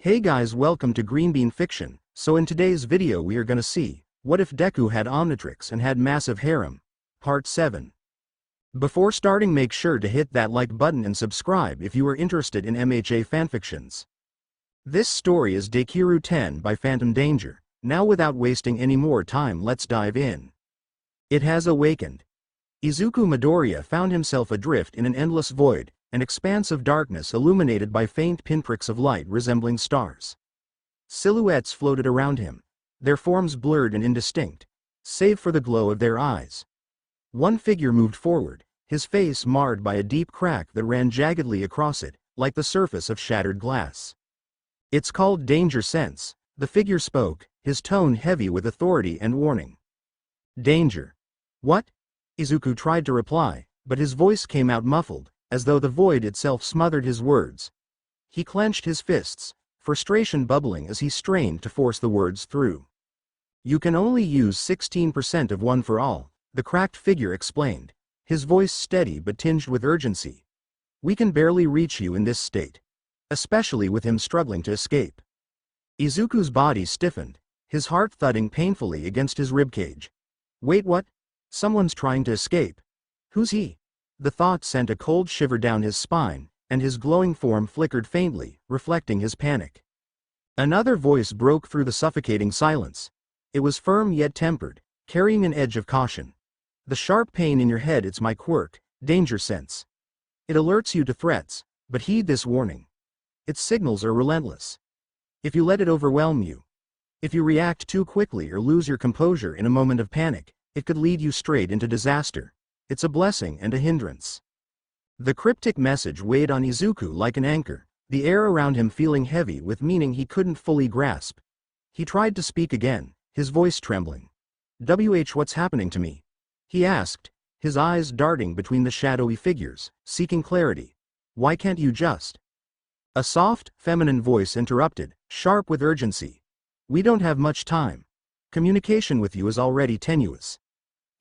Hey guys, welcome to Green Bean Fiction. So in today's video we are gonna see, what if Deku had Omnitrix and had massive harem? Part 7. Before starting, make sure to hit that like button and subscribe if you are interested in MHA fanfictions. This story is Dekiru 10 by phantomdanger. Now without wasting any more time, let's dive in. It has awakened. Izuku Midoriya found himself adrift in an endless void, an expanse of darkness illuminated by faint pinpricks of light resembling stars. Silhouettes floated around him, their forms blurred and indistinct, save for the glow of their eyes. One figure moved forward, his face marred by a deep crack that ran jaggedly across it, like the surface of shattered glass. "It's called Danger Sense," the figure spoke, his tone heavy with authority and warning. "Danger? What?" Izuku tried to reply, but his voice came out muffled, as though the void itself smothered his words. He clenched his fists, frustration bubbling as he strained to force the words through. "You can only use 16% of one for all," the cracked figure explained, his voice steady but tinged with urgency. "We can barely reach you in this state, especially with him struggling to escape." Izuku's body stiffened, his heart thudding painfully against his ribcage. "Wait, what? Someone's trying to escape. Who's he?" The thought sent a cold shiver down his spine, and his glowing form flickered faintly, reflecting his panic. Another voice broke through the suffocating silence. It was firm yet tempered, carrying an edge of caution. "The sharp pain in your head, it's my quirk, Danger Sense. It alerts you to threats, but heed this warning. Its signals are relentless. If you let it overwhelm you, if you react too quickly or lose your composure in a moment of panic, it could lead you straight into disaster. It's a blessing and a hindrance." The cryptic message weighed on Izuku like an anchor, the air around him feeling heavy with meaning he couldn't fully grasp. He tried to speak again, his voice trembling. What's happening to me?" he asked, his eyes darting between the shadowy figures, seeking clarity. "Why can't you just—" A soft, feminine voice interrupted, sharp with urgency. "We don't have much time. Communication with you is already tenuous.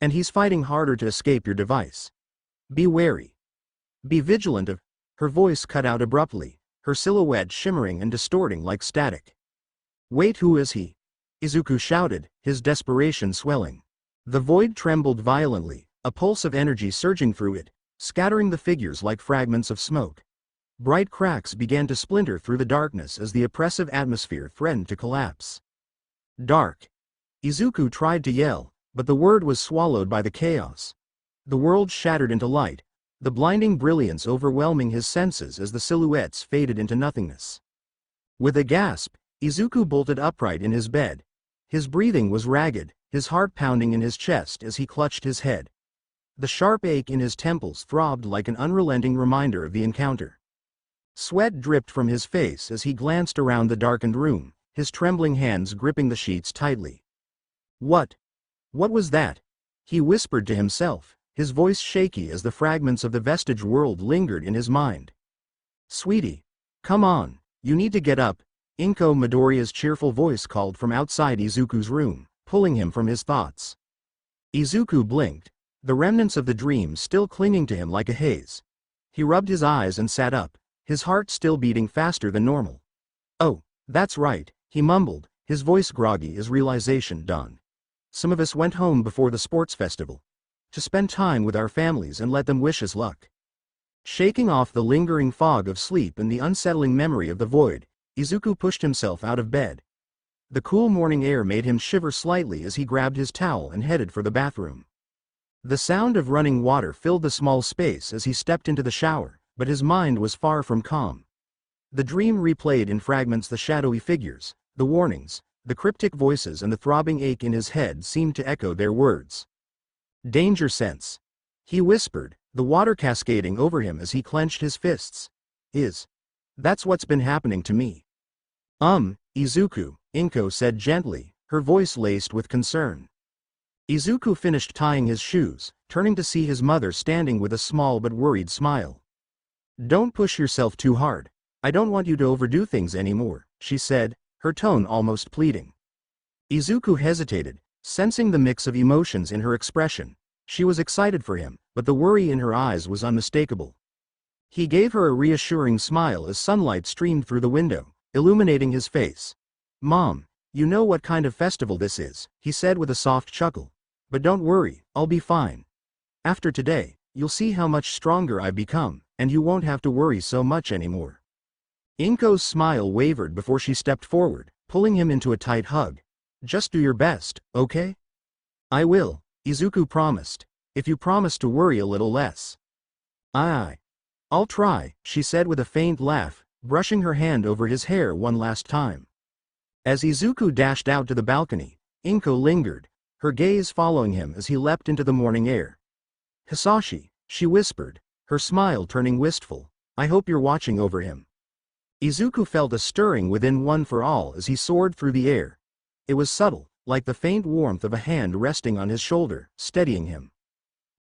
And he's fighting harder to escape your device. Be wary. Be vigilant of—" Her voice cut out abruptly, her silhouette shimmering and distorting like static. "Wait, who is he?" Izuku shouted, his desperation swelling. The void trembled violently, a pulse of energy surging through it, scattering the figures like fragments of smoke. Bright cracks began to splinter through the darkness as the oppressive atmosphere threatened to collapse. "Dark!" Izuku tried to yell, but the word was swallowed by the chaos. The world shattered into light, the blinding brilliance overwhelming his senses as the silhouettes faded into nothingness. With a gasp, Izuku bolted upright in his bed. His breathing was ragged, his heart pounding in his chest as he clutched his head. The sharp ache in his temples throbbed like an unrelenting reminder of the encounter. Sweat dripped from his face as he glanced around the darkened room, his trembling hands gripping the sheets tightly. What was that?" he whispered to himself, his voice shaky as the fragments of the vestige world lingered in his mind. "Sweetie, come on, you need to get up," Inko Midoriya's cheerful voice called from outside Izuku's room, pulling him from his thoughts. Izuku blinked, the remnants of the dream still clinging to him like a haze. He rubbed his eyes and sat up, his heart still beating faster than normal. "Oh, that's right," he mumbled, his voice groggy as realization dawned. "Some of us went home before the sports festival. To spend time with our families and let them wish us luck." Shaking off the lingering fog of sleep and the unsettling memory of the void, Izuku pushed himself out of bed. The cool morning air made him shiver slightly as he grabbed his towel and headed for the bathroom. The sound of running water filled the small space as he stepped into the shower, but his mind was far from calm. The dream replayed in fragments the shadowy figures, the warnings, the cryptic voices, and the throbbing ache in his head seemed to echo their words. "Danger Sense," he whispered, the water cascading over him as he clenched his fists. That's what's been happening to me." Izuku," Inko said gently, her voice laced with concern. Izuku finished tying his shoes, turning to see his mother standing with a small but worried smile. "Don't push yourself too hard. I don't want you to overdo things anymore," she said, her tone almost pleading. Izuku hesitated, sensing the mix of emotions in her expression. She was excited for him, but the worry in her eyes was unmistakable. He gave her a reassuring smile as sunlight streamed through the window, illuminating his face. "Mom, you know what kind of festival this is," he said with a soft chuckle. "But don't worry, I'll be fine. After today, you'll see how much stronger I've become, and you won't have to worry so much anymore." Inko's smile wavered before she stepped forward, pulling him into a tight hug. "Just do your best, okay?" "I will," Izuku promised. "If you promise to worry a little less." I'll try," she said with a faint laugh, brushing her hand over his hair one last time. As Izuku dashed out to the balcony, Inko lingered, her gaze following him as he leapt into the morning air. "Hisashi," she whispered, her smile turning wistful, "I hope you're watching over him." Izuku felt a stirring within One for All as he soared through the air. It was subtle, like the faint warmth of a hand resting on his shoulder, steadying him.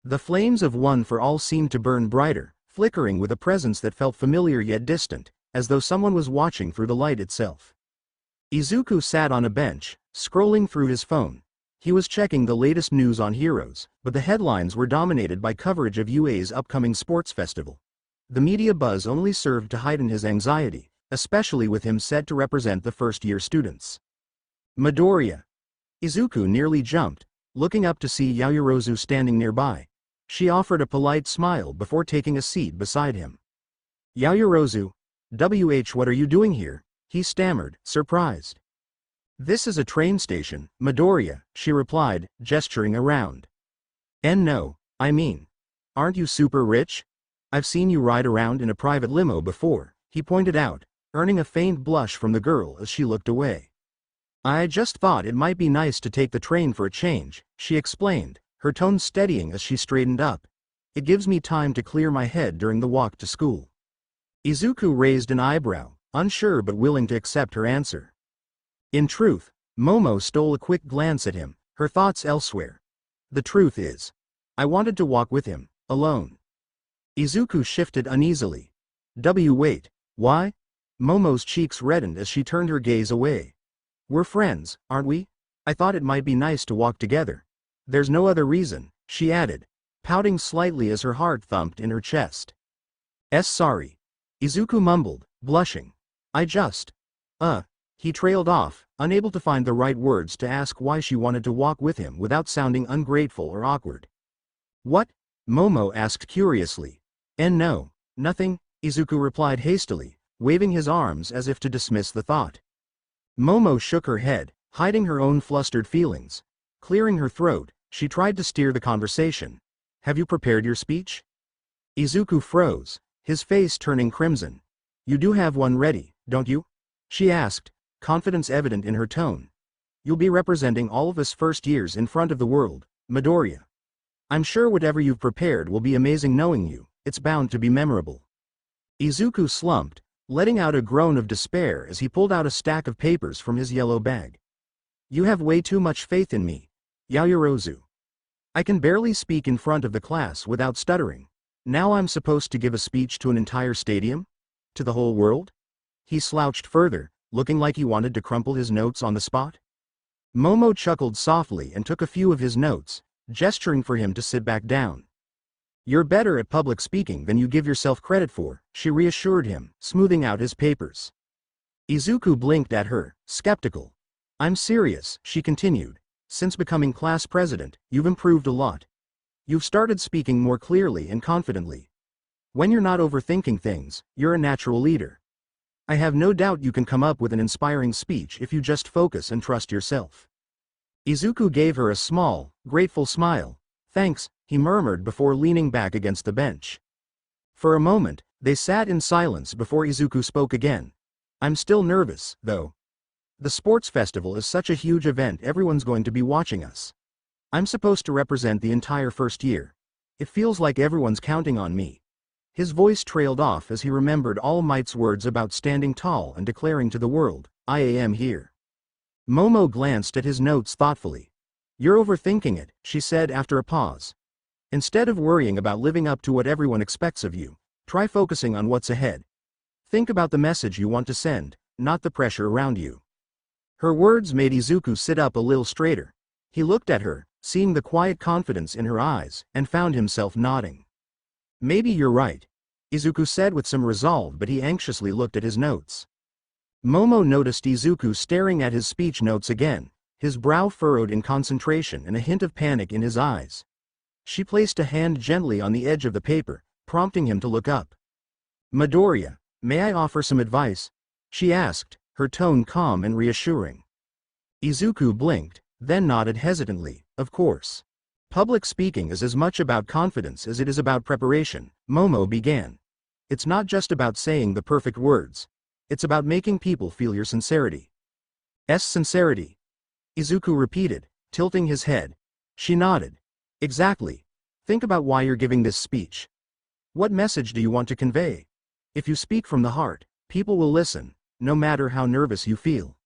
The flames of One for All seemed to burn brighter, flickering with a presence that felt familiar yet distant, as though someone was watching through the light itself. Izuku sat on a bench, scrolling through his phone. He was checking the latest news on Heroes, but the headlines were dominated by coverage of UA's upcoming sports festival. The media buzz only served to heighten his anxiety, especially with him set to represent the first-year students. "Midoriya." Izuku nearly jumped, looking up to see Yaoyorozu standing nearby. She offered a polite smile before taking a seat beside him. "Yaoyorozu, what are you doing here?" he stammered, surprised. "This is a train station, Midoriya," she replied, gesturing around. "And no, I mean, aren't you super rich? I've seen you ride around in a private limo before," he pointed out, earning a faint blush from the girl as she looked away. "I just thought it might be nice to take the train for a change," she explained, her tone steadying as she straightened up. "It gives me time to clear my head during the walk to school." Izuku raised an eyebrow, unsure but willing to accept her answer. In truth, Momo stole a quick glance at him, her thoughts elsewhere. "The truth is, I wanted to walk with him, alone." Izuku shifted uneasily. Wait, why?" Momo's cheeks reddened as she turned her gaze away. "We're friends, aren't we? I thought it might be nice to walk together. There's no other reason," she added, pouting slightly as her heart thumped in her chest. Sorry." Izuku mumbled, blushing. "I just. He trailed off, unable to find the right words to ask why she wanted to walk with him without sounding ungrateful or awkward. "What?" Momo asked curiously. No, nothing," Izuku replied hastily, waving his arms as if to dismiss the thought. Momo shook her head, hiding her own flustered feelings. Clearing her throat, she tried to steer the conversation. "Have you prepared your speech?" Izuku froze, his face turning crimson. "You do have one ready, don't you?" she asked, confidence evident in her tone. "You'll be representing all of us first years in front of the world, Midoriya. I'm sure whatever you've prepared will be amazing knowing you, it's bound to be memorable." Izuku slumped, letting out a groan of despair as he pulled out a stack of papers from his yellow bag. "You have way too much faith in me, Yaoyorozu. I can barely speak in front of the class without stuttering. Now I'm supposed to give a speech to an entire stadium? To the whole world?" He slouched further, looking like he wanted to crumple his notes on the spot. Momo chuckled softly and took a few of his notes, gesturing for him to sit back down. "You're better at public speaking than you give yourself credit for," she reassured him, smoothing out his papers. Izuku blinked at her, skeptical. "I'm serious," she continued. "Since becoming class president, you've improved a lot. You've started speaking more clearly and confidently. When you're not overthinking things, you're a natural leader. I have no doubt you can come up with an inspiring speech if you just focus and trust yourself." Izuku gave her a small, grateful smile. "Thanks," he murmured before leaning back against the bench. For a moment, they sat in silence before Izuku spoke again. "I'm still nervous, though. The sports festival is such a huge event, everyone's going to be watching us. I'm supposed to represent the entire first year. It feels like everyone's counting on me." His voice trailed off as he remembered All Might's words about standing tall and declaring to the world, "I am here." Momo glanced at his notes thoughtfully. "You're overthinking it," she said after a pause. "Instead of worrying about living up to what everyone expects of you, try focusing on what's ahead. Think about the message you want to send, not the pressure around you." Her words made Izuku sit up a little straighter. He looked at her, seeing the quiet confidence in her eyes, and found himself nodding. "Maybe you're right," Izuku said with some resolve, but he anxiously looked at his notes. Momo noticed Izuku staring at his speech notes again, his brow furrowed in concentration and a hint of panic in his eyes. She placed a hand gently on the edge of the paper, prompting him to look up. "Midoriya, may I offer some advice?" she asked, her tone calm and reassuring. Izuku blinked, then nodded hesitantly. "Of course. Public speaking is as much about confidence as it is about preparation," Momo began. "It's not just about saying the perfect words. It's about making people feel your sincerity." Sincerity?" Izuku repeated, tilting his head. She nodded. "Exactly. Think about why you're giving this speech. What message do you want to convey? If you speak from the heart, people will listen, no matter how nervous you feel."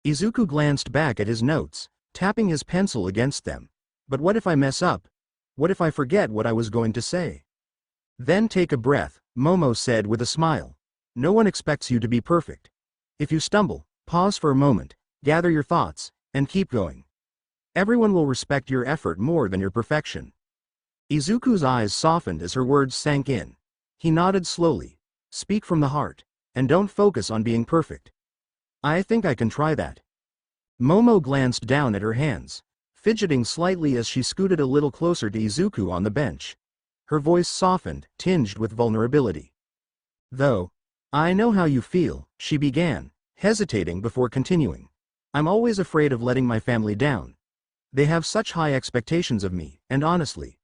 Izuku glanced back at his notes, tapping his pencil against them. "But what if I mess up? What if I forget what I was going to say?" "Then take a breath," Momo said with a smile. "No one expects you to be perfect. If you stumble, pause for a moment, gather your thoughts, and keep going. Everyone will respect your effort more than your perfection." Izuku's eyes softened as her words sank in. He nodded slowly. "Speak from the heart, and don't focus on being perfect." "I think I can try that." Momo glanced down at her hands, fidgeting slightly as she scooted a little closer to Izuku on the bench. Her voice softened, tinged with vulnerability. "Though I know how you feel," she began, hesitating before continuing. "I'm always afraid of letting my family down. They have such high expectations of me, and honestly,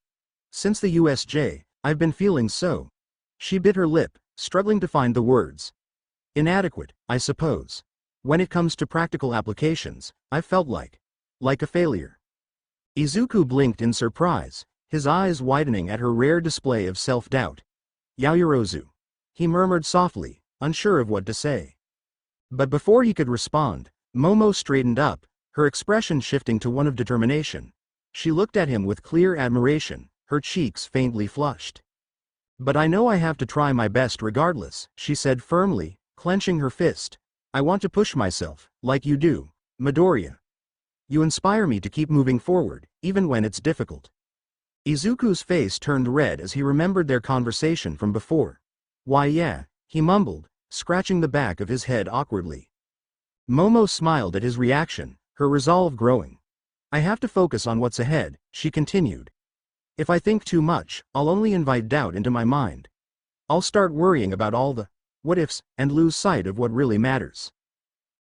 since the USJ, I've been feeling so." She bit her lip, struggling to find the words. "Inadequate, I suppose. When it comes to practical applications, I've felt like a failure." Izuku blinked in surprise, his eyes widening at her rare display of self-doubt. "Yaoyorozu," he murmured softly, unsure of what to say. But before he could respond, Momo straightened up, her expression shifting to one of determination. She looked at him with clear admiration, her cheeks faintly flushed. "But I know I have to try my best regardless," she said firmly, clenching her fist. "I want to push myself, like you do, Midoriya. You inspire me to keep moving forward, even when it's difficult." Izuku's face turned red as he remembered their conversation from before. "Why yeah," he mumbled, scratching the back of his head awkwardly. Momo smiled at his reaction, her resolve growing. "I have to focus on what's ahead," she continued. "If I think too much, I'll only invite doubt into my mind. I'll start worrying about all the what-ifs, and lose sight of what really matters."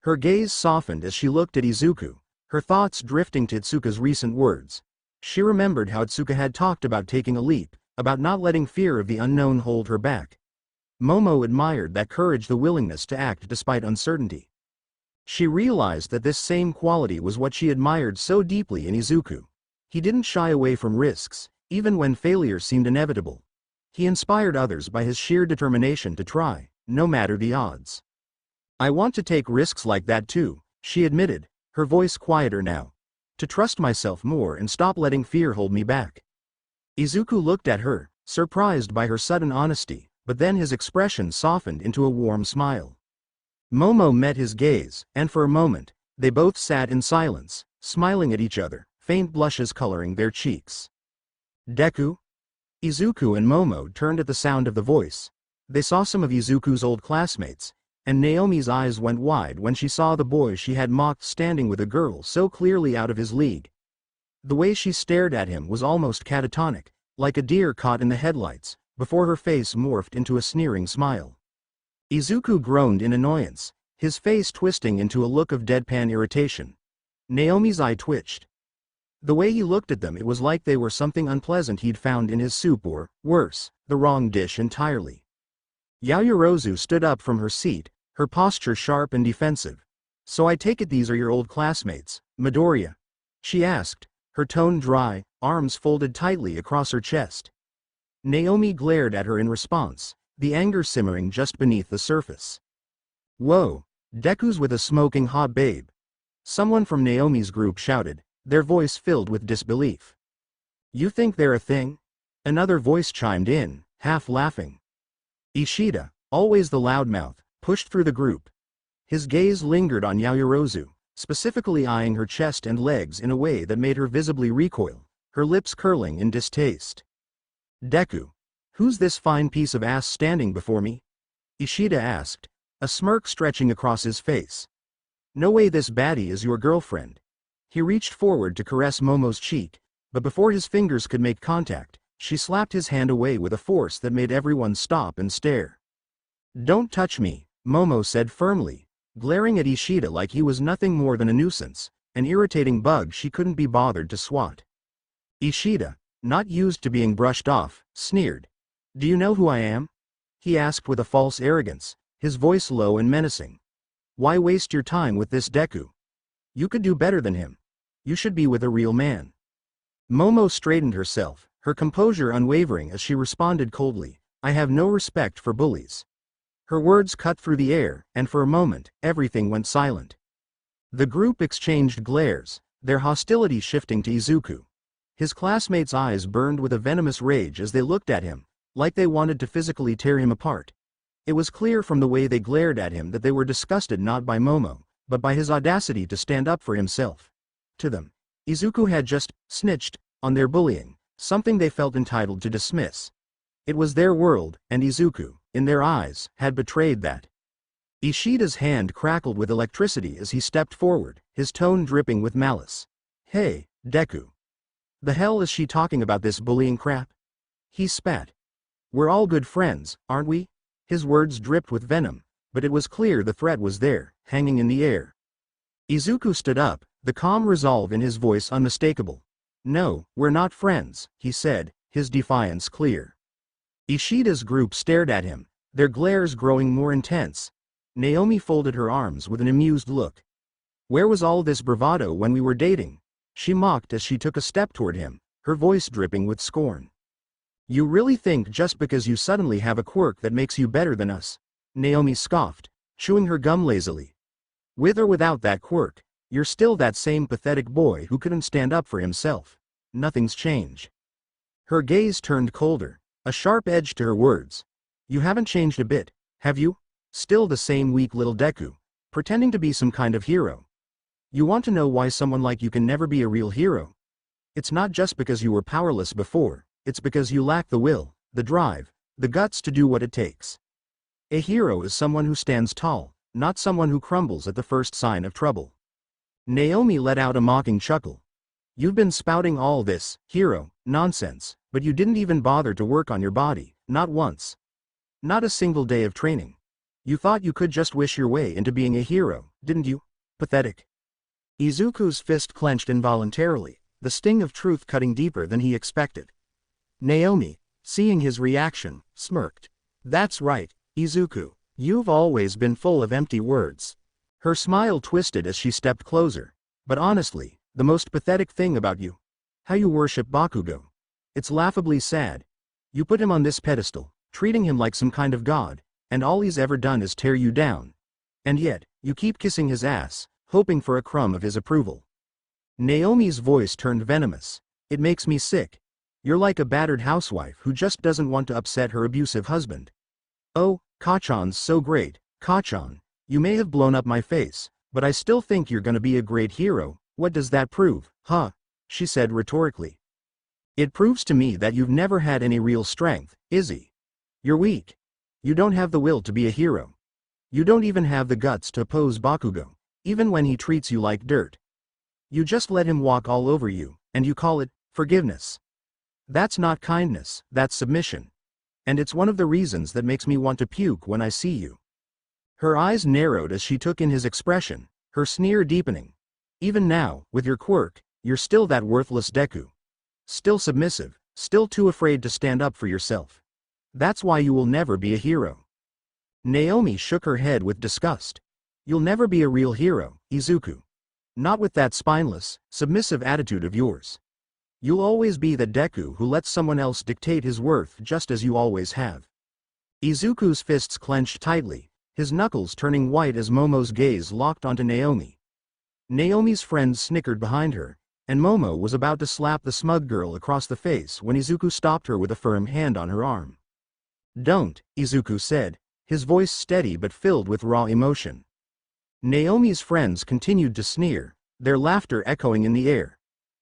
Her gaze softened as she looked at Izuku, her thoughts drifting to Itsuka's recent words. She remembered how Itsuka had talked about taking a leap, about not letting fear of the unknown hold her back. Momo admired that courage, the willingness to act despite uncertainty. She realized that this same quality was what she admired so deeply in Izuku. He didn't shy away from risks, even when failure seemed inevitable. He inspired others by his sheer determination to try, no matter the odds. "I want to take risks like that too," she admitted, her voice quieter now. "To trust myself more and stop letting fear hold me back." Izuku looked at her, surprised by her sudden honesty, but then his expression softened into a warm smile. Momo met his gaze, and for a moment, they both sat in silence, smiling at each other, faint blushes coloring their cheeks. "Deku?" Izuku and Momo turned at the sound of the voice. They saw some of Izuku's old classmates, and Naomi's eyes went wide when she saw the boy she had mocked standing with a girl so clearly out of his league. The way she stared at him was almost catatonic, like a deer caught in the headlights, before her face morphed into a sneering smile. Izuku groaned in annoyance, his face twisting into a look of deadpan irritation. Naomi's eye twitched. The way he looked at them, it was like they were something unpleasant he'd found in his soup or, worse, the wrong dish entirely. Yaoyorozu stood up from her seat, her posture sharp and defensive. "So I take it these are your old classmates, Midoriya?" she asked, her tone dry, arms folded tightly across her chest. Naomi glared at her in response, the anger simmering just beneath the surface. "Whoa, Deku's with a smoking hot babe!" Someone from Naomi's group shouted, their voice filled with disbelief. "You think they're a thing?" Another voice chimed in, half laughing. Ishida, always the loudmouth, pushed through the group. His gaze lingered on Yaoyorozu, specifically eyeing her chest and legs in a way that made her visibly recoil, her lips curling in distaste. "Deku, who's this fine piece of ass standing before me?" Ishida asked, a smirk stretching across his face. No way this baddie is your girlfriend. He reached forward to caress Momo's cheek, but before his fingers could make contact, she slapped his hand away with a force that made everyone stop and stare. Don't touch me, Momo said firmly, glaring at Ishida like he was nothing more than a nuisance, an irritating bug she couldn't be bothered to swat. Ishida, not used to being brushed off, sneered. Do you know who I am? He asked with a false arrogance, his voice low and menacing. Why waste your time with this Deku? You could do better than him. You should be with a real man. Momo straightened herself, her composure unwavering as she responded coldly, I have no respect for bullies. Her words cut through the air, and for a moment, everything went silent. The group exchanged glares, their hostility shifting to Izuku. His classmates' eyes burned with a venomous rage as they looked at him, like they wanted to physically tear him apart. It was clear from the way they glared at him that they were disgusted not by Momo, but by his audacity to stand up for himself. To them, Izuku had just snitched on their bullying, something they felt entitled to dismiss. It was their world, and Izuku, in their eyes, had betrayed that. Ishida's hand crackled with electricity as he stepped forward, his tone dripping with malice. Hey, Deku. The hell is she talking about this bullying crap? He spat. We're all good friends, aren't we? His words dripped with venom, but it was clear the threat was there, hanging in the air. Izuku stood up, the calm resolve in his voice unmistakable. No, we're not friends, he said, his defiance clear. Ishida's group stared at him, their glares growing more intense. Naomi folded her arms with an amused look. Where was all this bravado when we were dating? She mocked as she took a step toward him, her voice dripping with scorn. You really think just because you suddenly have a quirk that makes you better than us? Naomi scoffed, chewing her gum lazily. With or without that quirk, you're still that same pathetic boy who couldn't stand up for himself. Nothing's changed. Her gaze turned colder, a sharp edge to her words. You haven't changed a bit, have you? Still the same weak little Deku, pretending to be some kind of hero. You want to know why someone like you can never be a real hero? It's not just because you were powerless before, it's because you lack the will, the drive, the guts to do what it takes. A hero is someone who stands tall, not someone who crumbles at the first sign of trouble. Naomi let out a mocking chuckle. You've been spouting all this, hero, nonsense, but you didn't even bother to work on your body, not once. Not a single day of training. You thought you could just wish your way into being a hero, didn't you? Pathetic. Izuku's fist clenched involuntarily, the sting of truth cutting deeper than he expected. Naomi, seeing his reaction, smirked. That's right, Izuku, you've always been full of empty words. Her smile twisted as she stepped closer. But honestly, the most pathetic thing about you? How you worship Bakugo. It's laughably sad. You put him on this pedestal, treating him like some kind of god, and all he's ever done is tear you down. And yet, you keep kissing his ass, hoping for a crumb of his approval. Naomi's voice turned venomous. It makes me sick. You're like a battered housewife who just doesn't want to upset her abusive husband. Oh, Kachan's so great, Kachan. You may have blown up my face, but I still think you're gonna be a great hero. What does that prove, huh? She said rhetorically. It proves to me that you've never had any real strength, Izzy. You're weak. You don't have the will to be a hero. You don't even have the guts to oppose Bakugo, even when he treats you like dirt. You just let him walk all over you, and you call it forgiveness. That's not kindness, that's submission. And it's one of the reasons that makes me want to puke when I see you. Her eyes narrowed as she took in his expression, her sneer deepening. Even now, with your quirk, you're still that worthless Deku. Still submissive, still too afraid to stand up for yourself. That's why you will never be a hero. Naomi shook her head with disgust. You'll never be a real hero, Izuku. Not with that spineless, submissive attitude of yours. You'll always be the Deku who lets someone else dictate his worth just as you always have. Izuku's fists clenched tightly, his knuckles turning white as Momo's gaze locked onto Naomi. Naomi's friends snickered behind her, and Momo was about to slap the smug girl across the face when Izuku stopped her with a firm hand on her arm. Don't, Izuku said, his voice steady but filled with raw emotion. Naomi's friends continued to sneer, their laughter echoing in the air.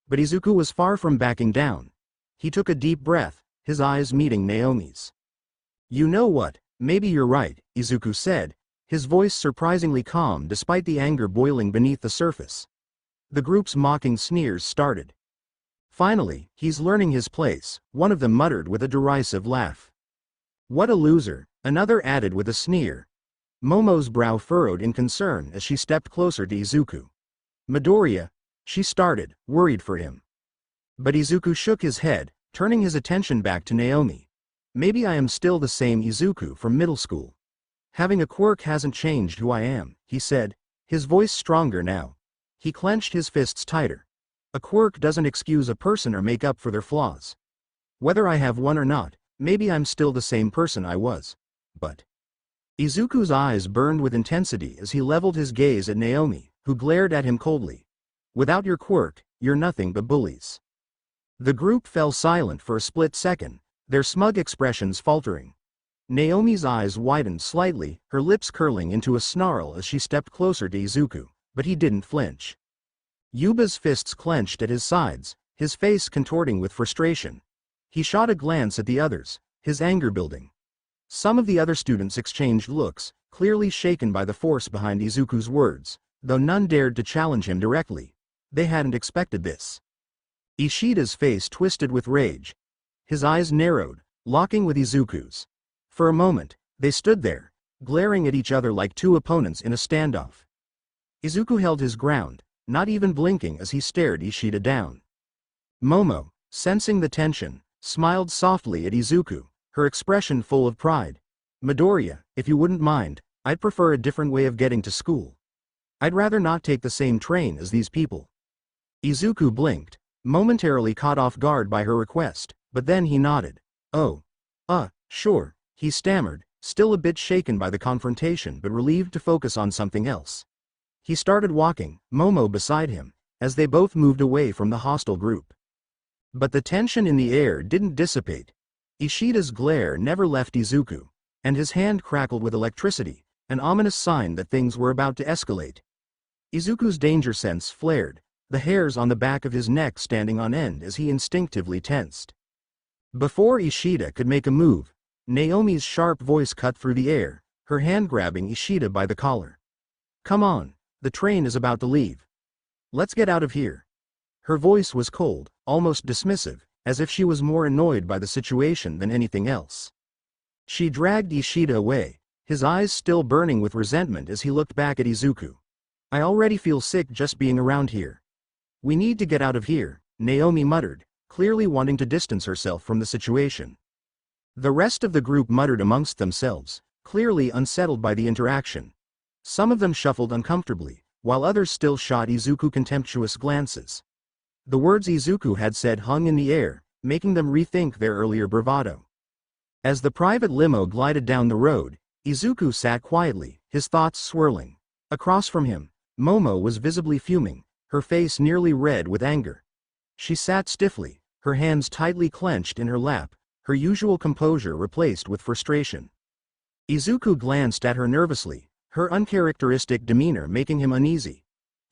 But Izuku was far from backing down. He took a deep breath, his eyes meeting Naomi's. You know what, maybe you're right, Izuku said, his voice surprisingly calm despite the anger boiling beneath the surface. The group's mocking sneers started. "Finally, he's learning his place," one of them muttered with a derisive laugh. "What a loser," another added with a sneer. Momo's brow furrowed in concern as she stepped closer to Izuku. "Midoriya," she started, worried for him. But Izuku shook his head, turning his attention back to Naomi. "Maybe I am still the same Izuku from middle school. Having a quirk hasn't changed who I am," he said, his voice stronger now. He clenched his fists tighter. "A quirk doesn't excuse a person or make up for their flaws. Whether I have one or not, maybe I'm still the same person I was. But..." Izuku's eyes burned with intensity as he leveled his gaze at Naomi, who glared at him coldly. "Without your quirk, you're nothing but bullies." The group fell silent for a split second, their smug expressions faltering. Naomi's eyes widened slightly, her lips curling into a snarl as she stepped closer to Izuku, but he didn't flinch. Yuba's fists clenched at his sides, his face contorting with frustration. He shot a glance at the others, his anger building. Some of the other students exchanged looks, clearly shaken by the force behind Izuku's words, though none dared to challenge him directly. They hadn't expected this. Ishida's face twisted with rage. His eyes narrowed, locking with Izuku's. For a moment, they stood there, glaring at each other like two opponents in a standoff. Izuku held his ground, not even blinking as he stared Ishida down. Momo, sensing the tension, smiled softly at Izuku, her expression full of pride. "Midoriya, if you wouldn't mind, I'd prefer a different way of getting to school. I'd rather not take the same train as these people." Izuku blinked, momentarily caught off guard by her request, but then he nodded. "Oh. Sure," he stammered, still a bit shaken by the confrontation but relieved to focus on something else. He started walking, Momo beside him, as they both moved away from the hostile group. But the tension in the air didn't dissipate. Ishida's glare never left Izuku, and his hand crackled with electricity, an ominous sign that things were about to escalate. Izuku's danger sense flared, the hairs on the back of his neck standing on end as he instinctively tensed. Before Ishida could make a move, Naomi's sharp voice cut through the air, her hand grabbing Ishida by the collar. "Come on, the train is about to leave. Let's get out of here." Her voice was cold, almost dismissive, as if she was more annoyed by the situation than anything else. She dragged Ishida away, his eyes still burning with resentment as he looked back at Izuku. "I already feel sick just being around here. We need to get out of here," Naomi muttered, clearly wanting to distance herself from the situation. The rest of the group muttered amongst themselves, clearly unsettled by the interaction. Some of them shuffled uncomfortably, while others still shot Izuku contemptuous glances. The words Izuku had said hung in the air, making them rethink their earlier bravado. As the private limo glided down the road, Izuku sat quietly, his thoughts swirling. Across from him, Momo was visibly fuming, her face nearly red with anger. She sat stiffly, her hands tightly clenched in her lap, her usual composure replaced with frustration. Izuku glanced at her nervously, her uncharacteristic demeanor making him uneasy.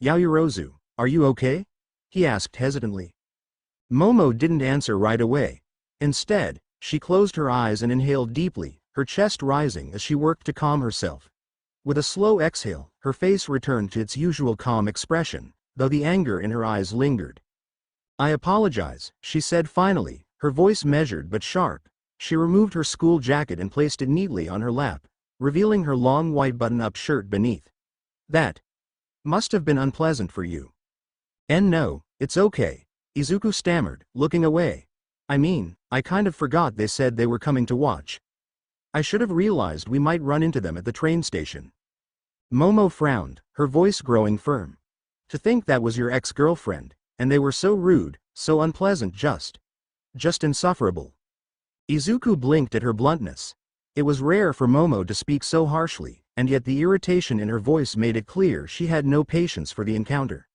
"Yaoyorozu, are you okay?" he asked hesitantly. Momo didn't answer right away. Instead, she closed her eyes and inhaled deeply, her chest rising as she worked to calm herself. With a slow exhale, her face returned to its usual calm expression, though the anger in her eyes lingered. "I apologize," she said finally, her voice measured but sharp. She removed her school jacket and placed it neatly on her lap, revealing her long white button-up shirt beneath. "That must have been unpleasant for you." "And no, it's okay," Izuku stammered, looking away. "I mean, I kind of forgot they said they were coming to watch. I should have realized we might run into them at the train station." Momo frowned, her voice growing firm. "To think that was your ex-girlfriend, and they were so rude, so unpleasant, just insufferable." Izuku blinked at her bluntness. It was rare for Momo to speak so harshly, and yet the irritation in her voice made it clear she had no patience for the encounter.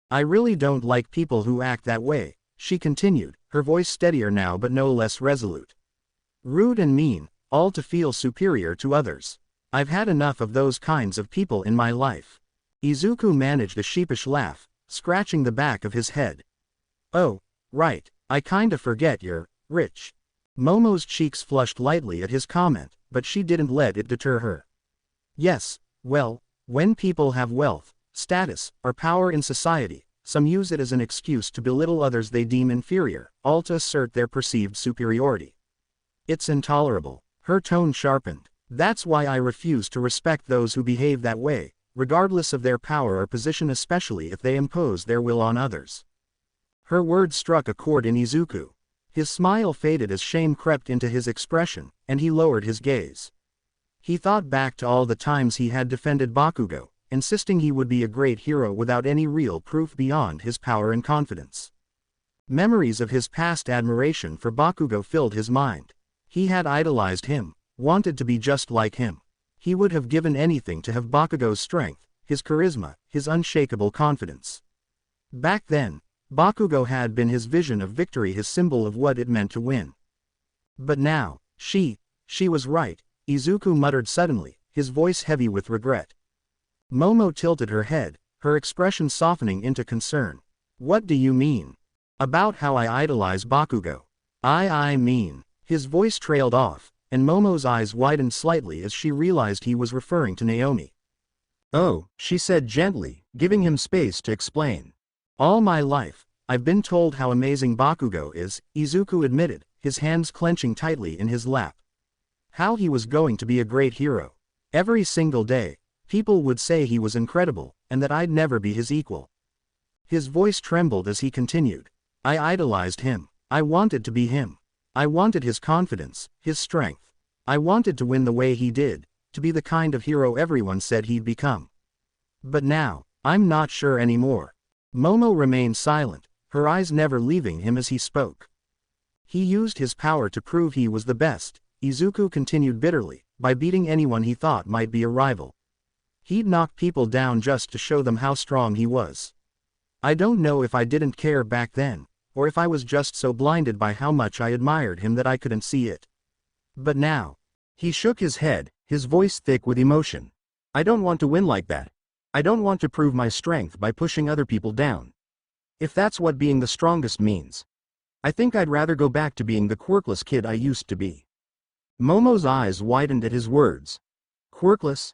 "I really don't like people who act that way," she continued, her voice steadier now but no less resolute. "Rude and mean, all to feel superior to others. I've had enough of those kinds of people in my life." Izuku managed a sheepish laugh, scratching the back of his head. "Oh, right, I kinda forget you're rich." Momo's cheeks flushed lightly at his comment, but she didn't let it deter her. Yes, well, when people have wealth, status, or power in society, some use it as an excuse to belittle others they deem inferior, all to assert their perceived superiority. It's intolerable. Her tone sharpened. That's why I refuse to respect those who behave that way, regardless of their power or position, especially if they impose their will on others. Her words struck a chord in Izuku. His smile faded as shame crept into his expression, and he lowered his gaze. He thought back to all the times he had defended Bakugo, insisting he would be a great hero without any real proof beyond his power and confidence. Memories of his past admiration for Bakugo filled his mind. He had idolized him, wanted to be just like him. He would have given anything to have Bakugo's strength, his charisma, his unshakable confidence. Back then, Bakugo had been his vision of victory, his symbol of what it meant to win. But now, she was right, Izuku muttered suddenly, his voice heavy with regret. Momo tilted her head, her expression softening into concern. What do you mean? About how I idolize Bakugo? I mean. His voice trailed off, and Momo's eyes widened slightly as she realized he was referring to Naomi. Oh, she said gently, giving him space to explain. All my life, I've been told how amazing Bakugo is, Izuku admitted, his hands clenching tightly in his lap. How he was going to be a great hero. Every single day, people would say he was incredible, and that I'd never be his equal. His voice trembled as he continued. I idolized him. I wanted to be him. I wanted his confidence, his strength. I wanted to win the way he did, to be the kind of hero everyone said he'd become. But now, I'm not sure anymore. Momo remained silent, her eyes never leaving him as he spoke. He used his power to prove he was the best, Izuku continued bitterly, by beating anyone he thought might be a rival. He'd knock people down just to show them how strong he was. I don't know if I didn't care back then, or if I was just so blinded by how much I admired him that I couldn't see it. But now. He shook his head, his voice thick with emotion. I don't want to win like that. I don't want to prove my strength by pushing other people down. If that's what being the strongest means, I think I'd rather go back to being the quirkless kid I used to be. Momo's eyes widened at his words. Quirkless?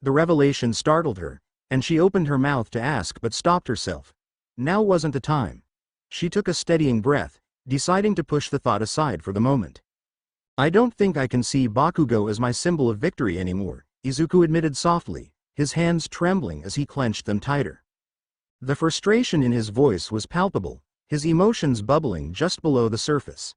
The revelation startled her, and she opened her mouth to ask but stopped herself. Now wasn't the time. She took a steadying breath, deciding to push the thought aside for the moment. I don't think I can see Bakugo as my symbol of victory anymore, Izuku admitted softly, his hands trembling as he clenched them tighter. The frustration in his voice was palpable, his emotions bubbling just below the surface.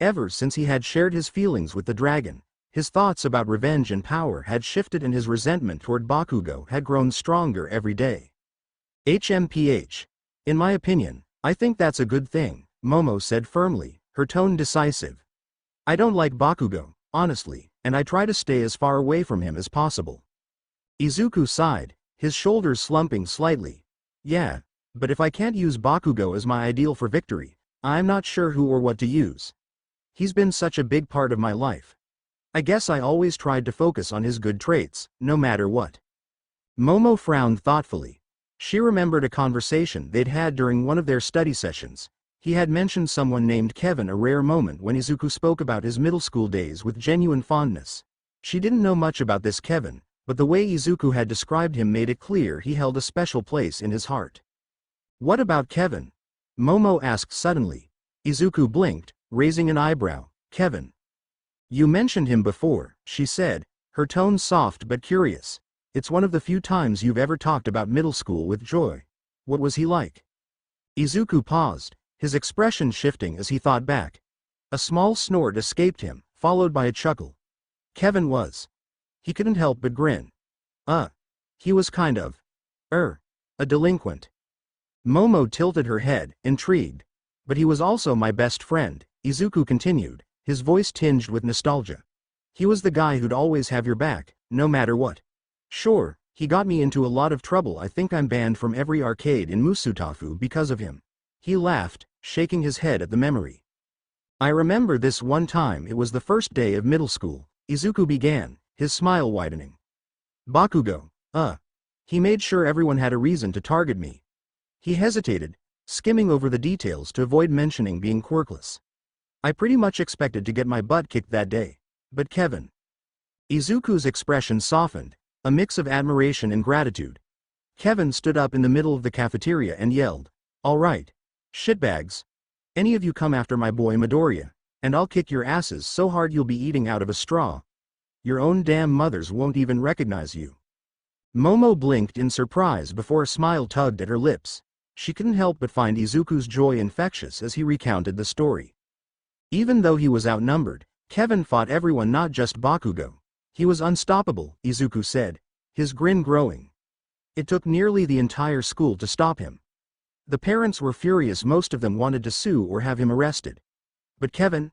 Ever since he had shared his feelings with the dragon, his thoughts about revenge and power had shifted and his resentment toward Bakugo had grown stronger every day. HMPH. In my opinion, I think that's a good thing, Momo said firmly, her tone decisive. I don't like Bakugo, honestly, and I try to stay as far away from him as possible. Izuku sighed, his shoulders slumping slightly. Yeah, but if I can't use Bakugo as my ideal for victory, I'm not sure who or what to use. He's been such a big part of my life. I guess I always tried to focus on his good traits, no matter what. Momo frowned thoughtfully. She remembered a conversation they'd had during one of their study sessions. He had mentioned someone named Kevin, a rare moment when Izuku spoke about his middle school days with genuine fondness. She didn't know much about this Kevin, but the way Izuku had described him made it clear he held a special place in his heart. What about Kevin? Momo asked suddenly. Izuku blinked, raising an eyebrow. Kevin. You mentioned him before, she said, her tone soft but curious. It's one of the few times you've ever talked about middle school with joy. What was he like? Izuku paused, his expression shifting as he thought back. A small snort escaped him, followed by a chuckle. Kevin was. He couldn't help but grin. He was kind of. A delinquent. Momo tilted her head, intrigued. But he was also my best friend, Izuku continued, his voice tinged with nostalgia. He was the guy who'd always have your back, no matter what. Sure, he got me into a lot of trouble. I think I'm banned from every arcade in Musutafu because of him. He laughed, shaking his head at the memory. I remember this one time. It was the first day of middle school, Izuku began, his smile widening. Bakugo, he made sure everyone had a reason to target me. He hesitated, skimming over the details to avoid mentioning being quirkless. I pretty much expected to get my butt kicked that day. But Kevin. Izuku's expression softened, a mix of admiration and gratitude. Kevin stood up in the middle of the cafeteria and yelled, "All right, shitbags. Any of you come after my boy Midoriya, and I'll kick your asses so hard you'll be eating out of a straw. Your own damn mothers won't even recognize you." Momo blinked in surprise before a smile tugged at her lips. She couldn't help but find Izuku's joy infectious as he recounted the story. Even though he was outnumbered, Kevin fought everyone, not just Bakugo. He was unstoppable, Izuku said, his grin growing. It took nearly the entire school to stop him. The parents were furious, most of them wanted to sue or have him arrested. But Kevin?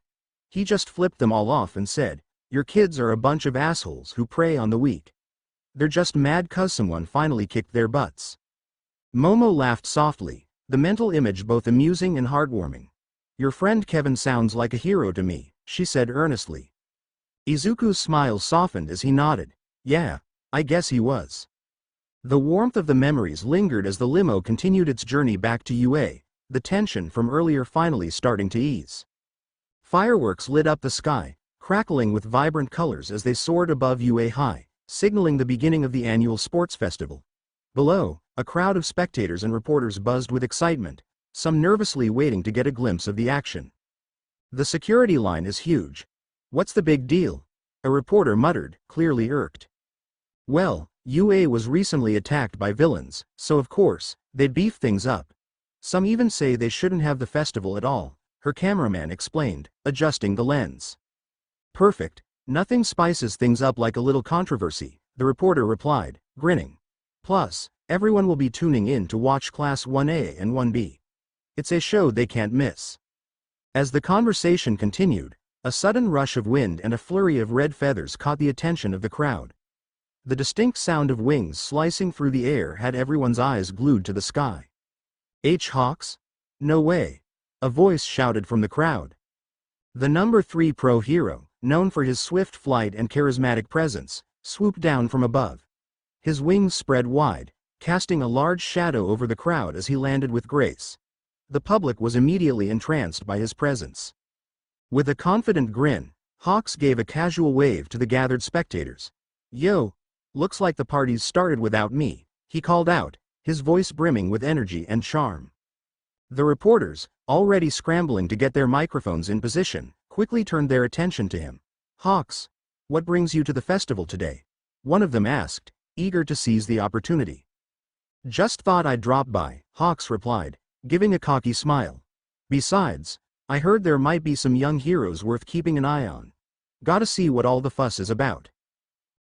He just flipped them all off and said, "Your kids are a bunch of assholes who prey on the weak. They're just mad 'cause someone finally kicked their butts." Momo laughed softly, the mental image both amusing and heartwarming. "Your friend Kevin sounds like a hero to me," she said earnestly. Izuku's smile softened as he nodded. "Yeah, I guess he was." The warmth of the memories lingered as the limo continued its journey back to UA, the tension from earlier finally starting to ease. Fireworks lit up the sky, crackling with vibrant colors as they soared above UA High, signaling the beginning of the annual sports festival. Below, a crowd of spectators and reporters buzzed with excitement, some nervously waiting to get a glimpse of the action. "The security line is huge. What's the big deal?" a reporter muttered, clearly irked. "Well, UA was recently attacked by villains, so of course, they'd beef things up. Some even say they shouldn't have the festival at all," her cameraman explained, adjusting the lens. "Perfect, nothing spices things up like a little controversy," the reporter replied, grinning. "Plus, everyone will be tuning in to watch Class 1A and 1B. It's a show they can't miss." As the conversation continued, a sudden rush of wind and a flurry of red feathers caught the attention of the crowd. The distinct sound of wings slicing through the air had everyone's eyes glued to the sky. "Hawks? No way," a voice shouted from the crowd. The number 3 pro hero, known for his swift flight and charismatic presence, swooped down from above. His wings spread wide, casting a large shadow over the crowd as he landed with grace. The public was immediately entranced by his presence. With a confident grin, Hawks gave a casual wave to the gathered spectators. "Yo, looks like the party's started without me," he called out, his voice brimming with energy and charm. The reporters, already scrambling to get their microphones in position, quickly turned their attention to him. "Hawks, what brings you to the festival today?" one of them asked, eager to seize the opportunity. "Just thought I'd drop by," Hawks replied, giving a cocky smile. "Besides, I heard there might be some young heroes worth keeping an eye on. Gotta see what all the fuss is about."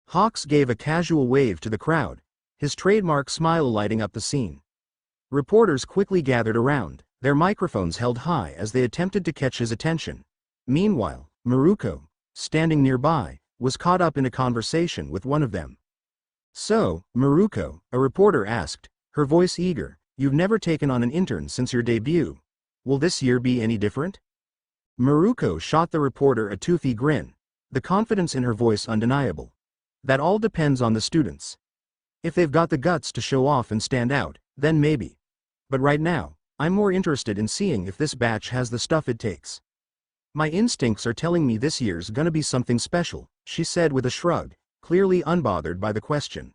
Hawks gave a casual wave to the crowd, his trademark smile lighting up the scene. Reporters quickly gathered around, their microphones held high as they attempted to catch his attention. Meanwhile, Maruko, standing nearby, was caught up in a conversation with one of them. "So, Maruko," a reporter asked, her voice eager, "you've never taken on an intern since your debut. Will this year be any different?" Maruko shot the reporter a toothy grin, the confidence in her voice undeniable. "That all depends on the students. If they've got the guts to show off and stand out, then maybe. But right now, I'm more interested in seeing if this batch has the stuff it takes. My instincts are telling me this year's gonna be something special," she said with a shrug, clearly unbothered by the question.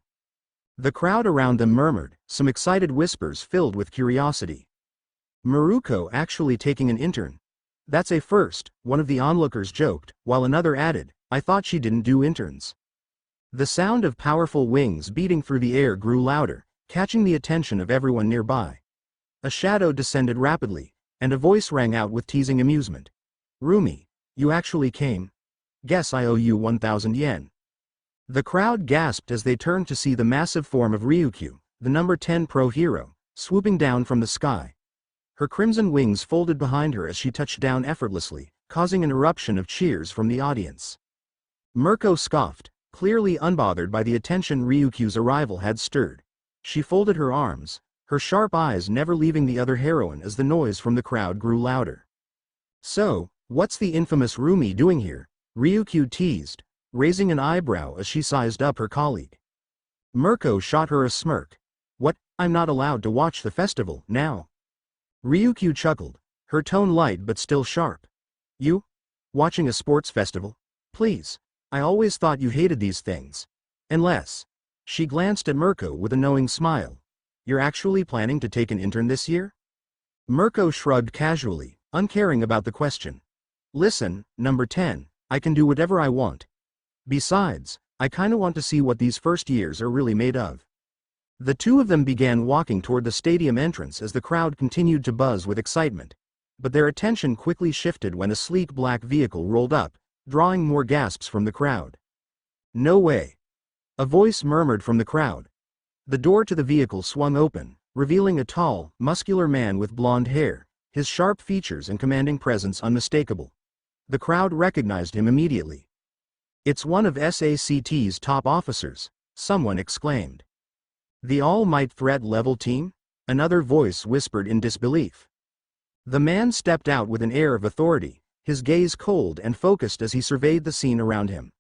The crowd around them murmured, some excited whispers filled with curiosity. "Maruko actually taking an intern? That's a first," one of the onlookers joked, while another added, "I thought she didn't do interns." The sound of powerful wings beating through the air grew louder, catching the attention of everyone nearby. A shadow descended rapidly, and a voice rang out with teasing amusement. "Rumi, you actually came? Guess I owe you 1,000 yen. The crowd gasped as they turned to see the massive form of Ryukyu, the number 10 pro hero, swooping down from the sky. Her crimson wings folded behind her as she touched down effortlessly, causing an eruption of cheers from the audience. Mirko scoffed, clearly unbothered by the attention Ryukyu's arrival had stirred. She folded her arms, her sharp eyes never leaving the other heroine as the noise from the crowd grew louder. "So, what's the infamous Rumi doing here?" Ryukyu teased, raising an eyebrow as she sized up her colleague. Mirko shot her a smirk. "What, I'm not allowed to watch the festival, now?" Ryukyu chuckled, her tone light but still sharp. "You? Watching a sports festival? Please. I always thought you hated these things. Unless She glanced at Mirko with a knowing smile. You're actually planning to take an intern this year? Mirko shrugged casually, uncaring about the question. Listen, number 10, I can do whatever I want. Besides, I kinda want to see what these first years are really made of. The two of them began walking toward the stadium entrance as the crowd continued to buzz with excitement. But their attention quickly shifted when a sleek black vehicle rolled up, drawing more gasps from the crowd. No way. A voice murmured from the crowd. The door to the vehicle swung open, revealing a tall, muscular man with blonde hair, his sharp features and commanding presence unmistakable. The crowd recognized him immediately. It's one of SACT's top officers, someone exclaimed. The All Might threat level team? Another voice whispered in disbelief. The man stepped out with an air of authority, his gaze cold and focused as he surveyed the scene around him.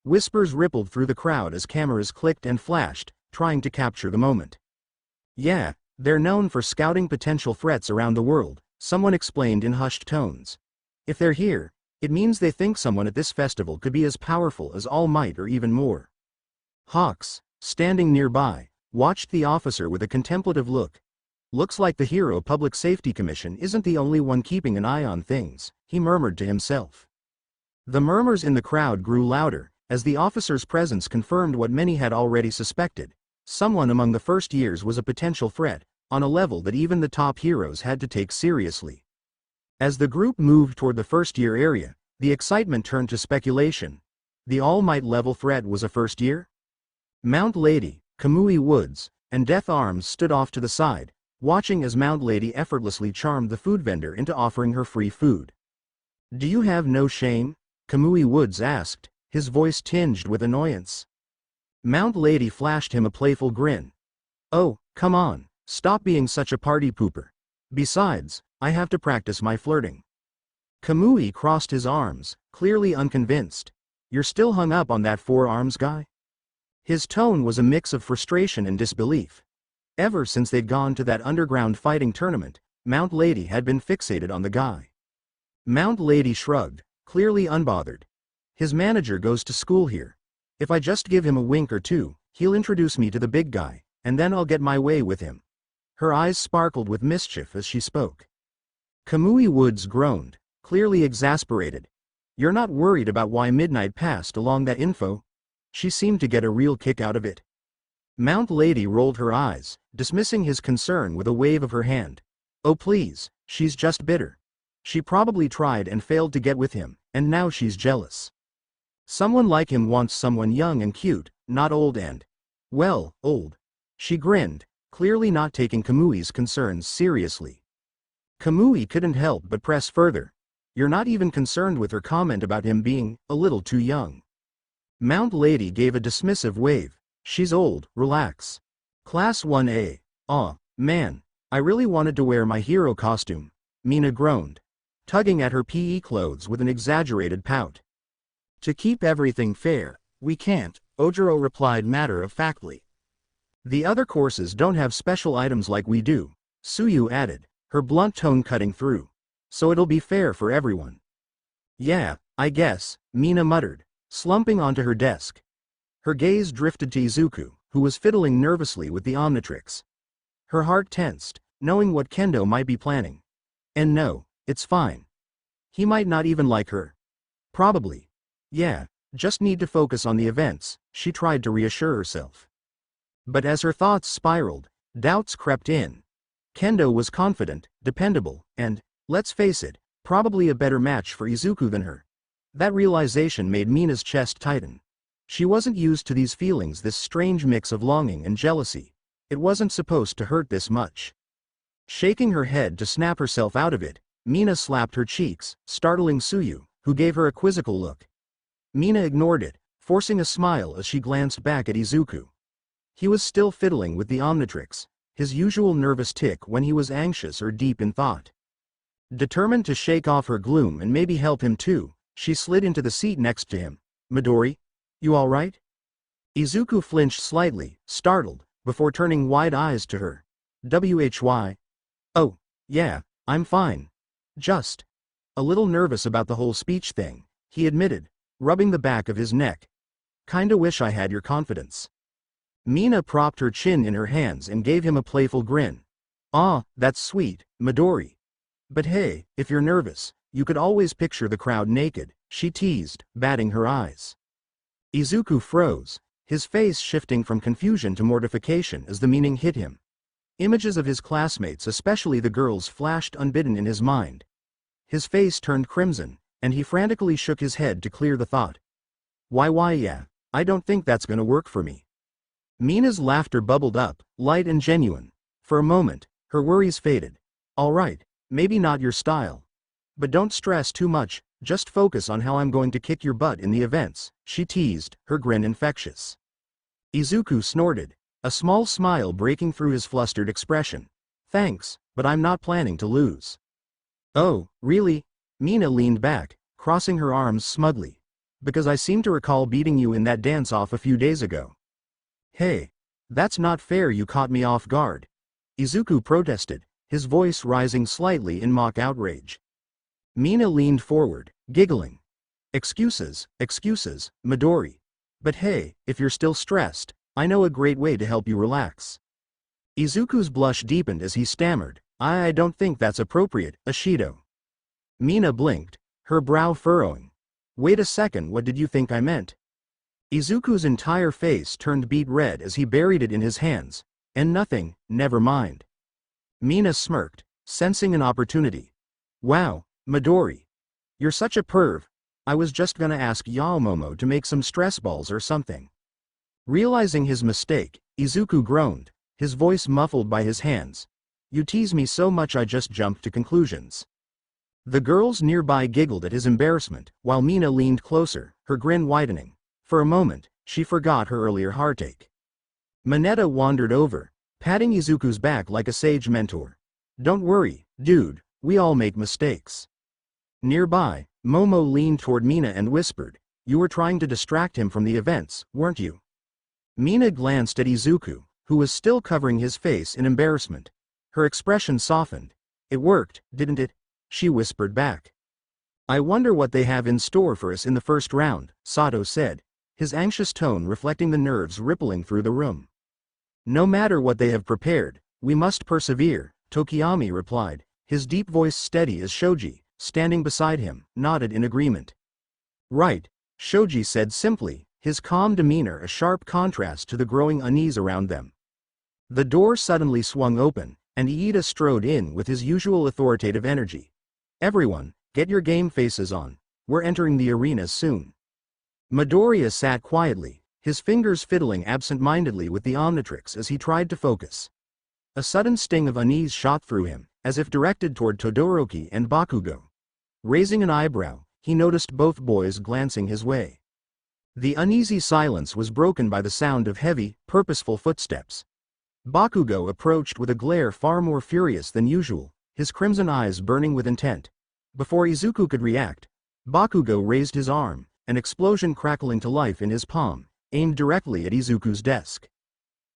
Whispers rippled through the crowd as cameras clicked and flashed, trying to capture the moment. Yeah, they're known for scouting potential threats around the world, someone explained in hushed tones. If they're here, it means they think someone at this festival could be as powerful as All Might or even more. Hawks, standing nearby, watched the officer with a contemplative look. Looks like the Hero Public Safety Commission isn't the only one keeping an eye on things, he murmured to himself. The murmurs in the crowd grew louder, as the officer's presence confirmed what many had already suspected. Someone among the first years was a potential threat, on a level that even the top heroes had to take seriously. As the group moved toward the first year area, the excitement turned to speculation. The All Might level threat was a first year? Mount Lady, Kamui Woods, and Death Arms stood off to the side, watching as Mount Lady effortlessly charmed the food vendor into offering her free food. Do you have no shame? Kamui Woods asked, his voice tinged with annoyance. Mount Lady flashed him a playful grin. Oh, come on, stop being such a party pooper. Besides, I have to practice my flirting. Kamui crossed his arms, clearly unconvinced. You're still hung up on that four-arms guy? His tone was a mix of frustration and disbelief. Ever since they'd gone to that underground fighting tournament, Mount Lady had been fixated on the guy. Mount Lady shrugged, clearly unbothered. His manager goes to school here. If I just give him a wink or two, he'll introduce me to the big guy, and then I'll get my way with him. Her eyes sparkled with mischief as she spoke. Kamui Woods groaned, clearly exasperated. You're not worried about why Midnight passed along that info? She seemed to get a real kick out of it. Mount Lady rolled her eyes, dismissing his concern with a wave of her hand. Oh please, she's just bitter. She probably tried and failed to get with him, and now she's jealous. Someone like him wants someone young and cute, not old and, well, old. She grinned, clearly not taking Kamui's concerns seriously. Kamui couldn't help but press further. You're not even concerned with her comment about him being a little too young. Mount Lady gave a dismissive wave. She's old, relax. Class 1A. Aw, man, I really wanted to wear my hero costume, Mina groaned, tugging at her PE clothes with an exaggerated pout. To keep everything fair, we can't, Ojiro replied matter-of-factly. The other courses don't have special items like we do, Suyu added, her blunt tone cutting through. So it'll be fair for everyone. Yeah, I guess, Mina muttered, slumping onto her desk. Her gaze drifted to Izuku, who was fiddling nervously with the Omnitrix. Her heart tensed, knowing what Kendo might be planning. And no, it's fine. He might not even like her. Probably. Yeah, just need to focus on the events, she tried to reassure herself. But as her thoughts spiraled, doubts crept in. Kendo was confident, dependable, and, let's face it, probably a better match for Izuku than her. That realization made Mina's chest tighten. She wasn't used to these feelings, this strange mix of longing and jealousy. It wasn't supposed to hurt this much. Shaking her head to snap herself out of it, Mina slapped her cheeks, startling Suyu, who gave her a quizzical look. Mina ignored it, forcing a smile as she glanced back at Izuku. He was still fiddling with the Omnitrix, his usual nervous tick when he was anxious or deep in thought. Determined to shake off her gloom and maybe help him too, she slid into the seat next to him. Midori? You alright? Izuku flinched slightly, startled, before turning wide eyes to her. Why? Oh, yeah, I'm fine. Just a little nervous about the whole speech thing, he admitted, rubbing the back of his neck. Kinda wish I had your confidence. Mina propped her chin in her hands and gave him a playful grin. "Ah, that's sweet, Midori. But hey, if you're nervous, you could always picture the crowd naked," she teased, batting her eyes. Izuku froze, his face shifting from confusion to mortification as the meaning hit him. Images of his classmates, especially the girls, flashed unbidden in his mind. His face turned crimson, and he frantically shook his head to clear the thought. Why yeah, I don't think that's gonna work for me." Mina's laughter bubbled up, light and genuine. For a moment, her worries faded. "Alright, maybe not your style. But don't stress too much, just focus on how I'm going to kick your butt in the events," she teased, her grin infectious. Izuku snorted, a small smile breaking through his flustered expression. "Thanks, but I'm not planning to lose." "Oh, really?" Mina leaned back, crossing her arms smugly. "Because I seem to recall beating you in that dance-off a few days ago." "Hey, that's not fair, you caught me off guard," Izuku protested, his voice rising slightly in mock outrage. Mina leaned forward, giggling. Excuses, Midori. But hey, if you're still stressed, I know a great way to help you relax." Izuku's blush deepened as he stammered, I don't think that's appropriate, Ashido." Mina blinked, her brow furrowing. "Wait a second, what did you think I meant?" Izuku's entire face turned beet red as he buried it in his hands. "And nothing, never mind." Mina smirked, sensing an opportunity. "Wow, Midori. You're such a perv. I was just gonna ask Momo to make some stress balls or something." Realizing his mistake, Izuku groaned, his voice muffled by his hands. "You tease me so much I just jumped to conclusions." The girls nearby giggled at his embarrassment, while Mina leaned closer, her grin widening. For a moment, she forgot her earlier heartache. Mineta wandered over, patting Izuku's back like a sage mentor. "Don't worry, dude, we all make mistakes." Nearby, Momo leaned toward Mina and whispered, "You were trying to distract him from the events, weren't you?" Mina glanced at Izuku, who was still covering his face in embarrassment. Her expression softened. "It worked, didn't it?" she whispered back. "I wonder what they have in store for us in the first round," Sato said, his anxious tone reflecting the nerves rippling through the room. "No matter what they have prepared, we must persevere," Tokiyami replied, his deep voice steady as Shoji, standing beside him, nodded in agreement. "Right," Shoji said simply, his calm demeanor a sharp contrast to the growing unease around them. The door suddenly swung open, and Iida strode in with his usual authoritative energy. "Everyone, get your game faces on. We're entering the arena soon." Midoriya sat quietly, his fingers fiddling absent-mindedly with the Omnitrix as he tried to focus. A sudden sting of unease shot through him, as if directed toward Todoroki and Bakugo. Raising an eyebrow, he noticed both boys glancing his way. The uneasy silence was broken by the sound of heavy, purposeful footsteps. Bakugo approached with a glare far more furious than usual, his crimson eyes burning with intent. Before Izuku could react, Bakugo raised his arm, an explosion crackling to life in his palm, aimed directly at Izuku's desk.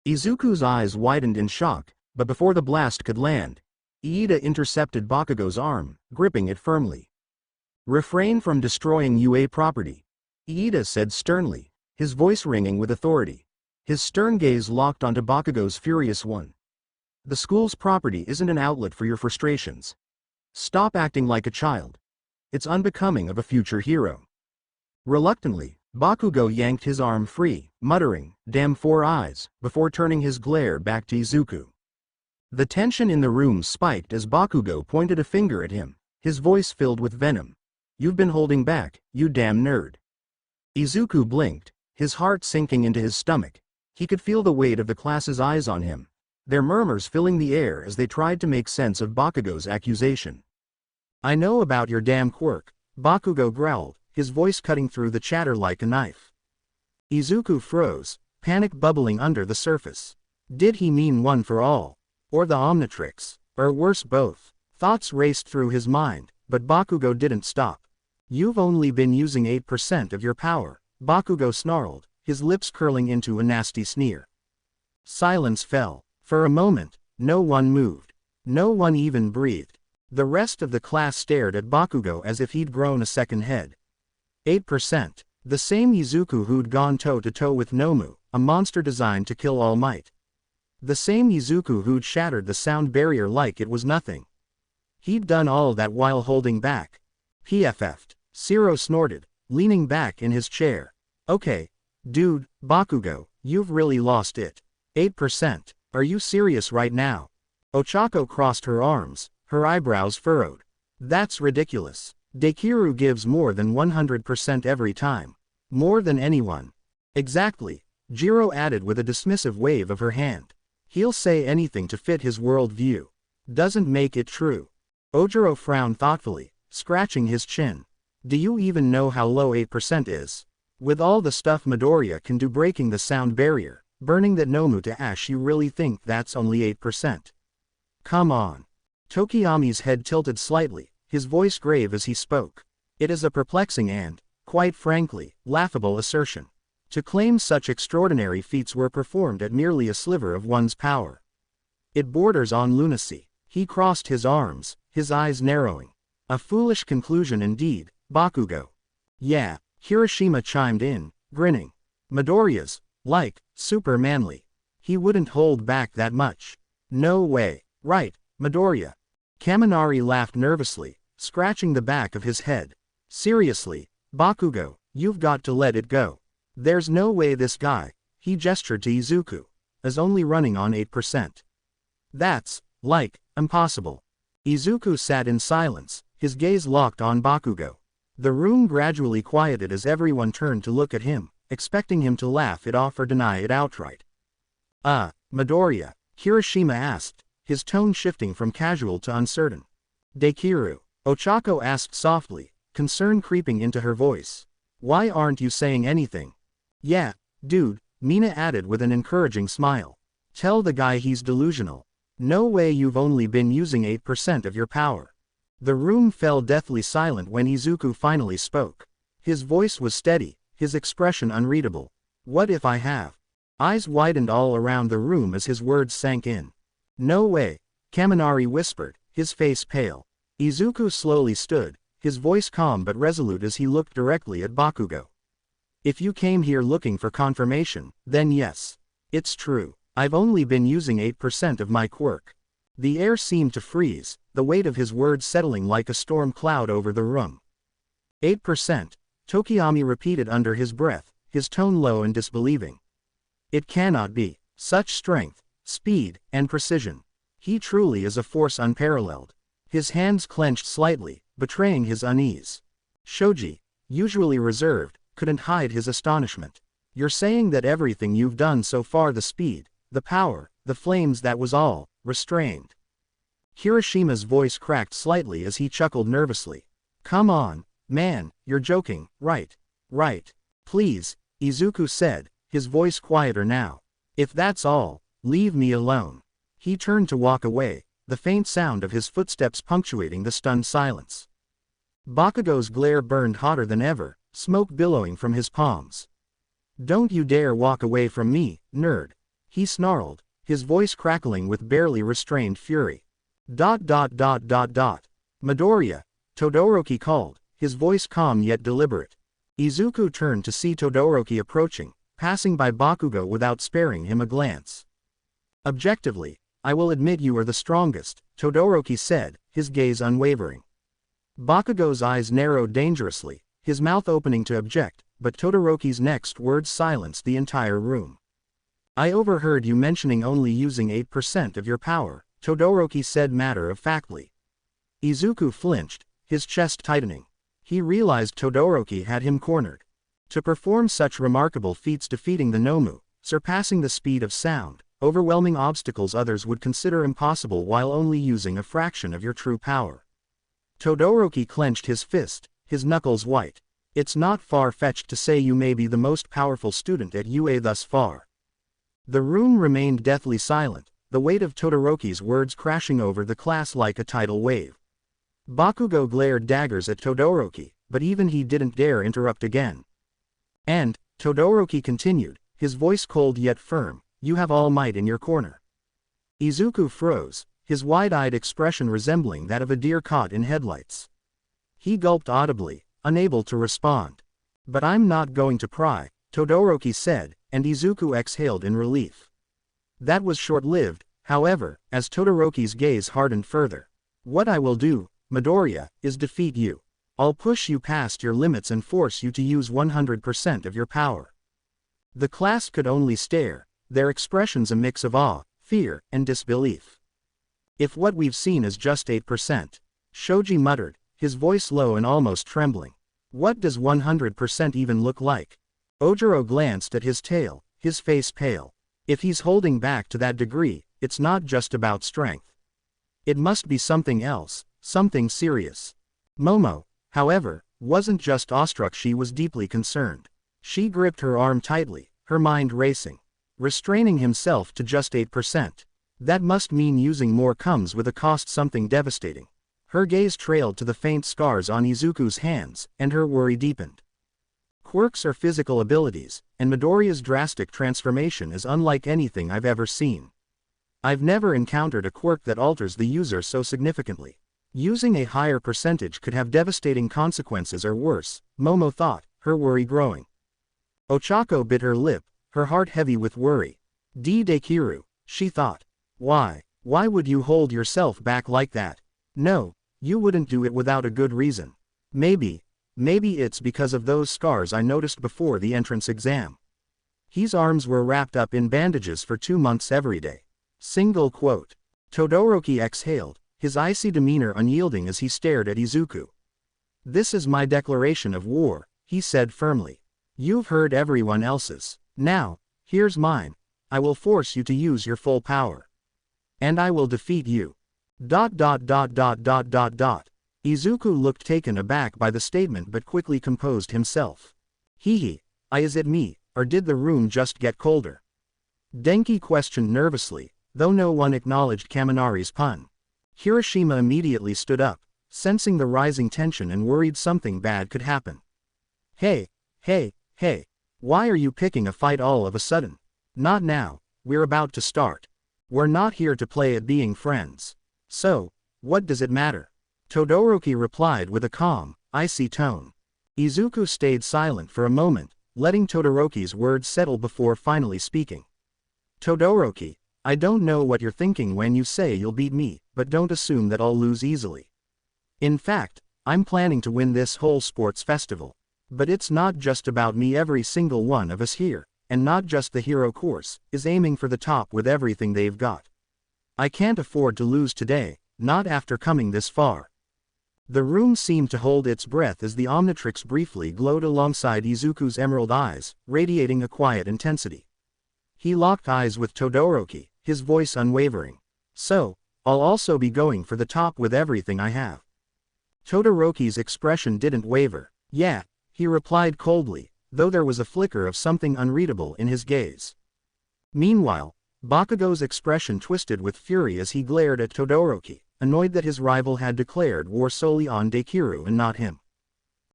Izuku's eyes widened in shock, but before the blast could land, Iida intercepted Bakugo's arm, gripping it firmly. "Refrain from destroying UA property," Iida said sternly, his voice ringing with authority. His stern gaze locked onto Bakugo's furious one. "The school's property isn't an outlet for your frustrations. Stop acting like a child. It's unbecoming of a future hero." Reluctantly, Bakugo yanked his arm free, muttering, "Damn 4 eyes," before turning his glare back to Izuku. The tension in the room spiked as Bakugo pointed a finger at him, his voice filled with venom. "You've been holding back, you damn nerd." Izuku blinked, his heart sinking into his stomach. He could feel the weight of the class's eyes on him, their murmurs filling the air as they tried to make sense of Bakugo's accusation. "I know about your damn quirk," Bakugo growled, his voice cutting through the chatter like a knife. Izuku froze, panic bubbling under the surface. Did he mean one for all? Or the Omnitrix? Or worse, both? Thoughts raced through his mind, but Bakugo didn't stop. "You've only been using 8% of your power," Bakugo snarled, his lips curling into a nasty sneer. Silence fell. For a moment, no one moved. No one even breathed. The rest of the class stared at Bakugo as if he'd grown a second head. 8%. The same Izuku who'd gone toe-to-toe with Nomu, a monster designed to kill All Might. The same Izuku who'd shattered the sound barrier like it was nothing. He'd done all that while holding back. PFF'd. Zero snorted, leaning back in his chair. Okay, dude, Bakugo, you've really lost it. 8%. Are you serious right now? Ochako crossed her arms, her eyebrows furrowed. That's ridiculous. Dekiru gives more than 100% every time. More than anyone. Exactly, Jiro added with a dismissive wave of her hand. He'll say anything to fit his world view. Doesn't make it true. Ojiro frowned thoughtfully, scratching his chin. Do you even know how low 8% is? With all the stuff Midoriya can do breaking the sound barrier, burning that Nomu to ash, you really think that's only 8%? Come on. Tokiyami's head tilted slightly, his voice grave as he spoke. It is a perplexing and, quite frankly, laughable assertion. To claim such extraordinary feats were performed at merely a sliver of one's power. It borders on lunacy. He crossed his arms, his eyes narrowing. A foolish conclusion indeed, Bakugo. Yeah, Hiroshima chimed in, grinning. Midoriya's, like, super manly. He wouldn't hold back that much. No way. Right, Midoriya. Kaminari laughed nervously, scratching the back of his head. Seriously, Bakugo, you've got to let it go. There's no way this guy, he gestured to Izuku, is only running on 8%. That's, like, impossible. Izuku sat in silence, his gaze locked on Bakugo. The room gradually quieted as everyone turned to look at him, expecting him to laugh it off or deny it outright. Midoriya, Hiroshima asked, his tone shifting from casual to uncertain. Dekiru, Ochako asked softly, concern creeping into her voice. Why aren't you saying anything? Yeah, dude, Mina added with an encouraging smile. Tell the guy he's delusional. No way you've only been using 8% of your power. The room fell deathly silent when Izuku finally spoke. His voice was steady, his expression unreadable. What if I have? Eyes widened all around the room as his words sank in. No way, Kaminari whispered, his face pale. Izuku slowly stood, his voice calm but resolute as he looked directly at Bakugo. If you came here looking for confirmation, then yes. It's true, I've only been using 8% of my quirk. The air seemed to freeze, the weight of his words settling like a storm cloud over the room. 8%, Tokiyami repeated under his breath, his tone low and disbelieving. It cannot be. Such strength, speed, and precision. He truly is a force unparalleled. His hands clenched slightly, betraying his unease. Shoji, usually reserved, couldn't hide his astonishment. You're saying that everything you've done so far, the speed, the power, the flames, that was all restrained? Hiroshima's voice cracked slightly as he chuckled nervously. Come on, man, you're joking, right? Right. Please, Izuku said, his voice quieter now. If that's all, leave me alone. He turned to walk away, the faint sound of his footsteps punctuating the stunned silence. Bakugo's glare burned hotter than ever, smoke billowing from his palms. Don't you dare walk away from me, nerd. He snarled, his voice crackling with barely restrained fury. Midoriya, Todoroki called, his voice calm yet deliberate. Izuku turned to see Todoroki approaching, passing by Bakugo without sparing him a glance. Objectively, I will admit you are the strongest, Todoroki said, his gaze unwavering. Bakugo's eyes narrowed dangerously, his mouth opening to object, but Todoroki's next words silenced the entire room. I overheard you mentioning only using 8% of your power, Todoroki said matter-of-factly. Izuku flinched, his chest tightening. He realized Todoroki had him cornered. To perform such remarkable feats, defeating the Nomu, surpassing the speed of sound, overwhelming obstacles others would consider impossible while only using a fraction of your true power. Todoroki clenched his fist, his knuckles white. It's not far-fetched to say you may be the most powerful student at UA thus far. The room remained deathly silent, the weight of Todoroki's words crashing over the class like a tidal wave. Bakugo glared daggers at Todoroki, but even he didn't dare interrupt again. And, Todoroki continued, his voice cold yet firm, you have All Might in your corner. Izuku froze, his wide-eyed expression resembling that of a deer caught in headlights. He gulped audibly, unable to respond. But I'm not going to pry, Todoroki said, and Izuku exhaled in relief. That was short-lived, however, as Todoroki's gaze hardened further. What I will do, Midoriya, is defeat you. I'll push you past your limits and force you to use 100% of your power. The class could only stare, their expressions a mix of awe, fear, and disbelief. If what we've seen is just 8%, Shoji muttered, his voice low and almost trembling. What does 100% even look like? Ojiro glanced at his tail, his face pale. If he's holding back to that degree, it's not just about strength. It must be something else, something serious. Momo, however, wasn't just awestruck, she was deeply concerned. She gripped her arm tightly, her mind racing. Restraining himself to just 8%. That must mean using more comes with a cost, something devastating. Her gaze trailed to the faint scars on Izuku's hands, and her worry deepened. Quirks are physical abilities, and Midoriya's drastic transformation is unlike anything I've ever seen. I've never encountered a quirk that alters the user so significantly. Using a higher percentage could have devastating consequences or worse, Momo thought, her worry growing. Ochako bit her lip, her heart heavy with worry. Dekiru, she thought. Why would you hold yourself back like that? No, you wouldn't do it without a good reason. Maybe it's because of those scars I noticed before the entrance exam. His arms were wrapped up in bandages for 2 months every day. Single quote. Todoroki exhaled, his icy demeanor unyielding as he stared at Izuku. This is my declaration of war, he said firmly. You've heard everyone else's. Now, here's mine. I will force you to use your full power. And I will defeat you. ... Izuku looked taken aback by the statement but quickly composed himself. Is it me, or did the room just get colder? Denki questioned nervously, though no one acknowledged Kaminari's pun. Hiroshima immediately stood up, sensing the rising tension and worried something bad could happen. Hey, why are you picking a fight all of a sudden? Not now, we're about to start. We're not here to play at being friends. So, what does it matter? Todoroki replied with a calm, icy tone. Izuku stayed silent for a moment, letting Todoroki's words settle before finally speaking. Todoroki, I don't know what you're thinking when you say you'll beat me, but don't assume that I'll lose easily. In fact, I'm planning to win this whole sports festival. But it's not just about me. Every single one of us here, and not just the hero course, is aiming for the top with everything they've got. I can't afford to lose today, not after coming this far. The room seemed to hold its breath as the Omnitrix briefly glowed alongside Izuku's emerald eyes, radiating a quiet intensity. He locked eyes with Todoroki, his voice unwavering. So, I'll also be going for the top with everything I have. Todoroki's expression didn't waver. Yeah, he replied coldly, though there was a flicker of something unreadable in his gaze. Meanwhile, Bakugo's expression twisted with fury as he glared at Todoroki, annoyed that his rival had declared war solely on Dekiru and not him.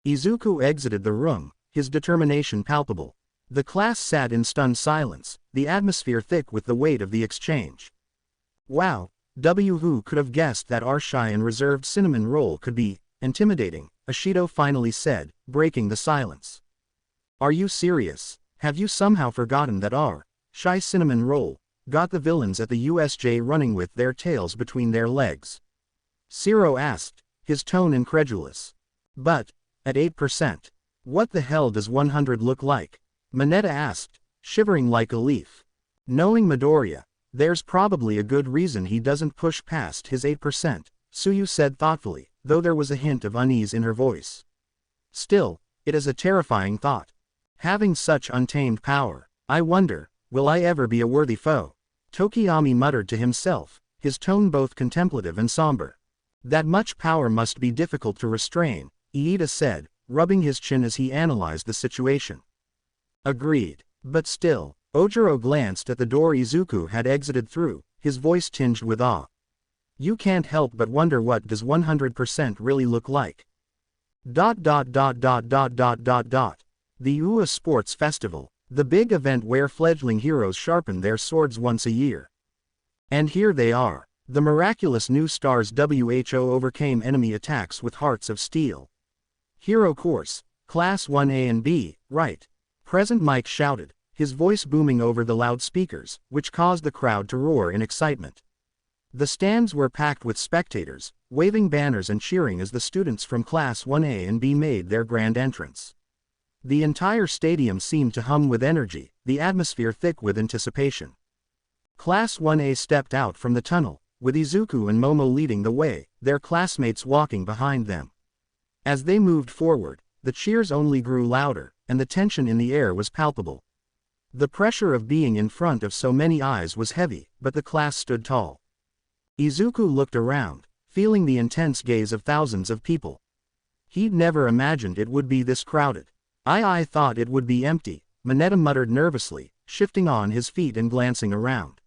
Izuku exited the room, his determination palpable. The class sat in stunned silence, the atmosphere thick with the weight of the exchange. Wow, who could have guessed that our shy and reserved cinnamon roll could be intimidating, Ashido finally said, breaking the silence. Are you serious? Have you somehow forgotten that our shy cinnamon roll got the villains at the USJ running with their tails between their legs? Zero asked, his tone incredulous. But, at 8%, what the hell does 100 look like? Mineta asked, shivering like a leaf. Knowing Midoriya, there's probably a good reason he doesn't push past his 8%, Tsuyu said thoughtfully, though there was a hint of unease in her voice. Still, it is a terrifying thought. Having such untamed power, I wonder, will I ever be a worthy foe? Tokiyami muttered to himself, his tone both contemplative and somber. That much power must be difficult to restrain, Iida said, rubbing his chin as he analyzed the situation. Agreed. But still, Ojiro glanced at the door Izuku had exited through, his voice tinged with awe. You can't help but wonder, what does 100% really look like? The UA Sports Festival, the big event where fledgling heroes sharpen their swords once a year. And here they are. The miraculous new stars. WHO overcame enemy attacks with hearts of steel. Hero course, Class 1A and B, right. Present Mike shouted, his voice booming over the loudspeakers, which caused the crowd to roar in excitement. The stands were packed with spectators, waving banners and cheering as the students from Class 1A and B made their grand entrance. The entire stadium seemed to hum with energy, the atmosphere thick with anticipation. Class 1A stepped out from the tunnel, with Izuku and Momo leading the way, their classmates walking behind them. As they moved forward, the cheers only grew louder, and the tension in the air was palpable. The pressure of being in front of so many eyes was heavy, but the class stood tall. Izuku looked around, feeling the intense gaze of thousands of people. He'd never imagined it would be this crowded. I thought it would be empty, Mineta muttered nervously, shifting on his feet and glancing around.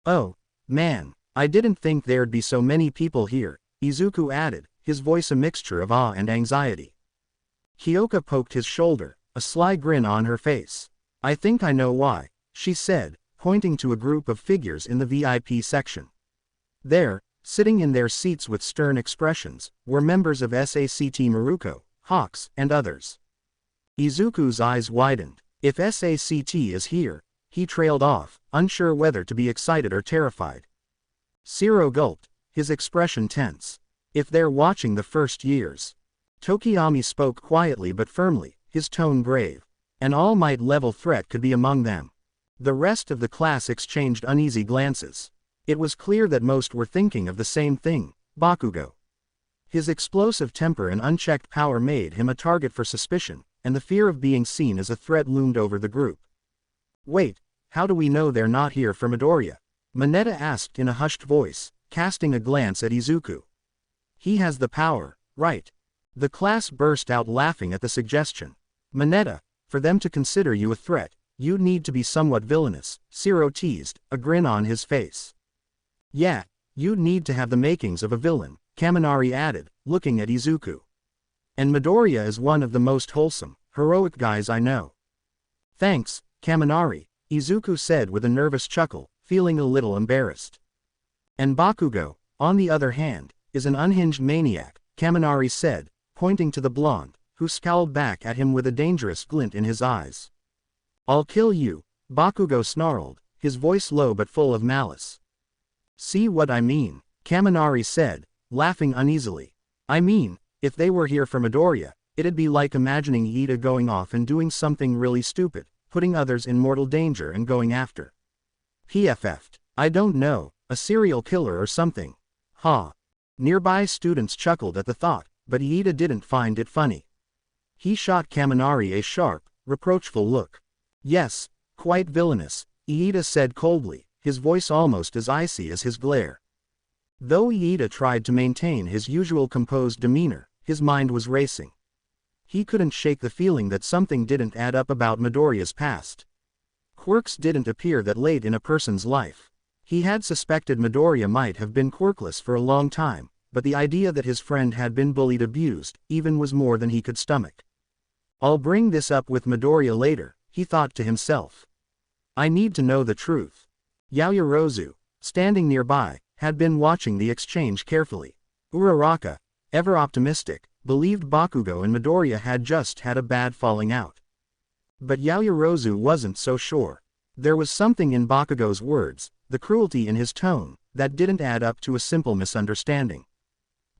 Oh, man, I didn't think there'd be so many people here, Izuku added, his voice a mixture of awe and anxiety. Kyoka poked his shoulder, a sly grin on her face. I think I know why, she said, pointing to a group of figures in the VIP section. There, sitting in their seats with stern expressions, were members of SACT Maruko, Hawks, and others. Izuku's eyes widened. If SACT is here, he trailed off, unsure whether to be excited or terrified. Zero gulped, his expression tense. If they're watching the first years. Tokiyami spoke quietly but firmly, his tone grave. An all-might level threat could be among them. The rest of the class exchanged uneasy glances. It was clear that most were thinking of the same thing, Bakugo. His explosive temper and unchecked power made him a target for suspicion, and the fear of being seen as a threat loomed over the group. Wait, how do we know they're not here for Midoriya? Mineta asked in a hushed voice, casting a glance at Izuku. He has the power, right? The class burst out laughing at the suggestion. Mineta, for them to consider you a threat, you'd need to be somewhat villainous, Zero teased, a grin on his face. Yeah, you'd need to have the makings of a villain, Kaminari added, looking at Izuku. And Midoriya is one of the most wholesome, heroic guys I know. Thanks, Kaminari, Izuku said with a nervous chuckle, feeling a little embarrassed. And Bakugo, on the other hand, is an unhinged maniac, Kaminari said, pointing to the blonde, who scowled back at him with a dangerous glint in his eyes. I'll kill you, Bakugo snarled, his voice low but full of malice. See what I mean, Kaminari said, laughing uneasily. I mean, if they were here for Midoriya, it'd be like imagining Iida going off and doing something really stupid, putting others in mortal danger and going after. PFF'd. I don't know, a serial killer or something. Ha. Nearby students chuckled at the thought, but Iida didn't find it funny. He shot Kaminari a sharp, reproachful look. Yes, quite villainous, Iida said coldly, his voice almost as icy as his glare. Though Iida tried to maintain his usual composed demeanor, his mind was racing. He couldn't shake the feeling that something didn't add up about Midoriya's past. Quirks didn't appear that late in a person's life. He had suspected Midoriya might have been quirkless for a long time, but the idea that his friend had been bullied abused, even was more than he could stomach. I'll bring this up with Midoriya later, he thought to himself. I need to know the truth. Yaoyorozu, standing nearby, had been watching the exchange carefully. Uraraka, ever optimistic, believed Bakugo and Midoriya had just had a bad falling out. But Yaoyorozu wasn't so sure. There was something in Bakugo's words, the cruelty in his tone, that didn't add up to a simple misunderstanding.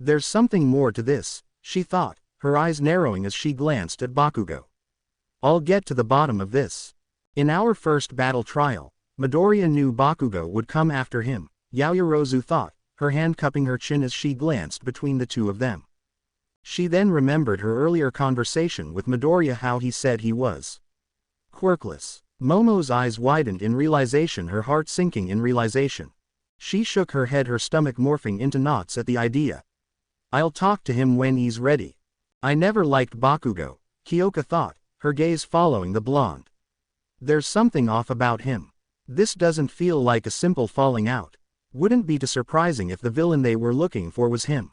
There's something more to this, she thought, her eyes narrowing as she glanced at Bakugo. I'll get to the bottom of this. In our first battle trial, Midoriya knew Bakugo would come after him, Yaoyorozu thought, her hand cupping her chin as she glanced between the two of them. She then remembered her earlier conversation with Midoriya, how he said he was quirkless. Momo's eyes widened in realization, her heart sinking in realization. She shook her head, her stomach morphing into knots at the idea. I'll talk to him when he's ready. I never liked Bakugo, Kyoka thought, her gaze following the blonde. There's something off about him. This doesn't feel like a simple falling out. Wouldn't be too surprising if the villain they were looking for was him.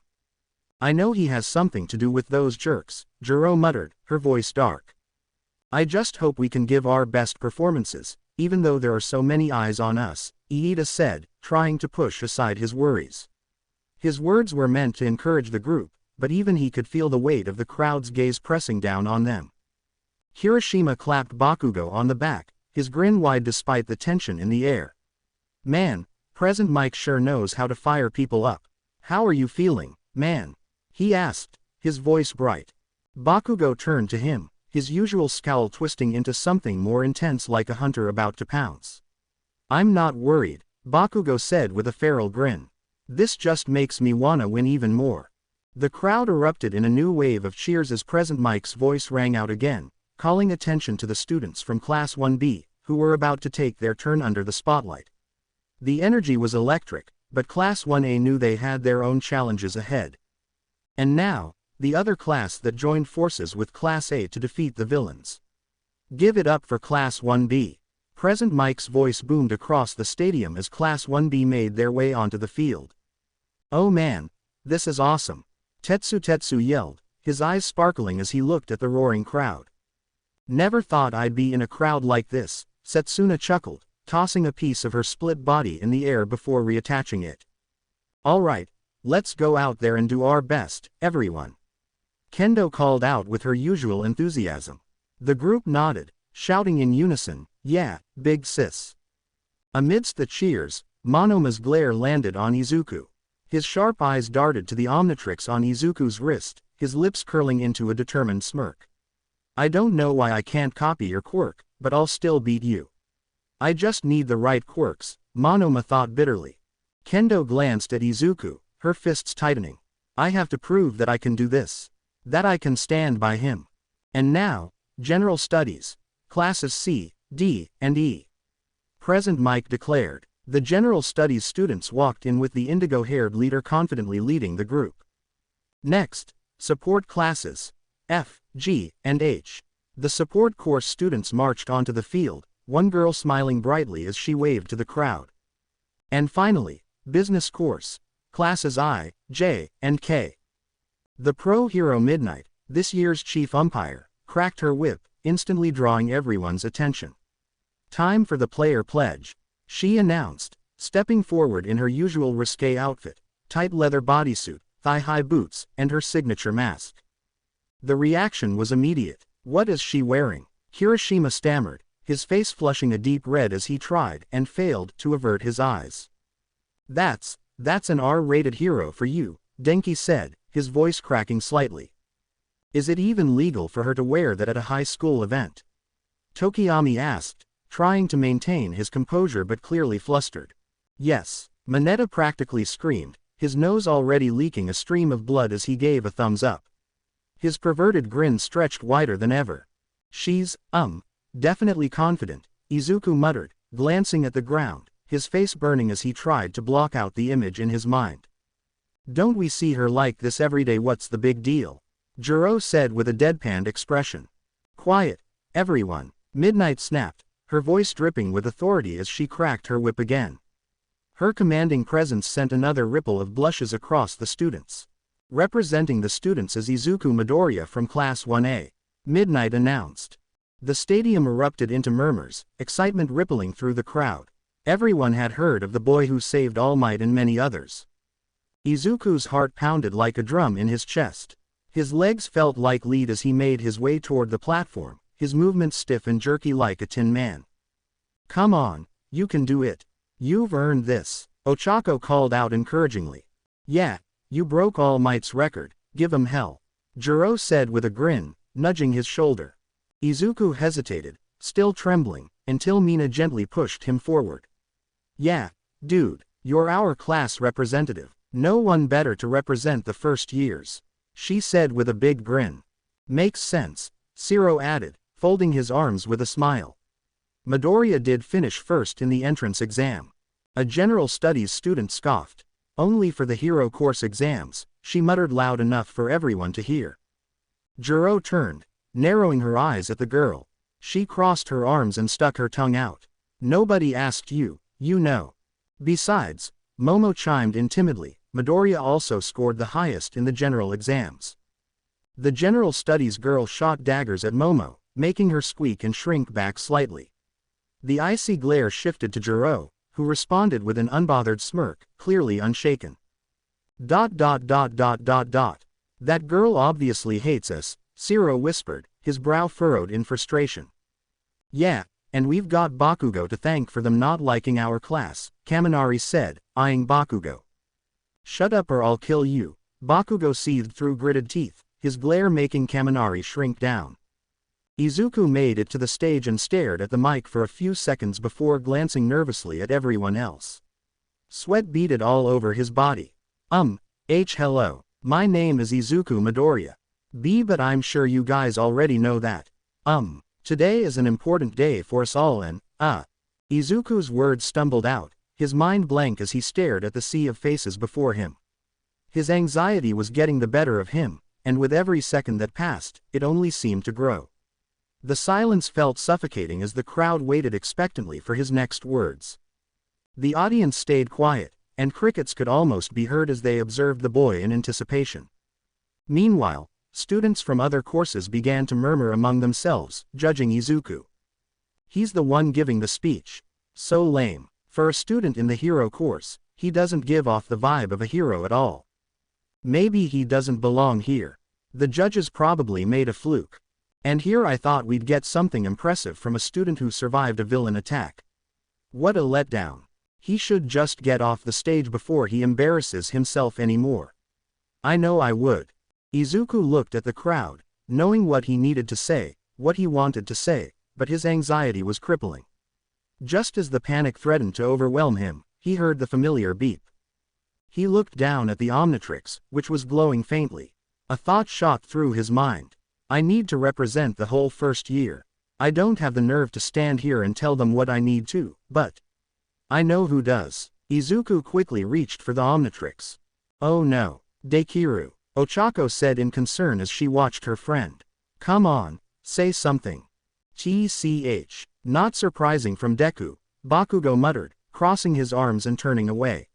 I know he has something to do with those jerks, Jiro muttered, her voice dark. I just hope we can give our best performances, even though there are so many eyes on us, Iida said, trying to push aside his worries. His words were meant to encourage the group, but even he could feel the weight of the crowd's gaze pressing down on them. Hiroshima clapped Bakugo on the back, his grin wide despite the tension in the air. "Man, Present Mike sure knows how to fire people up. How are you feeling, man?" he asked, his voice bright. Bakugo turned to him, his usual scowl twisting into something more intense like a hunter about to pounce. "I'm not worried," Bakugo said with a feral grin. "This just makes me wanna win even more." The crowd erupted in a new wave of cheers as Present Mike's voice rang out again, calling attention to the students from Class 1B, who were about to take their turn under the spotlight. The energy was electric, but Class 1A knew they had their own challenges ahead. And now, the other class that joined forces with Class A to defeat the villains. "Give it up for Class 1B. Present Mike's voice boomed across the stadium as Class 1B made their way onto the field. "Oh man, this is awesome," Tetsu yelled, his eyes sparkling as he looked at the roaring crowd. "Never thought I'd be in a crowd like this," Setsuna chuckled, tossing a piece of her split body in the air before reattaching it. "All right, let's go out there and do our best, everyone," Kendo called out with her usual enthusiasm. The group nodded, shouting in unison, "Yeah, big sis." Amidst the cheers, Monoma's glare landed on Izuku. His sharp eyes darted to the Omnitrix on Izuku's wrist, his lips curling into a determined smirk. "I don't know why I can't copy your quirk, but I'll still beat you." "I just need the right quirks," Monoma thought bitterly. Kendo glanced at Izuku, her fists tightening. "I have to prove that I can do this. That I can stand by him." And now, General Studies, Classes C, D, and E. Present Mike declared. The General Studies students walked in with the indigo-haired leader confidently leading the group. Next, Support Classes, F, G, and H. The support course students marched onto the field, one girl smiling brightly as she waved to the crowd. And finally, Business Course, Classes I, J, and K. The pro hero Midnight, this year's chief umpire, cracked her whip, instantly drawing everyone's attention. "Time for the player pledge," she announced, stepping forward in her usual risque outfit, tight leather bodysuit, thigh-high boots, and her signature mask. The reaction was immediate. "What is she wearing?" Hiroshima stammered, his face flushing a deep red as he tried and failed to avert his eyes. That's an R-rated hero for you," Denki said, his voice cracking slightly. "Is it even legal for her to wear that at a high school event?" Tokiyami asked, trying to maintain his composure but clearly flustered. "Yes," Mineta practically screamed, his nose already leaking a stream of blood as he gave a thumbs up. His perverted grin stretched wider than ever. "She's, definitely confident," Izuku muttered, glancing at the ground, his face burning as he tried to block out the image in his mind. "Don't we see her like this every day? What's the big deal?" Jiro said with a deadpanned expression. "Quiet, everyone," Midnight snapped, her voice dripping with authority as she cracked her whip again. Her commanding presence sent another ripple of blushes across the students. "Representing the students is Izuku Midoriya from Class 1A," Midnight announced. The stadium erupted into murmurs, excitement rippling through the crowd. Everyone had heard of the boy who saved All Might and many others. Izuku's heart pounded like a drum in his chest. His legs felt like lead as he made his way toward the platform, his movements stiff and jerky like a tin man. "Come on, you can do it. You've earned this," Ochako called out encouragingly. "Yeah, you broke All Might's record, give 'em hell," Jiro said with a grin, nudging his shoulder. Izuku hesitated, still trembling, until Mina gently pushed him forward. "Yeah, dude, you're our class representative. No one better to represent the first years," she said with a big grin. "Makes sense," Siro added, folding his arms with a smile. Midoriya did finish first in the entrance exam. A general studies student scoffed. "Only for the hero course exams," she muttered loud enough for everyone to hear. Jiro turned, narrowing her eyes at the girl. She crossed her arms and stuck her tongue out. "Nobody asked you, you know." Besides, Momo chimed in timidly, Midoriya also scored the highest in the general exams. The general studies girl shot daggers at Momo, making her squeak and shrink back slightly. The icy glare shifted to Jiro, who responded with an unbothered smirk, clearly unshaken. ... That girl obviously hates us, Shiro whispered, his brow furrowed in frustration. Yeah, and we've got Bakugo to thank for them not liking our class, Kaminari said, eyeing Bakugo. Shut up or I'll kill you, Bakugo seethed through gritted teeth, his glare making Kaminari shrink down. Izuku made it to the stage and stared at the mic for a few seconds before glancing nervously at everyone else. Sweat beaded all over his body. Hello. My name is Izuku Midoriya. But I'm sure you guys already know that. Today is an important day for us all and, Izuku's words stumbled out, his mind blank as he stared at the sea of faces before him. His anxiety was getting the better of him, and with every second that passed, it only seemed to grow. The silence felt suffocating as the crowd waited expectantly for his next words. The audience stayed quiet, and crickets could almost be heard as they observed the boy in anticipation. Meanwhile, students from other courses began to murmur among themselves, judging Izuku. He's the one giving the speech. So lame. For a student in the hero course, he doesn't give off the vibe of a hero at all. Maybe he doesn't belong here. The judges probably made a fluke. And here I thought we'd get something impressive from a student who survived a villain attack. What a letdown. He should just get off the stage before he embarrasses himself anymore. I know I would. Izuku looked at the crowd, knowing what he needed to say, what he wanted to say, but his anxiety was crippling. Just as the panic threatened to overwhelm him, he heard the familiar beep. He looked down at the Omnitrix, which was glowing faintly. A thought shot through his mind. I need to represent the whole first year. I don't have the nerve to stand here and tell them what I need to, but I know who does. Izuku quickly reached for the Omnitrix. Oh no. Dekiru, Ochako said in concern as she watched her friend. Come on, say something. TCH. Not surprising from Deku, Bakugo muttered, crossing his arms and turning away.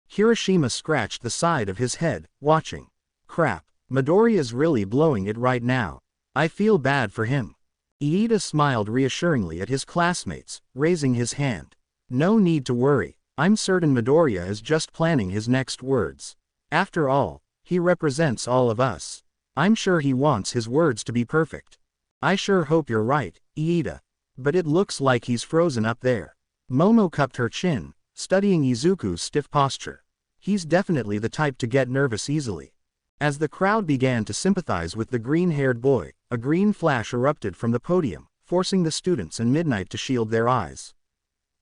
Hiroshima scratched the side of his head, watching. Crap. Midoriya's really blowing it right now. I feel bad for him. Iida smiled reassuringly at his classmates, raising his hand. No need to worry, I'm certain Midoriya is just planning his next words. After all, he represents all of us. I'm sure he wants his words to be perfect. I sure hope you're right, Iida. But it looks like he's frozen up there. Momo cupped her chin, studying Izuku's stiff posture. He's definitely the type to get nervous easily. As the crowd began to sympathize with the green-haired boy, a green flash erupted from the podium, forcing the students and Midnight to shield their eyes.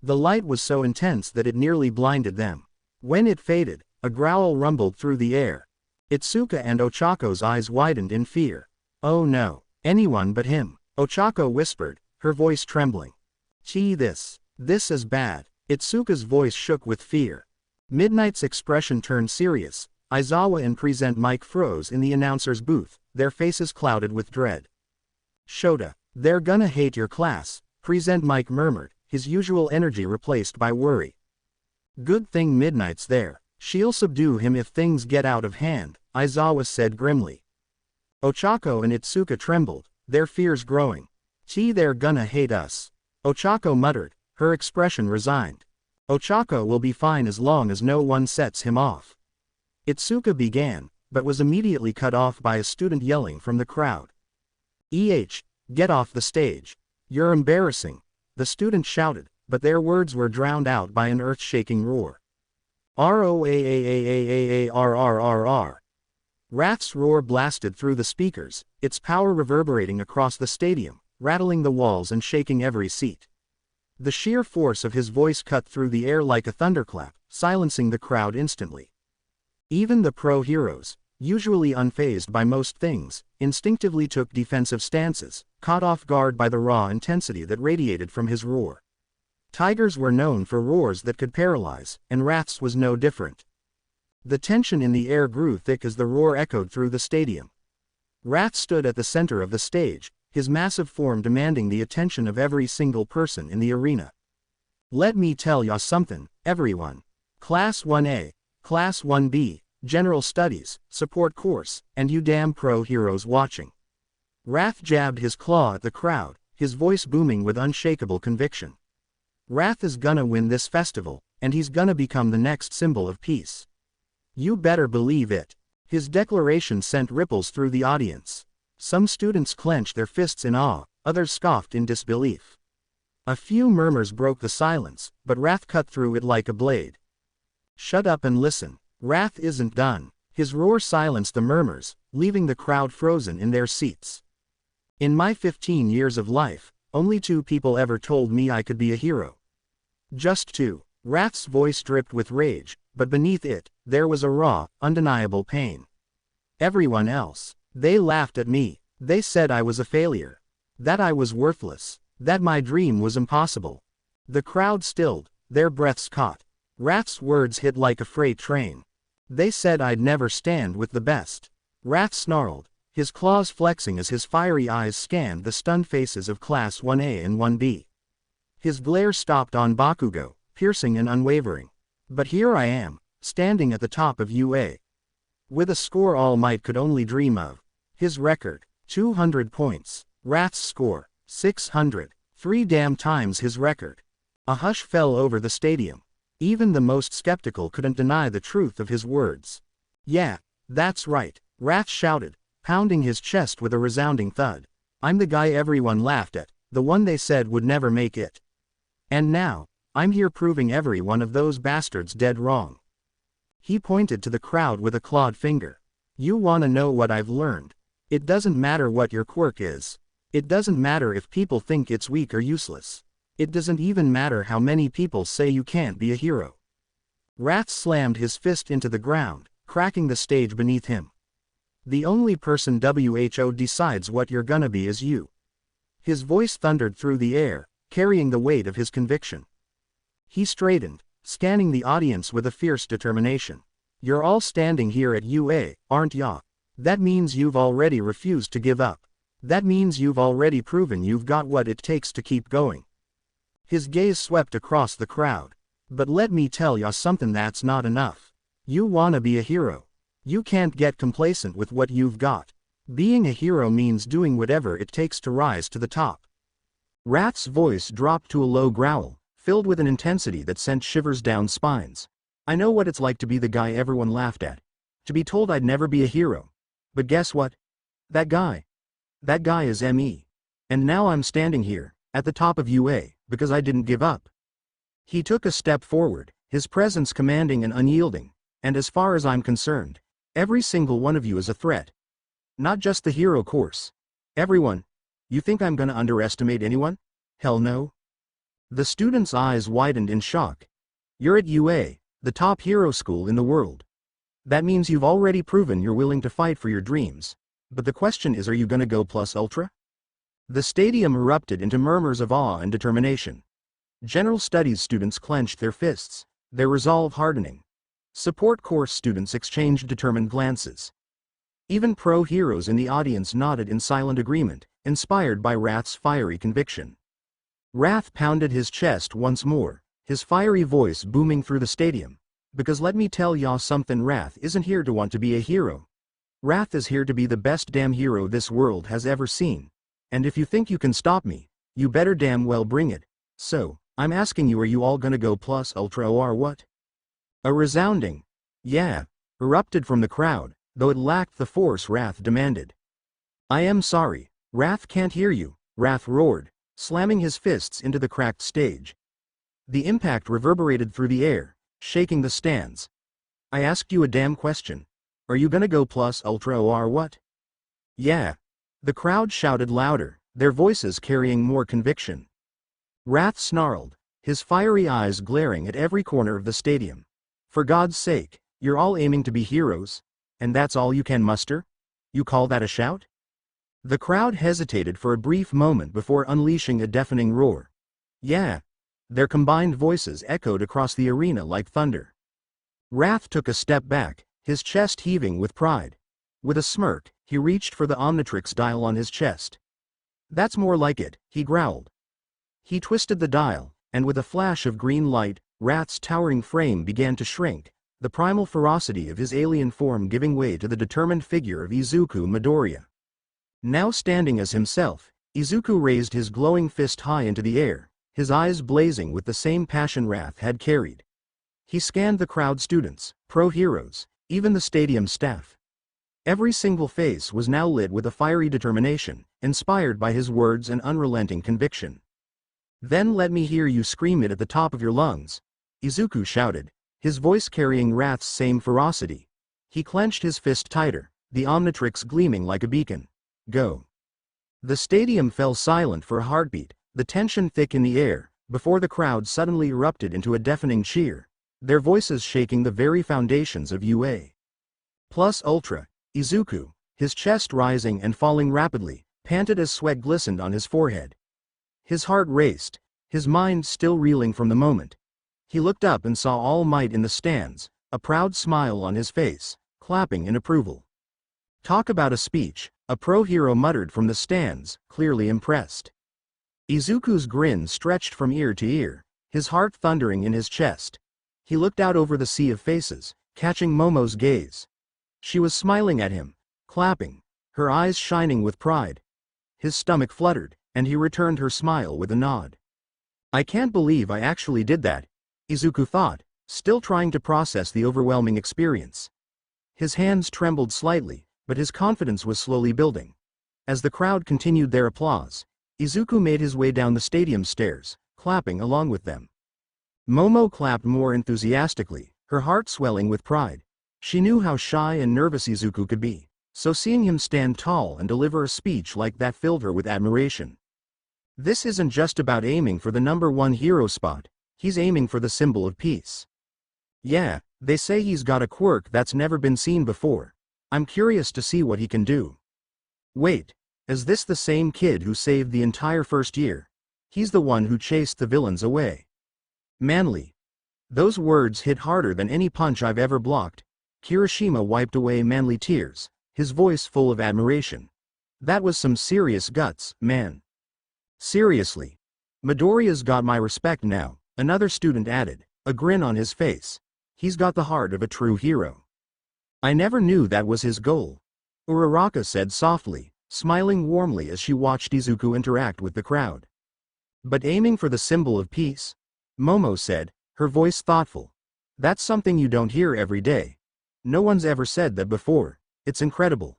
The light was so intense that it nearly blinded them. When it faded, a growl rumbled through the air. Itsuka and Ochako's eyes widened in fear. Oh no, anyone but him, Ochako whispered, her voice trembling. Gee, this is bad. Itsuka's voice shook with fear. Midnight's expression turned serious. Aizawa and Present Mike froze in the announcer's booth, their faces clouded with dread. Shota, they're gonna hate your class, Present Mike murmured, his usual energy replaced by worry. Good thing Midnight's there. She'll subdue him if things get out of hand, Aizawa said grimly. Ochako and Itsuka trembled, their fears growing. Gee, they're gonna hate us. Ochako muttered, her expression resigned. Ochako will be fine as long as no one sets him off. Itsuka began, but was immediately cut off by a student yelling from the crowd. Get off the stage. You're embarrassing. The student shouted, but their words were drowned out by an earth-shaking roar. ROAAAAAARRRR. Wrath's roar blasted through the speakers, its power reverberating across the stadium, rattling the walls and shaking every seat. The sheer force of his voice cut through the air like a thunderclap, silencing the crowd instantly. Even the pro-heroes, usually unfazed by most things, instinctively took defensive stances, caught off guard by the raw intensity that radiated from his roar. Tigers were known for roars that could paralyze, and Wrath's was no different. The tension in the air grew thick as the roar echoed through the stadium. Wrath stood at the center of the stage, his massive form demanding the attention of every single person in the arena. Let me tell ya something, everyone. Class 1A, Class 1B, General Studies, Support Course, and you damn pro-heroes watching. Wrath jabbed his claw at the crowd, his voice booming with unshakable conviction. Wrath is gonna win this festival, and he's gonna become the next symbol of peace. You better believe it. His declaration sent ripples through the audience. Some students clenched their fists in awe, others scoffed in disbelief. A few murmurs broke the silence, but wrath cut through it like a blade. "Shut up and listen. Wrath isn't done." His roar silenced the murmurs, leaving the crowd frozen in their seats. "In my 15 years of life, only 2 people ever told me I could be a hero. Just 2. Wrath's voice dripped with rage, but beneath it, there was a raw, undeniable pain. "Everyone else. They laughed at me. They said I was a failure. That I was worthless. That my dream was impossible." The crowd stilled, their breaths caught. Wrath's words hit like a freight train. "They said I'd never stand with the best." Wrath snarled, his claws flexing as his fiery eyes scanned the stunned faces of Class 1A and 1B. His glare stopped on Bakugo, piercing and unwavering. "But here I am, standing at the top of UA. With a score All Might could only dream of." His record, 200 points. Wrath's score, 600. 3 damn times his record. A hush fell over the stadium. Even the most skeptical couldn't deny the truth of his words. "Yeah, that's right," Wrath shouted, pounding his chest with a resounding thud. "I'm the guy everyone laughed at, the one they said would never make it. And now, I'm here proving every one of those bastards dead wrong." He pointed to the crowd with a clawed finger. "You wanna know what I've learned? It doesn't matter what your quirk is. It doesn't matter if people think it's weak or useless. It doesn't even matter how many people say you can't be a hero." Wrath slammed his fist into the ground, cracking the stage beneath him. "The only person WHO decides what you're gonna be is you." His voice thundered through the air, carrying the weight of his conviction. He straightened, scanning the audience with a fierce determination. "You're all standing here at UA, aren't ya? That means you've already refused to give up. That means you've already proven you've got what it takes to keep going." His gaze swept across the crowd. "But let me tell ya something, that's not enough. You wanna be a hero. You can't get complacent with what you've got. Being a hero means doing whatever it takes to rise to the top." Wrath's voice dropped to a low growl, filled with an intensity that sent shivers down spines. "I know what it's like to be the guy everyone laughed at. To be told I'd never be a hero. But guess what? That guy is me. And now I'm standing here, at the top of UA, because I didn't give up." He took a step forward, his presence commanding and unyielding. "And as far as I'm concerned, every single one of you is a threat. Not just the hero course. Everyone. You think I'm gonna underestimate anyone? Hell no." The student's eyes widened in shock. "You're at UA, the top hero school in the world. That means you've already proven you're willing to fight for your dreams. But the question is, are you gonna go plus ultra?" The stadium erupted into murmurs of awe and determination. General studies students clenched their fists, their resolve hardening. Support course students exchanged determined glances. Even pro-heroes in the audience nodded in silent agreement, inspired by Wrath's fiery conviction. Wrath pounded his chest once more, his fiery voice booming through the stadium. "Because let me tell y'all something, Wrath isn't here to want to be a hero. Wrath is here to be the best damn hero this world has ever seen. And if you think you can stop me, you better damn well bring it. So, I'm asking you, are you all gonna go plus ultra or what?" A resounding "yeah" erupted from the crowd, though it lacked the force Wrath demanded. "I am sorry, Wrath can't hear you," Wrath roared, slamming his fists into the cracked stage. The impact reverberated through the air, shaking the stands. "I asked you a damn question. Are you gonna go plus ultra or what?" "Yeah." The crowd shouted louder, their voices carrying more conviction. Wrath snarled, his fiery eyes glaring at every corner of the stadium. "For God's sake, you're all aiming to be heroes? And that's all you can muster? You call that a shout?" The crowd hesitated for a brief moment before unleashing a deafening roar. "Yeah." Their combined voices echoed across the arena like thunder. Wrath took a step back, his chest heaving with pride. With a smirk, he reached for the Omnitrix dial on his chest. "That's more like it," he growled. He twisted the dial, and with a flash of green light, Wrath's towering frame began to shrink, the primal ferocity of his alien form giving way to the determined figure of Izuku Midoriya. Now standing as himself, Izuku raised his glowing fist high into the air, his eyes blazing with the same passion Wrath had carried. He scanned the crowd, students, pro-heroes, even the stadium staff. Every single face was now lit with a fiery determination, inspired by his words and unrelenting conviction. "Then let me hear you scream it at the top of your lungs," Izuku shouted, his voice carrying wrath's same ferocity. He clenched his fist tighter, the Omnitrix gleaming like a beacon. "Go." The stadium fell silent for a heartbeat, the tension thick in the air, before the crowd suddenly erupted into a deafening cheer, their voices shaking the very foundations of UA. Plus Ultra, Izuku, his chest rising and falling rapidly, panted as sweat glistened on his forehead. His heart raced, his mind still reeling from the moment. He looked up and saw All Might in the stands, a proud smile on his face, clapping in approval. "Talk about a speech," a pro-hero muttered from the stands, clearly impressed. Izuku's grin stretched from ear to ear, his heart thundering in his chest. He looked out over the sea of faces, catching Momo's gaze. She was smiling at him, clapping, her eyes shining with pride. His stomach fluttered, and he returned her smile with a nod. "I can't believe I actually did that," Izuku thought, still trying to process the overwhelming experience. His hands trembled slightly, but his confidence was slowly building. As the crowd continued their applause, Izuku made his way down the stadium stairs, clapping along with them. Momo clapped more enthusiastically, her heart swelling with pride. She knew how shy and nervous Izuku could be, so seeing him stand tall and deliver a speech like that filled her with admiration. This isn't just about aiming for the #1 hero spot, he's aiming for the symbol of peace. Yeah, they say he's got a quirk that's never been seen before. I'm curious to see what he can do. Wait, is this the same kid who saved the entire first year? He's the one who chased the villains away. Manly. Those words hit harder than any punch I've ever blocked. Kirishima wiped away manly tears, his voice full of admiration. That was some serious guts, man. Seriously. Midoriya's got my respect now, another student added, a grin on his face. He's got the heart of a true hero. I never knew that was his goal, Uraraka said softly, smiling warmly as she watched Izuku interact with the crowd. But aiming for the symbol of peace? Momo said, her voice thoughtful. That's something you don't hear every day. No one's ever said that before. It's incredible.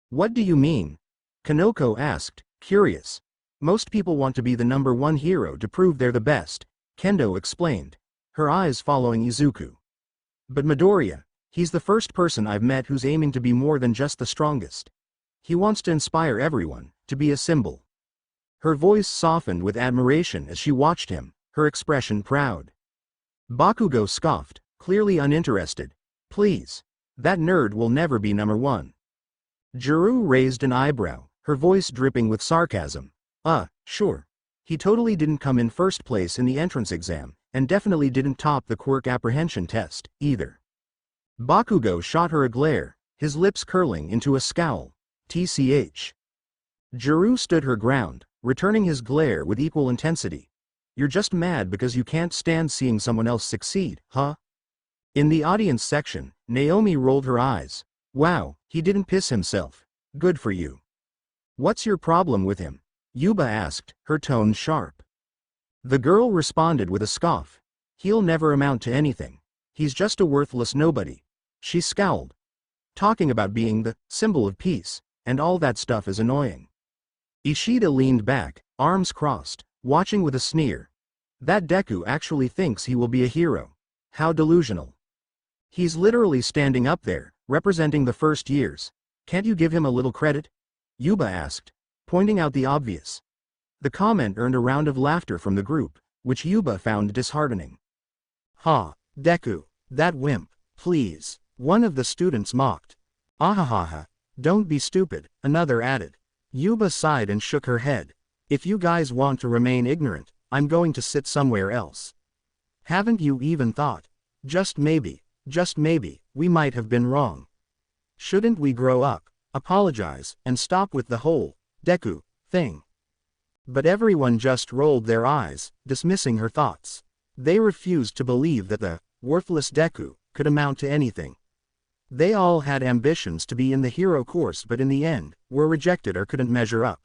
What do you mean? Kanoko asked, curious. Most people want to be the #1 hero to prove they're the best, Kendo explained, her eyes following Izuku. But Midoriya, he's the first person I've met who's aiming to be more than just the strongest. He wants to inspire everyone, to be a symbol. Her voice softened with admiration as she watched him, her expression proud. Bakugo scoffed, clearly uninterested. Please. That nerd will never be #1. Juru raised an eyebrow, her voice dripping with sarcasm. Sure. He totally didn't come in first place in the entrance exam, and definitely didn't top the quirk apprehension test, either. Bakugo shot her a glare, his lips curling into a scowl. TCH. Juru stood her ground, returning his glare with equal intensity. You're just mad because you can't stand seeing someone else succeed, huh? In the audience section, Naomi rolled her eyes. Wow, he didn't piss himself. Good for you. What's your problem with him? Yuba asked, her tone sharp. The girl responded with a scoff. He'll never amount to anything. He's just a worthless nobody. She scowled. Talking about being the symbol of peace, and all that stuff is annoying. Ishida leaned back, arms crossed, watching with a sneer. That Deku actually thinks he will be a hero. How delusional. He's literally standing up there, representing the first years. Can't you give him a little credit? Yuba asked, pointing out the obvious. The comment earned a round of laughter from the group, which Yuba found disheartening. Ha, Deku, that wimp, please, one of the students mocked. Ahahaha, don't be stupid, another added. Yuba sighed and shook her head. If you guys want to remain ignorant, I'm going to sit somewhere else. Haven't you even thought? Just maybe, we might have been wrong. Shouldn't we grow up, apologize, and stop with the whole Deku thing? But everyone just rolled their eyes, dismissing her thoughts. They refused to believe that the worthless Deku could amount to anything. They all had ambitions to be in the hero course but in the end, were rejected or couldn't measure up.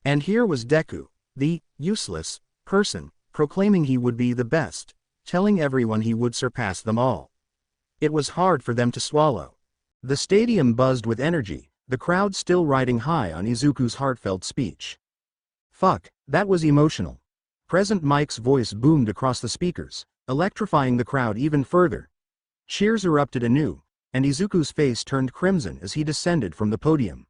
And here was Deku, the useless person, proclaiming he would be the best, telling everyone he would surpass them all. It was hard for them to swallow. The stadium buzzed with energy, the crowd still riding high on Izuku's heartfelt speech. Fuck, that was emotional. Present Mike's voice boomed across the speakers, electrifying the crowd even further. Cheers erupted anew, and Izuku's face turned crimson as he descended from the podium.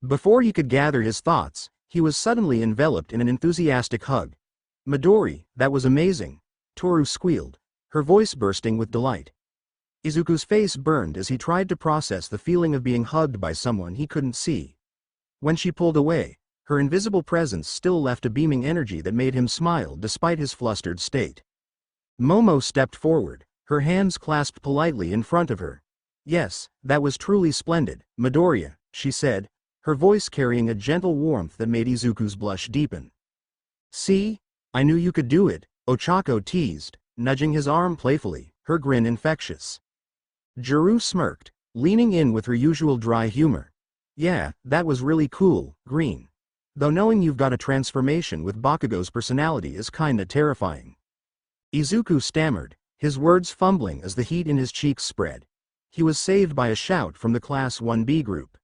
Before he could gather his thoughts, he was suddenly enveloped in an enthusiastic hug. "Midori, that was amazing," Toru squealed, her voice bursting with delight. Izuku's face burned as he tried to process the feeling of being hugged by someone he couldn't see. When she pulled away, her invisible presence still left a beaming energy that made him smile despite his flustered state. Momo stepped forward, her hands clasped politely in front of her. "Yes, that was truly splendid, Midoriya," she said, her voice carrying a gentle warmth that made Izuku's blush deepen. "See? I knew you could do it," Ochako teased, nudging his arm playfully, her grin infectious. Juru smirked, leaning in with her usual dry humor. "Yeah, that was really cool, Green. Though knowing you've got a transformation with Bakugo's personality is kinda terrifying." Izuku stammered, his words fumbling as the heat in his cheeks spread. He was saved by a shout from the Class 1B group.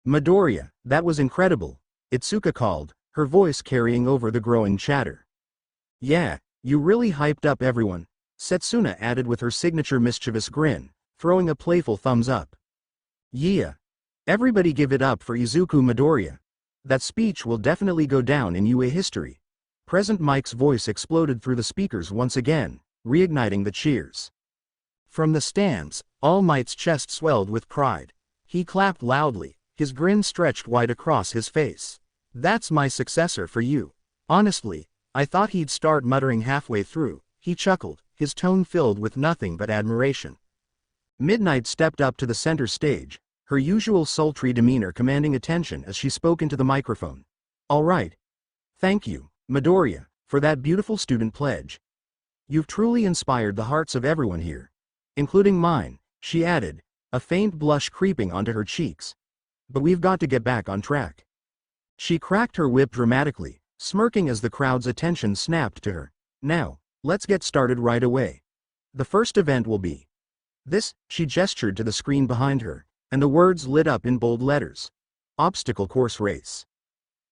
"Midoriya, that was incredible," Itsuka called, her voice carrying over the growing chatter. "Yeah, you really hyped up everyone," Setsuna added with her signature mischievous grin, throwing a playful thumbs up. "Yeah. Everybody give it up for Izuku Midoriya. That speech will definitely go down in UA history." Present Mike's voice exploded through the speakers once again, reigniting the cheers. From the stands, All Might's chest swelled with pride. He clapped loudly, his grin stretched wide across his face. "That's my successor for you. Honestly, I thought he'd start muttering halfway through," he chuckled, his tone filled with nothing but admiration. Midnight stepped up to the center stage, her usual sultry demeanor commanding attention as she spoke into the microphone. "All right. Thank you, Midoriya, for that beautiful student pledge. You've truly inspired the hearts of everyone here. Including mine," she added, a faint blush creeping onto her cheeks. "But we've got to get back on track." She cracked her whip dramatically, smirking as the crowd's attention snapped to her. "Now, let's get started right away. The first event will be this," she gestured to the screen behind her, and the words lit up in bold letters. "Obstacle course race."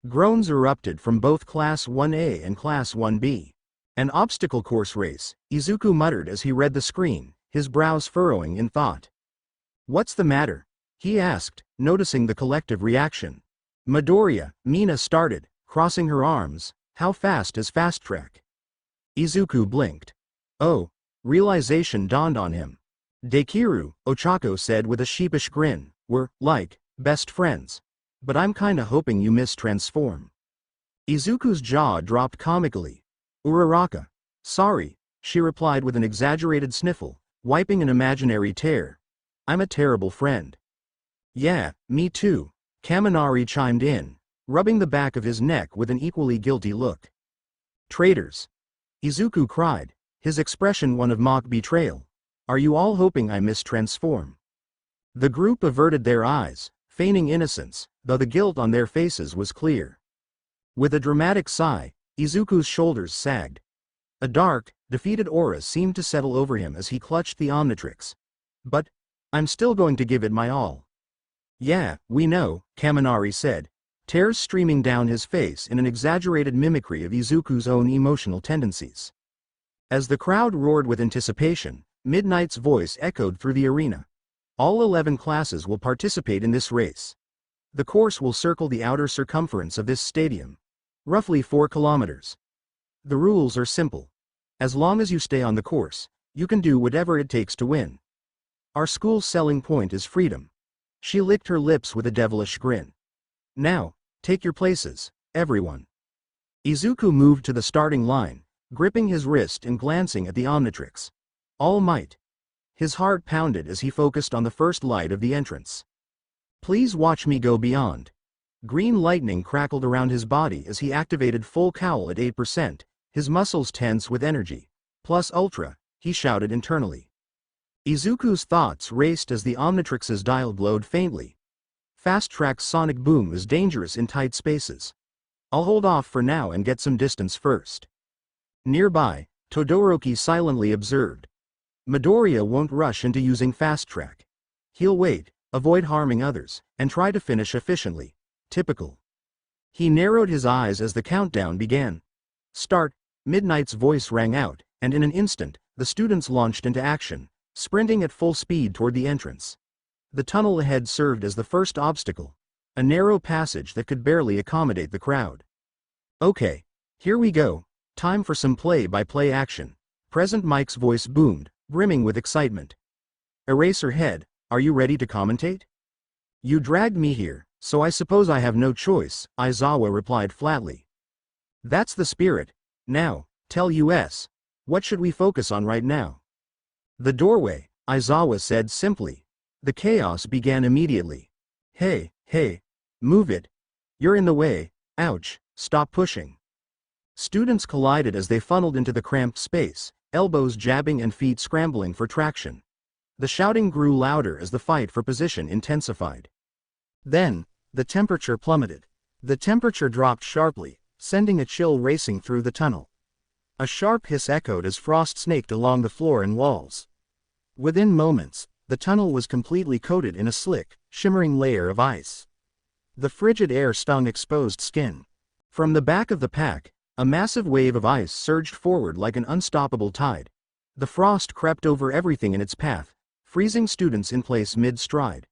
Groans erupted from both Class 1A and Class 1B. "An obstacle course race," Izuku muttered as he read the screen, his brows furrowing in thought. "What's the matter?" he asked, noticing the collective reaction. "Midoriya," Mina started, crossing her arms, "how fast is fast track?" Izuku blinked. Oh, realization dawned on him. "Dekiru," Ochako said with a sheepish grin, "we're, like, best friends. But I'm kinda hoping you mistransform." Izuku's jaw dropped comically. "Uraraka. Sorry," she replied with an exaggerated sniffle, wiping an imaginary tear. "I'm a terrible friend." "Yeah, me too," Kaminari chimed in, rubbing the back of his neck with an equally guilty look. "Traitors!" Izuku cried, his expression one of mock betrayal. "Are you all hoping I mistransform?" The group averted their eyes, feigning innocence, though the guilt on their faces was clear. With a dramatic sigh, Izuku's shoulders sagged. A dark, defeated aura seemed to settle over him as he clutched the Omnitrix. "But I'm still going to give it my all." "Yeah, we know," Kaminari said, tears streaming down his face in an exaggerated mimicry of Izuku's own emotional tendencies. As the crowd roared with anticipation, Midnight's voice echoed through the arena. "All 11 classes will participate in this race. The course will circle the outer circumference of this stadium. Roughly 4 kilometers. The rules are simple. As long as you stay on the course, you can do whatever it takes to win. Our school's selling point is freedom." She licked her lips with a devilish grin. "Now, take your places, everyone." Izuku moved to the starting line, gripping his wrist and glancing at the Omnitrix. All Might. His heart pounded as he focused on the first light of the entrance. "Please watch me go beyond." Green lightning crackled around his body as he activated full cowl at 8%, his muscles tense with energy. "Plus ultra," he shouted internally. Izuku's thoughts raced as the Omnitrix's dial glowed faintly. Fast Track's sonic boom is dangerous in tight spaces. I'll hold off for now and get some distance first. Nearby, Todoroki silently observed. "Midoriya won't rush into using Fast Track. He'll wait, avoid harming others, and try to finish efficiently. Typical. He narrowed his eyes as the countdown began. Start, Midnight's voice rang out, and in an instant, the students launched into action, sprinting at full speed toward the entrance. The tunnel ahead served as the first obstacle, a narrow passage that could barely accommodate the crowd. Okay, here we go, time for some play-by-play action. Present Mike's voice boomed, brimming with excitement. Eraserhead, are you ready to commentate? You dragged me here, so I suppose I have no choice, Aizawa replied flatly. That's the spirit. Now, tell us, what should we focus on right now? The doorway, Aizawa said simply. The chaos began immediately. Hey, move it. You're in the way, ouch, stop pushing. Students collided as they funneled into the cramped space, elbows jabbing and feet scrambling for traction. The shouting grew louder as the fight for position intensified. Then, the temperature plummeted. The temperature dropped sharply, sending a chill racing through the tunnel. A sharp hiss echoed as frost snaked along the floor and walls. Within moments, the tunnel was completely coated in a slick, shimmering layer of ice. The frigid air stung exposed skin. From the back of the pack, a massive wave of ice surged forward like an unstoppable tide. The frost crept over everything in its path, freezing students in place mid-stride.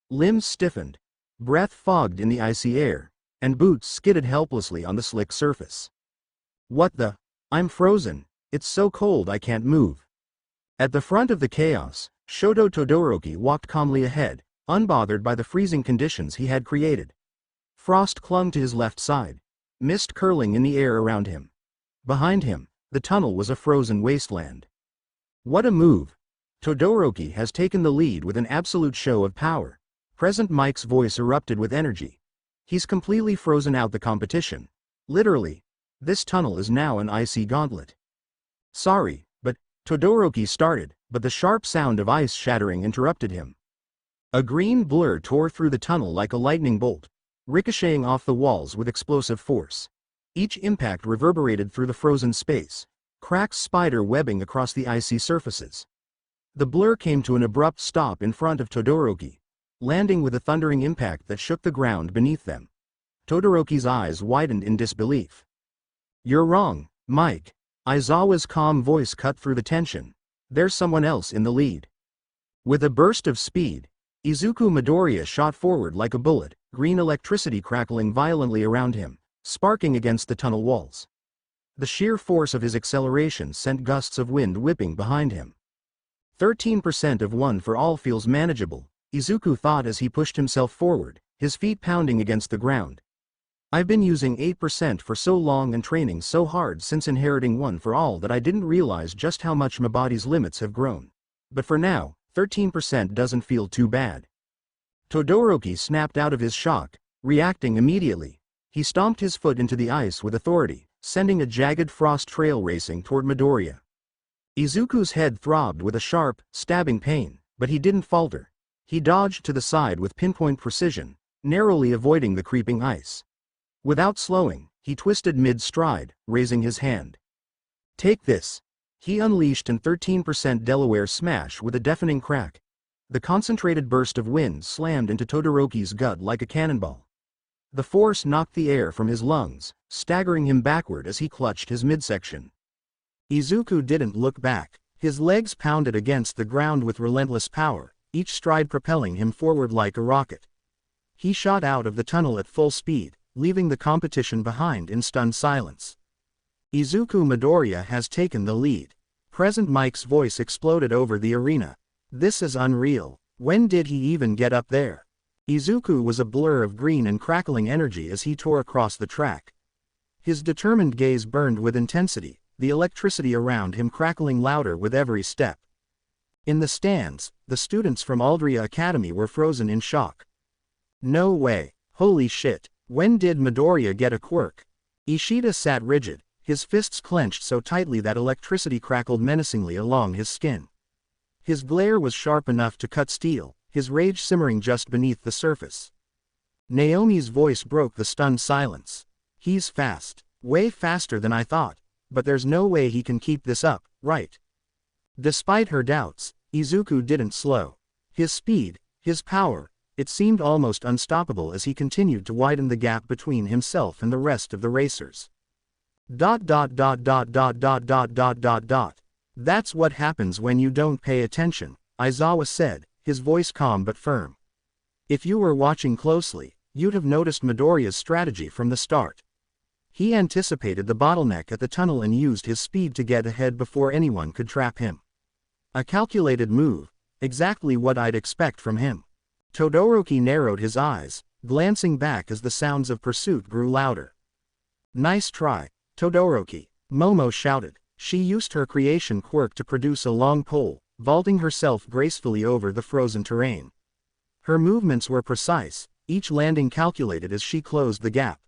Limbs stiffened, breath fogged in the icy air, and boots skidded helplessly on the slick surface. What the? I'm frozen, it's so cold I can't move. At the front of the chaos, Shoto Todoroki walked calmly ahead, unbothered by the freezing conditions he had created. Frost clung to his left side, mist curling in the air around him. Behind him, the tunnel was a frozen wasteland. What a move! Todoroki has taken the lead with an absolute show of power. Present Mike's voice erupted with energy. He's completely frozen out the competition. Literally, this tunnel is now an icy gauntlet. Sorry, but Todoroki started, but the sharp sound of ice shattering interrupted him. A green blur tore through the tunnel like a lightning bolt, ricocheting off the walls with explosive force. Each impact reverberated through the frozen space, cracks spider webbing across the icy surfaces. The blur came to an abrupt stop in front of Todoroki, landing with a thundering impact that shook the ground beneath them. Todoroki's eyes widened in disbelief. You're wrong, Mike. Aizawa's calm voice cut through the tension. There's someone else in the lead. With a burst of speed, Izuku Midoriya shot forward like a bullet, green electricity crackling violently around him, sparking against the tunnel walls. The sheer force of his acceleration sent gusts of wind whipping behind him. 13% of 1 for all feels manageable, Izuku thought as he pushed himself forward, his feet pounding against the ground. I've been using 8% for so long and training so hard since inheriting 1 for all that I didn't realize just how much my body's limits have grown. But for now, 13% doesn't feel too bad. Todoroki snapped out of his shock, reacting immediately. He stomped his foot into the ice with authority, sending a jagged frost trail racing toward Midoriya. Izuku's head throbbed with a sharp, stabbing pain, but he didn't falter. He dodged to the side with pinpoint precision, narrowly avoiding the creeping ice. Without slowing, he twisted mid-stride, raising his hand. Take this. He unleashed an 13% Delaware smash with a deafening crack. The concentrated burst of wind slammed into Todoroki's gut like a cannonball. The force knocked the air from his lungs, staggering him backward as he clutched his midsection. Izuku didn't look back. His legs pounded against the ground with relentless power, each stride propelling him forward like a rocket. He shot out of the tunnel at full speed, leaving the competition behind in stunned silence. Izuku Midoriya has taken the lead. Present Mike's voice exploded over the arena. This is unreal. When did he even get up there? Izuku was a blur of green and crackling energy as he tore across the track. His determined gaze burned with intensity, the electricity around him crackling louder with every step. In the stands, the students from Aldria Academy were frozen in shock. No way. Holy shit. When did Midoriya get a quirk? Ishida sat rigid, his fists clenched so tightly that electricity crackled menacingly along his skin. His glare was sharp enough to cut steel, his rage simmering just beneath the surface. Naomi's voice broke the stunned silence. He's fast. Way faster than I thought. But there's no way he can keep this up, right? Despite her doubts, Izuku didn't slow. His speed, His power, it seemed almost unstoppable as he continued to widen the gap between himself and the rest of the racers. That's what happens when you don't pay attention, Aizawa said, his voice calm but firm. If you were watching closely, you'd have noticed Midoriya's strategy from the start. He anticipated the bottleneck at the tunnel and used his speed to get ahead before anyone could trap him. A calculated move, exactly what I'd expect from him. Todoroki narrowed his eyes, glancing back as the sounds of pursuit grew louder. Nice try, Todoroki, Momo shouted. She used her creation quirk to produce a long pole, vaulting herself gracefully over the frozen terrain. Her movements were precise, each landing calculated as she closed the gap.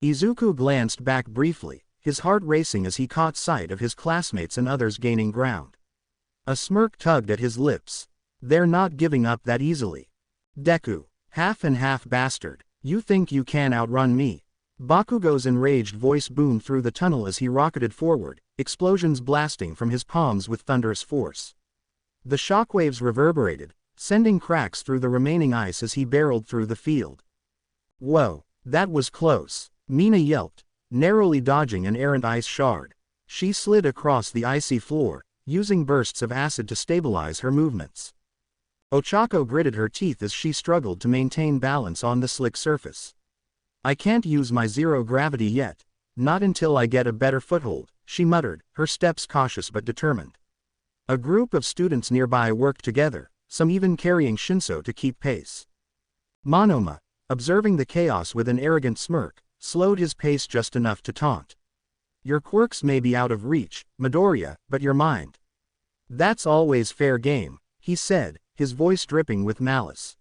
Izuku glanced back briefly, his heart racing as he caught sight of his classmates and others gaining ground. A smirk tugged at his lips. They're not giving up that easily. Deku, half and half bastard, you think you can outrun me? Bakugo's enraged voice boomed through the tunnel as he rocketed forward, explosions blasting from his palms with thunderous force. The shockwaves reverberated, sending cracks through the remaining ice as he barreled through the field. Whoa, that was close, Mina yelped, narrowly dodging an errant ice shard. She slid across the icy floor, using bursts of acid to stabilize her movements. Ochako gritted her teeth as she struggled to maintain balance on the slick surface. I can't use my zero gravity yet, not until I get a better foothold, she muttered, her steps cautious but determined. A group of students nearby worked together, some even carrying Shinso to keep pace. Monoma, observing the chaos with an arrogant smirk, slowed his pace just enough to taunt. Your quirks may be out of reach, Midoriya, but your mind. That's always fair game, he said, his voice dripping with malice.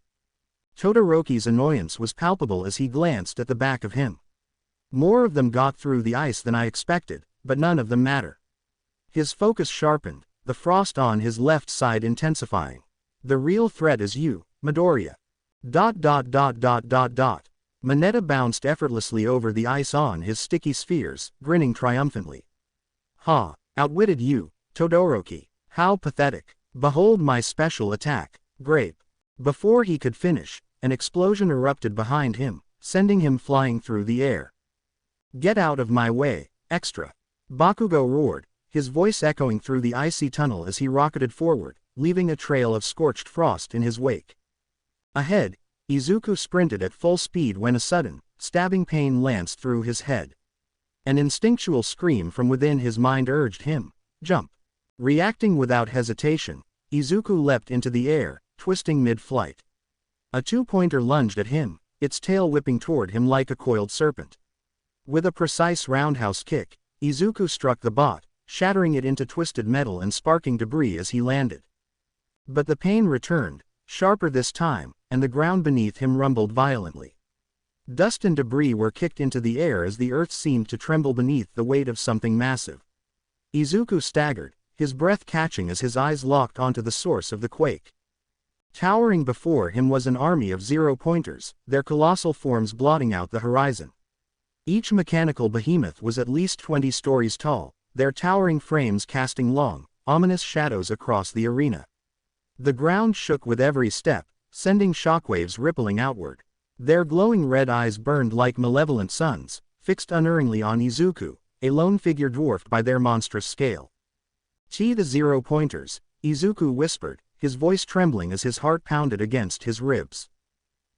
Todoroki's annoyance was palpable as he glanced at the back of him. More of them got through the ice than I expected, but none of them matter. His focus sharpened, the frost on his left side intensifying. The real threat is you, Midoriya. Mineta bounced effortlessly over the ice on his sticky spheres, grinning triumphantly. Ha, outwitted you, Todoroki. How pathetic. Behold my special attack, Grape. Before he could finish, an explosion erupted behind him, sending him flying through the air. Get out of my way, extra. Bakugo roared, his voice echoing through the icy tunnel as he rocketed forward, leaving a trail of scorched frost in his wake. Ahead, Izuku sprinted at full speed when a sudden, stabbing pain lanced through his head. An instinctual scream from within his mind urged him, jump. Reacting without hesitation, Izuku leapt into the air, twisting mid-flight. A two-pointer lunged at him, its tail whipping toward him like a coiled serpent. With a precise roundhouse kick, Izuku struck the bot, shattering it into twisted metal and sparking debris as he landed. But the pain returned, sharper this time, and the ground beneath him rumbled violently. Dust and debris were kicked into the air as the earth seemed to tremble beneath the weight of something massive. Izuku staggered, his breath catching as his eyes locked onto the source of the quake. Towering before him was an army of zero-pointers, their colossal forms blotting out the horizon. Each mechanical behemoth was at least 20 stories tall, their towering frames casting long, ominous shadows across the arena. The ground shook with every step, sending shockwaves rippling outward. Their glowing red eyes burned like malevolent suns, fixed unerringly on Izuku, a lone figure dwarfed by their monstrous scale. The zero-pointers, Izuku whispered, his voice trembling as his heart pounded against his ribs.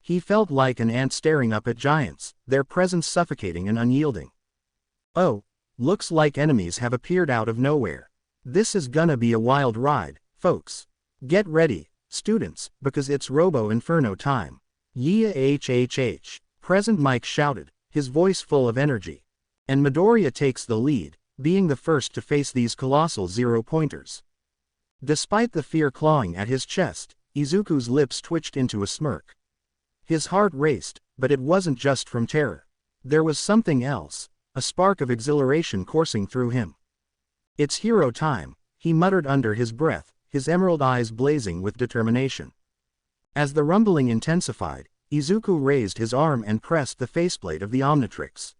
He felt like an ant staring up at giants, their presence suffocating and unyielding. Oh, looks like enemies have appeared out of nowhere. This is gonna be a wild ride, folks. Get ready, students, because it's Robo Inferno time. Yeah HHH, Present Mike shouted, his voice full of energy. And Midoriya takes the lead, being the first to face these colossal zero-pointers. Despite the fear clawing at his chest, Izuku's lips twitched into a smirk. His heart raced, but it wasn't just from terror. There was something else, a spark of exhilaration coursing through him. It's hero time, he muttered under his breath, his emerald eyes blazing with determination. As the rumbling intensified, Izuku raised his arm and pressed the faceplate of the Omnitrix.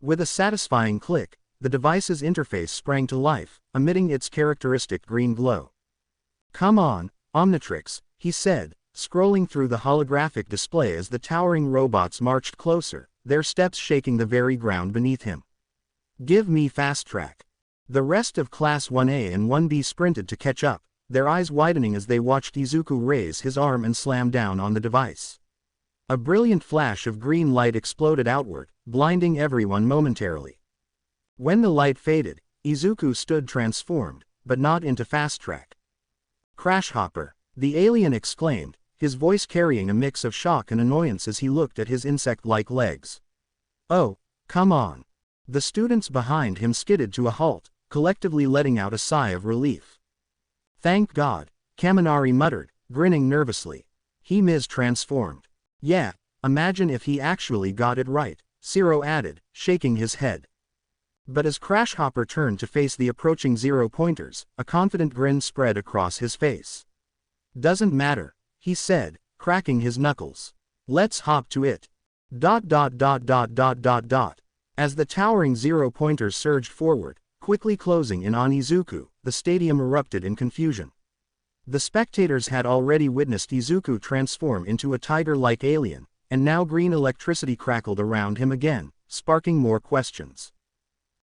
With a satisfying click, the device's interface sprang to life, emitting its characteristic green glow. Come on, Omnitrix, he said, scrolling through the holographic display as the towering robots marched closer, their steps shaking the very ground beneath him. "Give me fast track." The rest of Class 1A and 1B sprinted to catch up, their eyes widening as they watched Izuku raise his arm and slam down on the device. A brilliant flash of green light exploded outward, blinding everyone momentarily. When the light faded, Izuku stood transformed, but not into fast track. "Crash Hopper!" the alien exclaimed, his voice carrying a mix of shock and annoyance as he looked at his insect-like legs. "Oh, come on." The students behind him skidded to a halt, collectively letting out a sigh of relief. "Thank God," Kaminari muttered, grinning nervously. "He mis-transformed." "Yeah, imagine if he actually got it right," Zero added, shaking his head. But as Crash Hopper turned to face the approaching zero-pointers, a confident grin spread across his face. "Doesn't matter," he said, cracking his knuckles. "Let's hop to it." ... As the towering zero-pointers surged forward, quickly closing in on Izuku, the stadium erupted in confusion. The spectators had already witnessed Izuku transform into a tiger-like alien, and now green electricity crackled around him again, sparking more questions.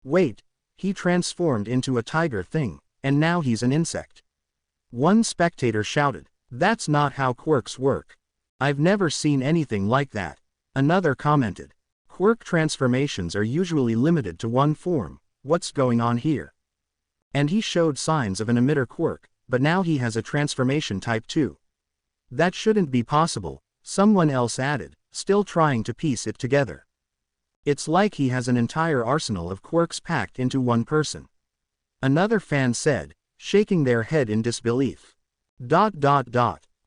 "Wait, he transformed into a tiger thing, and now he's an insect." One spectator shouted, "That's not how quirks work. I've never seen anything like that." Another commented, "Quirk transformations are usually limited to one form, what's going on here?" And he showed signs of an emitter quirk, but now he has a transformation type too. "That shouldn't be possible," someone else added, still trying to piece it together. "It's like he has an entire arsenal of quirks packed into one person." Another fan said, shaking their head in disbelief.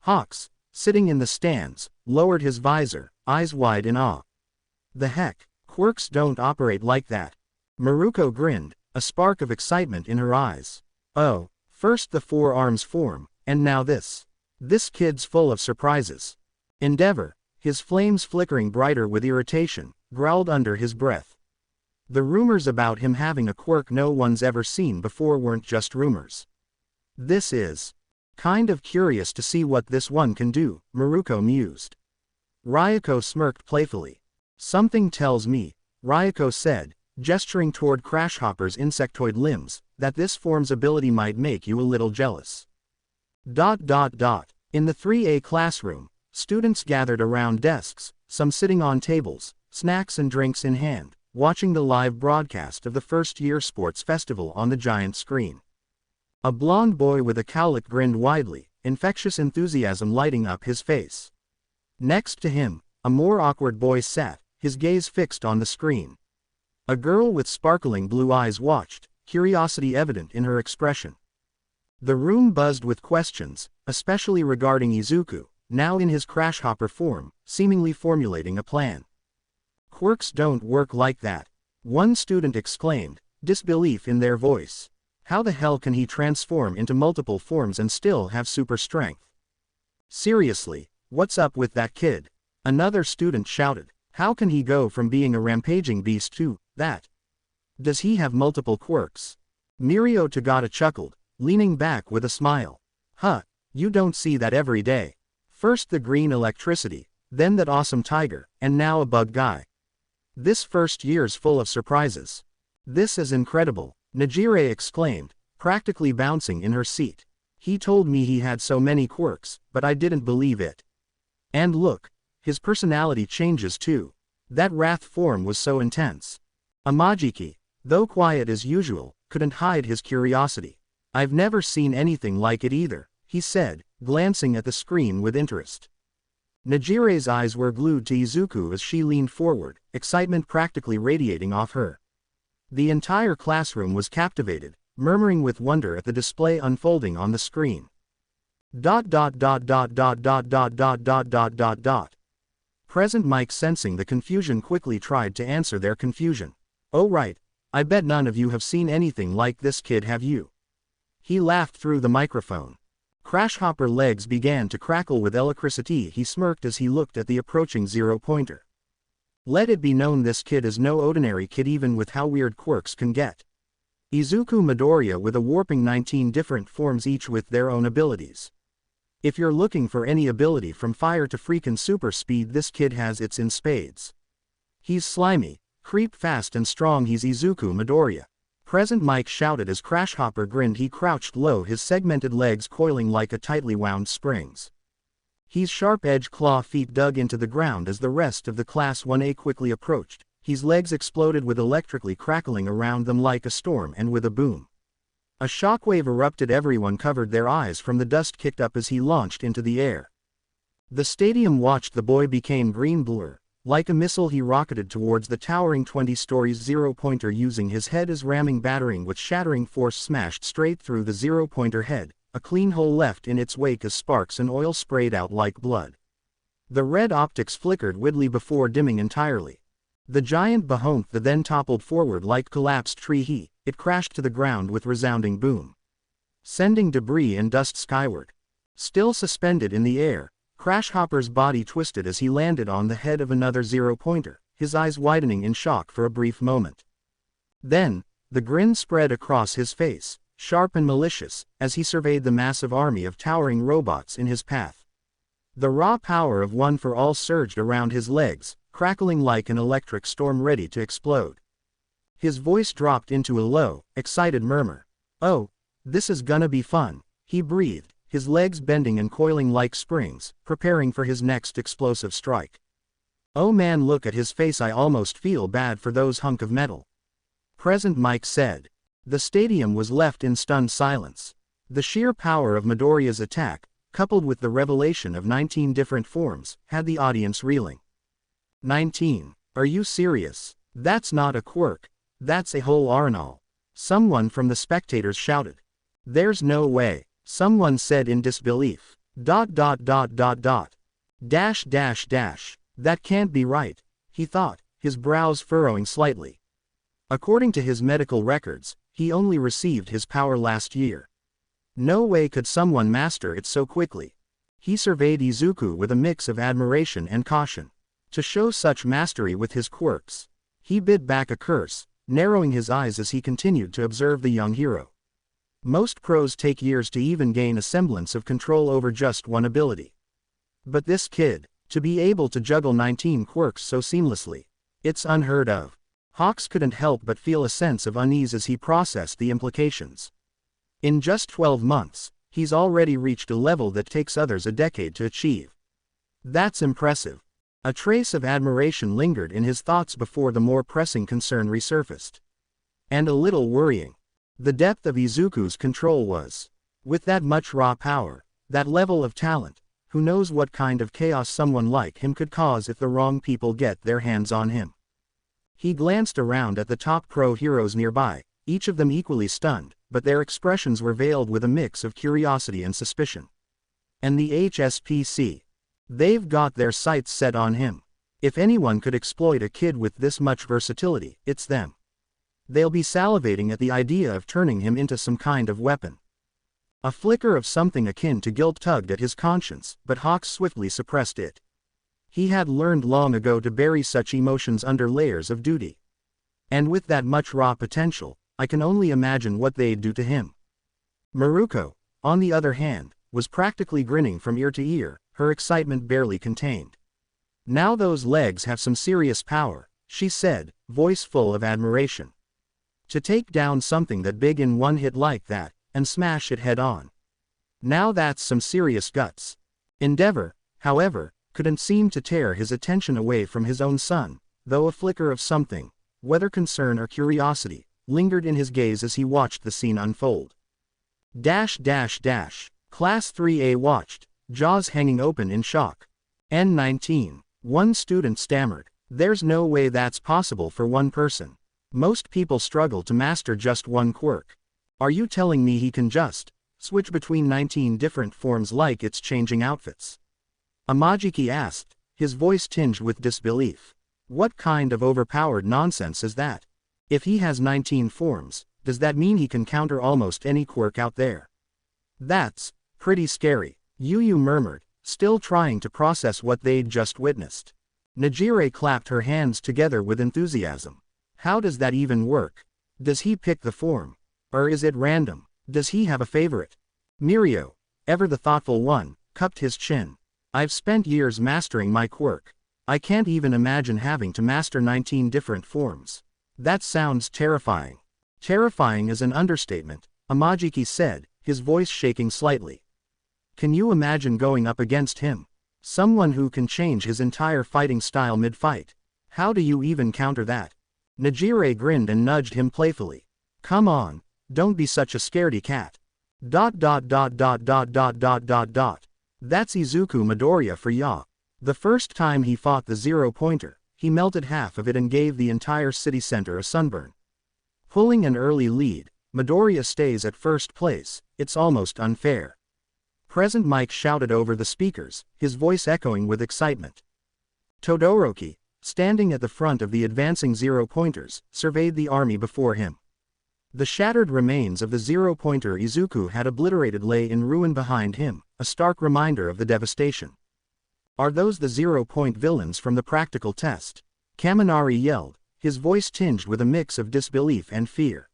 Hawks, sitting in the stands, lowered his visor, eyes wide in awe. "The heck, quirks don't operate like that." Maruko grinned, a spark of excitement in her eyes. "Oh, first the four arms form, and now this. This kid's full of surprises." Endeavor, his flames flickering brighter with irritation, growled under his breath. The rumors about him having a quirk no one's ever seen before weren't just rumors. "This is kind of curious to see what this one can do," Maruko mused. Ryuko smirked playfully. "Something tells me," Ryuko said, gesturing toward Crash Hopper's insectoid limbs, "that this form's ability might make you a little jealous." In the 3A classroom, students gathered around desks, some sitting on tables, snacks and drinks in hand, watching the live broadcast of the first-year sports festival on the giant screen. A blond boy with a cowlick grinned widely, infectious enthusiasm lighting up his face. Next to him, a more awkward boy sat, his gaze fixed on the screen. A girl with sparkling blue eyes watched, curiosity evident in her expression. The room buzzed with questions, especially regarding Izuku, now in his Crash Hopper form, seemingly formulating a plan. "Quirks don't work like that," one student exclaimed, disbelief in their voice. "How the hell can he transform into multiple forms and still have super strength? Seriously, what's up with that kid?" Another student shouted, "How can he go from being a rampaging beast to that? Does he have multiple quirks?" Mirio Tagata chuckled, leaning back with a smile. "Huh, you don't see that every day. First the green electricity, then that awesome tiger, and now a bug guy. This first year's full of surprises. This is incredible," Najire exclaimed, practically bouncing in her seat. "He told me he had so many quirks, but I didn't believe it. And look, his personality changes too. That wrath form was so intense." Amajiki, though quiet as usual, couldn't hide his curiosity. "I've never seen anything like it either," he said, glancing at the screen with interest. Najire's eyes were glued to Izuku as she leaned forward, excitement practically radiating off her. The entire classroom was captivated, murmuring with wonder at the display unfolding on the screen. Present Mike, sensing the confusion, quickly tried to answer their confusion. "Oh right, I bet none of you have seen anything like this kid, have you?" He laughed through the microphone. Crash Hopper legs began to crackle with electricity. He smirked as he looked at the approaching zero-pointer. "Let it be known this kid is no ordinary kid, even with how weird quirks can get. Izuku Midoriya with a warping 19 different forms, each with their own abilities. If you're looking for any ability from fire to freakin' super speed, this kid has it in spades. He's slimy, creep fast and strong. He's Izuku Midoriya. Present Mike shouted as Crashhopper grinned. He crouched low, his segmented legs coiling like a tightly wound springs. His sharp-edged claw feet dug into the ground as the rest of the Class 1A quickly approached. His legs exploded with electrically crackling around them like a storm, and with a boom, a shockwave erupted. Everyone covered their eyes from the dust kicked up as he launched into the air. The stadium watched. The boy became green blur. Like a missile he rocketed towards the towering 20 stories zero-pointer, using his head as ramming battering with shattering force smashed straight through the zero-pointer head, a clean hole left in its wake as sparks and oil sprayed out like blood. The red optics flickered widely before dimming entirely. The giant behemoth then toppled forward like collapsed tree. It crashed to the ground with resounding boom, sending debris and dust skyward. Still suspended in the air, Crashhopper's body twisted as he landed on the head of another zero-pointer, his eyes widening in shock for a brief moment. Then, the grin spread across his face, sharp and malicious, as he surveyed the massive army of towering robots in his path. The raw power of One for All surged around his legs, crackling like an electric storm ready to explode. His voice dropped into a low, excited murmur. "Oh, this is gonna be fun," he breathed, his legs bending and coiling like springs, preparing for his next explosive strike. "Oh man, look at his face. I almost feel bad for those hunk of metal," Present Mike said. The stadium was left in stunned silence. The sheer power of Midoriya's attack, coupled with the revelation of 19 different forms, had the audience reeling. 19? Are you serious? That's not a quirk. That's a whole arsenal. Someone from the spectators shouted. "There's no way," someone said in disbelief. ... Dash. That can't be right, he thought, his brows furrowing slightly. According to his medical records, he only received his power last year. No way could someone master it so quickly. He surveyed Izuku with a mix of admiration and caution. To show such mastery with his quirks, he bit back a curse, narrowing his eyes as he continued to observe the young hero. Most pros take years to even gain a semblance of control over just one ability. But this kid, to be able to juggle 19 quirks so seamlessly, it's unheard of. Hawks couldn't help but feel a sense of unease as he processed the implications. In just 12 months, he's already reached a level that takes others a decade to achieve. That's impressive. A trace of admiration lingered in his thoughts before the more pressing concern resurfaced. And a little worrying. The depth of Izuku's control was. With that much raw power, that level of talent, who knows what kind of chaos someone like him could cause if the wrong people get their hands on him. He glanced around at the top pro heroes nearby, each of them equally stunned, but their expressions were veiled with a mix of curiosity and suspicion. And the HSPC. They've got their sights set on him. If anyone could exploit a kid with this much versatility, it's them. They'll be salivating at the idea of turning him into some kind of weapon. A flicker of something akin to guilt tugged at his conscience, but Hawks swiftly suppressed it. He had learned long ago to bury such emotions under layers of duty. And with that much raw potential, I can only imagine what they'd do to him. Maruko, on the other hand, was practically grinning from ear to ear, her excitement barely contained. "Now those legs have some serious power," she said, voice full of admiration. "To take down something that big in one hit like that, and smash it head on. Now that's some serious guts." Endeavor, however, couldn't seem to tear his attention away from his own son, though a flicker of something, whether concern or curiosity, lingered in his gaze as he watched the scene unfold. Class 3A watched, jaws hanging open in shock. N19. One student stammered. "There's no way that's possible for one person. Most people struggle to master just one quirk. Are you telling me he can just switch between 19 different forms like it's changing outfits?" Amajiki asked, his voice tinged with disbelief. "What kind of overpowered nonsense is that? If he has 19 forms, does that mean he can counter almost any quirk out there?" "That's pretty scary," Yu murmured, still trying to process what they'd just witnessed. Najire clapped her hands together with enthusiasm. "How does that even work? Does he pick the form? Or is it random? Does he have a favorite?" Mirio, ever the thoughtful one, cupped his chin. I've spent years mastering my quirk. I can't even imagine having to master 19 different forms. That sounds terrifying. Terrifying is an understatement, Amajiki said, his voice shaking slightly. Can you imagine going up against him? Someone who can change his entire fighting style mid-fight. How do you even counter that? Najire grinned and nudged him playfully. Come on, don't be such a scaredy cat. That's Izuku Midoriya for ya. The first time he fought the zero-pointer, he melted half of it and gave the entire city center a sunburn. Pulling an early lead, Midoriya stays at first place. It's almost unfair. Present Mike shouted over the speakers, his voice echoing with excitement. Todoroki, standing at the front of the advancing zero-pointers, surveyed the army before him. The shattered remains of the zero-pointer Izuku had obliterated lay in ruin behind him, a stark reminder of the devastation. Are those the zero-point villains from the practical test? Kaminari yelled, his voice tinged with a mix of disbelief and fear.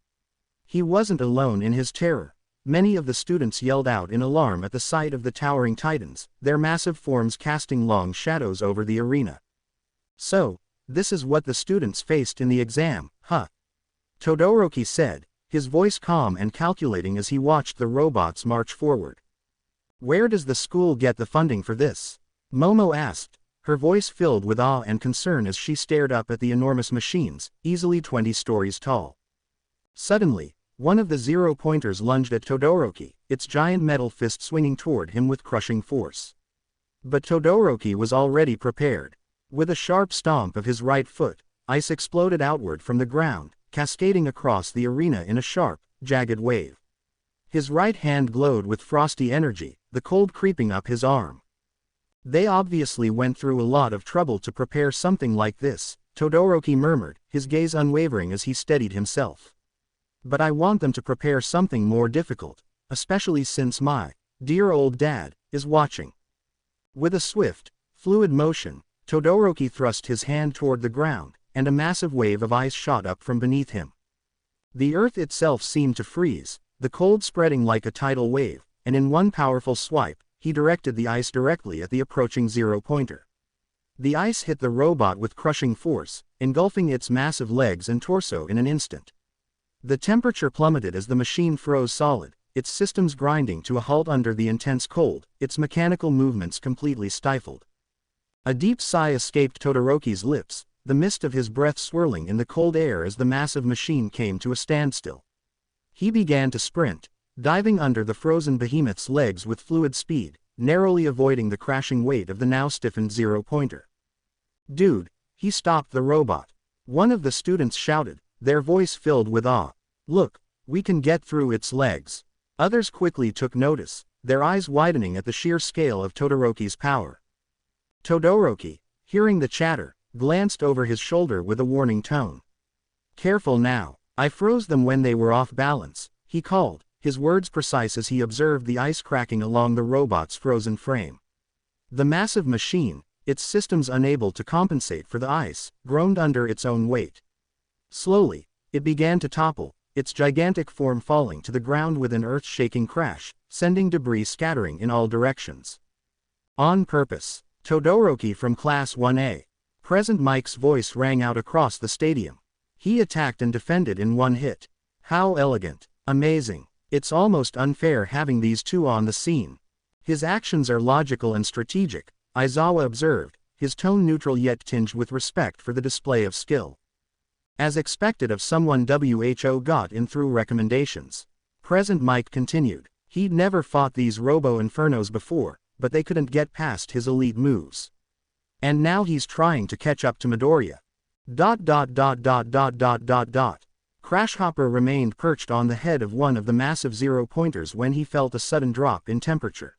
He wasn't alone in his terror. Many of the students yelled out in alarm at the sight of the towering titans, their massive forms casting long shadows over the arena. So, this is what the students faced in the exam, huh? Todoroki said, his voice calm and calculating as he watched the robots march forward. Where does the school get the funding for this? Momo asked, her voice filled with awe and concern as she stared up at the enormous machines, easily 20 stories tall. Suddenly, one of the zero-pointers lunged at Todoroki, its giant metal fist swinging toward him with crushing force. But Todoroki was already prepared. With a sharp stomp of his right foot, ice exploded outward from the ground, cascading across the arena in a sharp, jagged wave. His right hand glowed with frosty energy, the cold creeping up his arm. They obviously went through a lot of trouble to prepare something like this, Todoroki murmured, his gaze unwavering as he steadied himself. But I want them to prepare something more difficult, especially since my dear old dad is watching. With a swift, fluid motion, Todoroki thrust his hand toward the ground, and a massive wave of ice shot up from beneath him. The earth itself seemed to freeze, the cold spreading like a tidal wave, and in one powerful swipe, he directed the ice directly at the approaching zero-pointer. The ice hit the robot with crushing force, engulfing its massive legs and torso in an instant. The temperature plummeted as the machine froze solid, its systems grinding to a halt under the intense cold, its mechanical movements completely stifled. A deep sigh escaped Todoroki's lips, the mist of his breath swirling in the cold air as the massive machine came to a standstill. He began to sprint, diving under the frozen behemoth's legs with fluid speed, narrowly avoiding the crashing weight of the now stiffened zero-pointer. Dude, he stopped the robot. One of the students shouted, their voice filled with awe. Look, we can get through its legs. Others quickly took notice, their eyes widening at the sheer scale of Todoroki's power. Todoroki, hearing the chatter, glanced over his shoulder with a warning tone. Careful now, I froze them when they were off balance, he called, his words precise as he observed the ice cracking along the robot's frozen frame. The massive machine, its systems unable to compensate for the ice, groaned under its own weight. Slowly, it began to topple, its gigantic form falling to the ground with an earth-shaking crash, sending debris scattering in all directions. On purpose, Todoroki from Class 1A. Present Mike's voice rang out across the stadium. He attacked and defended in one hit. How elegant, amazing. It's almost unfair having these two on the scene. His actions are logical and strategic, Aizawa observed, his tone neutral yet tinged with respect for the display of skill. As expected of someone WHO got in through recommendations. Present Mike continued, he'd never fought these robo-infernos before, but they couldn't get past his elite moves. And now he's trying to catch up to Midoriya. Crashhopper remained perched on the head of one of the massive zero-pointers when he felt a sudden drop in temperature.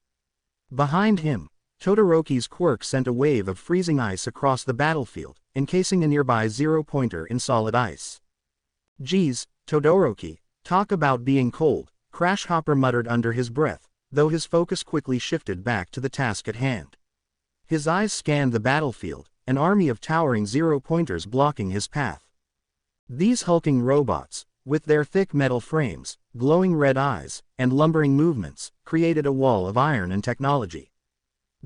Behind him, Todoroki's quirk sent a wave of freezing ice across the battlefield, encasing a nearby zero-pointer in solid ice. Geez, Todoroki, talk about being cold, Crashhopper muttered under his breath, though his focus quickly shifted back to the task at hand. His eyes scanned the battlefield, an army of towering zero-pointers blocking his path. These hulking robots, with their thick metal frames, glowing red eyes, and lumbering movements, created a wall of iron and technology.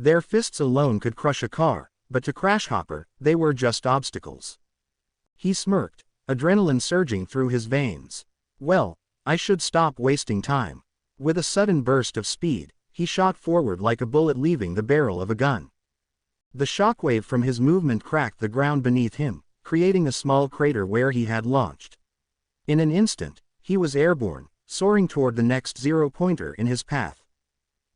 Their fists alone could crush a car, but to Crash Hopper, they were just obstacles. He smirked, adrenaline surging through his veins. Well, I should stop wasting time. With a sudden burst of speed, he shot forward like a bullet leaving the barrel of a gun. The shockwave from his movement cracked the ground beneath him, creating a small crater where he had launched. In an instant, he was airborne, soaring toward the next zero-pointer in his path.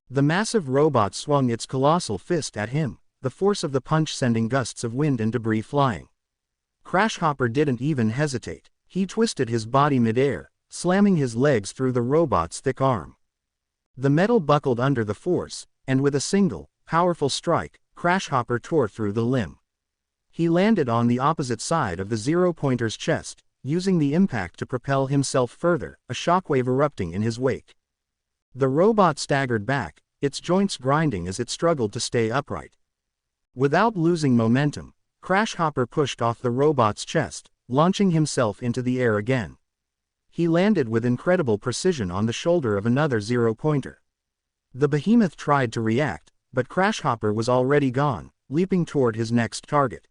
The massive robot swung its colossal fist at him, the force of the punch sending gusts of wind and debris flying. Crash Hopper didn't even hesitate. He twisted his body midair, slamming his legs through the robot's thick arm. The metal buckled under the force, and with a single, powerful strike, Crash Hopper tore through the limb. He landed on the opposite side of the zero-pointer's chest, using the impact to propel himself further, a shockwave erupting in his wake. The robot staggered back, its joints grinding as it struggled to stay upright. Without losing momentum, Crash Hopper pushed off the robot's chest, launching himself into the air again. He landed with incredible precision on the shoulder of another zero-pointer. The behemoth tried to react, but Crash Hopper was already gone, leaping toward his next target.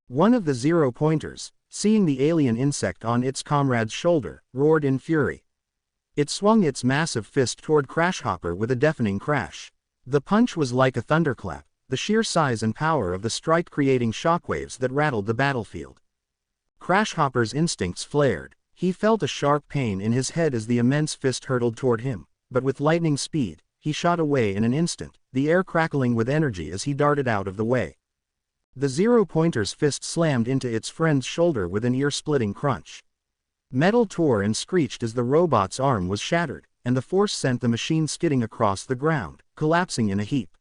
One of the zero-pointers, seeing the alien insect on its comrade's shoulder, roared in fury. It swung its massive fist toward Crash Hopper with a deafening crash. The punch was like a thunderclap, the sheer size and power of the strike creating shockwaves that rattled the battlefield. Crash Hopper's instincts flared. He felt a sharp pain in his head as the immense fist hurtled toward him, but with lightning speed, he shot away in an instant, the air crackling with energy as he darted out of the way. The zero-pointer's fist slammed into its friend's shoulder with an ear-splitting crunch. Metal tore and screeched as the robot's arm was shattered, and the force sent the machine skidding across the ground, collapsing in a heap.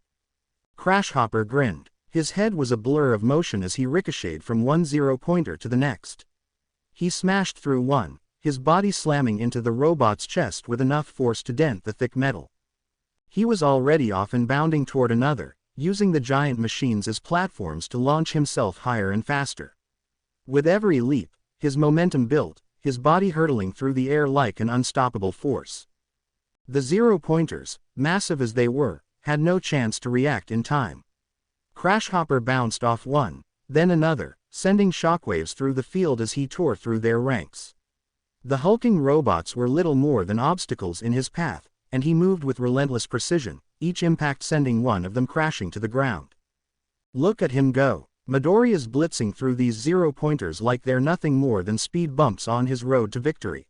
Crash Hopper grinned. His head was a blur of motion as he ricocheted from one zero-pointer to the next. He smashed through one, his body slamming into the robot's chest with enough force to dent the thick metal. He was already off and bounding toward another, using the giant machines as platforms to launch himself higher and faster. With every leap, his momentum built, his body hurtling through the air like an unstoppable force. The zero-pointers, massive as they were, had no chance to react in time. Crash Hopper bounced off one, then another, sending shockwaves through the field as he tore through their ranks. The hulking robots were little more than obstacles in his path, and he moved with relentless precision, each impact sending one of them crashing to the ground. Look at him go. Midori is blitzing through these zero-pointers like they're nothing more than speed bumps on his road to victory.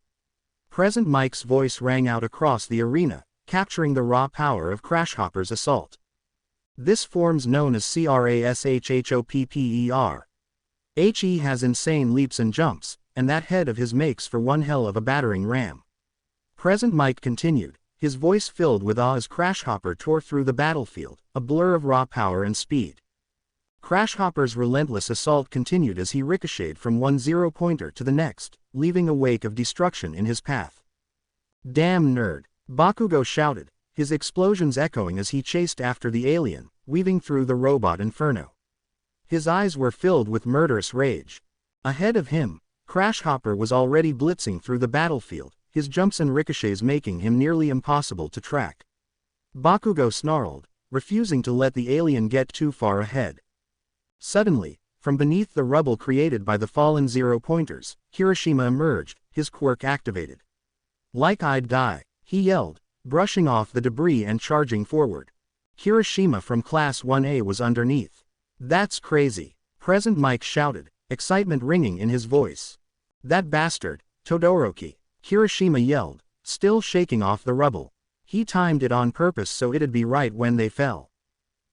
Present Mike's voice rang out across the arena, capturing the raw power of Crash Hopper's assault. This form's known as CRASHHOPPER. HE has insane leaps and jumps, and that head of his makes for one hell of a battering ram. Present Mike continued, his voice filled with awe as Crash Hopper tore through the battlefield, a blur of raw power and speed. Crash Hopper's relentless assault continued as he ricocheted from one zero-pointer to the next, leaving a wake of destruction in his path. Damn nerd! Bakugo shouted, his explosions echoing as he chased after the alien, weaving through the robot inferno. His eyes were filled with murderous rage. Ahead of him, Crash Hopper was already blitzing through the battlefield, his jumps and ricochets making him nearly impossible to track. Bakugo snarled, refusing to let the alien get too far ahead. Suddenly, from beneath the rubble created by the fallen zero-pointers, Kirishima emerged, his quirk activated. Like I'd die, he yelled, brushing off the debris and charging forward. Kirishima from Class 1A was underneath. That's crazy, Present Mike shouted, excitement ringing in his voice. That bastard, Todoroki, Kirishima yelled, still shaking off the rubble. He timed it on purpose so it'd be right when they fell.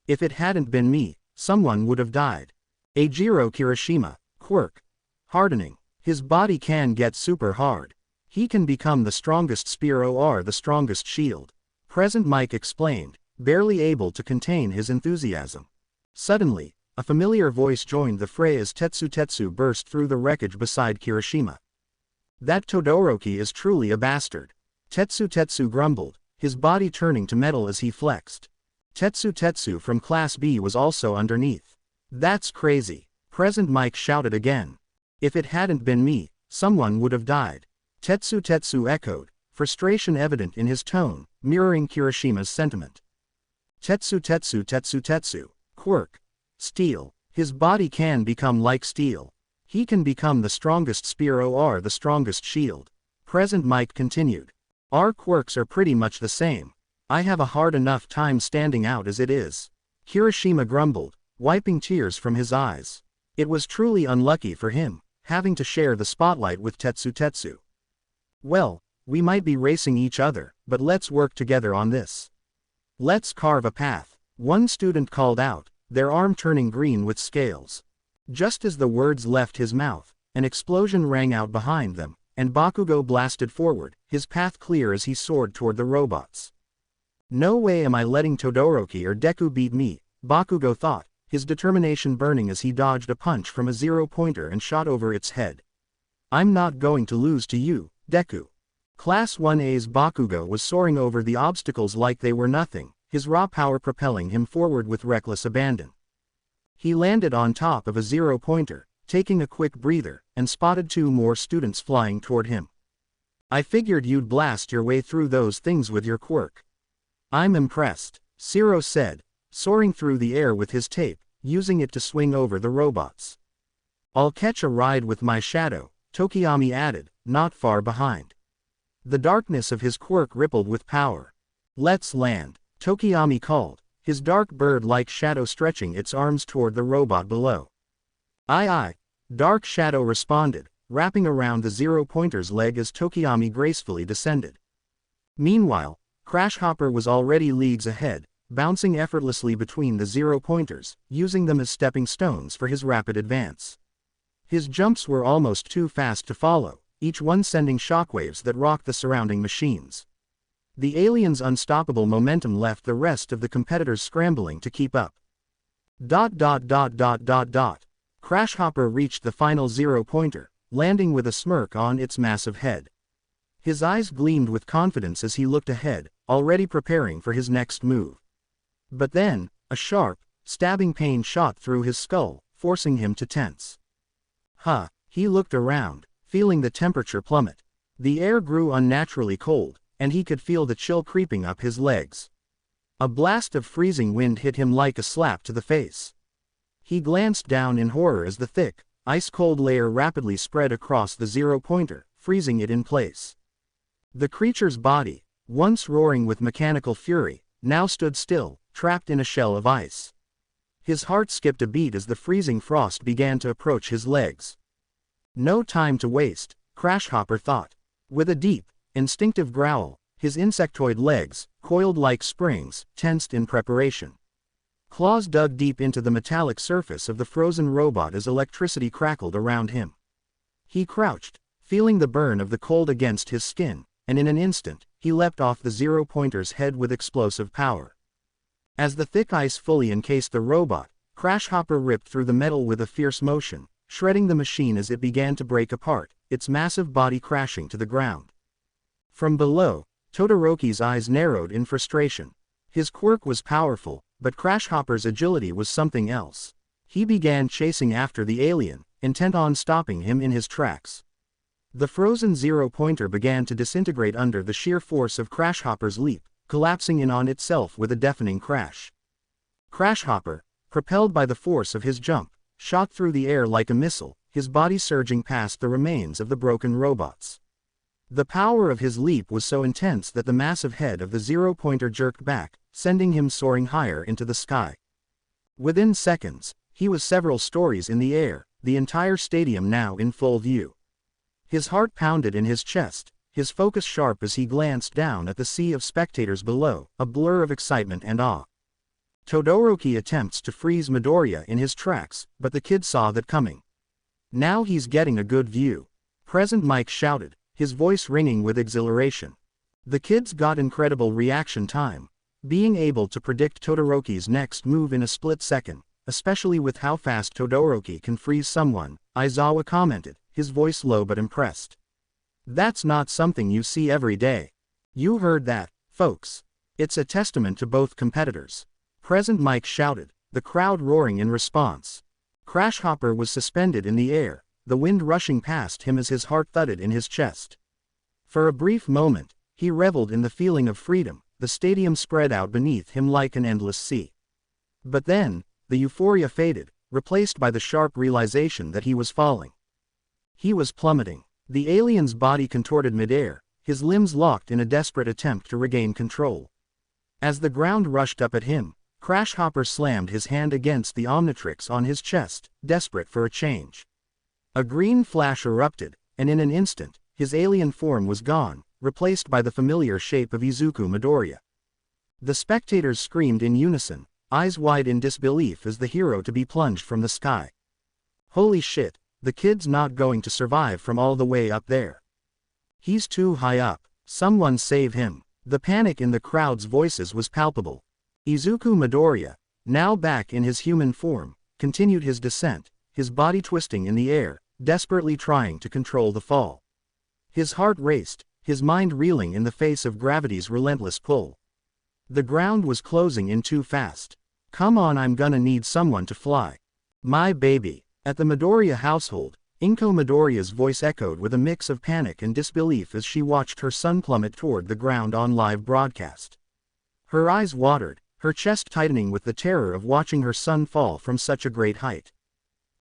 If it hadn't been me, someone would have died. Eijiro Kirishima, quirk. Hardening. His body can get super hard. He can become the strongest spear or the strongest shield. Present Mike explained, barely able to contain his enthusiasm. Suddenly, a familiar voice joined the fray as Tetsu burst through the wreckage beside Kirishima. That Todoroki is truly a bastard. Tetsu grumbled, his body turning to metal as he flexed. Tetsu from Class B was also underneath. That's crazy, Present Mike shouted again. If it hadn't been me, someone would have died. Tetsu echoed, frustration evident in his tone, mirroring Kirishima's sentiment. Tetsu. Quirk. Steel. His body can become like steel. He can become the strongest spear or the strongest shield. Present Mike continued. Our quirks are pretty much the same. I have a hard enough time standing out as it is. Kirishima grumbled, wiping tears from his eyes. It was truly unlucky for him, having to share the spotlight with Tetsu. Well, we might be racing each other, but let's work together on this. Let's carve a path, one student called out, their arm turning green with scales. Just as the words left his mouth, an explosion rang out behind them, and Bakugo blasted forward, his path clear as he soared toward the robots. No way am I letting Todoroki or Deku beat me, Bakugo thought, his determination burning as he dodged a punch from a zero-pointer and shot over its head. I'm not going to lose to you, Deku. Class 1A's Bakugo was soaring over the obstacles like they were nothing, his raw power propelling him forward with reckless abandon. He landed on top of a zero-pointer, taking a quick breather, and spotted 2 more students flying toward him. I figured you'd blast your way through those things with your quirk. I'm impressed, Zero said, soaring through the air with his tape, using it to swing over the robots. I'll catch a ride with my shadow, Tokiyami added, not far behind. The darkness of his quirk rippled with power. Let's land, Tokiyami called, his dark bird-like shadow stretching its arms toward the robot below. Aye. Dark Shadow responded, wrapping around the zero-pointer's leg as Tokiyami gracefully descended. Meanwhile, Crashhopper was already leagues ahead, bouncing effortlessly between the zero-pointers, using them as stepping stones for his rapid advance. His jumps were almost too fast to follow, each one sending shockwaves that rocked the surrounding machines. The alien's unstoppable momentum left the rest of the competitors scrambling to keep up. Crashhopper reached the final zero-pointer, landing with a smirk on its massive head. His eyes gleamed with confidence as he looked ahead, already preparing for his next move. But then, a sharp, stabbing pain shot through his skull, forcing him to tense. He looked around, feeling the temperature plummet. The air grew unnaturally cold, and he could feel the chill creeping up his legs. A blast of freezing wind hit him like a slap to the face. He glanced down in horror as the thick, ice-cold layer rapidly spread across the zero-pointer, freezing it in place. The creature's body, once roaring with mechanical fury, now stood still, trapped in a shell of ice. His heart skipped a beat as the freezing frost began to approach his legs. No time to waste, Crashhopper thought. With a deep, instinctive growl, his insectoid legs, coiled like springs, tensed in preparation. Claws dug deep into the metallic surface of the frozen robot as electricity crackled around him. He crouched, feeling the burn of the cold against his skin, and in an instant, he leapt off the zero-pointer's head with explosive power. As the thick ice fully encased the robot, Crashhopper ripped through the metal with a fierce motion, shredding the machine as it began to break apart, its massive body crashing to the ground. From below, Todoroki's eyes narrowed in frustration. His quirk was powerful, but Crashhopper's agility was something else. He began chasing after the alien, intent on stopping him in his tracks. The frozen zero-pointer began to disintegrate under the sheer force of Crashhopper's leap, collapsing in on itself with a deafening crash. Crashhopper, propelled by the force of his jump, shot through the air like a missile, his body surging past the remains of the broken robots. The power of his leap was so intense that the massive head of the zero-pointer jerked back, sending him soaring higher into the sky. Within seconds, he was several stories in the air, the entire stadium now in full view. His heart pounded in his chest, his focus sharp as he glanced down at the sea of spectators below, a blur of excitement and awe. Todoroki attempts to freeze Midoriya in his tracks, but the kid saw that coming. Now he's getting a good view. Present Mike shouted, his voice ringing with exhilaration. The kids got incredible reaction time, being able to predict Todoroki's next move in a split second, especially with how fast Todoroki can freeze someone, Aizawa commented, his voice low but impressed. That's not something you see every day. You heard that, folks. It's a testament to both competitors. Present Mike shouted, the crowd roaring in response. Crashhopper was suspended in the air, the wind rushing past him as his heart thudded in his chest. For a brief moment, he reveled in the feeling of freedom, the stadium spread out beneath him like an endless sea. But then, the euphoria faded, replaced by the sharp realization that he was falling. He was plummeting. The alien's body contorted midair, his limbs locked in a desperate attempt to regain control. As the ground rushed up at him, Crash Hopper slammed his hand against the Omnitrix on his chest, desperate for a change. A green flash erupted, and in an instant, his alien form was gone, replaced by the familiar shape of Izuku Midoriya. The spectators screamed in unison, eyes wide in disbelief as the hero to be plunged from the sky. Holy shit, the kid's not going to survive from all the way up there. He's too high up, someone save him. The panic in the crowd's voices was palpable. Izuku Midoriya, now back in his human form, continued his descent, his body twisting in the air, desperately trying to control the fall. His heart raced, his mind reeling in the face of gravity's relentless pull. The ground was closing in too fast. Come on, I'm gonna need someone to fly. My baby. At the Midoriya household, Inko Midoriya's voice echoed with a mix of panic and disbelief as she watched her son plummet toward the ground on live broadcast. Her eyes watered, her chest tightening with the terror of watching her son fall from such a great height.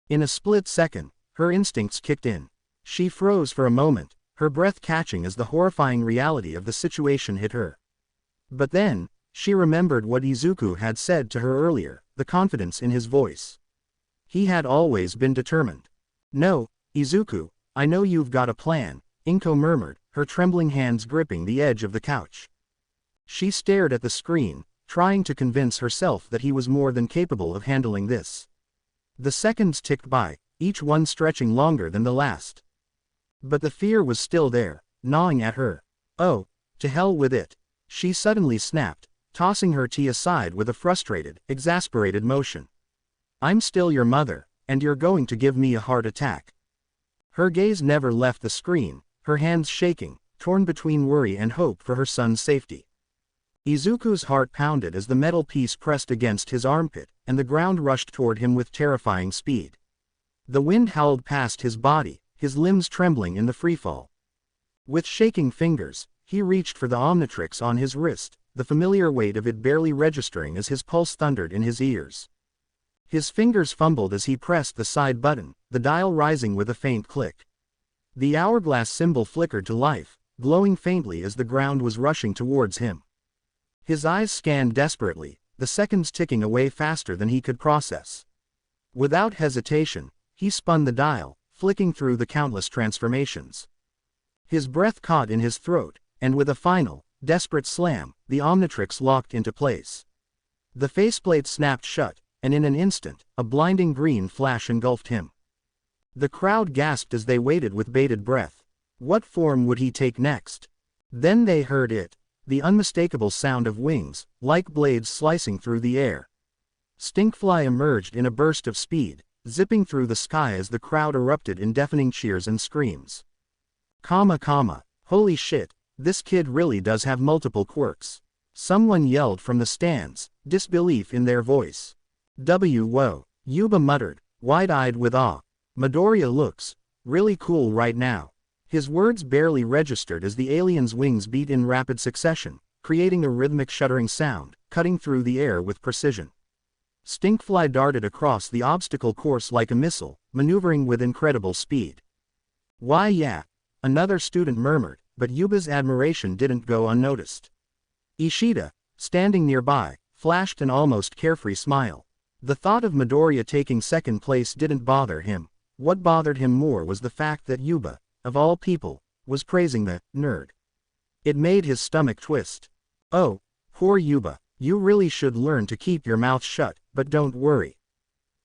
In a split second, her instincts kicked in. She froze for a moment, her breath catching as the horrifying reality of the situation hit her. But then, she remembered what Izuku had said to her earlier, the confidence in his voice. He had always been determined. No, Izuku, I know you've got a plan, Inko murmured, her trembling hands gripping the edge of the couch. She stared at the screen, trying to convince herself that he was more than capable of handling this. The seconds ticked by, each one stretching longer than the last. But the fear was still there, gnawing at her. Oh, to hell with it. She suddenly snapped, tossing her tea aside with a frustrated, exasperated motion. I'm still your mother, and you're going to give me a heart attack. Her gaze never left the screen, her hands shaking, torn between worry and hope for her son's safety. Izuku's heart pounded as the metal piece pressed against his armpit, and the ground rushed toward him with terrifying speed. The wind howled past his body, his limbs trembling in the freefall. With shaking fingers, he reached for the Omnitrix on his wrist, the familiar weight of it barely registering as his pulse thundered in his ears. His fingers fumbled as he pressed the side button, the dial rising with a faint click. The hourglass symbol flickered to life, glowing faintly as the ground was rushing towards him. His eyes scanned desperately, the seconds ticking away faster than he could process. Without hesitation, he spun the dial, flicking through the countless transformations. His breath caught in his throat, and with a final, desperate slam, the Omnitrix locked into place. The faceplate snapped shut, and in an instant, a blinding green flash engulfed him. The crowd gasped as they waited with bated breath. What form would he take next? Then they heard it, the unmistakable sound of wings, like blades slicing through the air. Stinkfly emerged in a burst of speed, zipping through the sky as the crowd erupted in deafening cheers and screams. Holy shit, this kid really does have multiple quirks. Someone yelled from the stands, disbelief in their voice. Whoa, Yuba muttered, wide-eyed with awe. Midoriya looks really cool right now. His words barely registered as the alien's wings beat in rapid succession, creating a rhythmic shuddering sound, cutting through the air with precision. Stinkfly darted across the obstacle course like a missile, maneuvering with incredible speed. Why yeah, another student murmured, but Yuba's admiration didn't go unnoticed. Ishida, standing nearby, flashed an almost carefree smile. The thought of Midoriya taking second place didn't bother him. What bothered him more was the fact that Yuba, of all people, was praising the nerd. It made his stomach twist. Oh, poor Yuba, you really should learn to keep your mouth shut, but don't worry.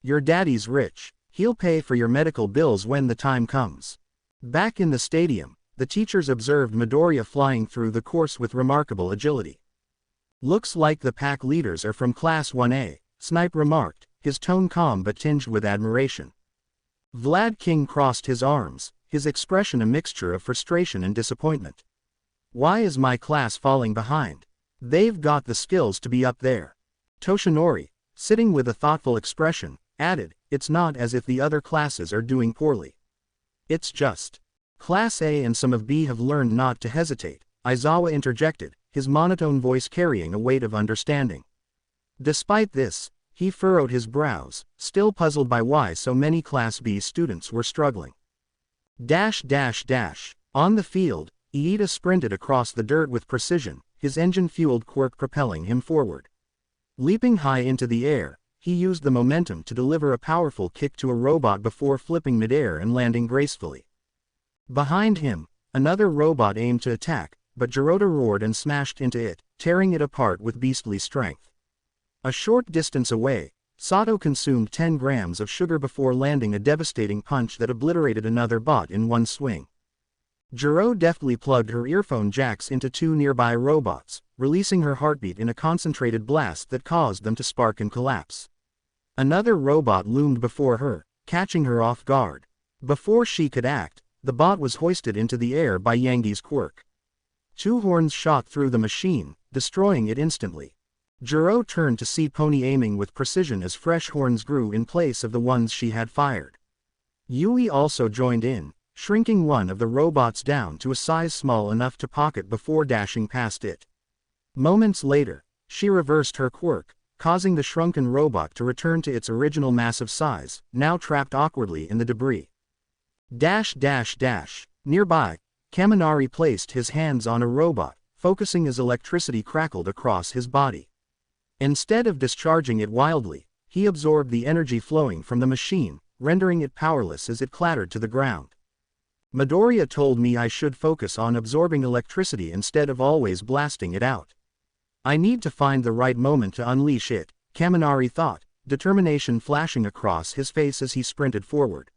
Your daddy's rich. He'll pay for your medical bills when the time comes. Back in the stadium, the teachers observed Midoriya flying through the course with remarkable agility. Looks like the pack leaders are from Class 1A. Snipe remarked, his tone calm but tinged with admiration. Vlad King crossed his arms, his expression a mixture of frustration and disappointment. Why is my class falling behind? They've got the skills to be up there. Toshinori, sitting with a thoughtful expression, added, it's not as if the other classes are doing poorly. It's just Class A and some of B have learned not to hesitate, Aizawa interjected, his monotone voice carrying a weight of understanding. Despite this, he furrowed his brows, still puzzled by why so many Class B students were struggling. On the field, Iida sprinted across the dirt with precision, his engine-fueled quirk propelling him forward. Leaping high into the air, he used the momentum to deliver a powerful kick to a robot before flipping midair and landing gracefully. Behind him, another robot aimed to attack, but Jirota roared and smashed into it, tearing it apart with beastly strength. A short distance away, Sato consumed 10 grams of sugar before landing a devastating punch that obliterated another bot in one swing. Jiro deftly plugged her earphone jacks into 2 nearby robots, releasing her heartbeat in a concentrated blast that caused them to spark and collapse. Another robot loomed before her, catching her off guard. Before she could act, the bot was hoisted into the air by Yangi's quirk. 2 horns shot through the machine, destroying it instantly. Jiro turned to see Pony aiming with precision as fresh horns grew in place of the ones she had fired. Yui also joined in, shrinking one of the robots down to a size small enough to pocket before dashing past it. Moments later, she reversed her quirk, causing the shrunken robot to return to its original massive size, now trapped awkwardly in the debris. Nearby, Kaminari placed his hands on a robot, focusing as electricity crackled across his body. Instead of discharging it wildly, he absorbed the energy flowing from the machine, rendering it powerless as it clattered to the ground. Midoriya told me I should focus on absorbing electricity instead of always blasting it out. I need to find the right moment to unleash it, Kaminari thought, determination flashing across his face as he sprinted forward.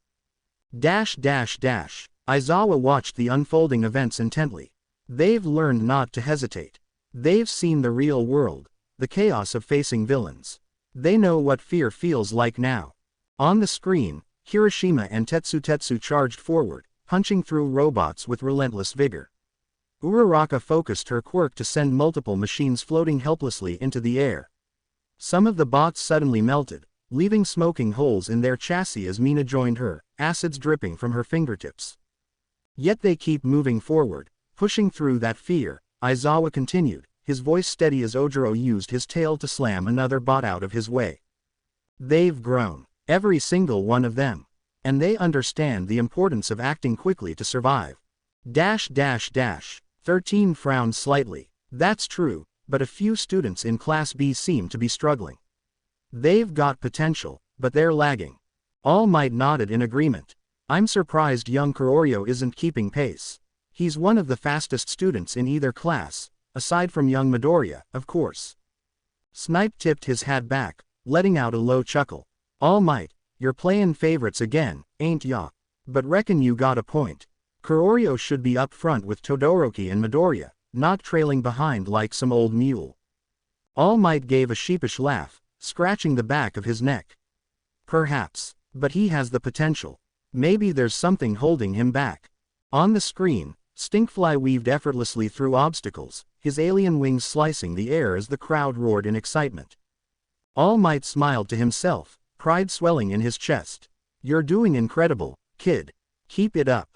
Aizawa watched the unfolding events intently. They've learned not to hesitate. They've seen the real world, the chaos of facing villains. They know what fear feels like now. On the screen, Kirishima and Tetsu charged forward, punching through robots with relentless vigor. Uraraka focused her quirk to send multiple machines floating helplessly into the air. Some of the bots suddenly melted, leaving smoking holes in their chassis as Mina joined her, acids dripping from her fingertips. Yet they keep moving forward, pushing through that fear, Aizawa continued, his voice steady as Ojiro used his tail to slam another bot out of his way. They've grown, every single one of them. And they understand the importance of acting quickly to survive. 13 frowned slightly. That's true, but a few students in Class B seem to be struggling. They've got potential, but they're lagging. All Might nodded in agreement. I'm surprised young Kororio isn't keeping pace. He's one of the fastest students in either class, aside from young Midoriya, of course. Snipe tipped his hat back, letting out a low chuckle. All Might, you're playin' favorites again, ain't ya? But reckon you got a point. Kororio should be up front with Todoroki and Midoriya, not trailing behind like some old mule. All Might gave a sheepish laugh, scratching the back of his neck. Perhaps, but he has the potential. Maybe there's something holding him back. On the screen, Stinkfly weaved effortlessly through obstacles, his alien wings slicing the air as the crowd roared in excitement. All Might smiled to himself, pride swelling in his chest. You're doing incredible, kid. Keep it up.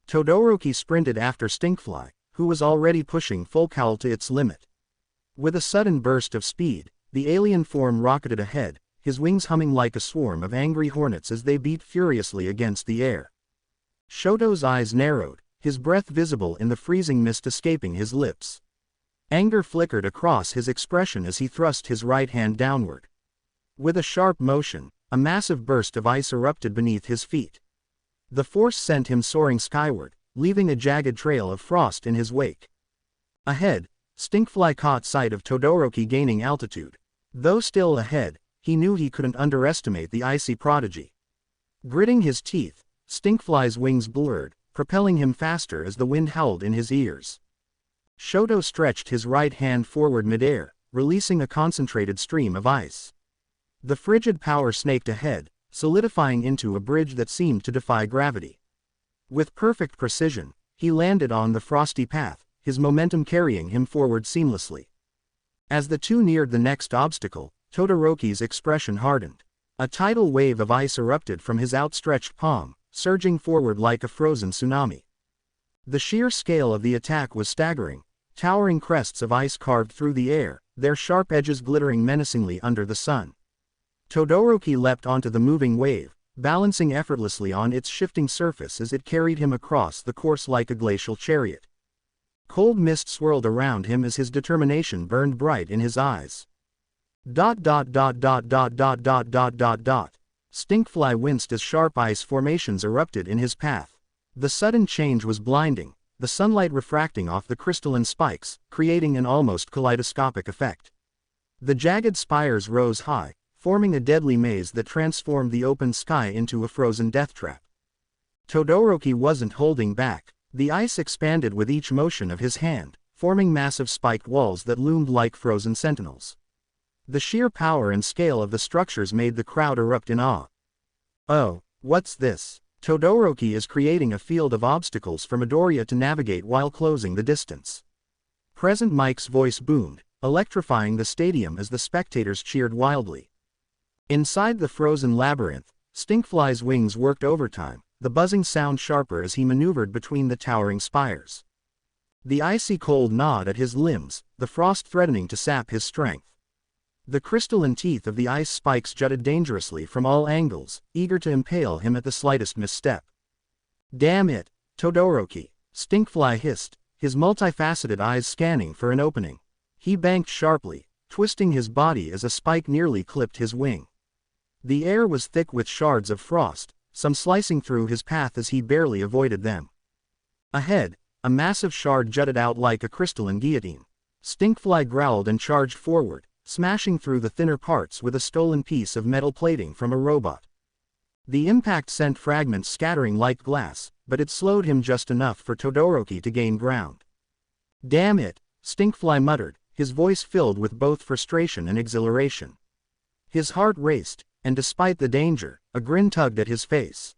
Todoroki sprinted after Stinkfly, who was already pushing full cowl to its limit. With a sudden burst of speed, the alien form rocketed ahead, his wings humming like a swarm of angry hornets as they beat furiously against the air. Shoto's eyes narrowed, his breath visible in the freezing mist escaping his lips. Anger flickered across his expression as he thrust his right hand downward. With a sharp motion, a massive burst of ice erupted beneath his feet. The force sent him soaring skyward, leaving a jagged trail of frost in his wake. Ahead, Stinkfly caught sight of Todoroki gaining altitude. Though still ahead, he knew he couldn't underestimate the icy prodigy. Gritting his teeth, Stinkfly's wings blurred, propelling him faster as the wind howled in his ears. Shoto stretched his right hand forward midair, releasing a concentrated stream of ice. The frigid power snaked ahead, solidifying into a bridge that seemed to defy gravity. With perfect precision, he landed on the frosty path, his momentum carrying him forward seamlessly. As the two neared the next obstacle, Todoroki's expression hardened. A tidal wave of ice erupted from his outstretched palm, surging forward like a frozen tsunami. The sheer scale of the attack was staggering, towering crests of ice carved through the air, their sharp edges glittering menacingly under the sun. Todoroki leapt onto the moving wave, balancing effortlessly on its shifting surface as it carried him across the course like a glacial chariot. Cold mist swirled around him as his determination burned bright in his eyes. Stinkfly winced as sharp ice formations erupted in his path. The sudden change was blinding, the sunlight refracting off the crystalline spikes, creating an almost kaleidoscopic effect. The jagged spires rose high, forming a deadly maze that transformed the open sky into a frozen death trap. Todoroki wasn't holding back. The ice expanded with each motion of his hand, forming massive spiked walls that loomed like frozen sentinels. The sheer power and scale of the structures made the crowd erupt in awe. "Oh, what's this?" Todoroki is creating a field of obstacles for Midoriya to navigate while closing the distance. Present Mike's voice boomed, electrifying the stadium as the spectators cheered wildly. Inside the frozen labyrinth, Stinkfly's wings worked overtime, the buzzing sound sharper as he maneuvered between the towering spires. The icy cold gnawed at his limbs, the frost threatening to sap his strength. The crystalline teeth of the ice spikes jutted dangerously from all angles, eager to impale him at the slightest misstep. "Damn it, Todoroki," Stinkfly hissed, his multifaceted eyes scanning for an opening. He banked sharply, twisting his body as a spike nearly clipped his wing. The air was thick with shards of frost, some slicing through his path as he barely avoided them. Ahead, a massive shard jutted out like a crystalline guillotine. Stinkfly growled and charged forward, smashing through the thinner parts with a stolen piece of metal plating from a robot. The impact sent fragments scattering like glass, but it slowed him just enough for Todoroki to gain ground. "Damn it," Stinkfly muttered, his voice filled with both frustration and exhilaration. His heart raced, and despite the danger, a grin tugged at his face.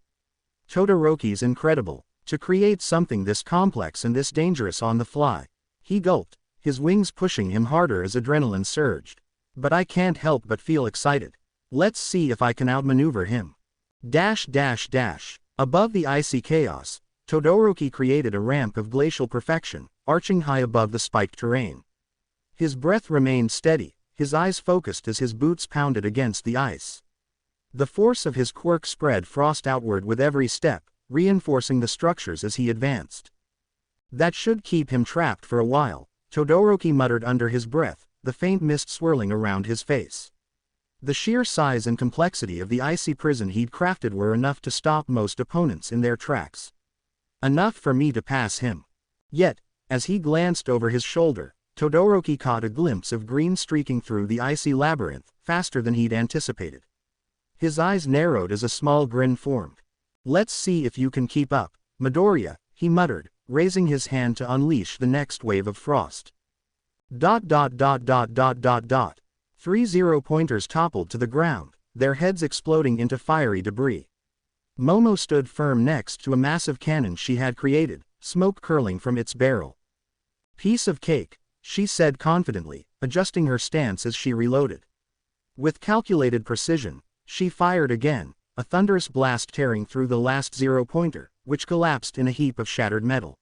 Todoroki's incredible, to create something this complex and this dangerous on the fly. He gulped, his wings pushing him harder as adrenaline surged. "But I can't help but feel excited. Let's see if I can outmaneuver him." Above the icy chaos, Todoroki created a ramp of glacial perfection, arching high above the spiked terrain. His breath remained steady, his eyes focused as his boots pounded against the ice. The force of his quirk spread frost outward with every step, reinforcing the structures as he advanced. "That should keep him trapped for a while," Todoroki muttered under his breath, the faint mist swirling around his face. The sheer size and complexity of the icy prison he'd crafted were enough to stop most opponents in their tracks. Enough for me to pass him. Yet, as he glanced over his shoulder, Todoroki caught a glimpse of green streaking through the icy labyrinth, faster than he'd anticipated. His eyes narrowed as a small grin formed. "Let's see if you can keep up, Midoriya," he muttered, raising his hand to unleash the next wave of frost. 3 zero-pointers toppled to the ground, their heads exploding into fiery debris. Momo stood firm next to a massive cannon she had created, smoke curling from its barrel. "Piece of cake," she said confidently, adjusting her stance as she reloaded. With calculated precision, she fired again, a thunderous blast tearing through the last zero-pointer, which collapsed in a heap of shattered metal.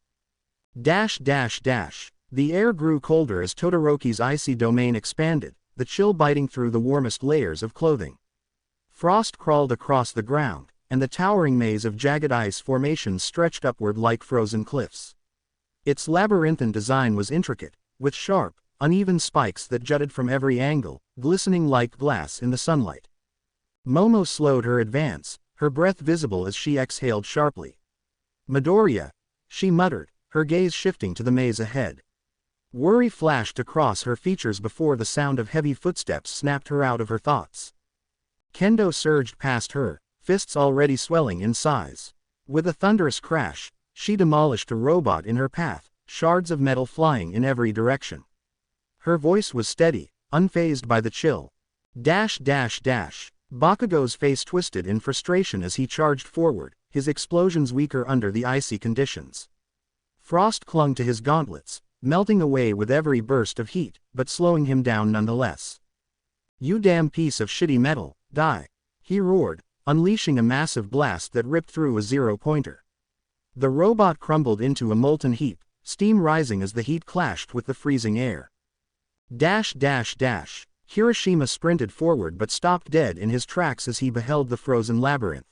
The air grew colder as Todoroki's icy domain expanded, the chill biting through the warmest layers of clothing. Frost crawled across the ground, and the towering maze of jagged ice formations stretched upward like frozen cliffs. Its labyrinthine design was intricate, with sharp, uneven spikes that jutted from every angle, glistening like glass in the sunlight. Momo slowed her advance, her breath visible as she exhaled sharply. "Midoriya," she muttered, her gaze shifting to the maze ahead. Worry flashed across her features before the sound of heavy footsteps snapped her out of her thoughts. Kendo surged past her, fists already swelling in size. With a thunderous crash, she demolished a robot in her path, shards of metal flying in every direction. Her voice was steady, unfazed by the chill. Bakugo's face twisted in frustration as he charged forward, his explosions weaker under the icy conditions. Frost clung to his gauntlets, melting away with every burst of heat, but slowing him down nonetheless. "You damn piece of shitty metal, die!" he roared, unleashing a massive blast that ripped through a zero-pointer. The robot crumbled into a molten heap, steam rising as the heat clashed with the freezing air. Dash dash dash. Hiroshima sprinted forward but stopped dead in his tracks as he beheld the frozen labyrinth.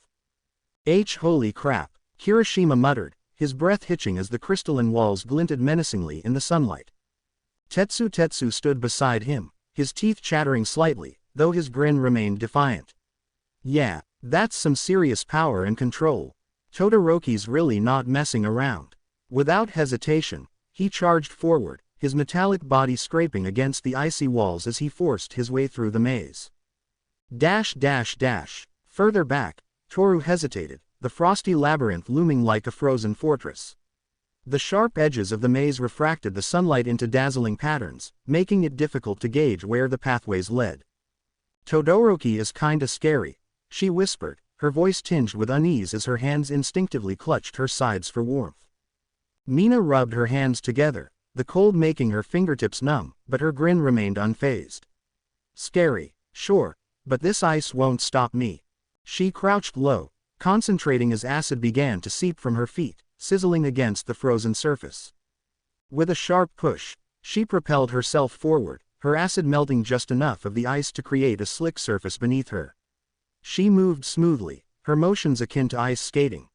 Holy crap, Hiroshima muttered, his breath hitching as the crystalline walls glinted menacingly in the sunlight. Tetsu stood beside him, his teeth chattering slightly, though his grin remained defiant. Yeah, that's some serious power and control. Todoroki's really not messing around. Without hesitation, he charged forward, his metallic body scraping against the icy walls as he forced his way through the maze. Dash dash dash. Further back, Toru hesitated, the frosty labyrinth looming like a frozen fortress. The sharp edges of the maze refracted the sunlight into dazzling patterns, making it difficult to gauge where the pathways led. Todoroki is kinda scary, she whispered, her voice tinged with unease as her hands instinctively clutched her sides for warmth. Mina rubbed her hands together, the cold making her fingertips numb, but her grin remained unfazed. Scary, sure, but this ice won't stop me. She crouched low, concentrating as acid began to seep from her feet, sizzling against the frozen surface. With a sharp push, she propelled herself forward, her acid melting just enough of the ice to create a slick surface beneath her. She moved smoothly, her motions akin to ice skating.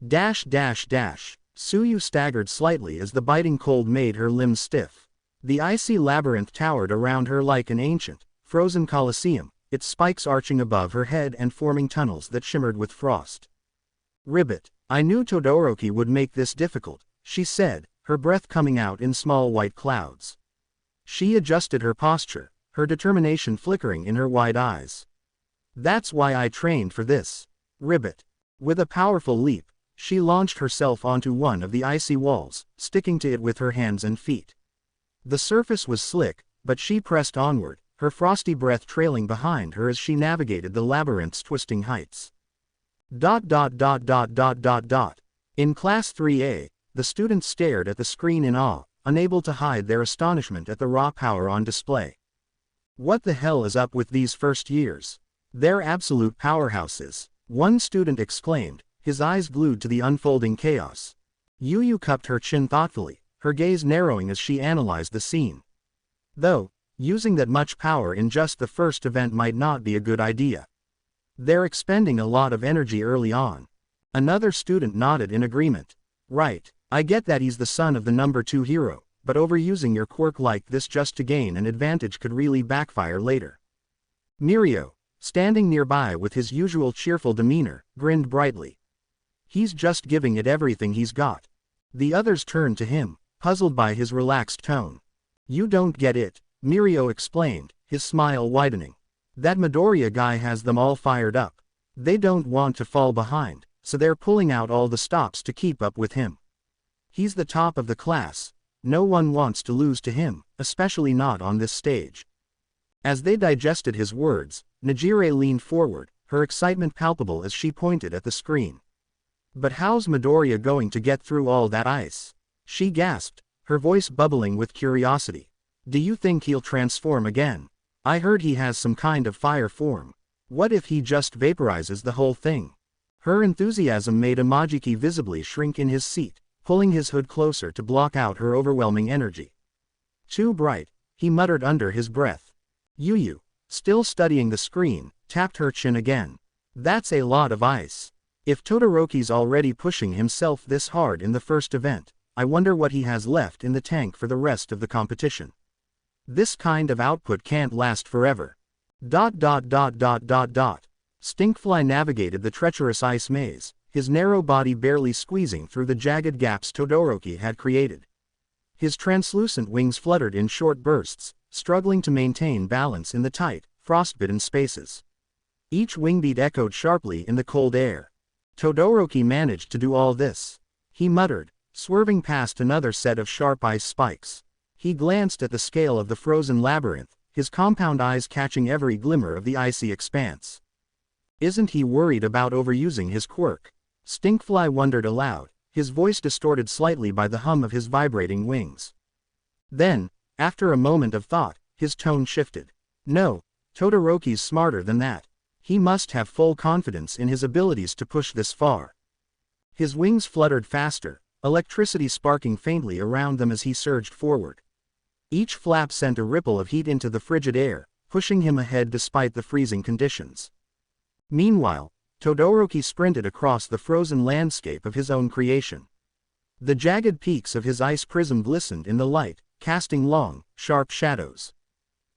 Dash dash dash. Suyu staggered slightly as the biting cold made her limbs stiff. The icy labyrinth towered around her like an ancient, frozen coliseum, its spikes arching above her head and forming tunnels that shimmered with frost. Ribbit, I knew Todoroki would make this difficult, she said, her breath coming out in small white clouds. She adjusted her posture, her determination flickering in her wide eyes. That's why I trained for this. Ribbit. With a powerful leap, she launched herself onto one of the icy walls, sticking to it with her hands and feet. The surface was slick, but she pressed onward, her frosty breath trailing behind her as she navigated the labyrinth's twisting heights. In Class 3A, the students stared at the screen in awe, unable to hide their astonishment at the raw power on display. What the hell is up with these first years? They're absolute powerhouses, one student exclaimed, his eyes glued to the unfolding chaos. Yu cupped her chin thoughtfully, her gaze narrowing as she analyzed the scene. Though, using that much power in just the first event might not be a good idea. They're expending a lot of energy early on. Another student nodded in agreement. Right, I get that he's the son of the number 2 hero, but overusing your quirk like this just to gain an advantage could really backfire later. Mirio, standing nearby with his usual cheerful demeanor, grinned brightly. He's just giving it everything he's got. The others turned to him, puzzled by his relaxed tone. You don't get it, Mirio explained, his smile widening. That Midoriya guy has them all fired up. They don't want to fall behind, so they're pulling out all the stops to keep up with him. He's the top of the class. No one wants to lose to him, especially not on this stage. As they digested his words, Nejire leaned forward, her excitement palpable as she pointed at the screen. But how's Midoriya going to get through all that ice? She gasped, her voice bubbling with curiosity. Do you think he'll transform again? I heard he has some kind of fire form. What if he just vaporizes the whole thing? Her enthusiasm made Imajiki visibly shrink in his seat, pulling his hood closer to block out her overwhelming energy. Too bright, he muttered under his breath. Yu, still studying the screen, tapped her chin again. That's a lot of ice. If Todoroki's already pushing himself this hard in the first event, I wonder what he has left in the tank for the rest of the competition. This kind of output can't last forever. Stinkfly navigated the treacherous ice maze, his narrow body barely squeezing through the jagged gaps Todoroki had created. His translucent wings fluttered in short bursts, struggling to maintain balance in the tight, frostbitten spaces. Each wingbeat echoed sharply in the cold air. Todoroki managed to do all this. He muttered, swerving past another set of sharp ice spikes. He glanced at the scale of the frozen labyrinth, his compound eyes catching every glimmer of the icy expanse. Isn't he worried about overusing his quirk? Stinkfly wondered aloud, his voice distorted slightly by the hum of his vibrating wings. Then, after a moment of thought, his tone shifted. No, Todoroki's smarter than that. He must have full confidence in his abilities to push this far. His wings fluttered faster, electricity sparking faintly around them as he surged forward. Each flap sent a ripple of heat into the frigid air, pushing him ahead despite the freezing conditions. Meanwhile, Todoroki sprinted across the frozen landscape of his own creation. The jagged peaks of his ice prism glistened in the light, casting long, sharp shadows.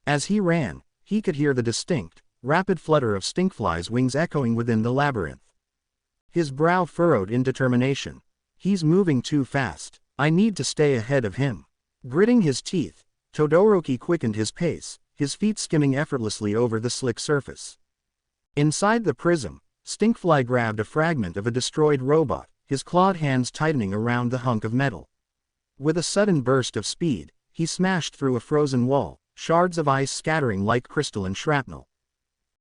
As he ran, he could hear the distinct, rapid flutter of stinkflies' wings echoing within the labyrinth. His brow furrowed in determination. He's moving too fast. I need to stay ahead of him. Gritting his teeth, Todoroki quickened his pace, his feet skimming effortlessly over the slick surface. Inside the prism, Stinkfly grabbed a fragment of a destroyed robot, his clawed hands tightening around the hunk of metal. With a sudden burst of speed, he smashed through a frozen wall, shards of ice scattering like crystalline shrapnel.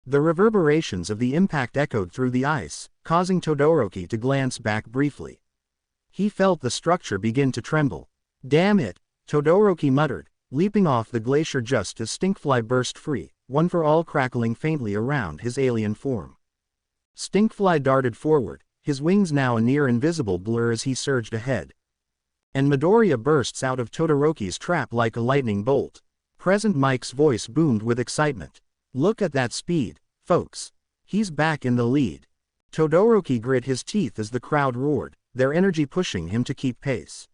The reverberations of the impact echoed through the ice, causing Todoroki to glance back briefly. He felt the structure begin to tremble. Damn it, Todoroki muttered, leaping off the glacier just as Stinkfly burst free, one for all crackling faintly around his alien form. Stinkfly darted forward, his wings now a near invisible blur as he surged ahead. And Midoriya bursts out of Todoroki's trap like a lightning bolt. Present Mike's voice boomed with excitement. Look at that speed, folks. He's back in the lead. Todoroki grit his teeth as the crowd roared, their energy pushing him to keep pace.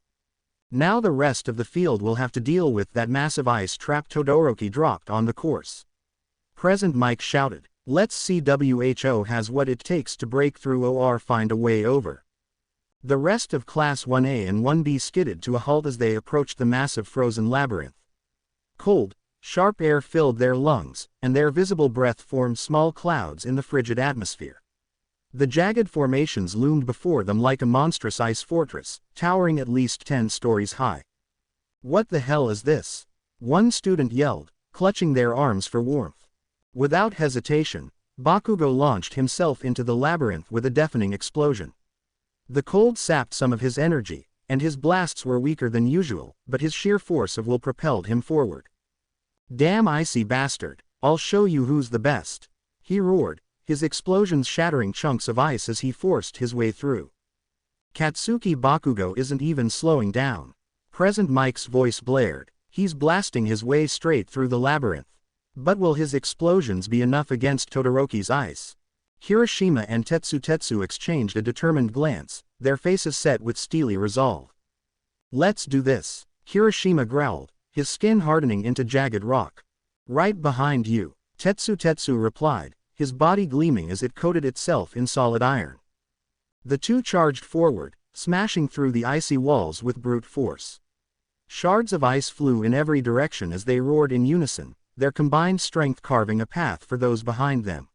Now the rest of the field will have to deal with that massive ice trap Todoroki dropped on the course. Present Mike shouted, let's see WHO has what it takes to break through or find a way over. The rest of Class 1A and 1B skidded to a halt as they approached the massive frozen labyrinth. Cold, sharp air filled their lungs, and their visible breath formed small clouds in the frigid atmosphere. The jagged formations loomed before them like a monstrous ice fortress, towering at least 10 stories high. What the hell is this? One student yelled, clutching their arms for warmth. Without hesitation, Bakugo launched himself into the labyrinth with a deafening explosion. The cold sapped some of his energy, and his blasts were weaker than usual, but his sheer force of will propelled him forward. Damn icy bastard, I'll show you who's the best, he roared, his explosions shattering chunks of ice as he forced his way through. Katsuki Bakugo isn't even slowing down. Present Mike's voice blared, he's blasting his way straight through the labyrinth. But will his explosions be enough against Todoroki's ice? Kirishima and Tetsu exchanged a determined glance, their faces set with steely resolve. Let's do this, Kirishima growled, his skin hardening into jagged rock. Right behind you, Tetsu replied, his body gleaming as it coated itself in solid iron. The two charged forward, smashing through the icy walls with brute force. Shards of ice flew in every direction as they roared in unison, their combined strength carving a path for those behind them.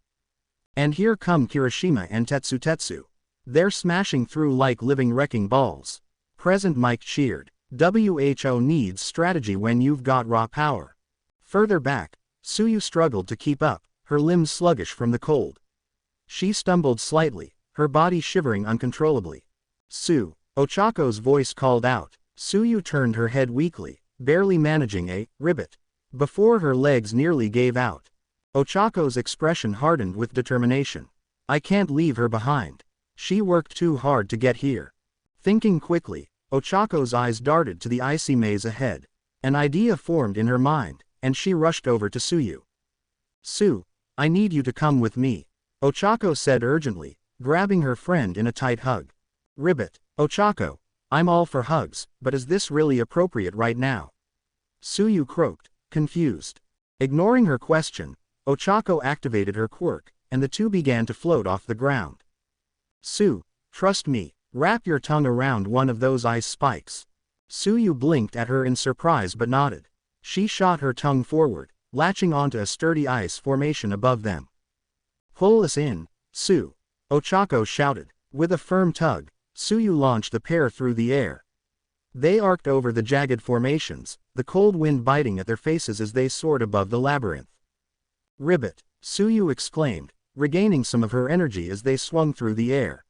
And here come Kirishima and Tetsu. They're smashing through like living wrecking balls. Present Mike cheered. WHO needs strategy when you've got raw power. Further back, Tsuyu struggled to keep up, her limbs sluggish from the cold. She stumbled slightly, her body shivering uncontrollably. Su, Ochako's voice called out. Tsuyu turned her head weakly, barely managing a ribbit. Before her legs nearly gave out. Ochako's expression hardened with determination. I can't leave her behind. She worked too hard to get here. Thinking quickly, Ochako's eyes darted to the icy maze ahead. An idea formed in her mind, and she rushed over to Tsuyu. Su, I need you to come with me, Ochako said urgently, grabbing her friend in a tight hug. Ribbit, Ochako, I'm all for hugs, but is this really appropriate right now? Tsuyu croaked, confused. Ignoring her question, Ochako activated her quirk, and the two began to float off the ground. Su, trust me, wrap your tongue around one of those ice spikes. Tsuyu blinked at her in surprise but nodded. She shot her tongue forward, latching onto a sturdy ice formation above them. Pull us in, Su, Ochako shouted. With a firm tug, Tsuyu launched the pair through the air. They arced over the jagged formations, the cold wind biting at their faces as they soared above the labyrinth. Ribbit, Tsuyu exclaimed, regaining some of her energy as they swung through the air.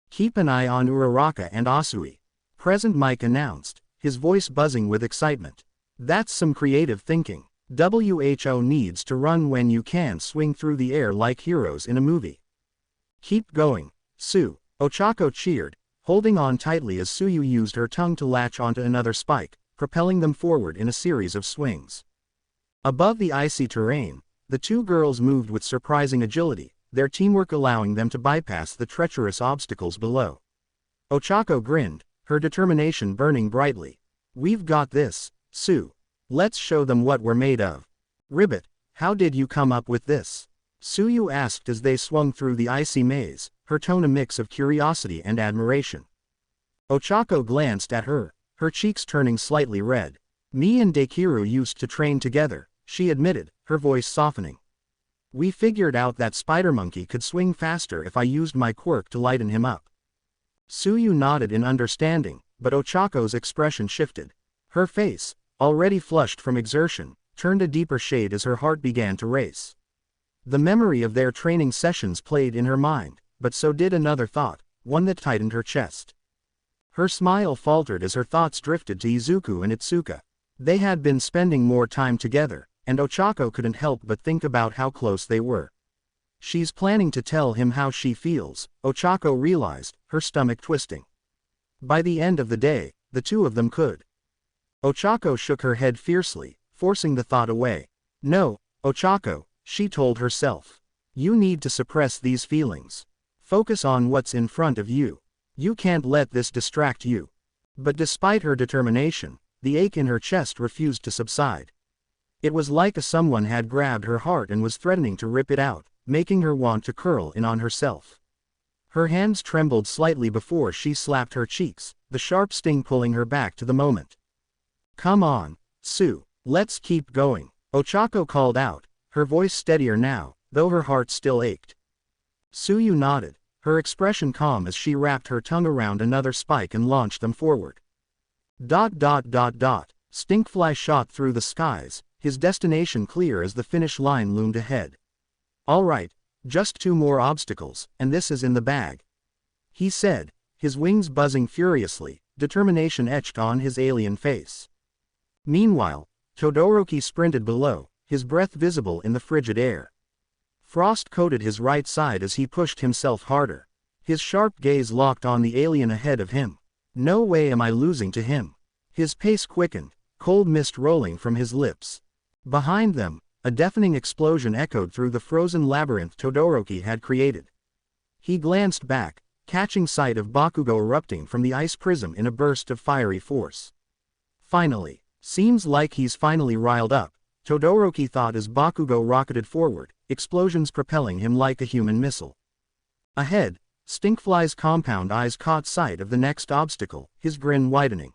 Keep an eye on Uraraka and Asui, Present Mike announced, his voice buzzing with excitement. That's some creative thinking. WHO needs to run when you can swing through the air like heroes in a movie. Keep going, Su, Ochako cheered, holding on tightly as Suyu used her tongue to latch onto another spike, propelling them forward in a series of swings. Above the icy terrain, the two girls moved with surprising agility, their teamwork allowing them to bypass the treacherous obstacles below. Ochako grinned, her determination burning brightly. "We've got this, Sue. Let's show them what we're made of." "Ribbit, how did you come up with this?" Suyu asked as they swung through the icy maze, her tone a mix of curiosity and admiration. Ochako glanced at her, her cheeks turning slightly red. "Me and Dekiru used to train together," she admitted, her voice softening. "We figured out that Spider Monkey could swing faster if I used my quirk to lighten him up." Suyu nodded in understanding, but Ochako's expression shifted. Her face, already flushed from exertion, turned a deeper shade as her heart began to race. The memory of their training sessions played in her mind, but so did another thought, one that tightened her chest. Her smile faltered as her thoughts drifted to Izuku and Itsuka. They had been spending more time together, and Ochako couldn't help but think about how close they were. She's planning to tell him how she feels, Ochako realized, her stomach twisting. By the end of the day, the two of them could. Ochako shook her head fiercely, forcing the thought away. "No, Ochako," she told herself. "You need to suppress these feelings. Focus on what's in front of you. You can't let this distract you." But despite her determination, the ache in her chest refused to subside. It was like someone had grabbed her heart and was threatening to rip it out, making her want to curl in on herself. Her hands trembled slightly before she slapped her cheeks, the sharp sting pulling her back to the moment. "Come on, Sue, let's keep going," Ochako called out, her voice steadier now, though her heart still ached. Suyu nodded, her expression calm as she wrapped her tongue around another spike and launched them forward. Stinkfly shot through the skies, his destination clear as the finish line loomed ahead. "All right, just 2 more obstacles, and this is in the bag," he said, his wings buzzing furiously, determination etched on his alien face. Meanwhile, Todoroki sprinted below, his breath visible in the frigid air. Frost coated his right side as he pushed himself harder. His sharp gaze locked on the alien ahead of him. "No way am I losing to him." His pace quickened, cold mist rolling from his lips. Behind them, a deafening explosion echoed through the frozen labyrinth Todoroki had created. He glanced back, catching sight of Bakugo erupting from the ice prism in a burst of fiery force. "Finally, seems like he's finally riled up," Todoroki thought as Bakugo rocketed forward, explosions propelling him like a human missile. Ahead, Stinkfly's compound eyes caught sight of the next obstacle, his grin widening.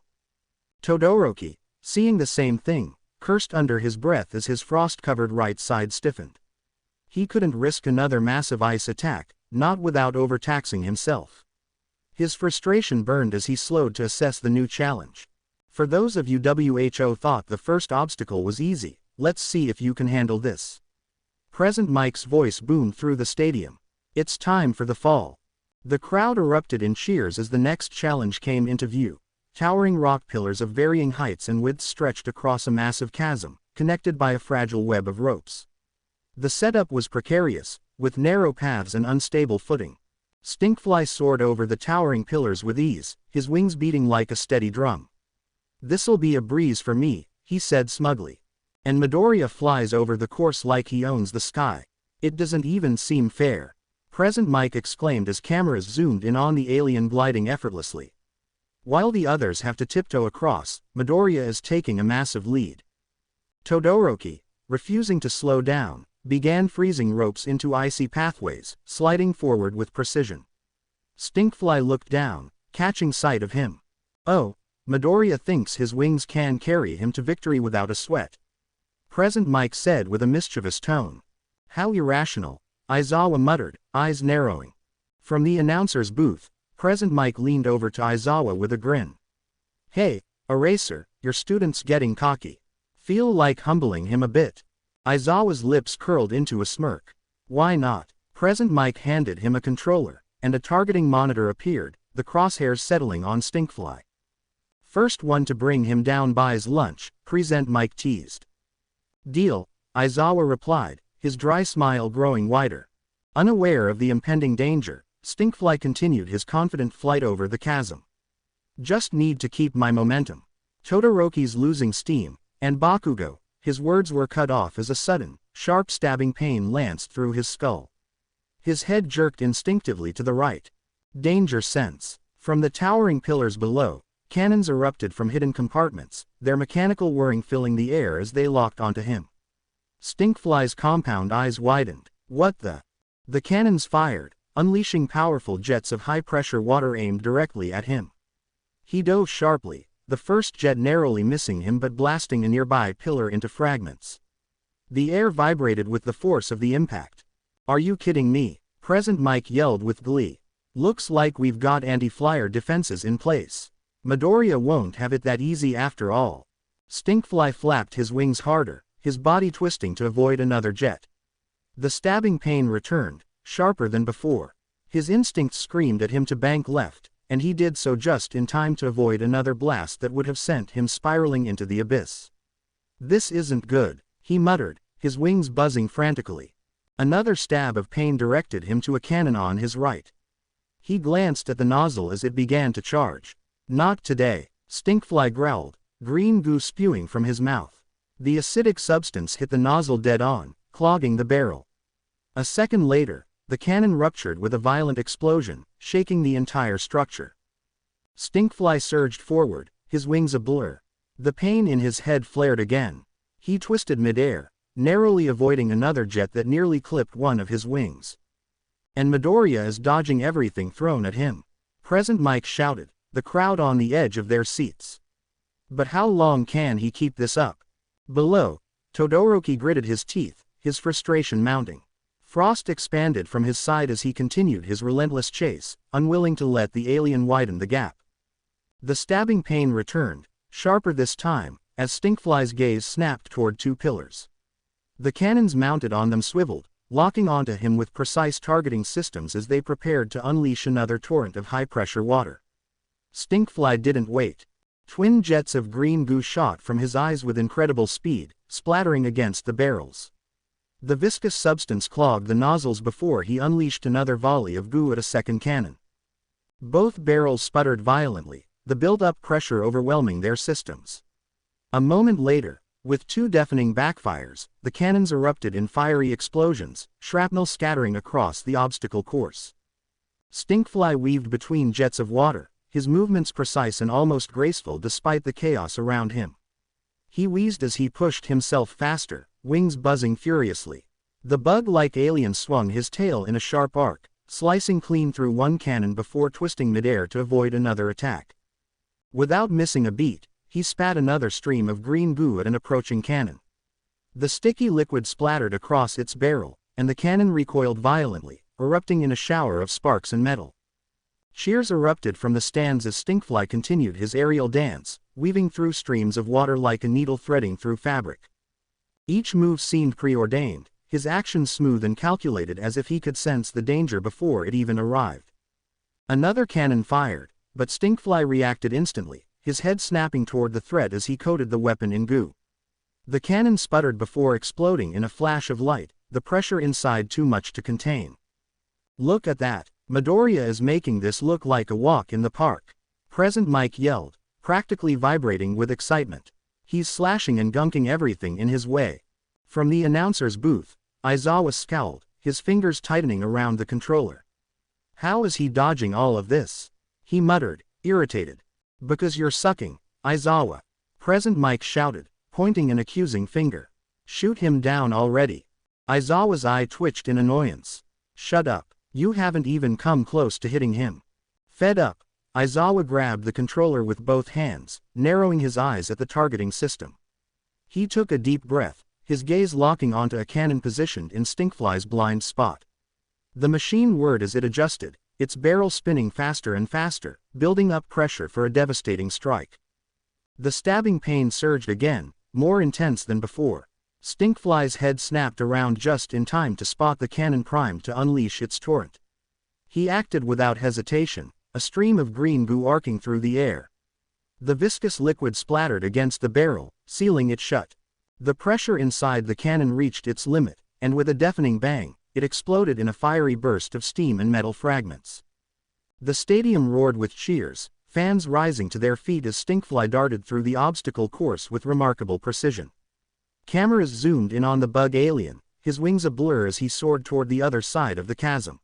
Todoroki, seeing the same thing, cursed under his breath as his frost-covered right side stiffened. He couldn't risk another massive ice attack, not without overtaxing himself. His frustration burned as he slowed to assess the new challenge. "For those of you who thought the first obstacle was easy, let's see if you can handle this." Present Mike's voice boomed through the stadium. "It's time for the fall." The crowd erupted in cheers as the next challenge came into view. Towering rock pillars of varying heights and widths stretched across a massive chasm, connected by a fragile web of ropes. The setup was precarious, with narrow paths and unstable footing. Stinkfly soared over the towering pillars with ease, his wings beating like a steady drum. "This'll be a breeze for me," he said smugly. "And Midoriya flies over the course like he owns the sky. It doesn't even seem fair." Present Mike exclaimed as cameras zoomed in on the alien gliding effortlessly. While the others have to tiptoe across, Midoriya is taking a massive lead. Todoroki, refusing to slow down, began freezing ropes into icy pathways, sliding forward with precision. Stinkfly looked down, catching sight of him. "Oh, Midoriya thinks his wings can carry him to victory without a sweat," Present Mike said with a mischievous tone. "How irrational," Aizawa muttered, eyes narrowing. From the announcer's booth, Present Mike leaned over to Aizawa with a grin. "Hey, Eraser, your student's getting cocky. Feel like humbling him a bit?" Aizawa's lips curled into a smirk. "Why not?" Present Mike handed him a controller, and a targeting monitor appeared, the crosshairs settling on Stinkfly. "First one to bring him down buys lunch," Present Mike teased. "Deal," Aizawa replied, his dry smile growing wider. Unaware of the impending danger, Stinkfly continued his confident flight over the chasm. Just need to keep my momentum. Todoroki's losing steam, and Bakugo, his words were cut off as a sudden, sharp stabbing pain lanced through his skull. His head jerked instinctively to the right. Danger sense. From the towering pillars below, cannons erupted from hidden compartments, their mechanical whirring filling the air as they locked onto him. Stinkfly's compound eyes widened. What the? The cannons fired, unleashing powerful jets of high-pressure water aimed directly at him. He dove sharply, the first jet narrowly missing him but blasting a nearby pillar into fragments. The air vibrated with the force of the impact. Are you kidding me? Present Mike yelled with glee. Looks like we've got anti-flyer defenses in place. Midoriya won't have it that easy after all. Stinkfly flapped his wings harder, his body twisting to avoid another jet. The stabbing pain returned, sharper than before. His instincts screamed at him to bank left, and he did so just in time to avoid another blast that would have sent him spiraling into the abyss. This isn't good, he muttered, his wings buzzing frantically. Another stab of pain directed him to a cannon on his right. He glanced at the nozzle as it began to charge. Not today, Stinkfly growled, green goo spewing from his mouth. The acidic substance hit the nozzle dead on, clogging the barrel. A second later, the cannon ruptured with a violent explosion, shaking the entire structure. Stinkfly surged forward, his wings a blur. The pain in his head flared again. He twisted midair, narrowly avoiding another jet that nearly clipped one of his wings. And Midoriya is dodging everything thrown at him. Present Mike shouted, the crowd on the edge of their seats. But how long can he keep this up? Below, Todoroki gritted his teeth, his frustration mounting. Frost expanded from his side as he continued his relentless chase, unwilling to let the alien widen the gap. The stabbing pain returned, sharper this time, as Stinkfly's gaze snapped toward two pillars. The cannons mounted on them swiveled, locking onto him with precise targeting systems as they prepared to unleash another torrent of high-pressure water. Stinkfly didn't wait. Twin jets of green goo shot from his eyes with incredible speed, splattering against the barrels. The viscous substance clogged the nozzles before he unleashed another volley of goo at a second cannon. Both barrels sputtered violently, the built-up pressure overwhelming their systems. A moment later, with two deafening backfires, the cannons erupted in fiery explosions, shrapnel scattering across the obstacle course. Stinkfly weaved between jets of water, his movements precise and almost graceful despite the chaos around him. He wheezed as he pushed himself faster, wings buzzing furiously. The bug-like alien swung his tail in a sharp arc, slicing clean through one cannon before twisting midair to avoid another attack. Without missing a beat, he spat another stream of green goo at an approaching cannon. The sticky liquid splattered across its barrel, and the cannon recoiled violently, erupting in a shower of sparks and metal. Cheers erupted from the stands as Stinkfly continued his aerial dance, weaving through streams of water like a needle threading through fabric. Each move seemed preordained, his actions smooth and calculated as if he could sense the danger before it even arrived. Another cannon fired, but Stinkfly reacted instantly, his head snapping toward the thread as he coated the weapon in goo. The cannon sputtered before exploding in a flash of light, the pressure inside too much to contain. Look at that, Midoriya is making this look like a walk in the park. Present Mike yelled, practically vibrating with excitement. He's slashing and gunking everything in his way. From the announcer's booth, Aizawa scowled, his fingers tightening around the controller. How is he dodging all of this? He muttered, irritated. Because you're sucking, Aizawa. Present Mike shouted, pointing an accusing finger. Shoot him down already. Aizawa's eye twitched in annoyance. Shut up, you haven't even come close to hitting him. Fed up, Aizawa grabbed the controller with both hands, narrowing his eyes at the targeting system. He took a deep breath, his gaze locking onto a cannon positioned in Stinkfly's blind spot. The machine whirred as it adjusted, its barrel spinning faster and faster, building up pressure for a devastating strike. The stabbing pain surged again, more intense than before. Stinkfly's head snapped around just in time to spot the cannon primed to unleash its torrent. He acted without hesitation, a stream of green goo arcing through the air. The viscous liquid splattered against the barrel, sealing it shut. The pressure inside the cannon reached its limit, and with a deafening bang, it exploded in a fiery burst of steam and metal fragments. The stadium roared with cheers, fans rising to their feet as Stinkfly darted through the obstacle course with remarkable precision. Cameras zoomed in on the bug alien, his wings a blur as he soared toward the other side of the chasm.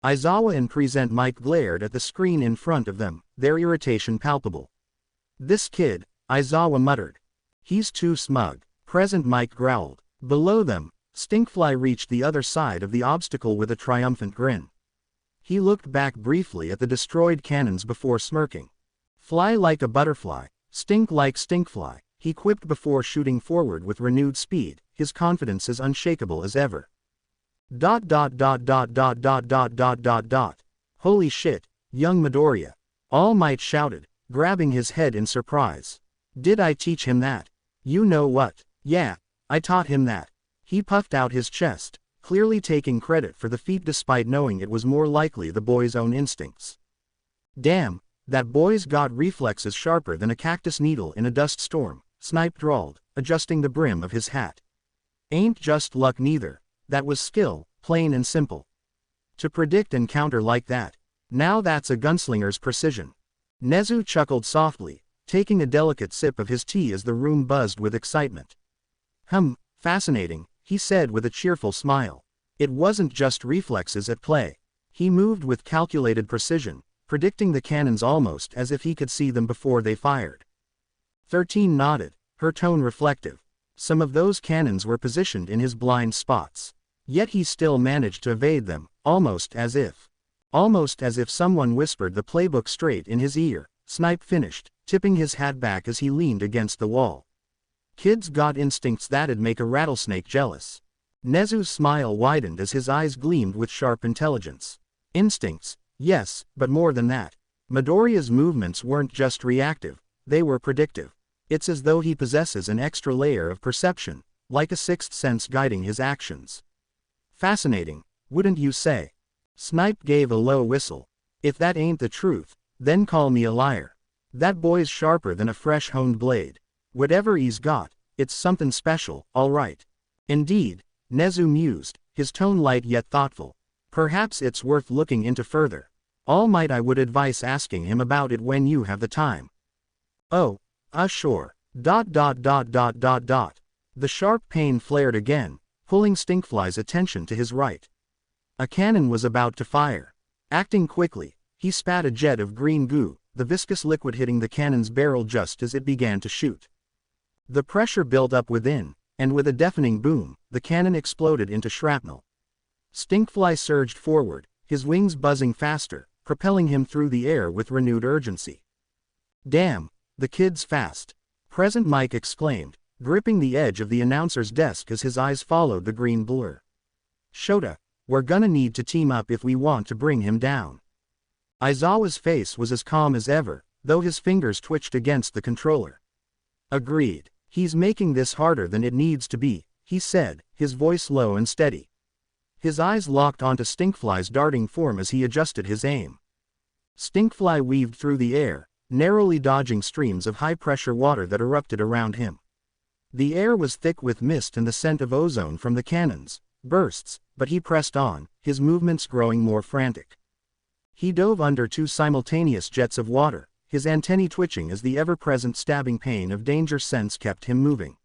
Aizawa and Present Mike glared at the screen in front of them, their irritation palpable. "This kid," Aizawa muttered. "He's too smug," Present Mike growled. Below them, Stinkfly reached the other side of the obstacle with a triumphant grin. He looked back briefly at the destroyed cannons before smirking. "Fly like a butterfly, stink like Stinkfly," he quipped before shooting forward with renewed speed, his confidence as unshakable as ever. ... Holy shit, young Midoriya, All Might shouted, grabbing his head in surprise. "Did I teach him that? You know what? Yeah, I taught him that." He puffed out his chest, clearly taking credit for the feat despite knowing it was more likely the boy's own instincts. "Damn, that boy's got reflexes sharper than a cactus needle in a dust storm," Snipe drawled, adjusting the brim of his hat. "Ain't just luck neither, that was skill, plain and simple. To predict and counter like that, now that's a gunslinger's precision." Nezu chuckled softly, taking a delicate sip of his tea as the room buzzed with excitement. Fascinating," he said with a cheerful smile. It wasn't just reflexes at play. He moved with calculated precision, predicting the cannons almost as if he could see them before they fired. 13 nodded, her tone reflective. Some of those cannons were positioned in his blind spots. Yet he still managed to evade them, almost as if someone whispered the playbook straight in his ear, Snipe finished, tipping his hat back as he leaned against the wall. "Kids got instincts that'd make a rattlesnake jealous." Nezu's smile widened as his eyes gleamed with sharp intelligence. "Instincts, yes, but more than that. Midoriya's movements weren't just reactive, they were predictive. It's as though he possesses an extra layer of perception, like a sixth sense guiding his actions." "Fascinating, wouldn't you say?" Snipe gave a low whistle. "If that ain't the truth, then call me a liar. That boy's sharper than a fresh-honed blade. Whatever he's got, it's something special, all right." "Indeed," Nezu mused, his tone light yet thoughtful. "Perhaps it's worth looking into further. All Might, I would advise asking him about it when you have the time." "Oh, sure. The sharp pain flared again, pulling Stinkfly's attention to his right. A cannon was about to fire. Acting quickly, he spat a jet of green goo, the viscous liquid hitting the cannon's barrel just as it began to shoot. The pressure built up within, and with a deafening boom, the cannon exploded into shrapnel. Stinkfly surged forward, his wings buzzing faster, propelling him through the air with renewed urgency. "Damn, the kid's fast," Present Mike exclaimed, gripping the edge of the announcer's desk as his eyes followed the green blur. "Shota, we're gonna need to team up if we want to bring him down." Aizawa's face was as calm as ever, though his fingers twitched against the controller. "Agreed. He's making this harder than it needs to be," he said, his voice low and steady. His eyes locked onto Stinkfly's darting form as he adjusted his aim. Stinkfly weaved through the air, narrowly dodging streams of high-pressure water that erupted around him. The air was thick with mist and the scent of ozone from the cannons' bursts, but he pressed on, his movements growing more frantic. He dove under 2 simultaneous jets of water, his antennae twitching as the ever-present stabbing pain of danger sense kept him moving.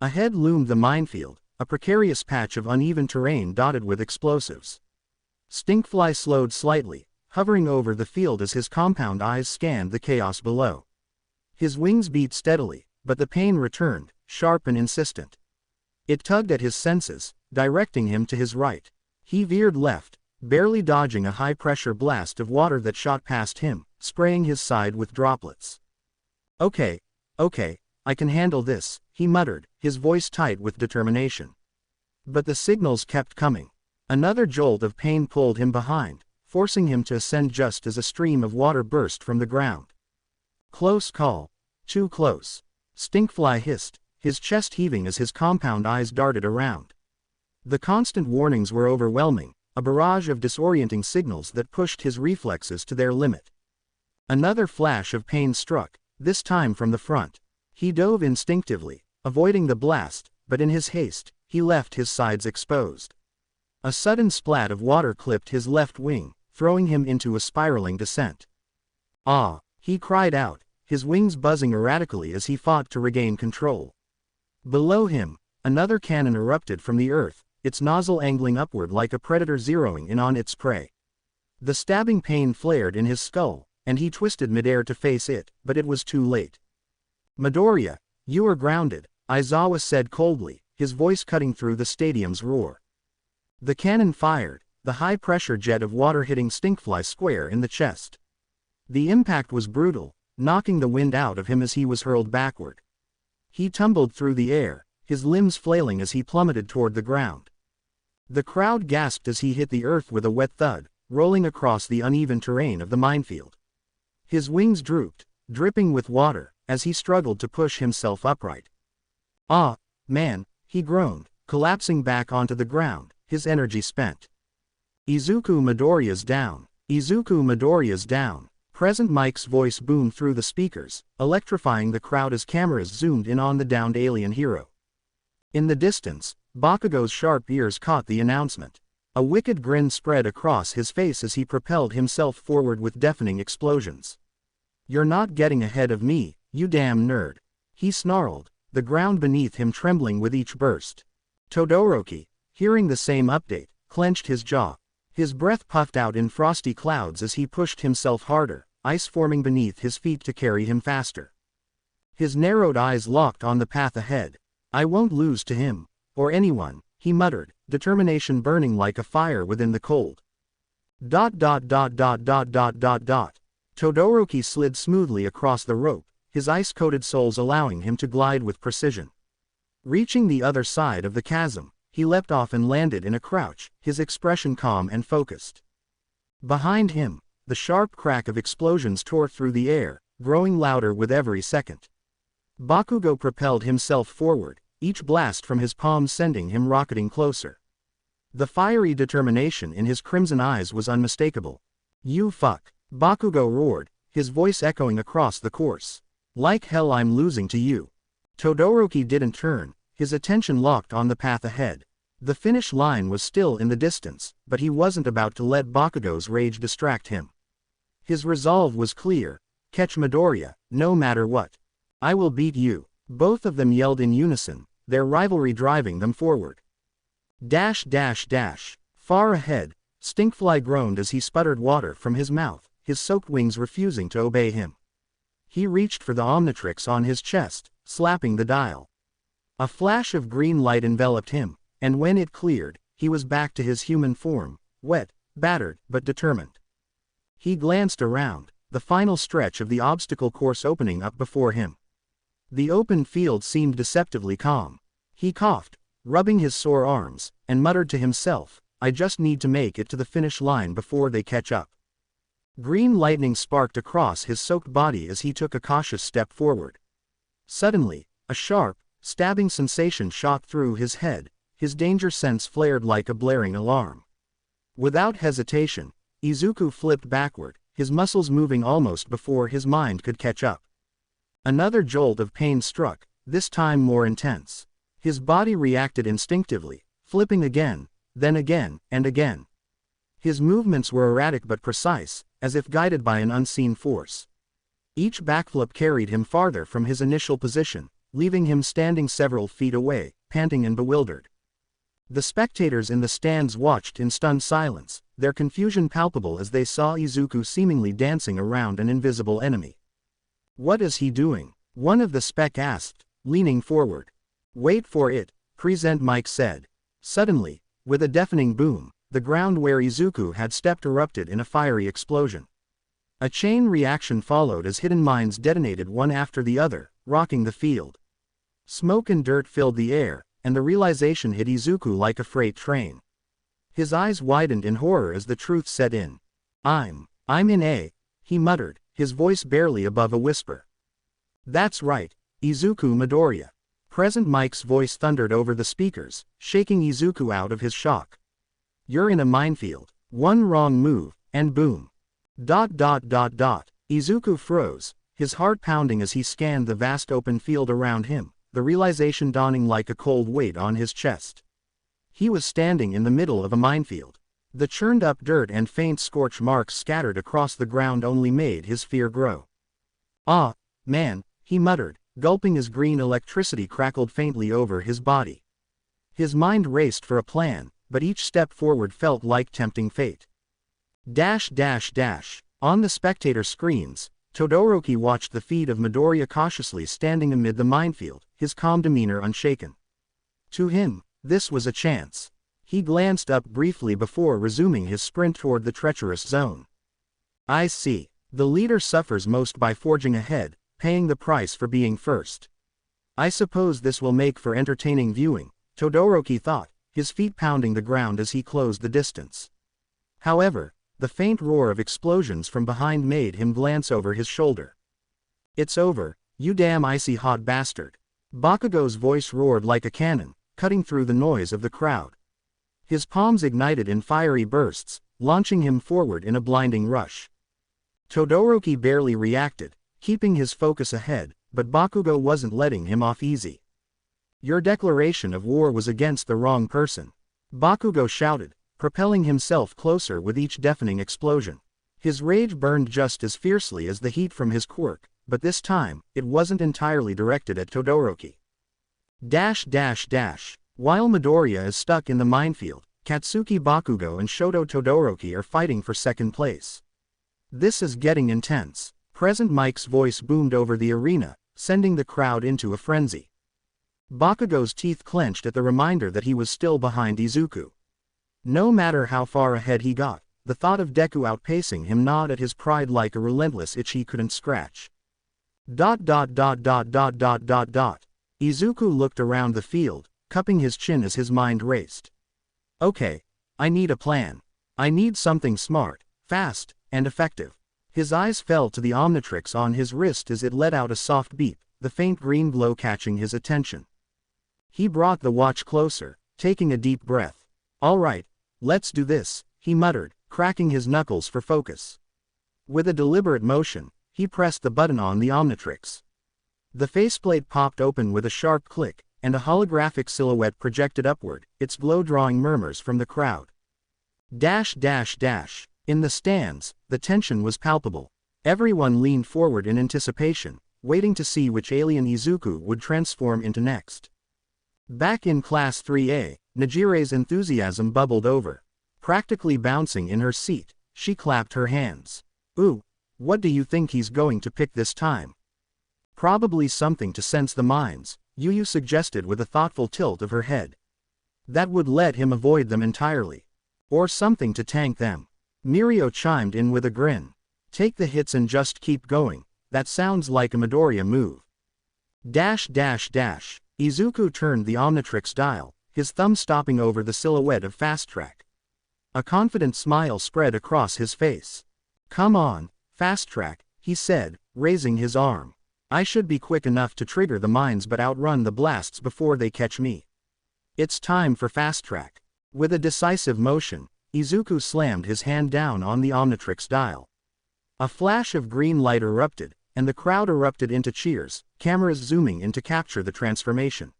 Ahead loomed the minefield, a precarious patch of uneven terrain dotted with explosives. Stinkfly slowed slightly, hovering over the field as his compound eyes scanned the chaos below. His wings beat steadily, but the pain returned, sharp and insistent. It tugged at his senses, directing him to his right. He veered left, barely dodging a high-pressure blast of water that shot past him, spraying his side with droplets. Okay, I can handle this," he muttered, his voice tight with determination. But the signals kept coming. Another jolt of pain pulled him behind, forcing him to ascend just as a stream of water burst from the ground. "Close call. Too close," Stinkfly hissed, his chest heaving as his compound eyes darted around. The constant warnings were overwhelming, a barrage of disorienting signals that pushed his reflexes to their limit. Another flash of pain struck, this time from the front. He dove instinctively, avoiding the blast, but in his haste, he left his sides exposed. A sudden splat of water clipped his left wing, throwing him into a spiraling descent. Ah! He cried out, his wings buzzing erratically as he fought to regain control. Below him, another cannon erupted from the earth, its nozzle angling upward like a predator zeroing in on its prey. The stabbing pain flared in his skull, and he twisted midair to face it, but it was too late. "Midoriya, you are grounded," Aizawa said coldly, his voice cutting through the stadium's roar. The cannon fired, the high-pressure jet of water hitting Stinkfly square in the chest. The impact was brutal, knocking the wind out of him as he was hurled backward. He tumbled through the air, his limbs flailing as he plummeted toward the ground. The crowd gasped as he hit the earth with a wet thud, rolling across the uneven terrain of the minefield. His wings drooped, dripping with water, as he struggled to push himself upright. "Ah, man," he groaned, collapsing back onto the ground, his energy spent. "Izuku Midoriya's down. Izuku Midoriya's down." Present Mike's voice boomed through the speakers, electrifying the crowd as cameras zoomed in on the downed alien hero. In the distance, Bakugo's sharp ears caught the announcement. A wicked grin spread across his face as he propelled himself forward with deafening explosions. "You're not getting ahead of me, you damn nerd," he snarled, the ground beneath him trembling with each burst. Todoroki, hearing the same update, clenched his jaw. His breath puffed out in frosty clouds as he pushed himself harder, ice forming beneath his feet to carry him faster. His narrowed eyes locked on the path ahead. "I won't lose to him, or anyone," he muttered, determination burning like a fire within the cold. Todoroki slid smoothly across the rope, his ice-coated soles allowing him to glide with precision. Reaching the other side of the chasm, he leapt off and landed in a crouch, his expression calm and focused. Behind him, the sharp crack of explosions tore through the air, growing louder with every second. Bakugo propelled himself forward, each blast from his palms sending him rocketing closer. The fiery determination in his crimson eyes was unmistakable. "You fuck," Bakugo roared, his voice echoing across the course. "Like hell I'm losing to you." Todoroki didn't turn, his attention locked on the path ahead. The finish line was still in the distance, but he wasn't about to let Bakugo's rage distract him. His resolve was clear: catch Midoriya, no matter what. "I will beat you," both of them yelled in unison, their rivalry driving them forward. Far ahead, Stinkfly groaned as he sputtered water from his mouth, his soaked wings refusing to obey him. He reached for the Omnitrix on his chest, slapping the dial. A flash of green light enveloped him, and when it cleared, he was back to his human form, wet, battered, but determined. He glanced around, the final stretch of the obstacle course opening up before him. The open field seemed deceptively calm. He coughed, rubbing his sore arms, and muttered to himself, "I just need to make it to the finish line before they catch up." Green lightning sparked across his soaked body as he took a cautious step forward. Suddenly, a sharp, stabbing sensation shot through his head, his danger sense flared like a blaring alarm. Without hesitation, Izuku flipped backward, his muscles moving almost before his mind could catch up. Another jolt of pain struck, this time more intense. His body reacted instinctively, flipping again, then again, and again. His movements were erratic but precise, as if guided by an unseen force. Each backflip carried him farther from his initial position, leaving him standing several feet away, panting and bewildered. The spectators in the stands watched in stunned silence, their confusion palpable as they saw Izuku seemingly dancing around an invisible enemy. "What is he doing?" one of the spec asked, leaning forward. "Wait for it," Present Mike said. Suddenly, with a deafening boom, the ground where Izuku had stepped erupted in a fiery explosion. A chain reaction followed as hidden mines detonated one after the other, rocking the field. Smoke and dirt filled the air, and the realization hit Izuku like a freight train. His eyes widened in horror as the truth set in. I'm in A," he muttered, his voice barely above a whisper. "That's right, Izuku Midoriya." Present Mike's voice thundered over the speakers, shaking Izuku out of his shock. "You're in a minefield. One wrong move, and boom." Izuku froze, his heart pounding as he scanned the vast open field around him, the realization dawning like a cold weight on his chest. He was standing in the middle of a minefield. The churned-up dirt and faint scorch marks scattered across the ground only made his fear grow. "Ah, man," he muttered, gulping as green electricity crackled faintly over his body. His mind raced for a plan, but each step forward felt like tempting fate. On the spectator screens, Todoroki watched the feet of Midoriya cautiously standing amid the minefield, his calm demeanor unshaken. To him, this was a chance. He glanced up briefly before resuming his sprint toward the treacherous zone. I see. The leader suffers most by forging ahead, paying the price for being first. I suppose this will make for entertaining viewing, Todoroki thought, his feet pounding the ground as he closed the distance. However, the faint roar of explosions from behind made him glance over his shoulder. "It's over, you damn icy hot bastard." Bakugo's voice roared like a cannon, cutting through the noise of the crowd. His palms ignited in fiery bursts, launching him forward in a blinding rush. Todoroki barely reacted, keeping his focus ahead, but Bakugo wasn't letting him off easy. "Your declaration of war was against the wrong person," Bakugo shouted, propelling himself closer with each deafening explosion. His rage burned just as fiercely as the heat from his quirk, but this time, it wasn't entirely directed at Todoroki. While Midoriya is stuck in the minefield, Katsuki Bakugo and Shoto Todoroki are fighting for second place. "This is getting intense." Present Mike's voice boomed over the arena, sending the crowd into a frenzy. Bakugo's teeth clenched at the reminder that he was still behind Izuku. No matter how far ahead he got, the thought of Deku outpacing him gnawed at his pride like a relentless itch he couldn't scratch. Izuku looked around the field, cupping his chin as his mind raced. "Okay, I need a plan. I need something smart, fast, and effective." His eyes fell to the Omnitrix on his wrist as it let out a soft beep, the faint green glow catching his attention. He brought the watch closer, taking a deep breath. "All right, let's do this," he muttered, cracking his knuckles for focus. With a deliberate motion, he pressed the button on the Omnitrix. The faceplate popped open with a sharp click, and a holographic silhouette projected upward, its glow drawing murmurs from the crowd. In the stands, the tension was palpable. Everyone leaned forward in anticipation, waiting to see which alien Izuku would transform into next. Back in Class 3A, Najire's enthusiasm bubbled over. Practically bouncing in her seat, she clapped her hands. "Ooh, what do you think he's going to pick this time?" "Probably something to sense the minds," Yu suggested with a thoughtful tilt of her head. "That would let him avoid them entirely. Or something to tank them." Mirio chimed in with a grin. "Take the hits and just keep going, that sounds like a Midoriya move." Izuku turned the Omnitrix dial, his thumb stopping over the silhouette of Fast Track. A confident smile spread across his face. "Come on, Fast Track," he said, raising his arm. "I should be quick enough to trigger the mines but outrun the blasts before they catch me. It's time for Fast Track." With a decisive motion, Izuku slammed his hand down on the Omnitrix dial. A flash of green light erupted, and the crowd erupted into cheers, cameras zooming in to capture the transformation.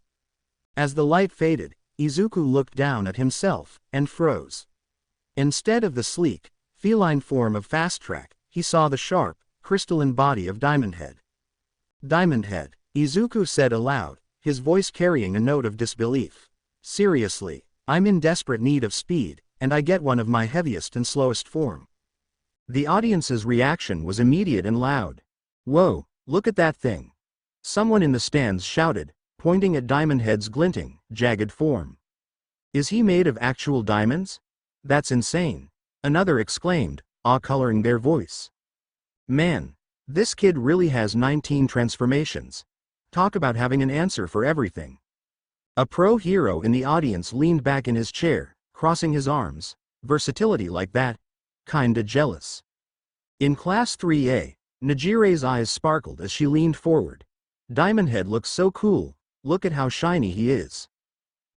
As the light faded, Izuku looked down at himself, and froze. Instead of the sleek, feline form of Fast Track, he saw the sharp, crystalline body of Diamond Head. "Diamond Head," Izuku said aloud, his voice carrying a note of disbelief. "Seriously, I'm in desperate need of speed, and I get one of my heaviest and slowest form." The audience's reaction was immediate and loud. "Whoa, look at that thing!" Someone in the stands shouted, pointing at Diamond Head's glinting, jagged form. "Is he made of actual diamonds? That's insane!" Another exclaimed, awe coloring their voice. "Man, this kid really has 19 transformations. Talk about having an answer for everything." A pro hero in the audience leaned back in his chair, crossing his arms. "Versatility like that? Kinda jealous." In Class 3A, Najire's eyes sparkled as she leaned forward. "Diamond Head looks so cool, look at how shiny he is."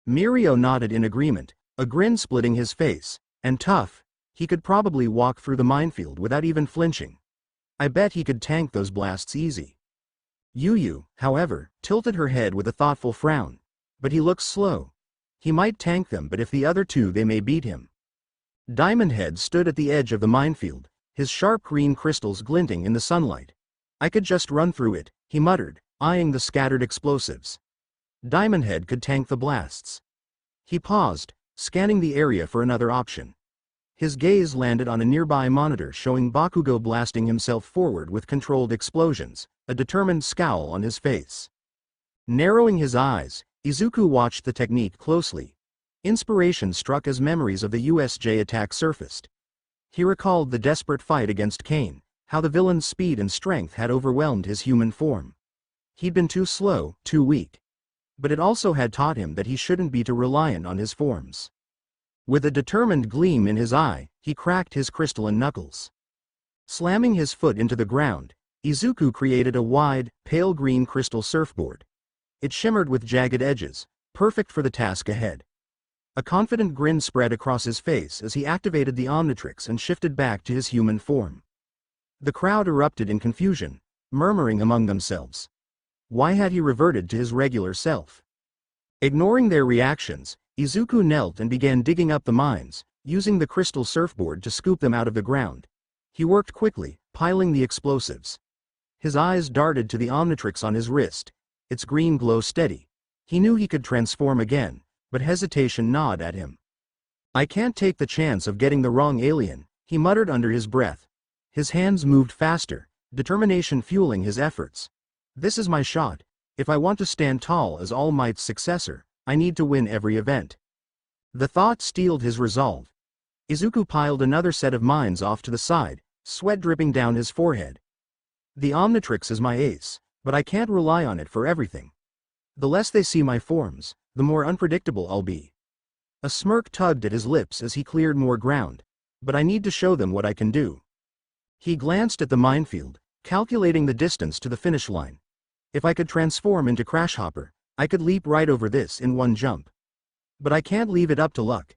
Mirio nodded in agreement, a grin splitting his face. "And tough, he could probably walk through the minefield without even flinching. I bet he could tank those blasts easy." Yu, however, tilted her head with a thoughtful frown. "But he looks slow. He might tank them, but if the other two, they may beat him. Diamond Head stood at the edge of the minefield, his sharp green crystals glinting in the sunlight. I could just run through it, he muttered, eyeing the scattered explosives. Diamond Head could tank the blasts. He paused, scanning the area for another option. His gaze landed on a nearby monitor showing Bakugo blasting himself forward with controlled explosions, a determined scowl on his face. Narrowing his eyes, Izuku watched the technique closely. Inspiration struck as memories of the USJ attack surfaced. He recalled the desperate fight against Kane, how the villain's speed and strength had overwhelmed his human form. He'd been too slow, too weak. But it also had taught him that he shouldn't be too reliant on his forms. With a determined gleam in his eye, he cracked his crystalline knuckles. Slamming his foot into the ground, Izuku created a wide, pale green crystal surfboard. It shimmered with jagged edges, perfect for the task ahead. A confident grin spread across his face as he activated the Omnitrix and shifted back to his human form. The crowd erupted in confusion, murmuring among themselves. Why had he reverted to his regular self? Ignoring their reactions, Izuku knelt and began digging up the mines, using the crystal surfboard to scoop them out of the ground. He worked quickly, piling the explosives. His eyes darted to the Omnitrix on his wrist, its green glow steady. He knew he could transform again, but hesitation gnawed at him. I can't take the chance of getting the wrong alien, he muttered under his breath. His hands moved faster, determination fueling his efforts. This is my shot. If I want to stand tall as All Might's successor, I need to win every event. The thought steeled his resolve. Izuku piled another set of mines off to the side, sweat dripping down his forehead. The Omnitrix is my ace, but I can't rely on it for everything. The less they see my forms, the more unpredictable I'll be. A smirk tugged at his lips as he cleared more ground. But I need to show them what I can do. He glanced at the minefield, calculating the distance to the finish line. If I could transform into Crash Hopper, I could leap right over this in one jump. But I can't leave it up to luck.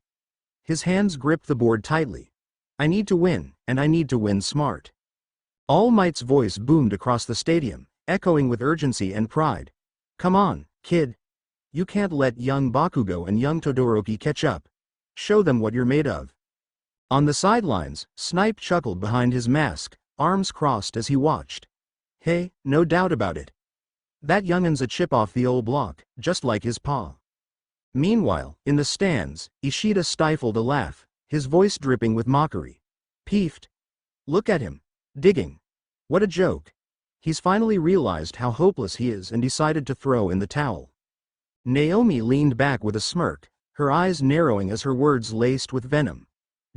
His hands gripped the board tightly. I need to win, and I need to win smart. All Might's voice boomed across the stadium, echoing with urgency and pride. Come on, kid. You can't let young Bakugo and young Todoroki catch up. Show them what you're made of. On the sidelines, Snipe chuckled behind his mask, arms crossed as he watched. Hey, no doubt about it. That youngin's a chip off the old block, just like his pa. Meanwhile, in the stands, Ishida stifled a laugh, his voice dripping with mockery. Peeved. Look at him. Digging. What a joke. He's finally realized how hopeless he is and decided to throw in the towel. Naomi leaned back with a smirk, her eyes narrowing as her words laced with venom.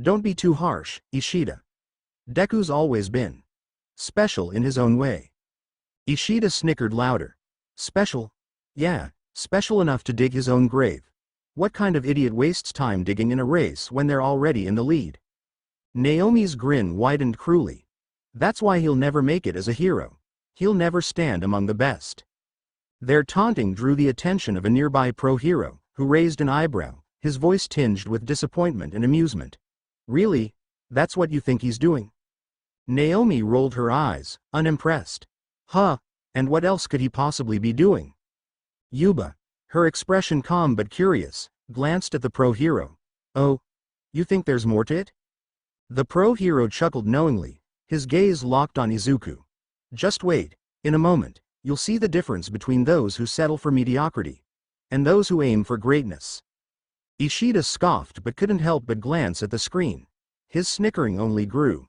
Don't be too harsh, Ishida. Deku's always been special in his own way. Ishida snickered louder. Special? Yeah, special enough to dig his own grave. What kind of idiot wastes time digging in a race when they're already in the lead? Naomi's grin widened cruelly. That's why he'll never make it as a hero. He'll never stand among the best. Their taunting drew the attention of a nearby pro-hero, who raised an eyebrow, his voice tinged with disappointment and amusement. Really? That's what you think he's doing? Naomi rolled her eyes, unimpressed. Huh, and what else could he possibly be doing? Yuba, her expression calm but curious, glanced at the pro-hero. Oh, you think there's more to it? The pro-hero chuckled knowingly, his gaze locked on Izuku. Just wait, in a moment. You'll see the difference between those who settle for mediocrity and those who aim for greatness. Ishida scoffed but couldn't help but glance at the screen. His snickering only grew.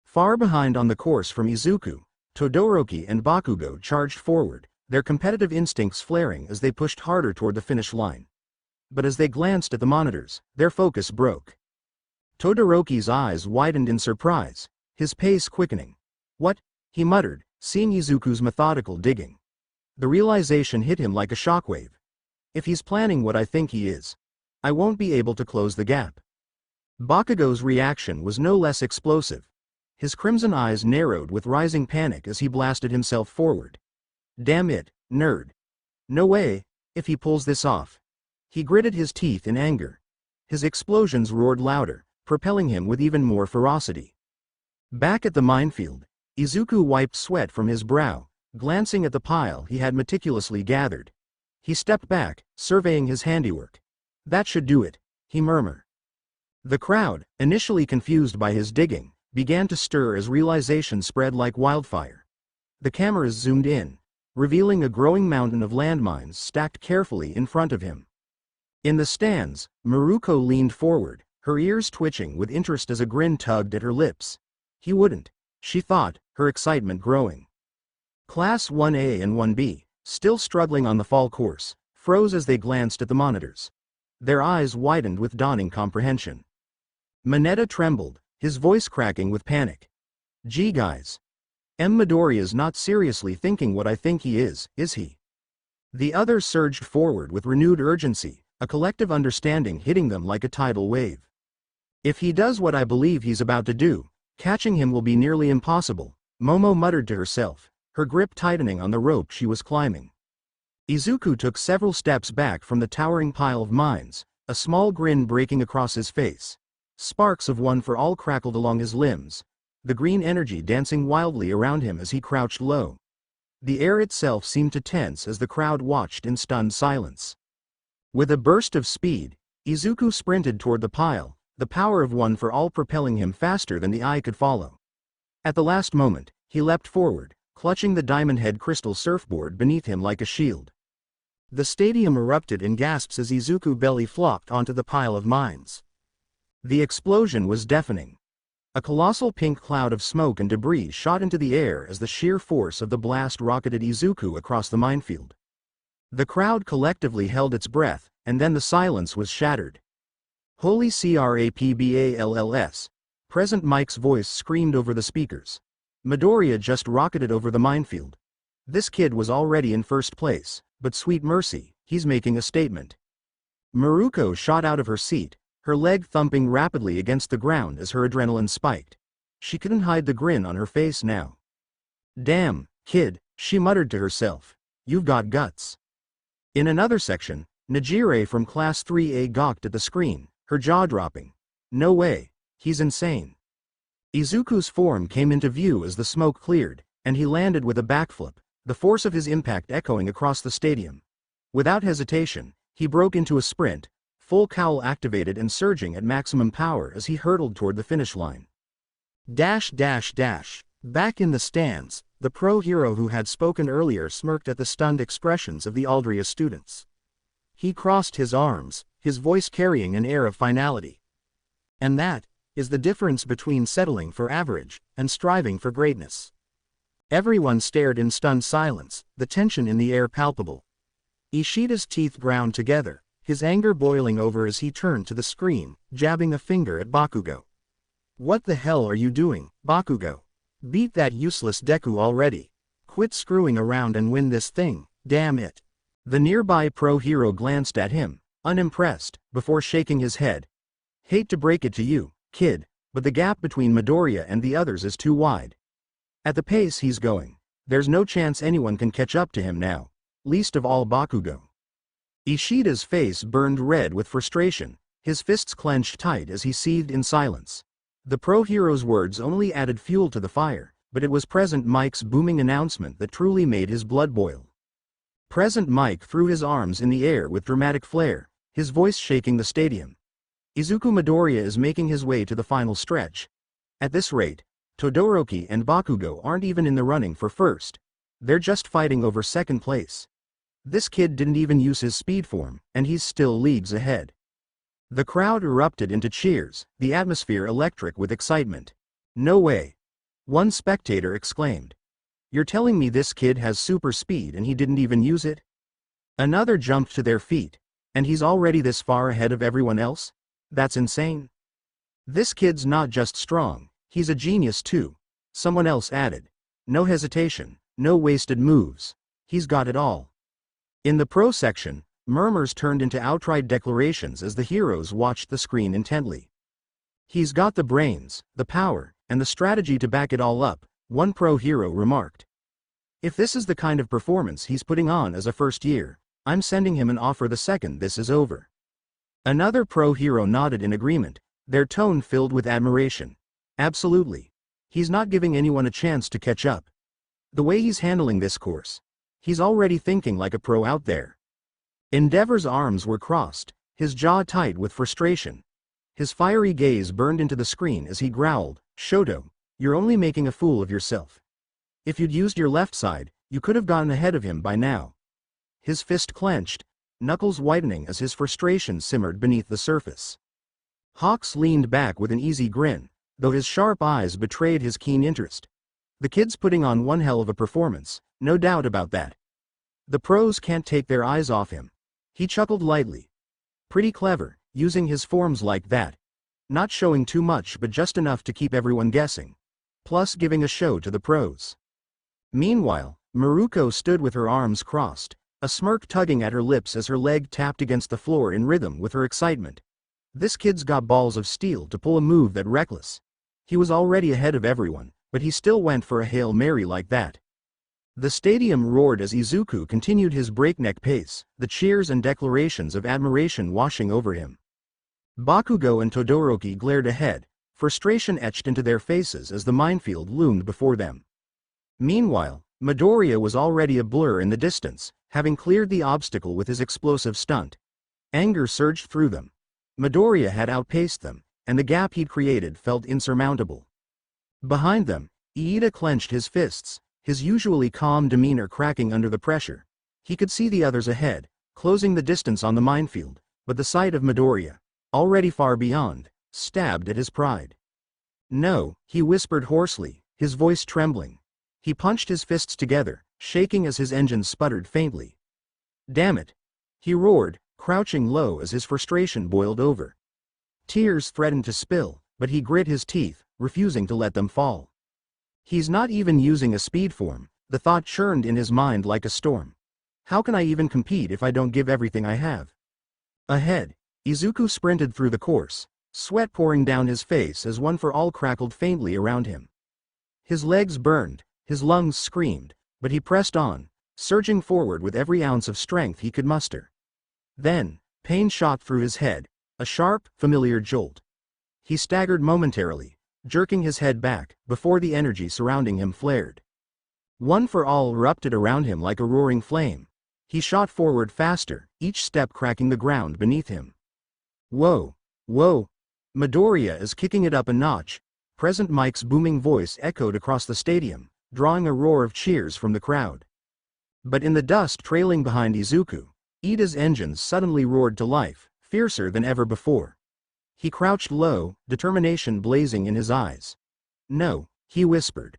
Far behind on the course from Izuku, Todoroki and Bakugo charged forward, their competitive instincts flaring as they pushed harder toward the finish line. But as they glanced at the monitors, their focus broke. Todoroki's eyes widened in surprise, his pace quickening. What? He muttered, seeing Izuku's methodical digging. The realization hit him like a shockwave. If he's planning what I think he is, I won't be able to close the gap. Bakugo's reaction was no less explosive. His crimson eyes narrowed with rising panic as he blasted himself forward. Damn it, nerd. No way, if he pulls this off. He gritted his teeth in anger. His explosions roared louder, propelling him with even more ferocity. Back at the minefield, Izuku wiped sweat from his brow, glancing at the pile he had meticulously gathered. He stepped back, surveying his handiwork. That should do it, he murmured. The crowd, initially confused by his digging, began to stir as realization spread like wildfire. The cameras zoomed in, revealing a growing mountain of landmines stacked carefully in front of him. In the stands, Maruko leaned forward, her ears twitching with interest as a grin tugged at her lips. He wouldn't, she thought, her excitement growing. Class 1A and 1B, still struggling on the fall course, froze as they glanced at the monitors. Their eyes widened with dawning comprehension. Mineta trembled, his voice cracking with panic. Gee guys. Midoriya's not seriously thinking what I think he is he? The others surged forward with renewed urgency, a collective understanding hitting them like a tidal wave. If he does what I believe he's about to do, catching him will be nearly impossible, Momo muttered to herself, her grip tightening on the rope she was climbing. Izuku took several steps back from the towering pile of mines, a small grin breaking across his face. Sparks of one for all crackled along his limbs, the green energy dancing wildly around him as he crouched low. The air itself seemed to tense as the crowd watched in stunned silence. With a burst of speed, Izuku sprinted toward the pile, the power of one for all propelling him faster than the eye could follow. At the last moment, he leapt forward, clutching the diamond head crystal surfboard beneath him like a shield. The stadium erupted in gasps as Izuku belly flopped onto the pile of mines. The explosion was deafening. A colossal pink cloud of smoke and debris shot into the air as the sheer force of the blast rocketed Izuku across the minefield. The crowd collectively held its breath, and then the silence was shattered. Holy crapballs! Present Mike's voice screamed over the speakers. Midoriya just rocketed over the minefield. This kid was already in first place, but sweet mercy, he's making a statement. Maruko shot out of her seat, her leg thumping rapidly against the ground as her adrenaline spiked. She couldn't hide the grin on her face now. Damn, kid, she muttered to herself. You've got guts. In another section, Najire from Class 3A gawked at the screen, her jaw dropping. No way, he's insane. Izuku's form came into view as the smoke cleared, and he landed with a backflip, the force of his impact echoing across the stadium. Without hesitation, he broke into a sprint, full cowl activated and surging at maximum power as he hurtled toward the finish line. Back in the stands, the pro hero who had spoken earlier smirked at the stunned expressions of the Aldria students. He crossed his arms, his voice carrying an air of finality. And that is the difference between settling for average and striving for greatness. Everyone stared in stunned silence, the tension in the air palpable. Ishida's teeth ground together, his anger boiling over as he turned to the screen, jabbing a finger at Bakugo. What the hell are you doing, Bakugo? Beat that useless Deku already. Quit screwing around and win this thing, damn it. The nearby pro hero glanced at him, unimpressed, before shaking his head. Hate to break it to you, kid, but the gap between Midoriya and the others is too wide. At the pace he's going, there's no chance anyone can catch up to him now, least of all Bakugo. Ishida's face burned red with frustration, his fists clenched tight as he seethed in silence. The pro hero's words only added fuel to the fire, but it was Present Mike's booming announcement that truly made his blood boil. Present Mike threw his arms in the air with dramatic flair, his voice shaking the stadium. Izuku Midoriya is making his way to the final stretch. At this rate, Todoroki and Bakugo aren't even in the running for first. They're just fighting over second place. This kid didn't even use his speed form, and he's still leagues ahead. The crowd erupted into cheers, the atmosphere electric with excitement. No way. One spectator exclaimed. You're telling me this kid has super speed and he didn't even use it? Another jumped to their feet. And he's already this far ahead of everyone else? That's insane. This kid's not just strong, he's a genius too. Someone else added. No hesitation, no wasted moves. He's got it all. In the pro section, murmurs turned into outright declarations as the heroes watched the screen intently. He's got the brains, the power, and the strategy to back it all up, one pro hero remarked. If this is the kind of performance he's putting on as a first year, I'm sending him an offer the second this is over. Another pro hero nodded in agreement, their tone filled with admiration. Absolutely. He's not giving anyone a chance to catch up. The way he's handling this course. He's already thinking like a pro out there. Endeavor's arms were crossed, his jaw tight with frustration. His fiery gaze burned into the screen as he growled, "Shoto, you're only making a fool of yourself. If you'd used your left side, you could have gotten ahead of him by now." His fist clenched, knuckles whitening as his frustration simmered beneath the surface. Hawks leaned back with an easy grin, though his sharp eyes betrayed his keen interest. The kid's putting on one hell of a performance, no doubt about that. The pros can't take their eyes off him. He chuckled lightly. Pretty clever, using his forms like that. Not showing too much but just enough to keep everyone guessing. Plus giving a show to the pros. Meanwhile, Maruko stood with her arms crossed, a smirk tugging at her lips as her leg tapped against the floor in rhythm with her excitement. This kid's got balls of steel to pull a move that reckless. He was already ahead of everyone, but he still went for a Hail Mary like that. The stadium roared as Izuku continued his breakneck pace, the cheers and declarations of admiration washing over him. Bakugo and Todoroki glared ahead, frustration etched into their faces as the minefield loomed before them. Meanwhile, Midoriya was already a blur in the distance, having cleared the obstacle with his explosive stunt. Anger surged through them. Midoriya had outpaced them, and the gap he'd created felt insurmountable. Behind them, Iida clenched his fists, his usually calm demeanor cracking under the pressure. He could see the others ahead, closing the distance on the minefield, but the sight of Midoriya, already far beyond, stabbed at his pride. "No," he whispered hoarsely, his voice trembling. He punched his fists together, shaking as his engine sputtered faintly. "Damn it!" he roared, crouching low as his frustration boiled over. Tears threatened to spill, but he grit his teeth, refusing to let them fall. He's not even using a speed form, the thought churned in his mind like a storm. How can I even compete if I don't give everything I have? Ahead, Izuku sprinted through the course, sweat pouring down his face as One for All crackled faintly around him. His legs burned, his lungs screamed, but he pressed on, surging forward with every ounce of strength he could muster. Then, pain shot through his head, a sharp, familiar jolt. He staggered momentarily, jerking his head back, before the energy surrounding him flared. One for All erupted around him like a roaring flame. He shot forward faster, each step cracking the ground beneath him. "Whoa! Whoa! Midoriya is kicking it up a notch," Present Mike's booming voice echoed across the stadium, drawing a roar of cheers from the crowd. But in the dust trailing behind Izuku, Iida's engines suddenly roared to life, fiercer than ever before. He crouched low, determination blazing in his eyes. "No," he whispered.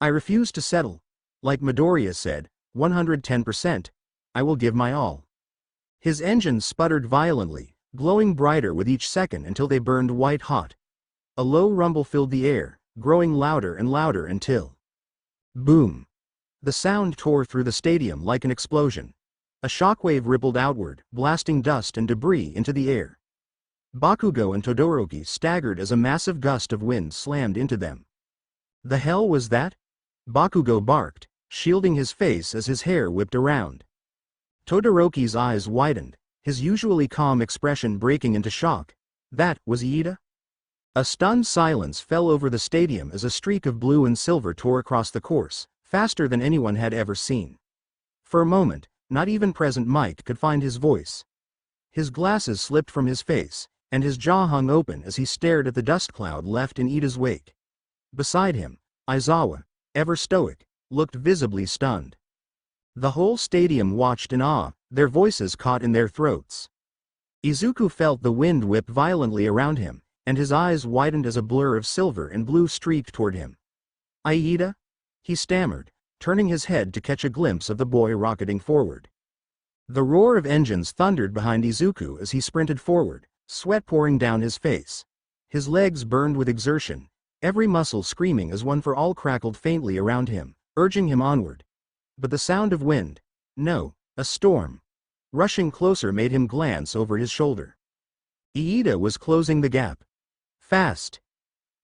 "I refuse to settle. Like Midoriya said, 110%, I will give my all." His engines sputtered violently, glowing brighter with each second until they burned white hot. A low rumble filled the air, growing louder and louder until... Boom! The sound tore through the stadium like an explosion. A shockwave rippled outward, blasting dust and debris into the air. Bakugo and Todoroki staggered as a massive gust of wind slammed into them. "The hell was that?" Bakugo barked, shielding his face as his hair whipped around. Todoroki's eyes widened, his usually calm expression breaking into shock. "That was Iida?" A stunned silence fell over the stadium as a streak of blue and silver tore across the course, faster than anyone had ever seen. For a moment, not even Present Mike could find his voice. His glasses slipped from his face, and his jaw hung open as he stared at the dust cloud left in Iida's wake. Beside him, Aizawa, ever stoic, looked visibly stunned. The whole stadium watched in awe, their voices caught in their throats. Izuku felt the wind whip violently around him, and his eyes widened as a blur of silver and blue streaked toward him. "Iida?" he stammered, turning his head to catch a glimpse of the boy rocketing forward. The roar of engines thundered behind Izuku as he sprinted forward, sweat pouring down his face. His legs burned with exertion, every muscle screaming as One for All crackled faintly around him, urging him onward. But the sound of wind, no, a storm, rushing closer made him glance over his shoulder. Iida was closing the gap. Fast.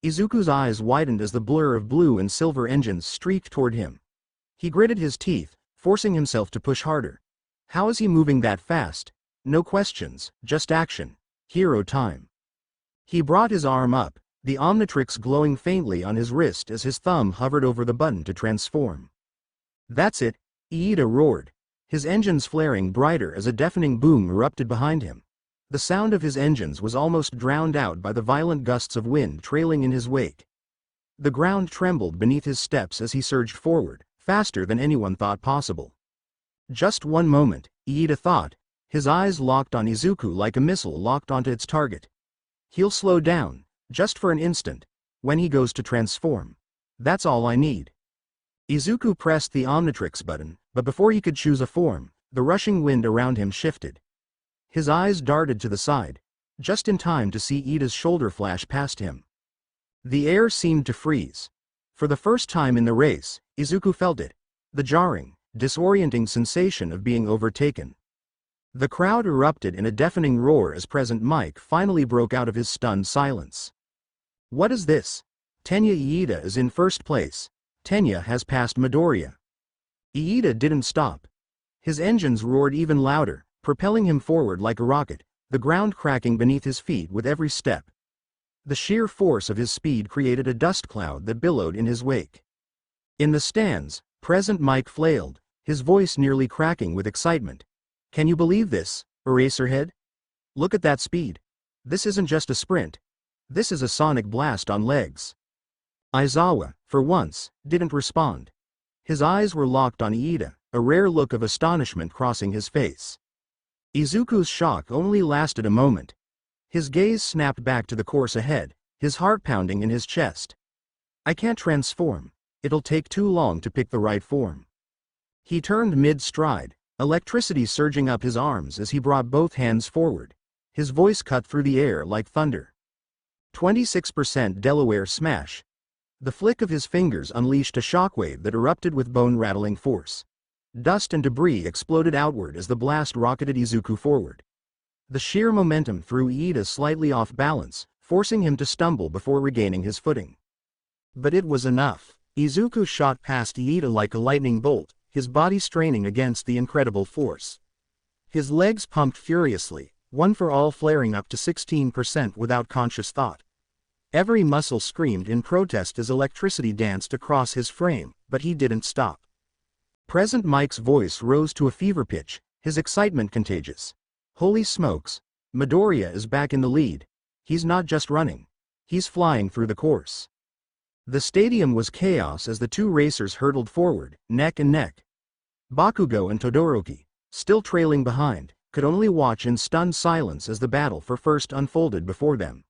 Izuku's eyes widened as the blur of blue and silver engines streaked toward him. He gritted his teeth, forcing himself to push harder. How is he moving that fast? No questions, just action. Hero time. He brought his arm up, the Omnitrix glowing faintly on his wrist as his thumb hovered over the button to transform. "That's it," Iida roared, his engines flaring brighter as a deafening boom erupted behind him. The sound of his engines was almost drowned out by the violent gusts of wind trailing in his wake. The ground trembled beneath his steps as he surged forward, faster than anyone thought possible. Just one moment, Iida thought, his eyes locked on Izuku like a missile locked onto its target. He'll slow down, just for an instant, when he goes to transform. That's all I need. Izuku pressed the Omnitrix button, but before he could choose a form, the rushing wind around him shifted. His eyes darted to the side, just in time to see Iida's shoulder flash past him. The air seemed to freeze. For the first time in the race, Izuku felt it, the jarring, disorienting sensation of being overtaken. The crowd erupted in a deafening roar as Present Mike finally broke out of his stunned silence. What is this? Tenya Iida is in first place. Tenya has passed Midoriya. Iida didn't stop. His engines roared even louder, propelling him forward like a rocket, the ground cracking beneath his feet with every step. The sheer force of his speed created a dust cloud that billowed in his wake. In the stands, Present Mike flailed, his voice nearly cracking with excitement. Can you believe this, Eraserhead? Look at that speed. This isn't just a sprint. This is a sonic blast on legs. Aizawa, for once, didn't respond. His eyes were locked on Iida, a rare look of astonishment crossing his face. Izuku's shock only lasted a moment. His gaze snapped back to the course ahead, his heart pounding in his chest. I can't transform. It'll take too long to pick the right form. He turned mid-stride, electricity surging up his arms as he brought both hands forward. His voice cut through the air like thunder. 26% Delaware smash. The flick of his fingers unleashed a shockwave that erupted with bone-rattling force. Dust and debris exploded outward as the blast rocketed Izuku forward. The sheer momentum threw Iida slightly off balance, forcing him to stumble before regaining his footing. But it was enough. Izuku shot past Iida like a lightning bolt, his body straining against the incredible force. His legs pumped furiously, one for all flaring up to 16% without conscious thought. Every muscle screamed in protest as electricity danced across his frame, but he didn't stop. Present Mike's voice rose to a fever pitch, his excitement contagious. Holy smokes, Midoriya is back in the lead. He's not just running. He's flying through the course. The stadium was chaos as the two racers hurtled forward, neck and neck. Bakugo and Todoroki, still trailing behind, could only watch in stunned silence as the battle for first unfolded before them.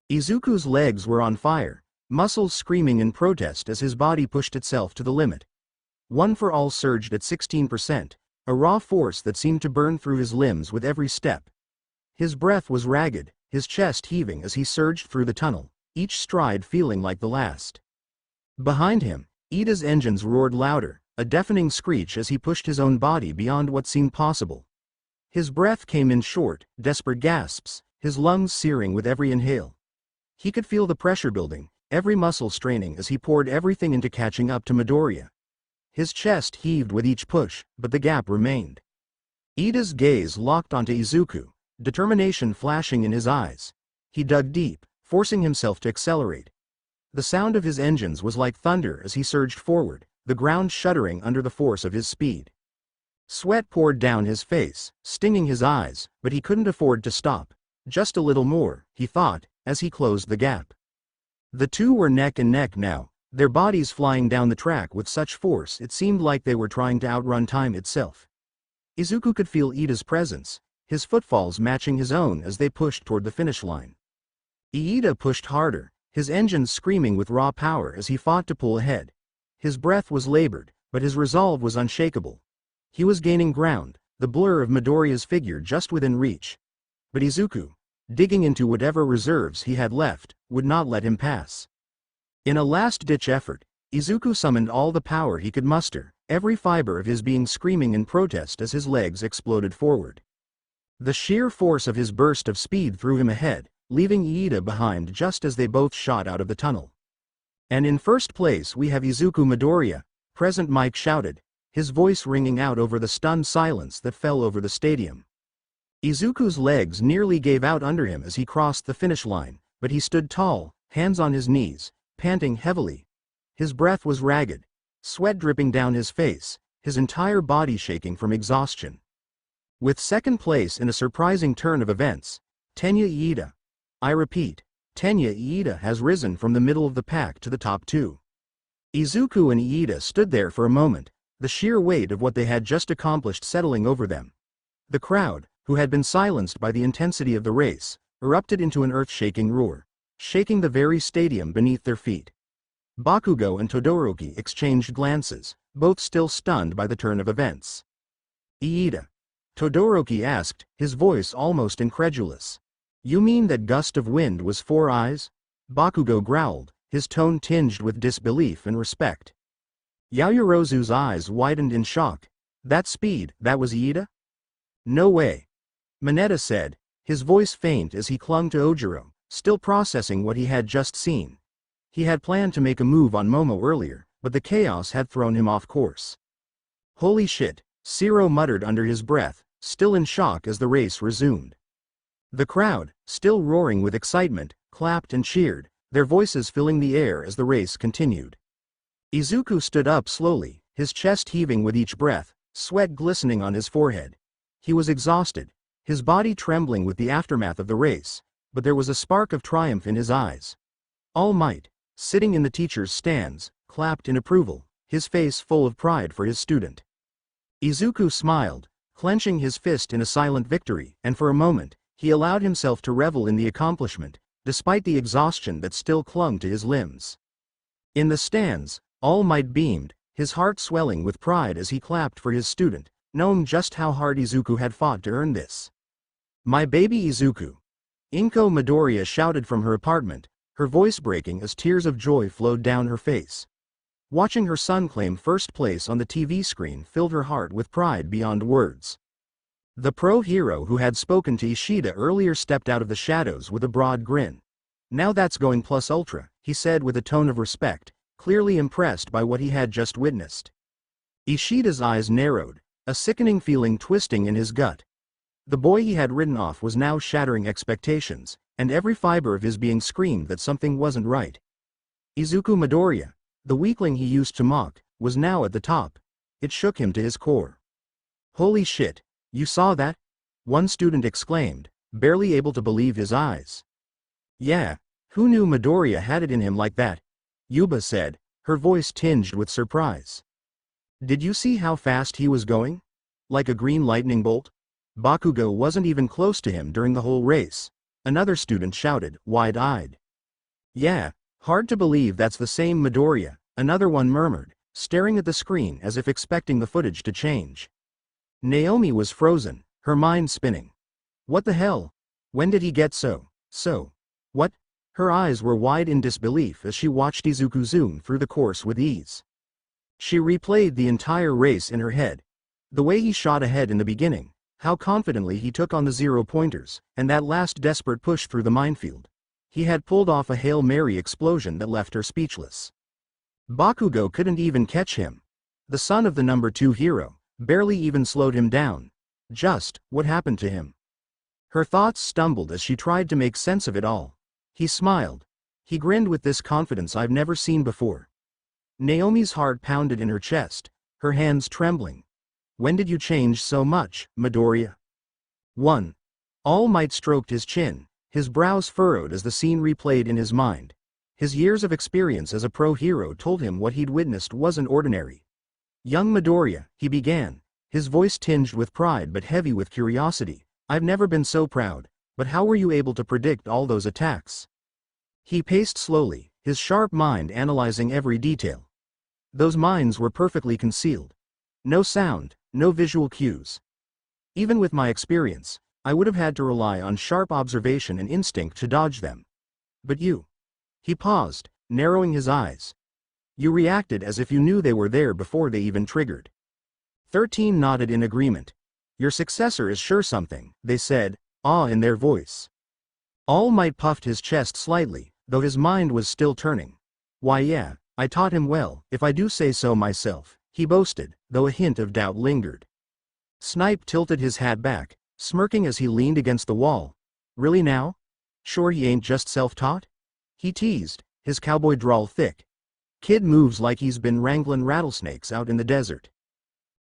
Izuku's legs were on fire, muscles screaming in protest as his body pushed itself to the limit. One for all surged at 16%, a raw force that seemed to burn through his limbs with every step. His breath was ragged, his chest heaving as he surged through the tunnel, each stride feeling like the last. Behind him, Iida's engines roared louder, a deafening screech as he pushed his own body beyond what seemed possible. His breath came in short, desperate gasps, his lungs searing with every inhale. He could feel the pressure building, every muscle straining as he poured everything into catching up to Midoriya. His chest heaved with each push, but the gap remained. Iida's gaze locked onto Izuku, determination flashing in his eyes. He dug deep, forcing himself to accelerate. The sound of his engines was like thunder as he surged forward, the ground shuddering under the force of his speed. Sweat poured down his face, stinging his eyes, but he couldn't afford to stop. Just a little more, he thought, as he closed the gap. The two were neck and neck now, their bodies flying down the track with such force it seemed like they were trying to outrun time itself. Izuku could feel Iida's presence, his footfalls matching his own as they pushed toward the finish line. Iida pushed harder, his engines screaming with raw power as he fought to pull ahead. His breath was labored, but his resolve was unshakable. He was gaining ground, the blur of Midoriya's figure just within reach. But Izuku, digging into whatever reserves he had left, would not let him pass. In a last-ditch effort, Izuku summoned all the power he could muster, every fiber of his being screaming in protest as his legs exploded forward. The sheer force of his burst of speed threw him ahead, leaving Iida behind just as they both shot out of the tunnel. And in first place we have Izuku Midoriya, Present Mike shouted, his voice ringing out over the stunned silence that fell over the stadium. Izuku's legs nearly gave out under him as he crossed the finish line, but he stood tall, hands on his knees, panting heavily. His breath was ragged, sweat dripping down his face, his entire body shaking from exhaustion. With second place in a surprising turn of events, Tenya Iida. I repeat, Tenya Iida has risen from the middle of the pack to the top two. Izuku and Iida stood there for a moment, the sheer weight of what they had just accomplished settling over them. The crowd, who had been silenced by the intensity of the race, erupted into an earth-shaking roar, shaking the very stadium beneath their feet. Bakugo and Todoroki exchanged glances, both still stunned by the turn of events. Iida. Todoroki asked, his voice almost incredulous. You mean that gust of wind was 4 eyes? Bakugo growled, his tone tinged with disbelief and respect. Yaoyorozu's eyes widened in shock. That speed, that was Iida? No way. Mineta said, his voice faint as he clung to Ojiro, still processing what he had just seen. He had planned to make a move on Momo earlier, but the chaos had thrown him off course. Holy shit, Shiro muttered under his breath, still in shock as the race resumed. The crowd, still roaring with excitement, clapped and cheered, their voices filling the air as the race continued. Izuku stood up slowly, his chest heaving with each breath, sweat glistening on his forehead. He was exhausted, his body trembling with the aftermath of the race, but there was a spark of triumph in his eyes. All Might, sitting in the teacher's stands, clapped in approval, his face full of pride for his student. Izuku smiled, clenching his fist in a silent victory, and for a moment, he allowed himself to revel in the accomplishment, despite the exhaustion that still clung to his limbs. In the stands, All Might beamed, his heart swelling with pride as he clapped for his student, knowing just how hard Izuku had fought to earn this. My baby Izuku! Inko Midoriya shouted from her apartment, her voice breaking as tears of joy flowed down her face. Watching her son claim first place on the TV screen filled her heart with pride beyond words. The pro hero who had spoken to Ishida earlier stepped out of the shadows with a broad grin. Now that's going plus ultra, he said with a tone of respect, clearly impressed by what he had just witnessed. Ishida's eyes narrowed, a sickening feeling twisting in his gut. The boy he had ridden off was now shattering expectations, and every fiber of his being screamed that something wasn't right. Izuku Midoriya, the weakling he used to mock, was now at the top. It shook him to his core. Holy shit, you saw that? One student exclaimed, barely able to believe his eyes. Yeah, who knew Midoriya had it in him like that? Yuba said, her voice tinged with surprise. Did you see how fast he was going? Like a green lightning bolt? Bakugo wasn't even close to him during the whole race. Another student shouted, wide-eyed. Yeah, hard to believe that's the same Midoriya, another one murmured, staring at the screen as if expecting the footage to change. Naomi was frozen, her mind spinning. What the hell? When did he get so? What? Her eyes were wide in disbelief as she watched Izuku zoom through the course with ease. She replayed the entire race in her head. The way he shot ahead in the beginning, how confidently he took on the 0-pointers, and that last desperate push through the minefield. He had pulled off a Hail Mary explosion that left her speechless. Bakugo couldn't even catch him. The son of the number 2 hero, barely even slowed him down. Just, what happened to him? Her thoughts stumbled as she tried to make sense of it all. He smiled. He grinned with this confidence I've never seen before. Naomi's heart pounded in her chest, her hands trembling. When did you change so much, Midoriya? 1. All Might stroked his chin, his brows furrowed as the scene replayed in his mind. His years of experience as a pro hero told him what he'd witnessed wasn't ordinary. Young Midoriya, he began, his voice tinged with pride but heavy with curiosity. I've never been so proud, but how were you able to predict all those attacks? He paced slowly, his sharp mind analyzing every detail. Those minds were perfectly concealed. No sound, no visual cues. Even with my experience, I would have had to rely on sharp observation and instinct to dodge them. But you. He paused, narrowing his eyes. You reacted as if you knew they were there before they even triggered. 13 nodded in agreement. Your successor is sure something, they said, awe in their voice. All Might puffed his chest slightly, though his mind was still turning. Why yeah, I taught him well, if I do say so myself, he boasted, though a hint of doubt lingered. Snipe tilted his hat back, smirking as he leaned against the wall. Really now? Sure he ain't just self-taught? He teased, his cowboy drawl thick. Kid moves like he's been wrangling rattlesnakes out in the desert.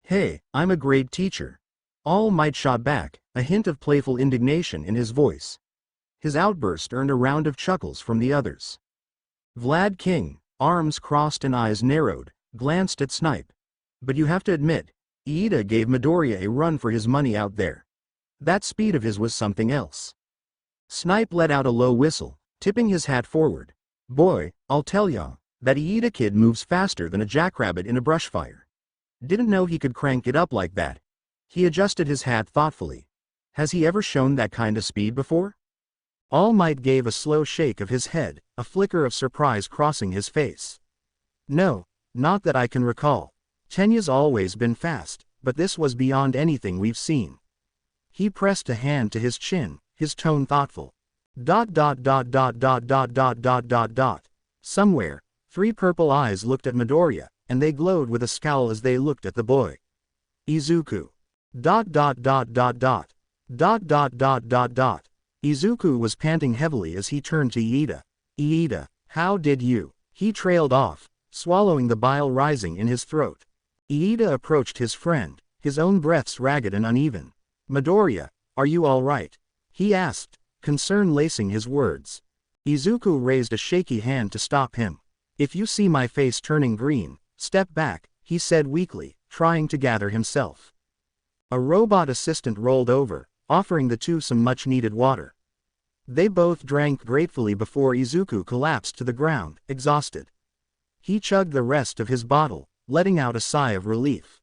Hey, I'm a great teacher. All Might shot back, a hint of playful indignation in his voice. His outburst earned a round of chuckles from the others. Vlad King, arms crossed and eyes narrowed, glanced at Snipe. But you have to admit, Iida gave Midoriya a run for his money out there. That speed of his was something else. Snipe let out a low whistle, tipping his hat forward. Boy, I'll tell ya, that Iida kid moves faster than a jackrabbit in a brushfire. Didn't know he could crank it up like that. He adjusted his hat thoughtfully. Has he ever shown that kind of speed before? All Might gave a slow shake of his head, a flicker of surprise crossing his face. No, not that I can recall. Tenya's always been fast, but this was beyond anything we've seen. He pressed a hand to his chin, his tone thoughtful. ... Somewhere, 3 purple eyes looked at Midoriya, and they glowed with a scowl as they looked at the boy. Izuku. ... Izuku was panting heavily as he turned to Iida. Iida, how did you? He trailed off, swallowing the bile rising in his throat. Iida approached his friend, his own breaths ragged and uneven. Midoriya, are you all right? He asked, concern lacing his words. Izuku raised a shaky hand to stop him. If you see my face turning green, step back, he said weakly, trying to gather himself. A robot assistant rolled over, offering the two some much-needed water. They both drank gratefully before Izuku collapsed to the ground, exhausted. He chugged the rest of his bottle, letting out a sigh of relief.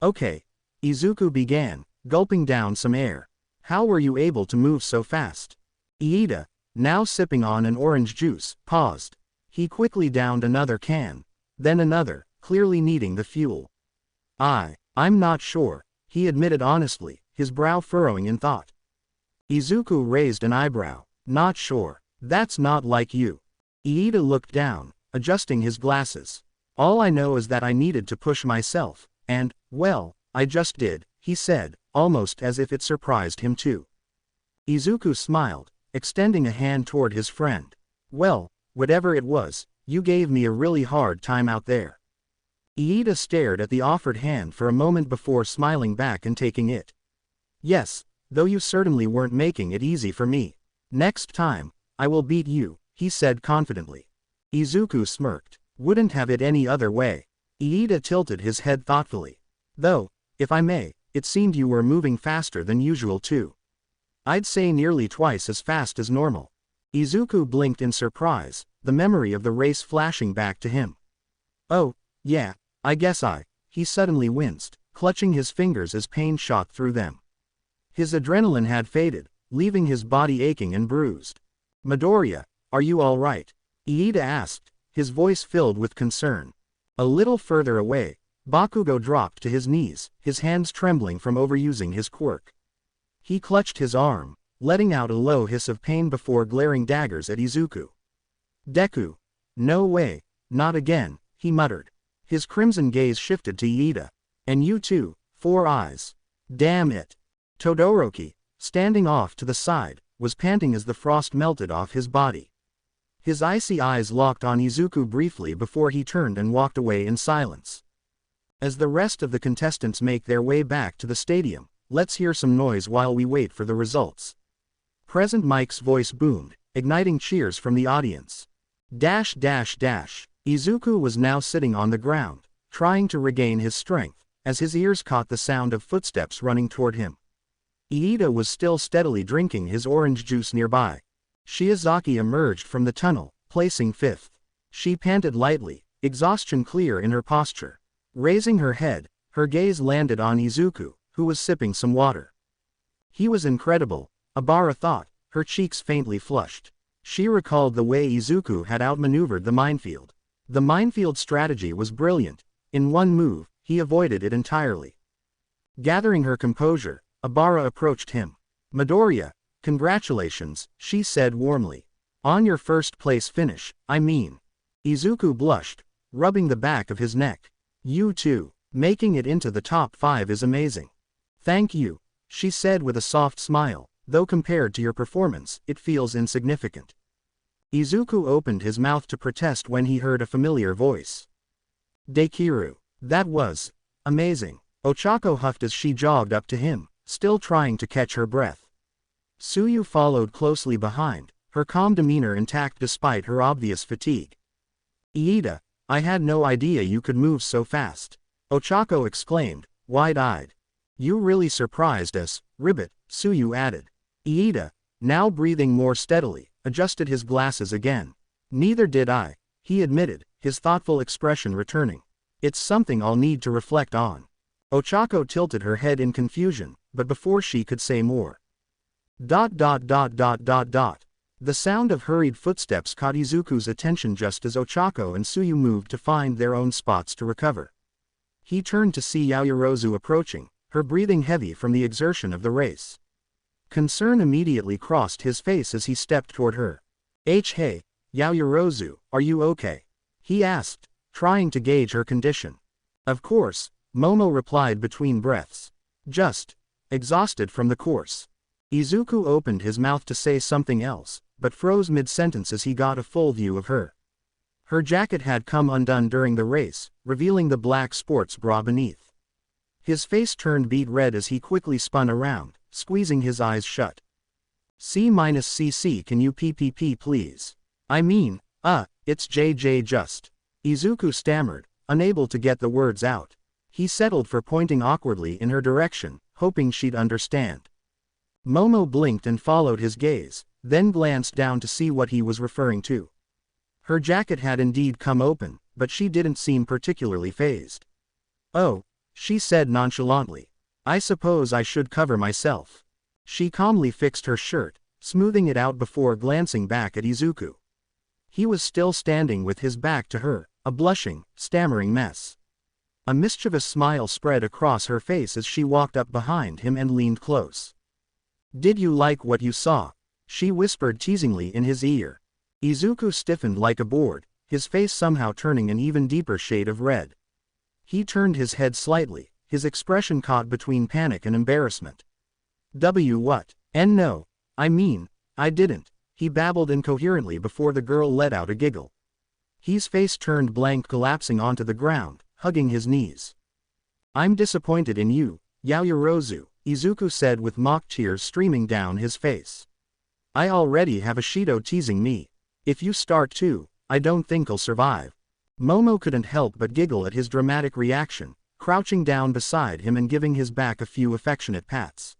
Okay, Izuku began, gulping down some air. How were you able to move so fast? Iida, now sipping on an orange juice, paused. He quickly downed another can, then another, clearly needing the fuel. I'm not sure, he admitted honestly, his brow furrowing in thought. Izuku raised an eyebrow. Not sure. That's not like you. Iida looked down, adjusting his glasses. All I know is that I needed to push myself, and, well, I just did, he said, almost as if it surprised him too. Izuku smiled, extending a hand toward his friend. Well, whatever it was, you gave me a really hard time out there. Iida stared at the offered hand for a moment before smiling back and taking it. Yes, though you certainly weren't making it easy for me. Next time, I will beat you, he said confidently. Izuku smirked. Wouldn't have it any other way. Iida tilted his head thoughtfully. Though, if I may, it seemed you were moving faster than usual too. I'd say nearly twice as fast as normal. Izuku blinked in surprise, the memory of the race flashing back to him. Oh, yeah, I guess he suddenly winced, clutching his fingers as pain shot through them. His adrenaline had faded, leaving his body aching and bruised. Midoriya, are you all right? Iida asked, his voice filled with concern. A little further away, Bakugo dropped to his knees, his hands trembling from overusing his quirk. He clutched his arm, letting out a low hiss of pain before glaring daggers at Izuku. Deku. No way, not again, he muttered. His crimson gaze shifted to Iida. And you too, 4 eyes. Damn it. Todoroki, standing off to the side, was panting as the frost melted off his body. His icy eyes locked on Izuku briefly before he turned and walked away in silence. As the rest of the contestants make their way back to the stadium, let's hear some noise while we wait for the results. Present Mike's voice boomed, igniting cheers from the audience. Izuku was now sitting on the ground, trying to regain his strength, as his ears caught the sound of footsteps running toward him. Iida was still steadily drinking his orange juice nearby. Shiozaki emerged from the tunnel, placing 5th. She panted lightly, exhaustion clear in her posture. Raising her head, her gaze landed on Izuku, who was sipping some water. He was incredible, Abara thought, her cheeks faintly flushed. She recalled the way Izuku had outmaneuvered the minefield. The minefield strategy was brilliant. In one move, he avoided it entirely. Gathering her composure, Abara approached him. Midoriya, congratulations, she said warmly. On your first place finish, I mean. Izuku blushed, rubbing the back of his neck. You too. Making it into the top 5 is amazing. Thank you, she said with a soft smile, though compared to your performance, it feels insignificant. Izuku opened his mouth to protest when he heard a familiar voice. Dekiru. That was amazing. Ochako huffed as she jogged up to him, still trying to catch her breath. Tsuyu followed closely behind, her calm demeanor intact despite her obvious fatigue. "Iida, I had no idea you could move so fast," Ochako exclaimed, wide-eyed. "You really surprised us, Ribbit," Tsuyu added. Iida, now breathing more steadily, adjusted his glasses again. "Neither did I," he admitted, his thoughtful expression returning. "It's something I'll need to reflect on." Ochako tilted her head in confusion, but before she could say more. The sound of hurried footsteps caught Izuku's attention just as Ochako and Tsuyu moved to find their own spots to recover. He turned to see Yaoyorozu approaching, her breathing heavy from the exertion of the race. Concern immediately crossed his face as he stepped toward her. Hey, Yaoyorozu, are you okay?" he asked, trying to gauge her condition. "Of course," Momo replied between breaths. "Just exhausted from the course." Izuku opened his mouth to say something else, but froze mid-sentence as he got a full view of her. Her jacket had come undone during the race, revealing the black sports bra beneath. His face turned beet red as he quickly spun around, squeezing his eyes shut. C-CC, can you PPP please? I mean, it's JJ just. Izuku stammered, unable to get the words out. He settled for pointing awkwardly in her direction, hoping she'd understand. Momo blinked and followed his gaze, then glanced down to see what he was referring to. Her jacket had indeed come open, but she didn't seem particularly fazed. "Oh," she said nonchalantly. "I suppose I should cover myself." She calmly fixed her shirt, smoothing it out before glancing back at Izuku. He was still standing with his back to her, a blushing, stammering mess. A mischievous smile spread across her face as she walked up behind him and leaned close. "Did you like what you saw?" she whispered teasingly in his ear. Izuku stiffened like a board, his face somehow turning an even deeper shade of red. He turned his head slightly, his expression caught between panic and embarrassment. What? And no, I mean, I didn't," he babbled incoherently before the girl let out a giggle. His face turned blank, collapsing onto the ground, hugging his knees. "I'm disappointed in you, Yaoyorozu," Izuku said with mock tears streaming down his face. "I already have a Shido teasing me. If you start too, I don't think I'll survive." Momo couldn't help but giggle at his dramatic reaction, crouching down beside him and giving his back a few affectionate pats.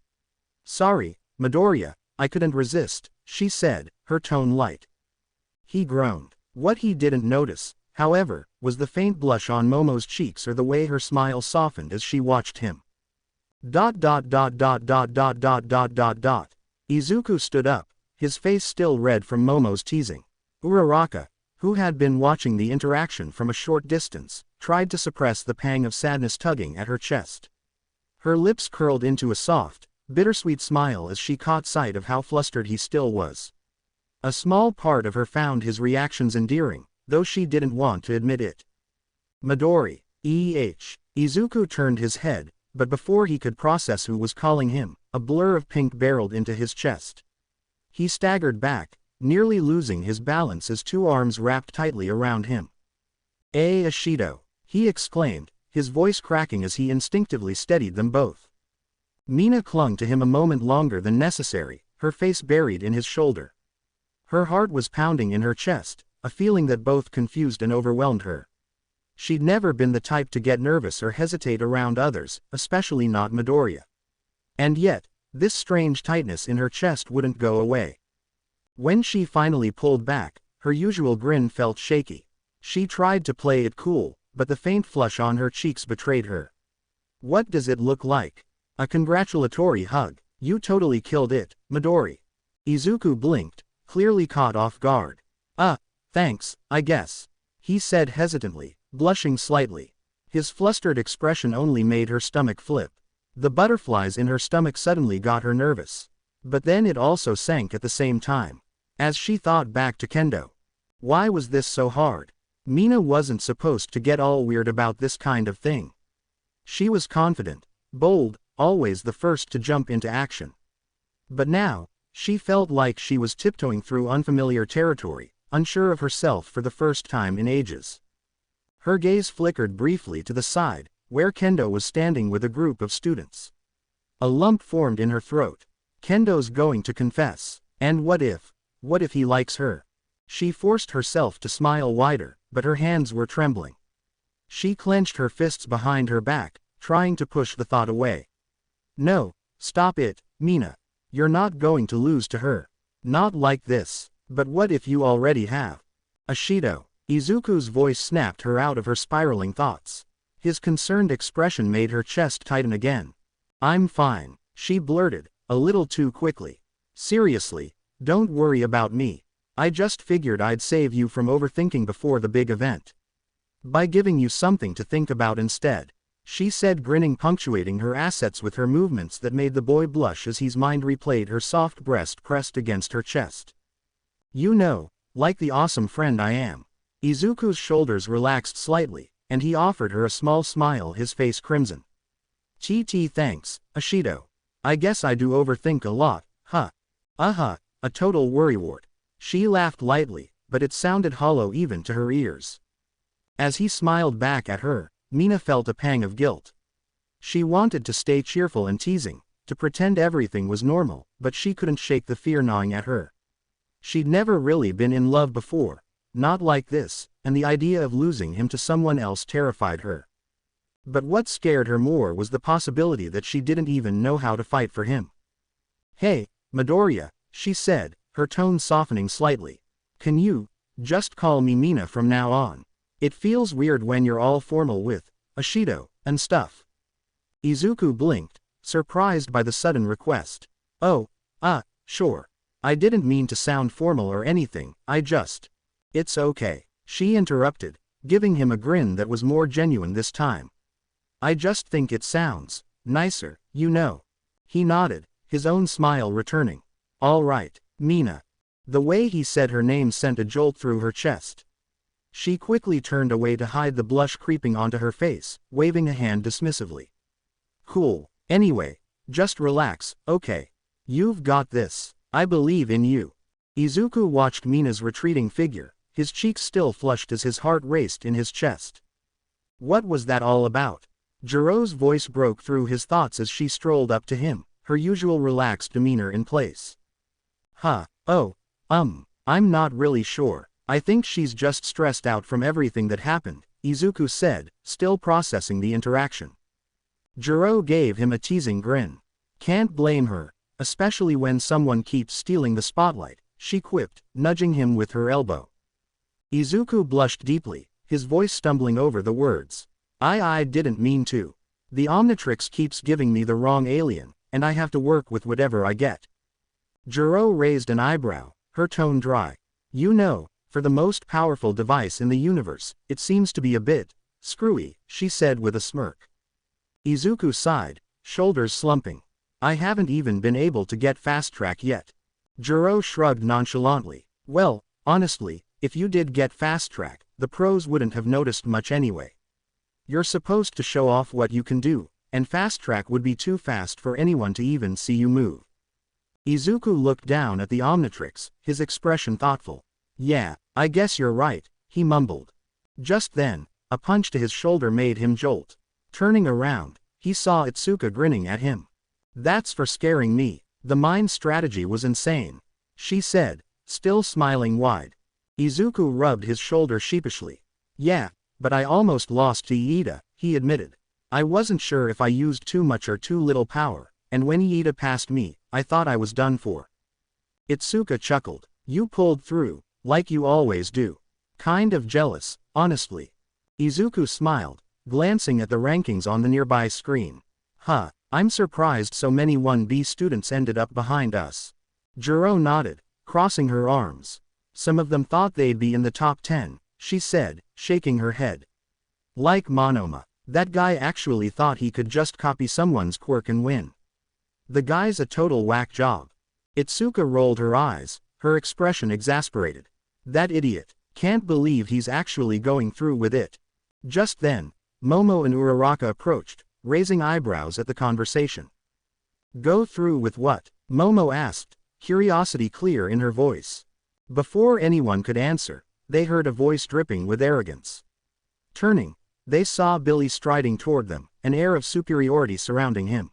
"Sorry, Midoriya, I couldn't resist," she said, her tone light. He groaned. What he didn't notice, however, was the faint blush on Momo's cheeks or the way her smile softened as she watched him. Izuku stood up, his face still red from Momo's teasing. Uraraka, who had been watching the interaction from a short distance, tried to suppress the pang of sadness tugging at her chest. Her lips curled into a soft, bittersweet smile as she caught sight of how flustered he still was. A small part of her found his reactions endearing, though she didn't want to admit it. "Midori, Izuku turned his head, but before he could process who was calling him, a blur of pink barreled into his chest. He staggered back, nearly losing his balance as two arms wrapped tightly around him. Ashido, he exclaimed, his voice cracking as he instinctively steadied them both. Mina clung to him a moment longer than necessary, her face buried in his shoulder. Her heart was pounding in her chest, a feeling that both confused and overwhelmed her. She'd never been the type to get nervous or hesitate around others, especially not Midoriya. And yet, this strange tightness in her chest wouldn't go away. When she finally pulled back, her usual grin felt shaky. She tried to play it cool, but the faint flush on her cheeks betrayed her. "What does it look like?" "A congratulatory hug. You totally killed it, Midori." Izuku blinked, clearly caught off guard. Thanks, I guess," he said hesitantly, blushing slightly. His flustered expression only made her stomach flip. The butterflies in her stomach suddenly got her nervous. But then it also sank at the same time. As she thought back to Kendo. Why was this so hard? Mina wasn't supposed to get all weird about this kind of thing. She was confident, bold, always the first to jump into action. But now, she felt like she was tiptoeing through unfamiliar territory, unsure of herself for the first time in ages. Her gaze flickered briefly to the side, where Kendo was standing with a group of students. A lump formed in her throat. Kendo's going to confess. And what if he likes her? She forced herself to smile wider, but her hands were trembling. She clenched her fists behind her back, trying to push the thought away. No, stop it, Mina. You're not going to lose to her. Not like this. But what if you already have? Ashido. Izuku's voice snapped her out of her spiraling thoughts. His concerned expression made her chest tighten again. I'm fine, she blurted, a little too quickly. Seriously, don't worry about me. I just figured I'd save you from overthinking before the big event. By giving you something to think about instead, she said, grinning, punctuating her assets with her movements that made the boy blush as his mind replayed her soft breast pressed against her chest. You know, like the awesome friend I am. Izuku's shoulders relaxed slightly, and he offered her a small smile, his face crimson. Thanks, Ashido. I guess I do overthink a lot, huh? A total worrywart. She laughed lightly, but it sounded hollow even to her ears. As he smiled back at her, Mina felt a pang of guilt. She wanted to stay cheerful and teasing, to pretend everything was normal, but she couldn't shake the fear gnawing at her. She'd never really been in love before, not like this, and the idea of losing him to someone else terrified her. But what scared her more was the possibility that she didn't even know how to fight for him. Hey, Midoriya, she said, her tone softening slightly. Can you just call me Mina from now on? It feels weird when you're all formal with Ashido and stuff. Izuku blinked, surprised by the sudden request. Oh, sure. I didn't mean to sound formal or anything, It's okay, she interrupted, giving him a grin that was more genuine this time. I just think it sounds nicer, you know. He nodded, his own smile returning. All right, Mina. The way he said her name sent a jolt through her chest. She quickly turned away to hide the blush creeping onto her face, waving a hand dismissively. Cool, anyway, just relax, okay? You've got this. I believe in you. Izuku watched Mina's retreating figure, his cheeks still flushed as his heart raced in his chest. What was that all about? Jiro's voice broke through his thoughts as she strolled up to him, her usual relaxed demeanor in place. I'm not really sure. I think she's just stressed out from everything that happened, Izuku said, still processing the interaction. Jiro gave him a teasing grin. Can't blame her, especially when someone keeps stealing the spotlight, she quipped, nudging him with her elbow. Izuku blushed deeply, his voice stumbling over the words. I didn't mean to. The Omnitrix keeps giving me the wrong alien, and I have to work with whatever I get. Jiro raised an eyebrow, her tone dry. You know, for the most powerful device in the universe, it seems to be a bit screwy, she said with a smirk. Izuku sighed, shoulders slumping. I haven't even been able to get fast track yet. Jiro shrugged nonchalantly. Well, honestly, if you did get fast track, the pros wouldn't have noticed much anyway. You're supposed to show off what you can do, and fast track would be too fast for anyone to even see you move. Izuku looked down at the Omnitrix, his expression thoughtful. Yeah, I guess you're right, he mumbled. Just then, a punch to his shoulder made him jolt. Turning around, he saw Itsuka grinning at him. That's for scaring me. The mind strategy was insane, she said, still smiling wide. Izuku rubbed his shoulder sheepishly. Yeah, but I almost lost to Iida, he admitted. I wasn't sure if I used too much or too little power, and when Iida passed me, I thought I was done for. Itsuka chuckled. You pulled through, like you always do. Kind of jealous, honestly. Izuku smiled, glancing at the rankings on the nearby screen. I'm surprised so many 1B students ended up behind us. Jiro nodded, crossing her arms. Some of them thought they'd be in the top 10, she said, shaking her head. Like Monoma, that guy actually thought he could just copy someone's quirk and win. The guy's a total whack job. Itsuka rolled her eyes, her expression exasperated. That idiot, can't believe he's actually going through with it. Just then, Momo and Uraraka approached, raising eyebrows at the conversation. Go through with what? Momo asked, curiosity clear in her voice. Before anyone could answer, they heard a voice dripping with arrogance. Turning, They saw Billy striding toward them, an air of superiority surrounding him.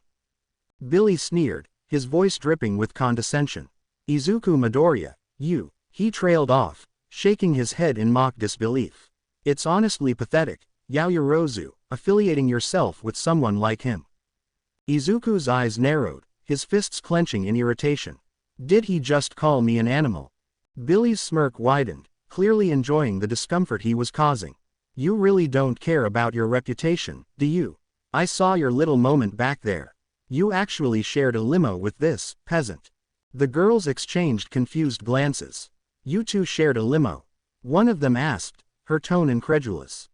Billy sneered, his voice dripping with condescension. Izuku Midoriya, you. He trailed off, shaking his head in mock disbelief. It's honestly pathetic, Yaoyorozu, affiliating yourself with someone like him. Izuku's eyes narrowed, his fists clenching in irritation. Did he just call me an animal? Billy's smirk widened, clearly enjoying the discomfort he was causing. You really don't care about your reputation, do you? I saw your little moment back there. You actually shared a limo with this peasant. The girls exchanged confused glances. You two shared a limo? One of them asked, her tone incredulous.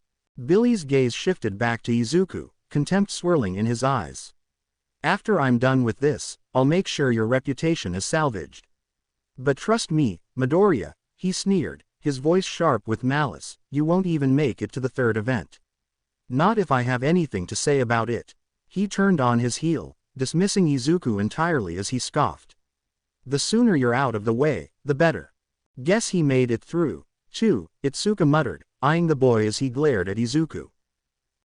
Billy's gaze shifted back to Izuku, contempt swirling in his eyes. After I'm done with this, I'll make sure your reputation is salvaged. But trust me, Midoriya, he sneered, his voice sharp with malice, you won't even make it to the third event. Not if I have anything to say about it. He turned on his heel, dismissing Izuku entirely as he scoffed. The sooner you're out of the way, the better. Guess he made it through, too, Itsuka muttered, eyeing the boy as he glared at Izuku.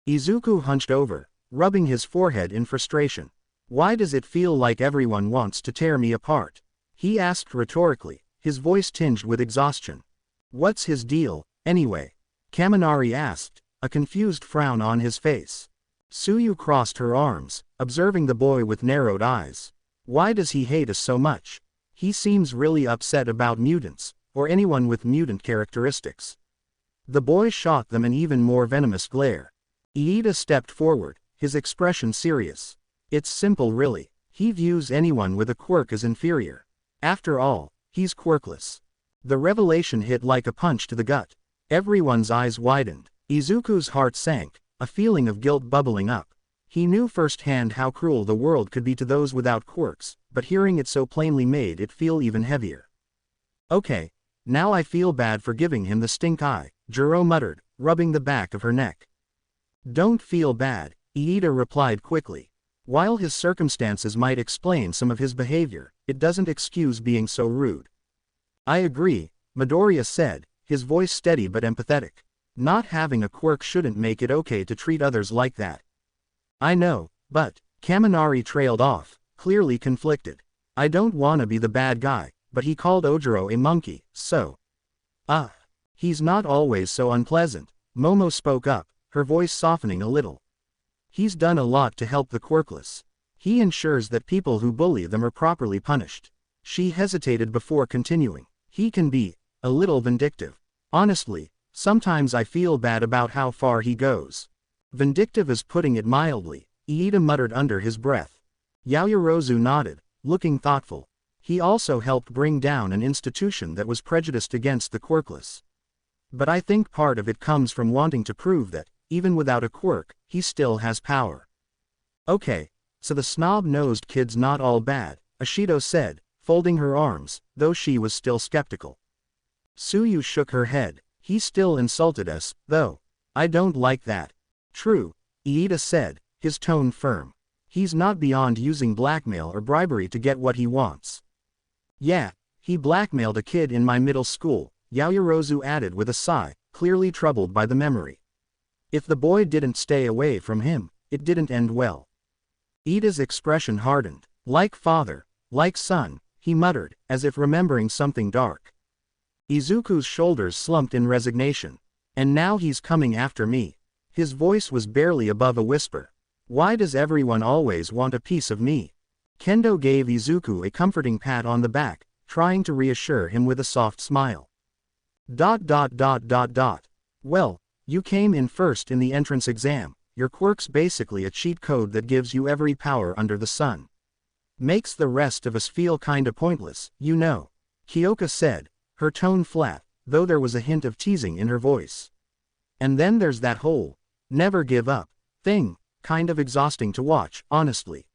Izuku hunched over, rubbing his forehead in frustration. Why does it feel like everyone wants to tear me apart? He asked rhetorically, his voice tinged with exhaustion. What's his deal, anyway? Kaminari asked, a confused frown on his face. Tsuyu crossed her arms, observing the boy with narrowed eyes. Why does he hate us so much? He seems really upset about mutants, or anyone with mutant characteristics. The boy shot them an even more venomous glare. Iida stepped forward, his expression serious. It's simple really, he views anyone with a quirk as inferior. After all, he's quirkless. The revelation hit like a punch to the gut. Everyone's eyes widened. Izuku's heart sank, a feeling of guilt bubbling up. He knew firsthand how cruel the world could be to those without quirks, but hearing it so plainly made it feel even heavier. Okay, now I feel bad for giving him the stink eye, Juro muttered, rubbing the back of her neck. Don't feel bad, Iida replied quickly. While his circumstances might explain some of his behavior, it doesn't excuse being so rude. I agree, Midoriya said, his voice steady but empathetic. Not having a quirk shouldn't make it okay to treat others like that. I know, but, Kaminari trailed off, clearly conflicted. I don't wanna be the bad guy, but he called Ojiro a monkey, so. He's not always so unpleasant, Momo spoke up, her voice softening a little. He's done a lot to help the quirkless. He ensures that people who bully them are properly punished. She hesitated before continuing. He can be a little vindictive. Honestly, sometimes I feel bad about how far he goes. Vindictive is putting it mildly, Iida muttered under his breath. Yaoyorozu nodded, looking thoughtful. He also helped bring down an institution that was prejudiced against the quirkless. But I think part of it comes from wanting to prove that, even without a quirk, he still has power. Okay, so the snob-nosed kid's not all bad, Ashido said, folding her arms, though she was still skeptical. Tsuyu shook her head. He still insulted us, though. I don't like that. True, Iida said, his tone firm. He's not beyond using blackmail or bribery to get what he wants. Yeah, he blackmailed a kid in my middle school, Yaoyorozu added with a sigh, clearly troubled by the memory. If the boy didn't stay away from him, it didn't end well. Iida's expression hardened. Like father, like son, he muttered, as if remembering something dark. Izuku's shoulders slumped in resignation. And now he's coming after me. His voice was barely above a whisper. Why does everyone always want a piece of me? Kendo gave Izuku a comforting pat on the back, trying to reassure him with a soft smile. Well, you came in first in the entrance exam. Your quirk's basically a cheat code that gives you every power under the sun. Makes the rest of us feel kinda pointless, you know. Kyoka said, her tone flat, though there was a hint of teasing in her voice. And then there's that whole never give up thing, kind of exhausting to watch, honestly.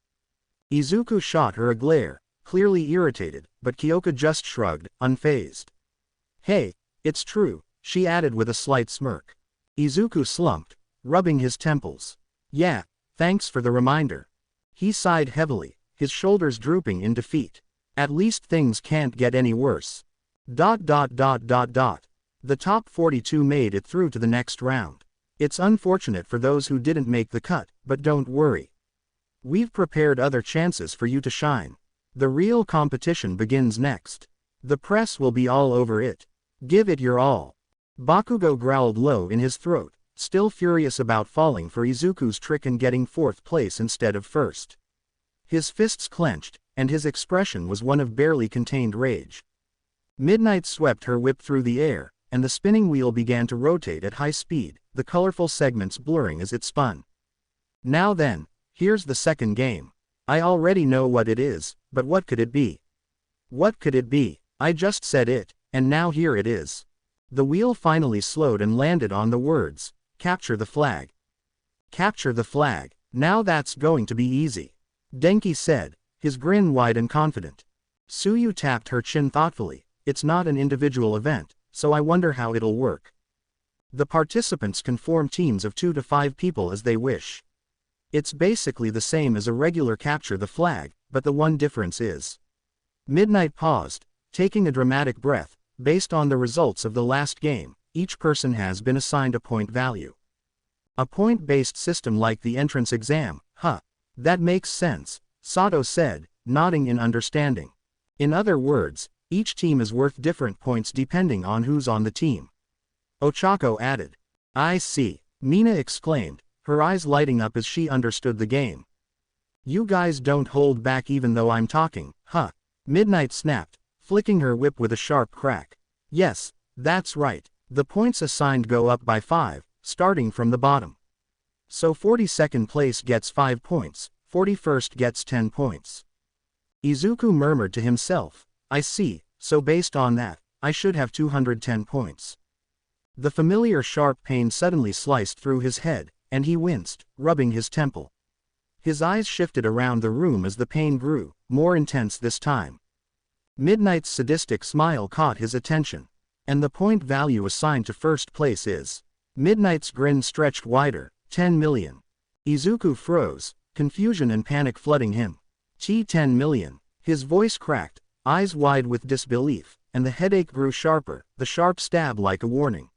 Izuku shot her a glare, clearly irritated, but Kyoka just shrugged, unfazed. Hey, it's true, she added with a slight smirk. Izuku slumped, rubbing his temples. Yeah, thanks for the reminder. He sighed heavily, his shoulders drooping in defeat. At least things can't get any worse. The top 42 made it through to the next round. It's unfortunate for those who didn't make the cut, but don't worry. We've prepared other chances for you to shine. The real competition begins next. The press will be all over it. Give it your all. Bakugo growled low in his throat, still furious about falling for Izuku's trick and getting 4th place instead of 1st. His fists clenched, and his expression was one of barely contained rage. Midnight swept her whip through the air, and the spinning wheel began to rotate at high speed, the colorful segments blurring as it spun. Now then, here's the second game. I already know what it is, but what could it be? What could it be? I just said it, and now here it is. The wheel finally slowed and landed on the words, "Capture the flag." Capture the flag. Now that's going to be easy, Denki said, his grin wide and confident. Suyu tapped her chin thoughtfully. It's not an individual event, so I wonder how it'll work. The participants can form teams of 2 to 5 people as they wish. It's basically the same as a regular capture the flag, but the one difference is. Midnight paused, taking a dramatic breath. Based on the results of the last game, each person has been assigned a point value. A point-based system like the entrance exam, huh? That makes sense, Sato said, nodding in understanding. In other words, each team is worth different points depending on who's on the team. Ochako added. I see, Mina exclaimed, her eyes lighting up as she understood the game. You guys don't hold back even though I'm talking, huh? Midnight snapped, flicking her whip with a sharp crack. Yes, that's right. The points assigned go up by 5, starting from the bottom. So 42nd place gets 5 points, 41st gets 10 points. Izuku murmured to himself, I see, so based on that, I should have 210 points. The familiar sharp pain suddenly sliced through his head, and he winced, rubbing his temple. His eyes shifted around the room as the pain grew, more intense this time. Midnight's sadistic smile caught his attention. And the point value assigned to first place is. Midnight's grin stretched wider, 10 million. Izuku froze, confusion and panic flooding him. 10 million. His voice cracked, eyes wide with disbelief, and the headache grew sharper, the sharp stab like a warning.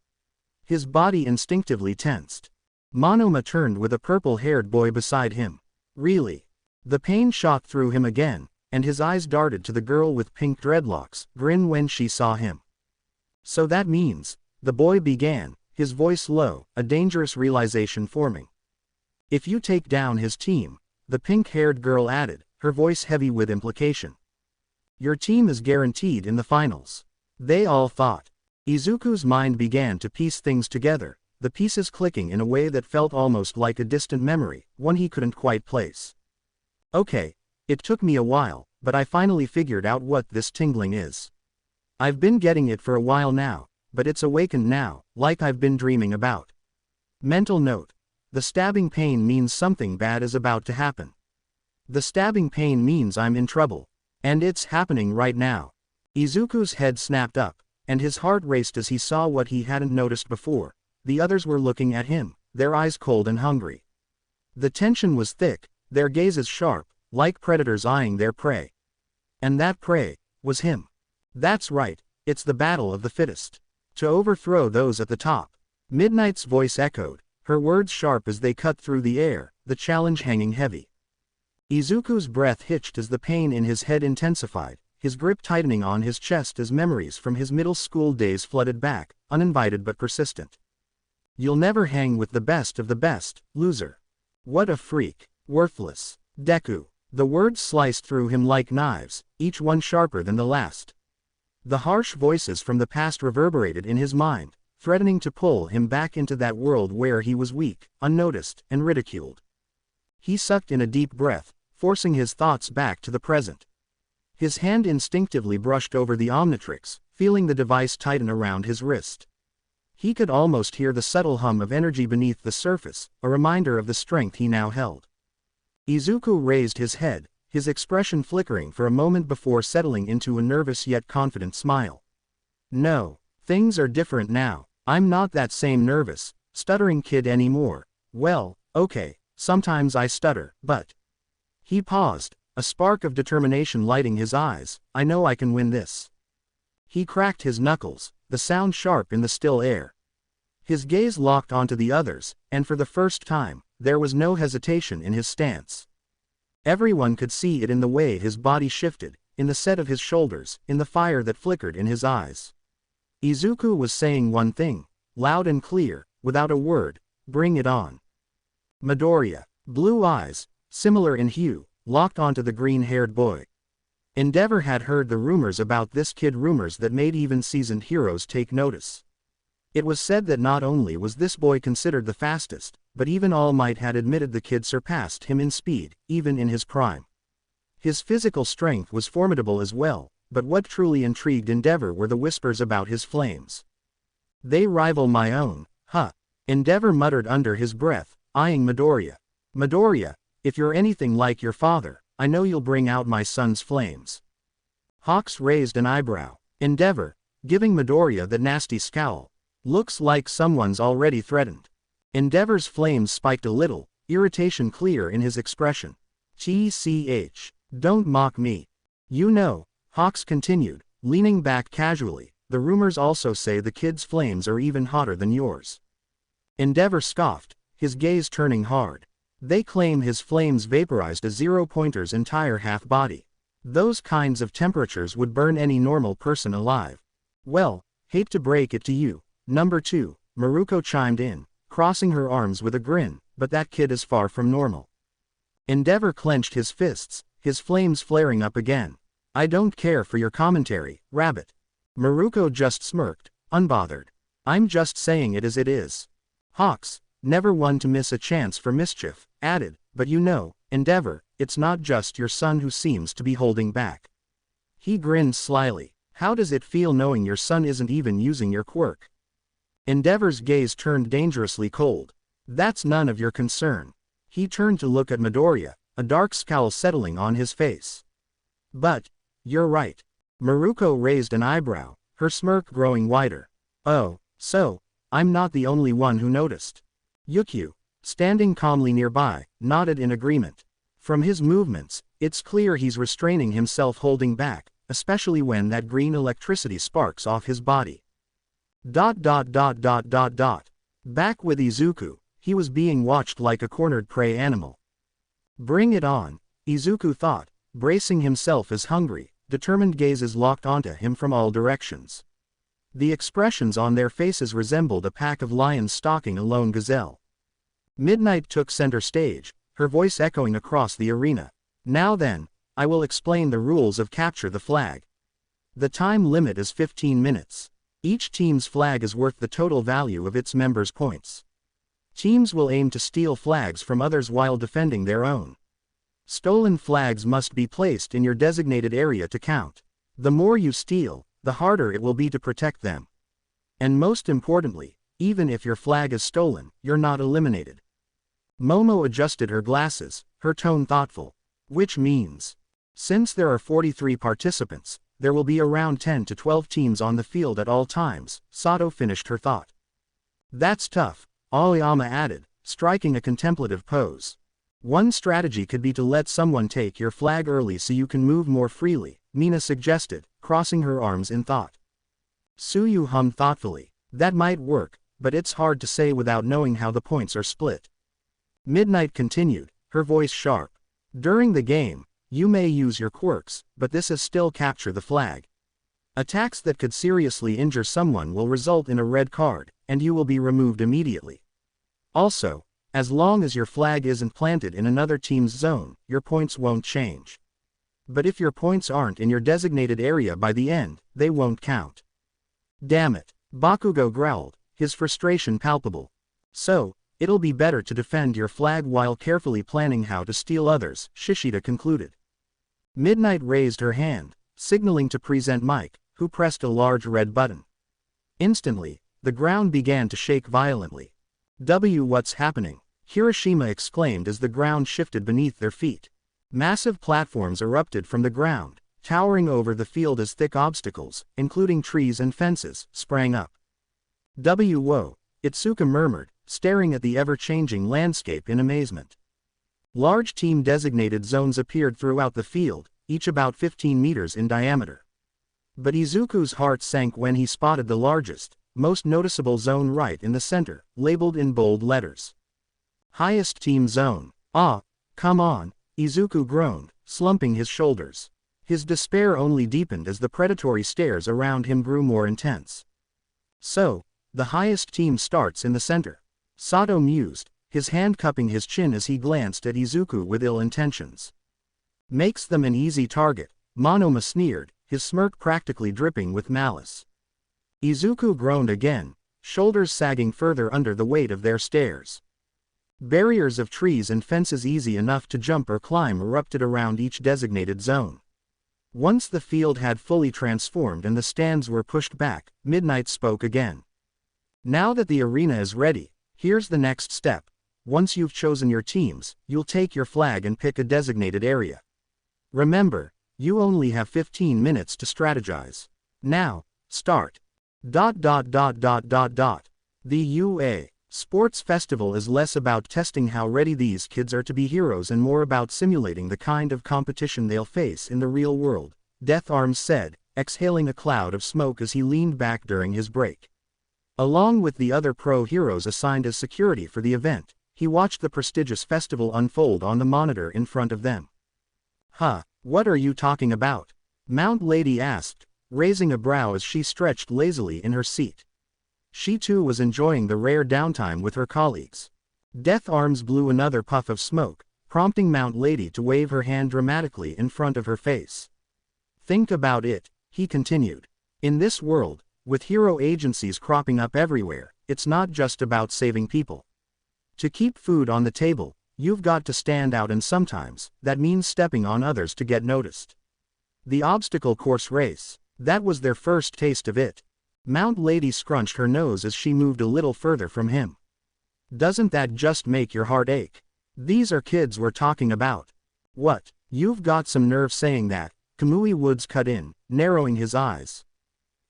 His body instinctively tensed. Monoma turned with a purple-haired boy beside him. Really? The pain shot through him again, and his eyes darted to the girl with pink dreadlocks, grin when she saw him. So that means, the boy began, his voice low, a dangerous realization forming. If you take down his team, the pink-haired girl added, her voice heavy with implication. Your team is guaranteed in the finals. They all thought. Izuku's mind began to piece things together, the pieces clicking in a way that felt almost like a distant memory, one he couldn't quite place. Okay. It took me a while, but I finally figured out what this tingling is. I've been getting it for a while now, but it's awakened now, like I've been dreaming about. Mental note. The stabbing pain means something bad is about to happen. The stabbing pain means I'm in trouble. And it's happening right now. Izuku's head snapped up, and his heart raced as he saw what he hadn't noticed before. The others were looking at him, their eyes cold and hungry. The tension was thick, their gazes sharp, like predators eyeing their prey. And that prey was him. That's right, it's the battle of the fittest. To overthrow those at the top. Midnight's voice echoed, her words sharp as they cut through the air, the challenge hanging heavy. Izuku's breath hitched as the pain in his head intensified, his grip tightening on his chest as memories from his middle school days flooded back, uninvited but persistent. You'll never hang with the best of the best, loser. What a freak. Worthless. Deku. The words sliced through him like knives, each one sharper than the last. The harsh voices from the past reverberated in his mind, threatening to pull him back into that world where he was weak, unnoticed, and ridiculed. He sucked in a deep breath, forcing his thoughts back to the present. His hand instinctively brushed over the Omnitrix, feeling the device tighten around his wrist. He could almost hear the subtle hum of energy beneath the surface, a reminder of the strength he now held. Izuku raised his head, his expression flickering for a moment before settling into a nervous yet confident smile. No, things are different now. I'm not that same nervous, stuttering kid anymore. Well, okay, sometimes I stutter, but... He paused, a spark of determination lighting his eyes. I know I can win this. He cracked his knuckles, the sound sharp in the still air. His gaze locked onto the others, and for the first time, there was no hesitation in his stance. Everyone could see it in the way his body shifted, in the set of his shoulders, in the fire that flickered in his eyes. Izuku was saying one thing, loud and clear, without a word: bring it on. Midoriya, blue eyes, similar in hue, locked onto the green-haired boy. Endeavor had heard the rumors about this kid, rumors that made even seasoned heroes take notice. It was said that not only was this boy considered the fastest, but even All Might had admitted the kid surpassed him in speed, even in his prime. His physical strength was formidable as well, but what truly intrigued Endeavor were the whispers about his flames. They rival my own, huh? Endeavor muttered under his breath, eyeing Midoriya. Midoriya, if you're anything like your father, I know you'll bring out my son's flames. Hawks raised an eyebrow. Endeavor, giving Midoriya that nasty scowl. Looks like someone's already threatened. Endeavor's flames spiked a little, irritation clear in his expression. TCH. Don't mock me. You know, Hawks continued, leaning back casually, the rumors also say the kid's flames are even hotter than yours. Endeavor scoffed, his gaze turning hard. They claim his flames vaporized a zero-pointer's entire half-body. Those kinds of temperatures would burn any normal person alive. Well, hate to break it to you, number 2, Maruko chimed in, crossing her arms with a grin, but that kid is far from normal. Endeavor clenched his fists, his flames flaring up again. I don't care for your commentary, Rabbit. Maruko just smirked, unbothered. I'm just saying it as it is. Hawks, never one to miss a chance for mischief, added, but you know, Endeavor, it's not just your son who seems to be holding back. He grinned slyly. How does it feel knowing your son isn't even using your quirk? Endeavor's gaze turned dangerously cold. That's none of your concern. He turned to look at Midoriya, a dark scowl settling on his face. But, you're right. Maruko raised an eyebrow, her smirk growing wider. Oh, so, I'm not the only one who noticed. Yukio, standing calmly nearby, nodded in agreement. From his movements, it's clear he's restraining himself, holding back, especially when that green electricity sparks off his body. Back with Izuku, he was being watched like a cornered prey animal. Bring it on, Izuku thought, bracing himself as hungry, determined gazes locked onto him from all directions. The expressions on their faces resembled a pack of lions stalking a lone gazelle. Midnight took center stage, her voice echoing across the arena. Now then, I will explain the rules of Capture the Flag. The time limit is 15 minutes. Each team's flag is worth the total value of its members' points. Teams will aim to steal flags from others while defending their own. Stolen flags must be placed in your designated area to count. The more you steal, the harder it will be to protect them. And most importantly, even if your flag is stolen, you're not eliminated. Momo adjusted her glasses, her tone thoughtful. Which means, since there are 43 participants, there will be around 10 to 12 teams on the field at all times, Sato finished her thought. That's tough, Aoyama added, striking a contemplative pose. One strategy could be to let someone take your flag early so you can move more freely, Mina suggested, crossing her arms in thought. Suyu hummed thoughtfully. That might work, but it's hard to say without knowing how the points are split. Midnight continued, her voice sharp. During the game, you may use your quirks, but this is still Capture the Flag. Attacks that could seriously injure someone will result in a red card, and you will be removed immediately. Also, as long as your flag isn't planted in another team's zone, your points won't change. But if your points aren't in your designated area by the end, they won't count. Damn it, Bakugo growled, his frustration palpable. So, it'll be better to defend your flag while carefully planning how to steal others, Shishida concluded. Midnight raised her hand, signaling to present Mike, who pressed a large red button. Instantly, the ground began to shake violently. What's happening? Hiroshima exclaimed as the ground shifted beneath their feet. Massive platforms erupted from the ground, towering over the field as thick obstacles, including trees and fences, sprang up. Whoa, Itsuka murmured, staring at the ever-changing landscape in amazement. Large team-designated zones appeared throughout the field, each about 15 meters in diameter. But Izuku's heart sank when he spotted the largest, most noticeable zone right in the center, labeled in bold letters. Highest team zone. Ah, come on, Izuku groaned, slumping his shoulders. His despair only deepened as the predatory stares around him grew more intense. So, the highest team starts in the center. Sato mused, his hand cupping his chin as he glanced at Izuku with ill intentions. Makes them an easy target, Monoma sneered, his smirk practically dripping with malice. Izuku groaned again, shoulders sagging further under the weight of their stares. Barriers of trees and fences easy enough to jump or climb erupted around each designated zone. Once the field had fully transformed and the stands were pushed back, Midnight spoke again. Now that the arena is ready, here's the next step. Once you've chosen your teams, you'll take your flag and pick a designated area. Remember, you only have 15 minutes to strategize. Now, start. The UA Sports Festival is less about testing how ready these kids are to be heroes and more about simulating the kind of competition they'll face in the real world, Death Arms said, exhaling a cloud of smoke as he leaned back during his break. Along with the other pro heroes assigned as security for the event, he watched the prestigious festival unfold on the monitor in front of them. Huh, what are you talking about? Mount Lady asked, raising a brow as she stretched lazily in her seat. She too was enjoying the rare downtime with her colleagues. Death Arms blew another puff of smoke, prompting Mount Lady to wave her hand dramatically in front of her face. Think about it, he continued. In this world, with hero agencies cropping up everywhere, it's not just about saving people. To keep food on the table, you've got to stand out, and sometimes, that means stepping on others to get noticed. The obstacle course race, that was their first taste of it. Mount Lady scrunched her nose as she moved a little further from him. Doesn't that just make your heart ache? These are kids we're talking about. What, you've got some nerve saying that, Kamui Woods cut in, narrowing his eyes.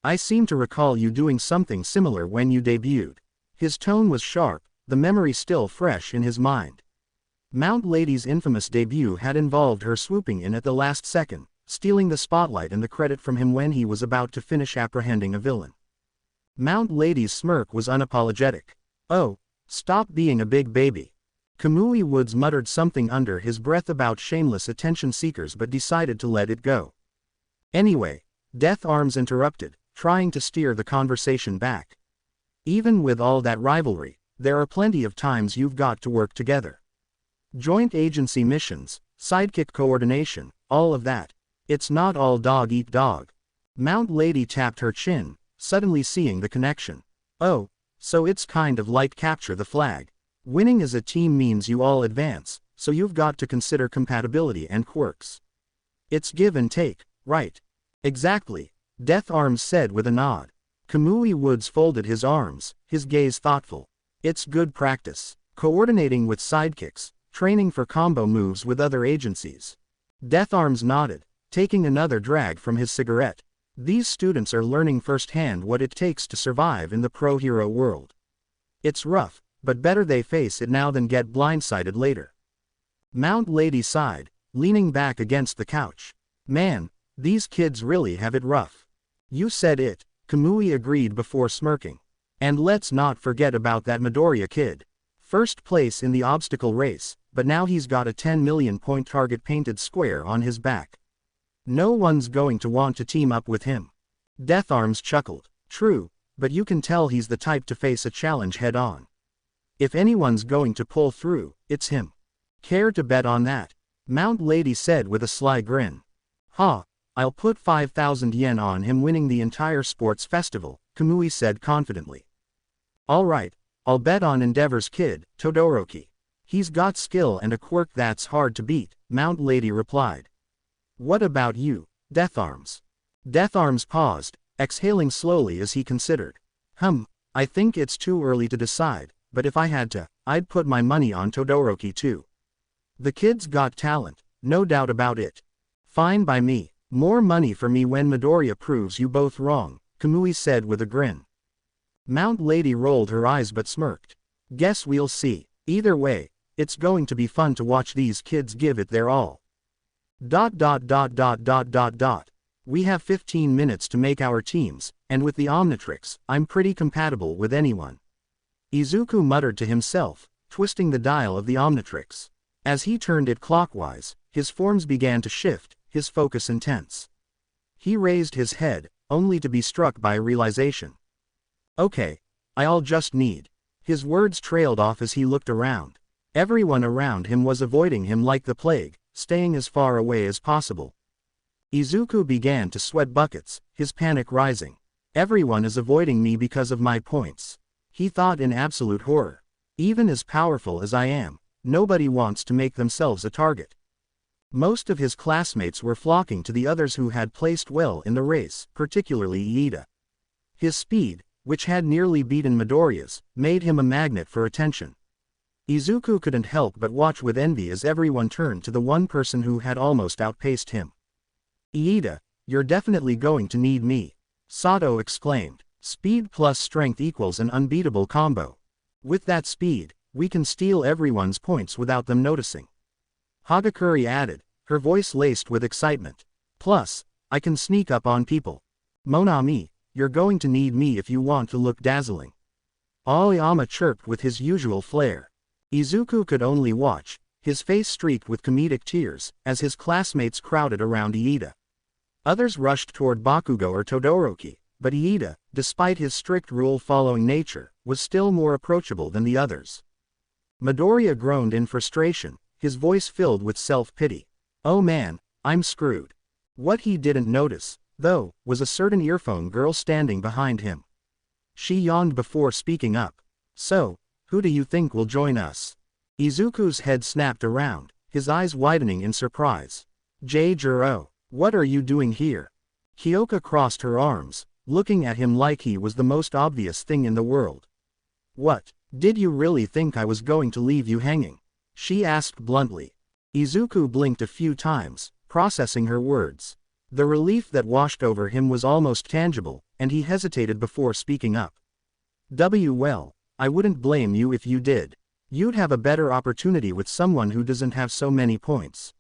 I seem to recall you doing something similar when you debuted. His tone was sharp, the memory still fresh in his mind. Mount Lady's infamous debut had involved her swooping in at the last second, stealing the spotlight and the credit from him when he was about to finish apprehending a villain. Mount Lady's smirk was unapologetic. Oh, stop being a big baby. Kamui Woods muttered something under his breath about shameless attention seekers but decided to let it go. Anyway, Death Arms interrupted, trying to steer the conversation back. Even with all that rivalry, there are plenty of times you've got to work together. Joint agency missions, sidekick coordination, all of that. It's not all dog eat dog. Mount Lady tapped her chin, suddenly seeing the connection. Oh, so it's kind of like capture the flag. Winning as a team means you all advance, so you've got to consider compatibility and quirks. It's give and take, right? Exactly, Death Arms said with a nod. Kamui Woods folded his arms, his gaze thoughtful. It's good practice, coordinating with sidekicks, training for combo moves with other agencies. Death Arms nodded, taking another drag from his cigarette. These students are learning firsthand what it takes to survive in the pro-hero world. It's rough, but better they face it now than get blindsided later. Mount Lady sighed, leaning back against the couch. Man, these kids really have it rough. You said it, Kamui agreed before smirking. And let's not forget about that Midoriya kid. First place in the obstacle race, but now he's got a 10 million point target painted square on his back. No one's going to want to team up with him. Death Arms chuckled. True, but you can tell he's the type to face a challenge head on. If anyone's going to pull through, it's him. Care to bet on that? Mount Lady said with a sly grin. Ha, I'll put 5,000 yen on him winning the entire sports festival, Kamui said confidently. Alright, I'll bet on Endeavor's kid, Todoroki. He's got skill and a quirk that's hard to beat, Mount Lady replied. What about you, Death Arms? Death Arms paused, exhaling slowly as he considered. I think it's too early to decide, but if I had to, I'd put my money on Todoroki too. The kid's got talent, no doubt about it. Fine by me, more money for me when Midoriya proves you both wrong, Kamui said with a grin. Mount Lady rolled her eyes but smirked. Guess we'll see. Either way, it's going to be fun to watch these kids give it their all. We have 15 minutes to make our teams, and with the Omnitrix, I'm pretty compatible with anyone. Izuku muttered to himself, twisting the dial of the Omnitrix. As he turned it clockwise, his forms began to shift, his focus intense. He raised his head, only to be struck by a realization. Okay. I'll just need. His words trailed off as he looked around. Everyone around him was avoiding him like the plague, staying as far away as possible. Izuku began to sweat buckets, his panic rising. Everyone is avoiding me because of my points. He thought in absolute horror. Even as powerful as I am, nobody wants to make themselves a target. Most of his classmates were flocking to the others who had placed well in the race, particularly Iida. His speed, which had nearly beaten Midoriya's, made him a magnet for attention. Izuku couldn't help but watch with envy as everyone turned to the one person who had almost outpaced him. Iida, you're definitely going to need me, Sato exclaimed. Speed plus strength equals an unbeatable combo. With that speed, we can steal everyone's points without them noticing. Hagakure added, her voice laced with excitement. Plus, I can sneak up on people. Mon ami, you're going to need me if you want to look dazzling. Aoyama chirped with his usual flair. Izuku could only watch, his face streaked with comedic tears, as his classmates crowded around Iida. Others rushed toward Bakugo or Todoroki, but Iida, despite his strict rule-following nature, was still more approachable than the others. Midoriya groaned in frustration, his voice filled with self-pity. Oh man, I'm screwed. What he didn't notice, though, was a certain earphone girl standing behind him. She yawned before speaking up. So, who do you think will join us? Izuku's head snapped around, his eyes widening in surprise. Jiro, what are you doing here? Kyoka crossed her arms, looking at him like he was the most obvious thing in the world. What, did you really think I was going to leave you hanging? She asked bluntly. Izuku blinked a few times, processing her words. The relief that washed over him was almost tangible, and he hesitated before speaking up. Well, I wouldn't blame you if you did. You'd have a better opportunity with someone who doesn't have so many points.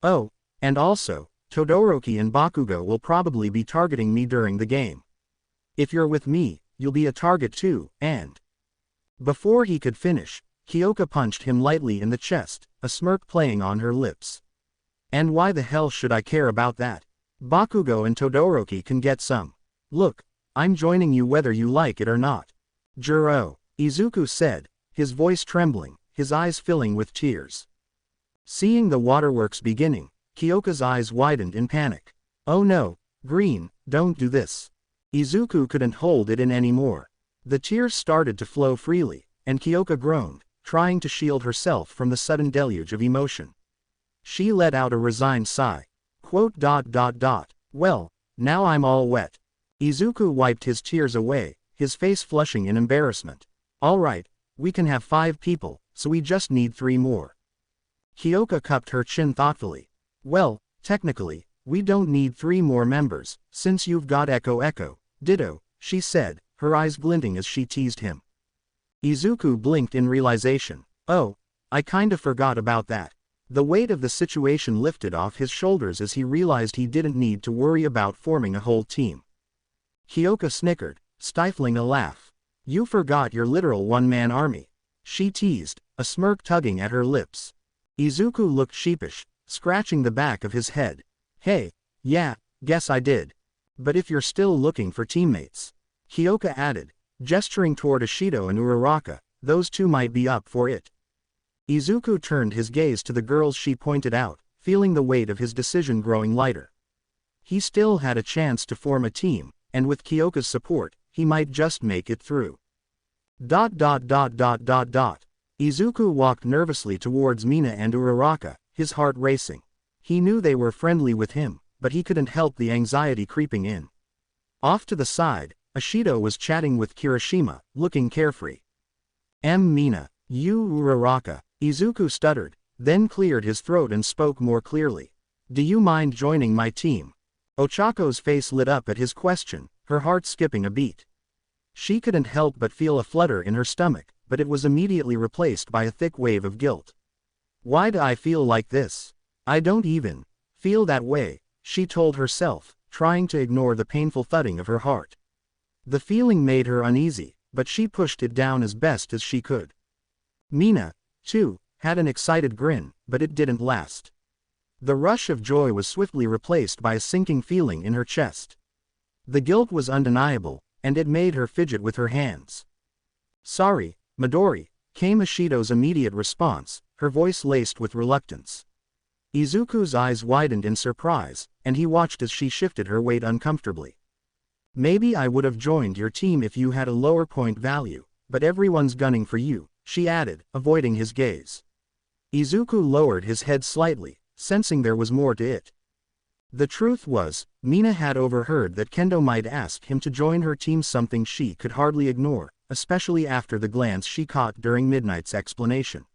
Oh, and also, Todoroki and Bakugo will probably be targeting me during the game. If you're with me, you'll be a target too, and... Before he could finish, Kyoka punched him lightly in the chest, a smirk playing on her lips. And why the hell should I care about that? Bakugo and Todoroki can get some. Look, I'm joining you whether you like it or not. Jiro, Izuku said, his voice trembling, his eyes filling with tears. Seeing the waterworks beginning, Kyoka's eyes widened in panic. Oh no, Green, don't do this. Izuku couldn't hold it in anymore. The tears started to flow freely, and Kyoka groaned, trying to shield herself from the sudden deluge of emotion. She let out a resigned sigh. Well, now I'm all wet. Izuku wiped his tears away, his face flushing in embarrassment. Alright, we can have 5 people, so we just need 3 more. Kyoka cupped her chin thoughtfully. Well, technically, we don't need 3 more members, since you've got Echo, Ditto, she said, her eyes glinting as she teased him. Izuku blinked in realization. Oh, I kinda forgot about that. The weight of the situation lifted off his shoulders as he realized he didn't need to worry about forming a whole team. Kyoka snickered, stifling a laugh. You forgot your literal one-man army. She teased, a smirk tugging at her lips. Izuku looked sheepish, scratching the back of his head. Hey, yeah, guess I did. But if you're still looking for teammates, Kyoka added, gesturing toward Ashido and Uraraka, those 2 might be up for it. Izuku turned his gaze to the girls she pointed out, feeling the weight of his decision growing lighter. He still had a chance to form a team, and with Kyoka's support, he might just make it through. Izuku walked nervously towards Mina and Uraraka, his heart racing. He knew they were friendly with him, but he couldn't help the anxiety creeping in. Off to the side, Ashido was chatting with Kirishima, looking carefree. Mina, you Uraraka, Izuku stuttered, then cleared his throat and spoke more clearly. Do you mind joining my team? Ochako's face lit up at his question, her heart skipping a beat. She couldn't help but feel a flutter in her stomach, but it was immediately replaced by a thick wave of guilt. Why do I feel like this? I don't even feel that way, she told herself, trying to ignore the painful thudding of her heart. The feeling made her uneasy, but she pushed it down as best as she could. Mina, too, had an excited grin, but it didn't last. The rush of joy was swiftly replaced by a sinking feeling in her chest. The guilt was undeniable, and it made her fidget with her hands. "Sorry, Midori," came Ishido's immediate response, her voice laced with reluctance. Izuku's eyes widened in surprise, and he watched as she shifted her weight uncomfortably. "Maybe I would have joined your team if you had a lower point value, but everyone's gunning for you," she added, avoiding his gaze. Izuku lowered his head slightly, sensing there was more to it. The truth was, Mina had overheard that Kendo might ask him to join her team, something she could hardly ignore, especially after the glance she caught during Midnight's explanation.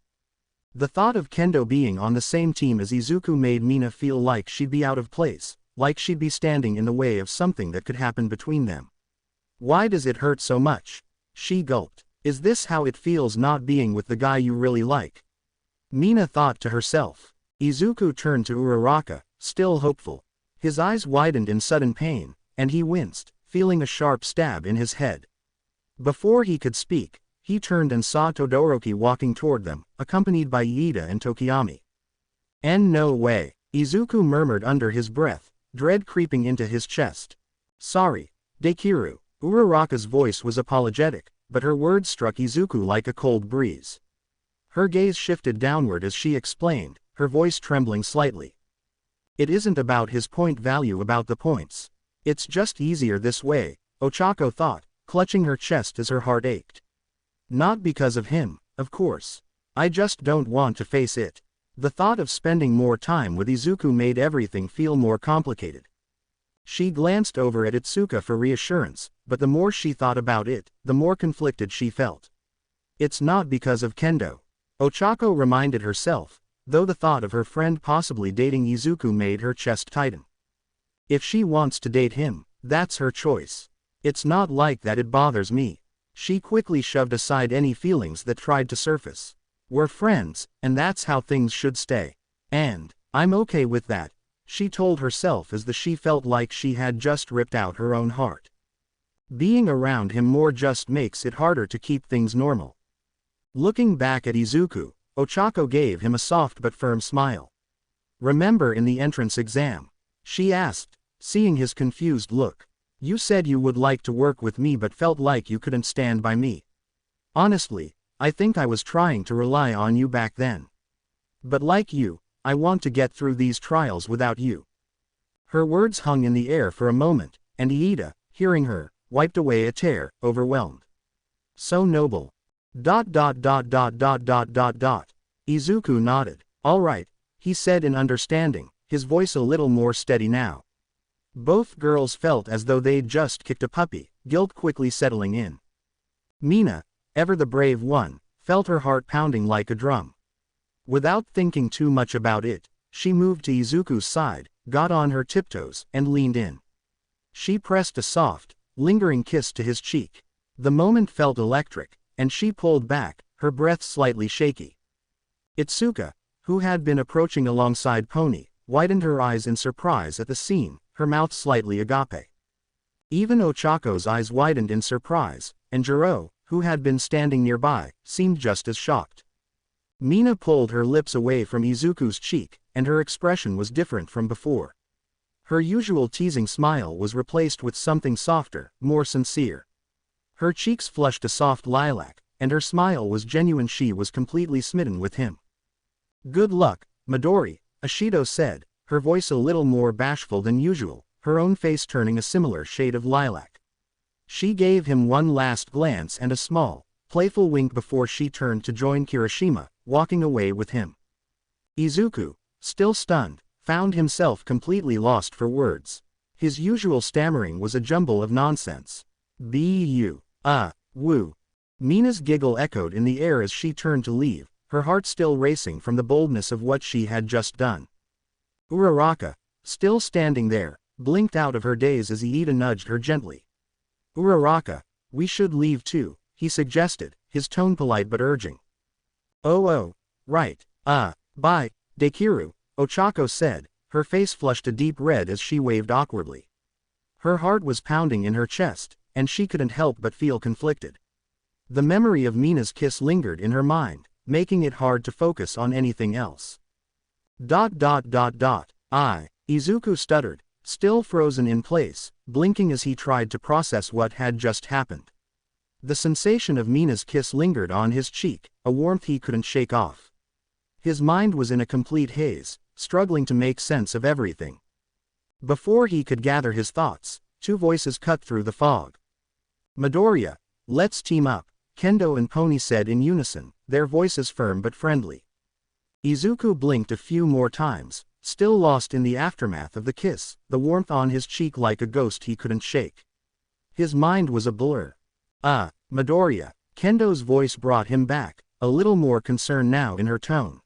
The thought of Kendo being on the same team as Izuku made Mina feel like she'd be out of place, like she'd be standing in the way of something that could happen between them. "Why does it hurt so much?" she gulped. "Is this how it feels not being with the guy you really like?" Mina thought to herself. Izuku turned to Uraraka, still hopeful. His eyes widened in sudden pain, and he winced, feeling a sharp stab in his head. Before he could speak, he turned and saw Todoroki walking toward them, accompanied by Iida and Tokiyami. No way," Izuku murmured under his breath, dread creeping into his chest. "Sorry, Dekiru." Uraraka's voice was apologetic, but her words struck Izuku like a cold breeze. Her gaze shifted downward as she explained, her voice trembling slightly. "It isn't about his point value, about the points. It's just easier this way," Ochako thought, clutching her chest as her heart ached. "Not because of him, of course. I just don't want to face it." The thought of spending more time with Izuku made everything feel more complicated. She glanced over at Itsuka for reassurance, but the more she thought about it, the more conflicted she felt. "It's not because of Kendo," Ochako reminded herself, though the thought of her friend possibly dating Izuku made her chest tighten. "If she wants to date him, that's her choice. It's not like that it bothers me." She quickly shoved aside any feelings that tried to surface. "We're friends, and that's how things should stay. And I'm okay with that," she told herself as she felt like she had just ripped out her own heart. Being around him more just makes it harder to keep things normal. Looking back at Izuku, Ochako gave him a soft but firm smile. "Remember in the entrance exam?" she asked, seeing his confused look. "You said you would like to work with me but felt like you couldn't stand by me. Honestly, I think I was trying to rely on you back then. But like you, I want to get through these trials without you." Her words hung in the air for a moment, and Iida, hearing her, wiped away a tear, overwhelmed. "So noble." Izuku nodded. "All right," he said in understanding, his voice a little more steady now. Both girls felt as though they'd just kicked a puppy, guilt quickly settling in. Mina, ever the brave one, felt her heart pounding like a drum. Without thinking too much about it, she moved to Izuku's side, got on her tiptoes, and leaned in. She pressed a soft, lingering kiss to his cheek. The moment felt electric, and she pulled back, her breath slightly shaky. Itsuka, who had been approaching alongside Pony, widened her eyes in surprise at the scene, her mouth slightly agape. Even Ochako's eyes widened in surprise, and Jiro, who had been standing nearby, seemed just as shocked. Mina pulled her lips away from Izuku's cheek, and her expression was different from before. Her usual teasing smile was replaced with something softer, more sincere. Her cheeks flushed a soft lilac, and her smile was genuine. She was completely smitten with him. "Good luck, Midori," Ishido said, her voice a little more bashful than usual, her own face turning a similar shade of lilac. She gave him one last glance and a small, playful wink before she turned to join Kirishima, walking away with him. Izuku, still stunned, found himself completely lost for words. His usual stammering was a jumble of nonsense. Woo. Mina's giggle echoed in the air as she turned to leave, her heart still racing from the boldness of what she had just done. Uraraka, still standing there, blinked out of her daze as Iida nudged her gently. "Uraraka, we should leave too," he suggested, his tone polite but urging. Oh, right. Bye, Dekiru," Ochako said, her face flushed a deep red as she waved awkwardly. Her heart was pounding in her chest, and she couldn't help but feel conflicted. The memory of Mina's kiss lingered in her mind, making it hard to focus on anything else. Izuku stuttered, still frozen in place, blinking as he tried to process what had just happened. The sensation of Mina's kiss lingered on his cheek, a warmth he couldn't shake off. His mind was in a complete haze, struggling to make sense of everything. Before he could gather his thoughts, two voices cut through the fog. "Midoriya, let's team up," Kendo and Pony said in unison, their voices firm but friendly. Izuku blinked a few more times, still lost in the aftermath of the kiss, the warmth on his cheek like a ghost he couldn't shake. His mind was a blur. Midoriya," Kendo's voice brought him back, a little more concern now in her tone.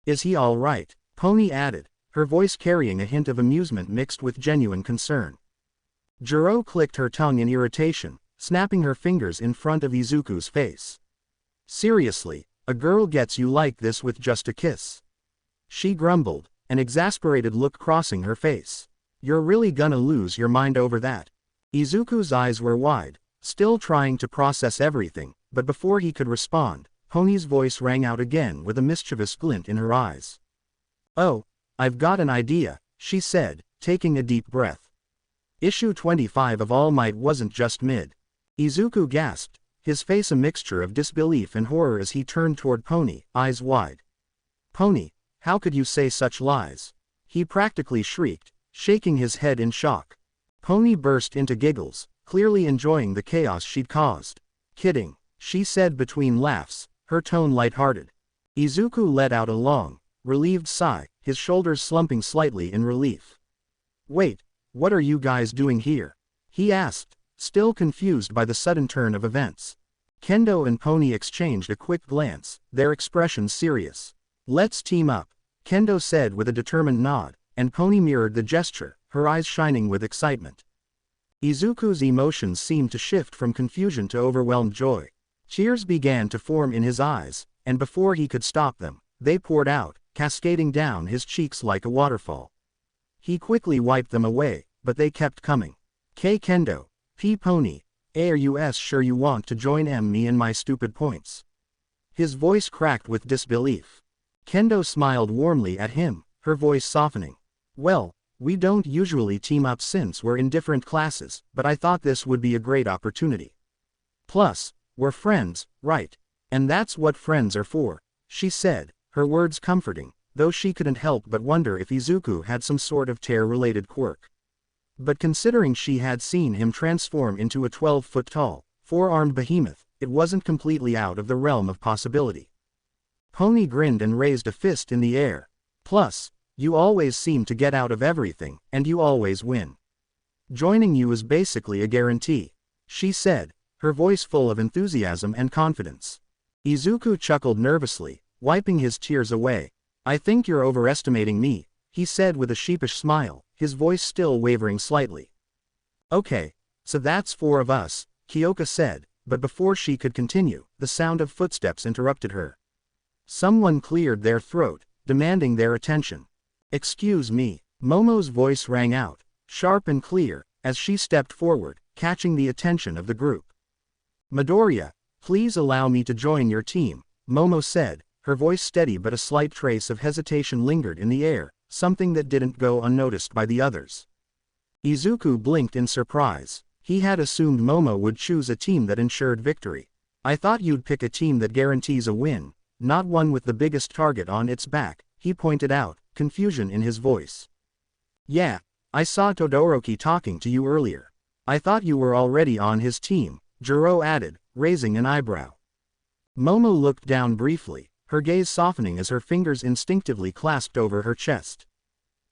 "Is he all right?" Pony added, her voice carrying a hint of amusement mixed with genuine concern. Jiro clicked her tongue in irritation, snapping her fingers in front of Izuku's face. "Seriously, a girl gets you like this with just a kiss?" She grumbled, an exasperated look crossing her face. "You're really gonna lose your mind over that?" Izuku's eyes were wide, still trying to process everything, but before he could respond, Pony's voice rang out again with a mischievous glint in her eyes. "Oh, I've got an idea," she said, taking a deep breath. Issue 25 of All Might wasn't just mid. Izuku gasped, his face a mixture of disbelief and horror as he turned toward Pony, eyes wide. "Pony, how could you say such lies?" he practically shrieked, shaking his head in shock. Pony burst into giggles, clearly enjoying the chaos she'd caused. "Kidding," she said between laughs, her tone lighthearted. Izuku let out a long, relieved sigh, his shoulders slumping slightly in relief. "Wait, what are you guys doing here?" he asked, still confused by the sudden turn of events. Kendo and Pony exchanged a quick glance, their expressions serious. "Let's team up," Kendo said with a determined nod, and Pony mirrored the gesture, her eyes shining with excitement. Izuku's emotions seemed to shift from confusion to overwhelmed joy. Tears began to form in his eyes, and before he could stop them, they poured out, cascading down his cheeks like a waterfall. He quickly wiped them away, but they kept coming. Kendo, P. Pony, are you sure you want to join me in my stupid points?" His voice cracked with disbelief. Kendo smiled warmly at him, her voice softening. "Well, we don't usually team up since we're in different classes, but I thought this would be a great opportunity. Plus, we're friends, right? And that's what friends are for," she said, her words comforting, though she couldn't help but wonder if Izuku had some sort of tear-related quirk. But considering she had seen him transform into a 12-foot-tall, four-armed behemoth, it wasn't completely out of the realm of possibility. Pony grinned and raised a fist in the air. "Plus, you always seem to get out of everything, and you always win. Joining you is basically a guarantee," she said, her voice full of enthusiasm and confidence. Izuku chuckled nervously, wiping his tears away. "I think you're overestimating me," he said with a sheepish smile, his voice still wavering slightly. "Okay, so that's 4 of us," Kyoka said, but before she could continue, the sound of footsteps interrupted her. Someone cleared their throat, demanding their attention. "Excuse me," Momo's voice rang out, sharp and clear, as she stepped forward, catching the attention of the group. "Midoriya, please allow me to join your team," Momo said, her voice steady but a slight trace of hesitation lingered in the air, something that didn't go unnoticed by the others. Izuku blinked in surprise. He had assumed Momo would choose a team that ensured victory. "I thought you'd pick a team that guarantees a win, not one with the biggest target on its back," he pointed out, confusion in his voice. "Yeah, I saw Todoroki talking to you earlier. I thought you were already on his team," Jiro added, raising an eyebrow. Momo looked down briefly, her gaze softening as her fingers instinctively clasped over her chest.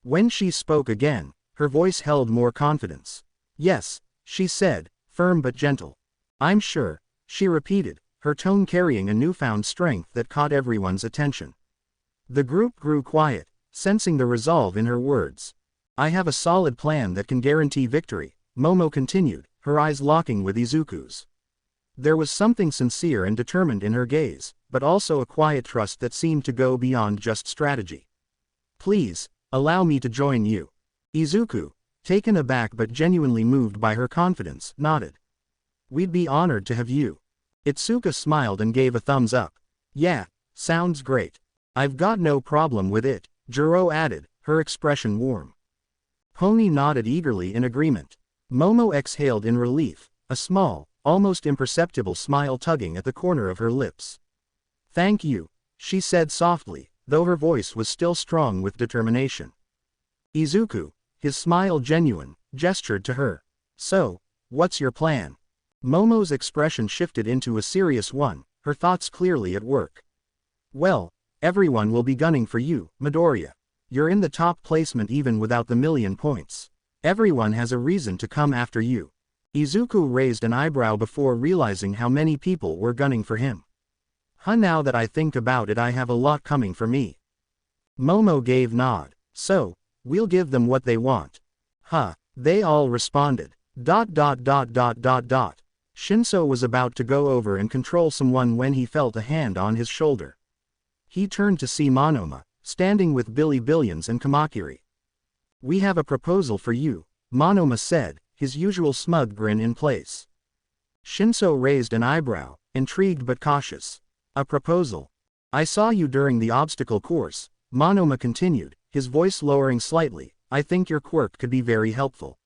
When she spoke again, her voice held more confidence. "Yes," she said, firm but gentle. "I'm sure," she repeated, her tone carrying a newfound strength that caught everyone's attention. The group grew quiet, sensing the resolve in her words. "I have a solid plan that can guarantee victory," Momo continued, her eyes locking with Izuku's. There was something sincere and determined in her gaze, but also a quiet trust that seemed to go beyond just strategy. "Please, allow me to join you." Izuku, taken aback but genuinely moved by her confidence, nodded. We'd be honored to have you. Itsuka smiled and gave a thumbs up. Yeah, sounds great. I've got no problem with it, Juro added, her expression warm. Pony nodded eagerly in agreement. Momo exhaled in relief, a small, almost imperceptible smile tugging at the corner of her lips. Thank you, she said softly, though her voice was still strong with determination. Izuku, his smile genuine, gestured to her. So, what's your plan? Momo's expression shifted into a serious one, her thoughts clearly at work. Well, everyone will be gunning for you, Midoriya. You're in the top placement even without the 1,000,000 points. Everyone has a reason to come after you. Izuku raised an eyebrow before realizing how many people were gunning for him. Now that I think about it, I have a lot coming for me. Momo gave nod. So, we'll give them what they want. They all responded. Shinso was about to go over and control someone when he felt a hand on his shoulder. He turned to see Monoma, standing with Billions and Kamakiri. We have a proposal for you, Monoma said, his usual smug grin in place. Shinso raised an eyebrow, intrigued but cautious. A proposal? I saw you during the obstacle course, Monoma continued, his voice lowering slightly. I think your quirk could be very helpful.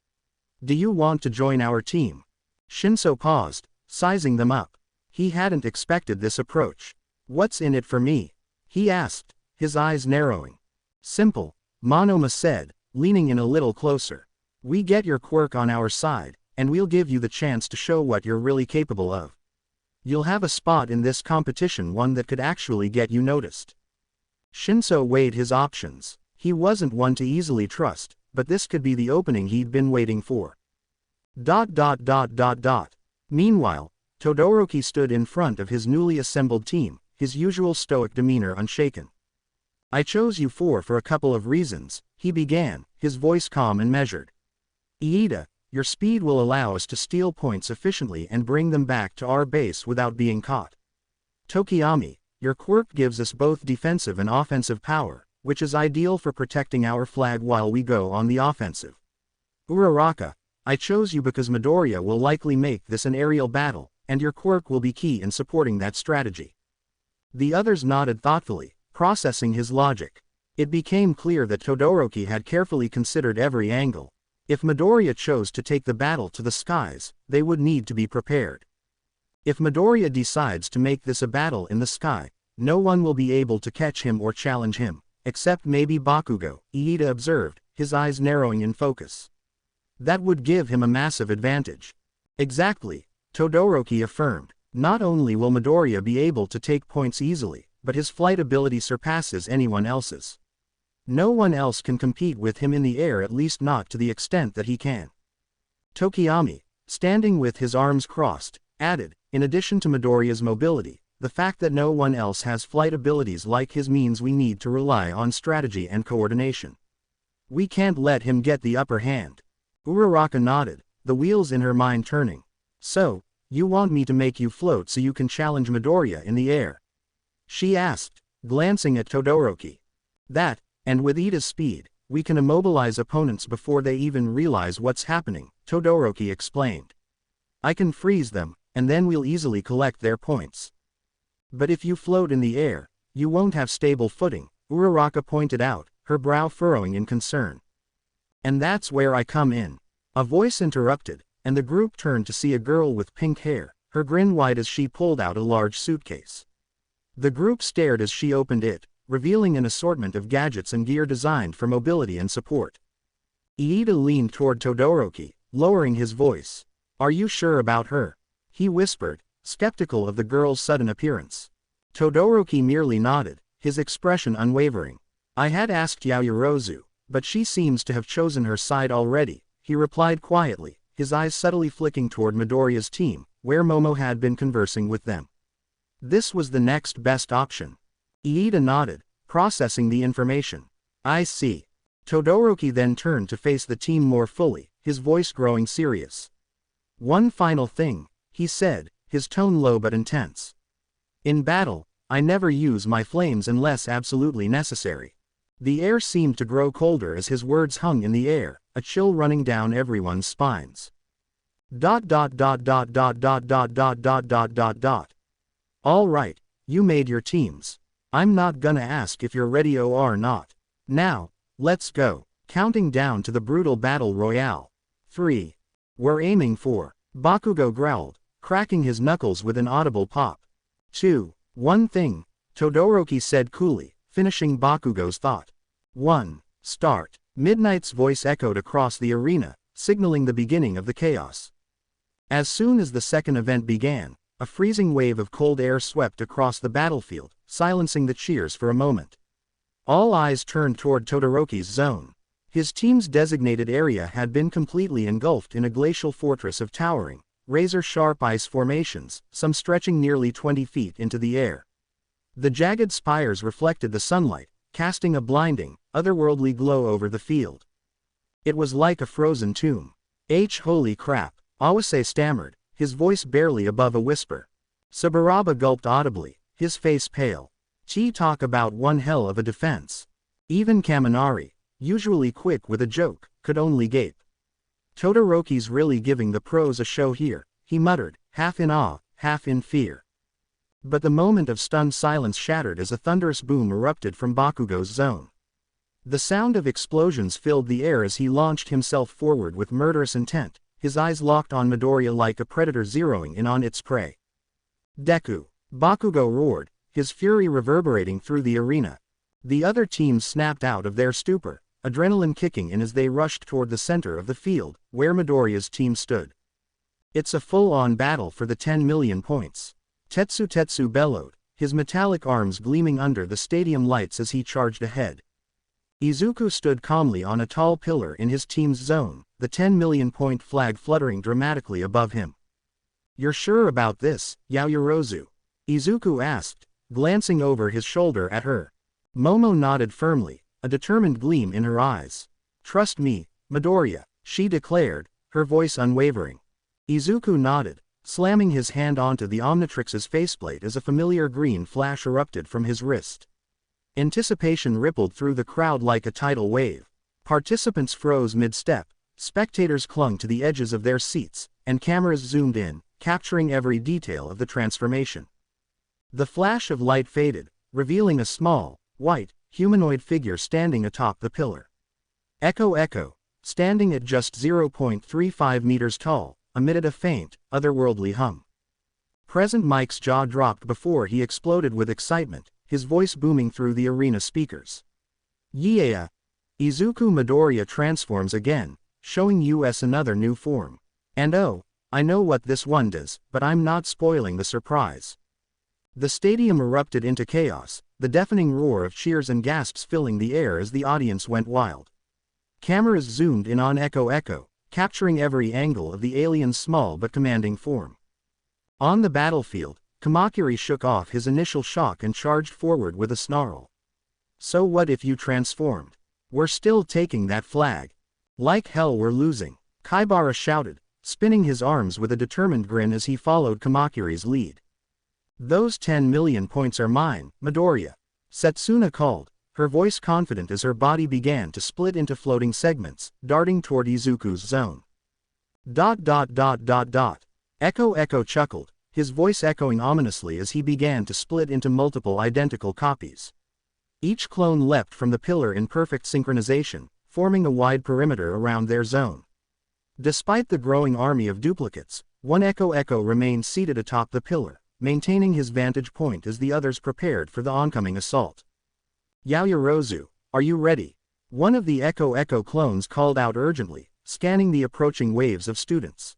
Do you want to join our team? Shinso paused, sizing them up. He hadn't expected this approach. What's in it for me? He asked, his eyes narrowing. Simple, Monoma said, leaning in a little closer. We get your quirk on our side, and we'll give you the chance to show what you're really capable of. You'll have a spot in this competition, one that could actually get you noticed. Shinso weighed his options. He wasn't one to easily trust, but this could be the opening he'd been waiting for. Meanwhile, Todoroki stood in front of his newly assembled team, his usual stoic demeanor unshaken. I chose you four for a couple of reasons, he began, his voice calm and measured. Iida, your speed will allow us to steal points efficiently and bring them back to our base without being caught. Tokiyami, your quirk gives us both defensive and offensive power, which is ideal for protecting our flag while we go on the offensive. Uraraka, I chose you because Midoriya will likely make this an aerial battle, and your quirk will be key in supporting that strategy. The others nodded thoughtfully, processing his logic. It became clear that Todoroki had carefully considered every angle. If Midoriya chose to take the battle to the skies, they would need to be prepared. If Midoriya decides to make this a battle in the sky, no one will be able to catch him or challenge him, except maybe Bakugo, Iida observed, his eyes narrowing in focus. That would give him a massive advantage. Exactly, Todoroki affirmed. Not only will Midoriya be able to take points easily, but his flight ability surpasses anyone else's. No one else can compete with him in the air, at least not to the extent that he can. Tokiyami, standing with his arms crossed, added, in addition to Midoriya's mobility, the fact that no one else has flight abilities like his means we need to rely on strategy and coordination. We can't let him get the upper hand. Uraraka nodded, the wheels in her mind turning. So, you want me to make you float so you can challenge Midoriya in the air? She asked, glancing at Todoroki. That, and with Iida's speed, we can immobilize opponents before they even realize what's happening, Todoroki explained. I can freeze them, and then we'll easily collect their points. But if you float in the air, you won't have stable footing, Uraraka pointed out, her brow furrowing in concern. And that's where I come in. A voice interrupted, and the group turned to see a girl with pink hair, her grin wide as she pulled out a large suitcase. The group stared as she opened it, revealing an assortment of gadgets and gear designed for mobility and support. Iida leaned toward Todoroki, lowering his voice. Are you sure about her? He whispered, skeptical of the girl's sudden appearance. Todoroki merely nodded, his expression unwavering. I had asked Yaoyorozu, but she seems to have chosen her side already, he replied quietly, his eyes subtly flicking toward Midoriya's team, where Momo had been conversing with them. This was the next best option. Iida nodded, processing the information. I see. Todoroki then turned to face the team more fully, his voice growing serious. One final thing, he said, his tone low but intense. In battle, I never use my flames unless absolutely necessary. The air seemed to grow colder as his words hung in the air, a chill running down everyone's spines. Dot dot dot dot dot dot dot dot dot dot dot dot. All right, you made your teams. I'm not gonna ask if you're ready or not. Now, let's go. Counting down to the brutal battle royale. 3. We're aiming for, Bakugo growled, cracking his knuckles with an audible pop. 2. One thing, Todoroki said coolly, finishing Bakugo's thought. 1. Start. Midnight's voice echoed across the arena, signaling the beginning of the chaos. As soon as the second event began, a freezing wave of cold air swept across the battlefield, silencing the cheers for a moment. All eyes turned toward Todoroki's zone. His team's designated area had been completely engulfed in a glacial fortress of towering, razor-sharp ice formations, some stretching nearly 20 feet into the air. The jagged spires reflected the sunlight, casting a blinding, otherworldly glow over the field. It was like a frozen tomb. Holy crap, Awase stammered, his voice barely above a whisper. Saburaba gulped audibly, his face pale. Talk about one hell of a defense. Even Kaminari, usually quick with a joke, could only gape. Todoroki's really giving the pros a show here, he muttered, half in awe, half in fear. But the moment of stunned silence shattered as a thunderous boom erupted from Bakugo's zone. The sound of explosions filled the air as he launched himself forward with murderous intent, his eyes locked on Midoriya like a predator zeroing in on its prey. Deku! Bakugo roared, his fury reverberating through the arena. The other teams snapped out of their stupor, adrenaline kicking in as they rushed toward the center of the field, where Midoriya's team stood. It's a full-on battle for the 10 million points. Tetsu bellowed, his metallic arms gleaming under the stadium lights as he charged ahead. Izuku stood calmly on a tall pillar in his team's zone, the 10 million point flag fluttering dramatically above him. You're sure about this, Yaoyorozu? Izuku asked, glancing over his shoulder at her. Momo nodded firmly, a determined gleam in her eyes. Trust me, Midoriya, she declared, her voice unwavering. Izuku nodded, slamming his hand onto the Omnitrix's faceplate as a familiar green flash erupted from his wrist. Anticipation rippled through the crowd like a tidal wave. Participants froze mid-step, spectators clung to the edges of their seats, and cameras zoomed in, capturing every detail of the transformation. The flash of light faded, revealing a small, white, humanoid figure standing atop the pillar. Echo, standing at just 0.35 meters tall, emitted a faint, otherworldly hum. Present Mike's jaw dropped before he exploded with excitement, his voice booming through the arena speakers. Yeah! Izuku Midoriya transforms again, showing us another new form. And oh, I know what this one does, but I'm not spoiling the surprise. The stadium erupted into chaos, the deafening roar of cheers and gasps filling the air as the audience went wild. Cameras zoomed in on Echo, capturing every angle of the alien's small but commanding form. On the battlefield, Kamakiri shook off his initial shock and charged forward with a snarl. So what if you transformed? We're still taking that flag. Like hell we're losing, Kaibara shouted, spinning his arms with a determined grin as he followed Kamakiri's lead. Those 10 million points are mine, Midoriya, Setsuna called, her voice confident as her body began to split into floating segments, darting toward Izuku's zone. Echo chuckled, his voice echoing ominously as he began to split into multiple identical copies. Each clone leapt from the pillar in perfect synchronization, forming a wide perimeter around their zone. Despite the growing army of duplicates, one Echo remained seated atop the pillar, maintaining his vantage point as the others prepared for the oncoming assault. Yaoyorozu, are you ready? One of the Echo clones called out urgently, scanning the approaching waves of students.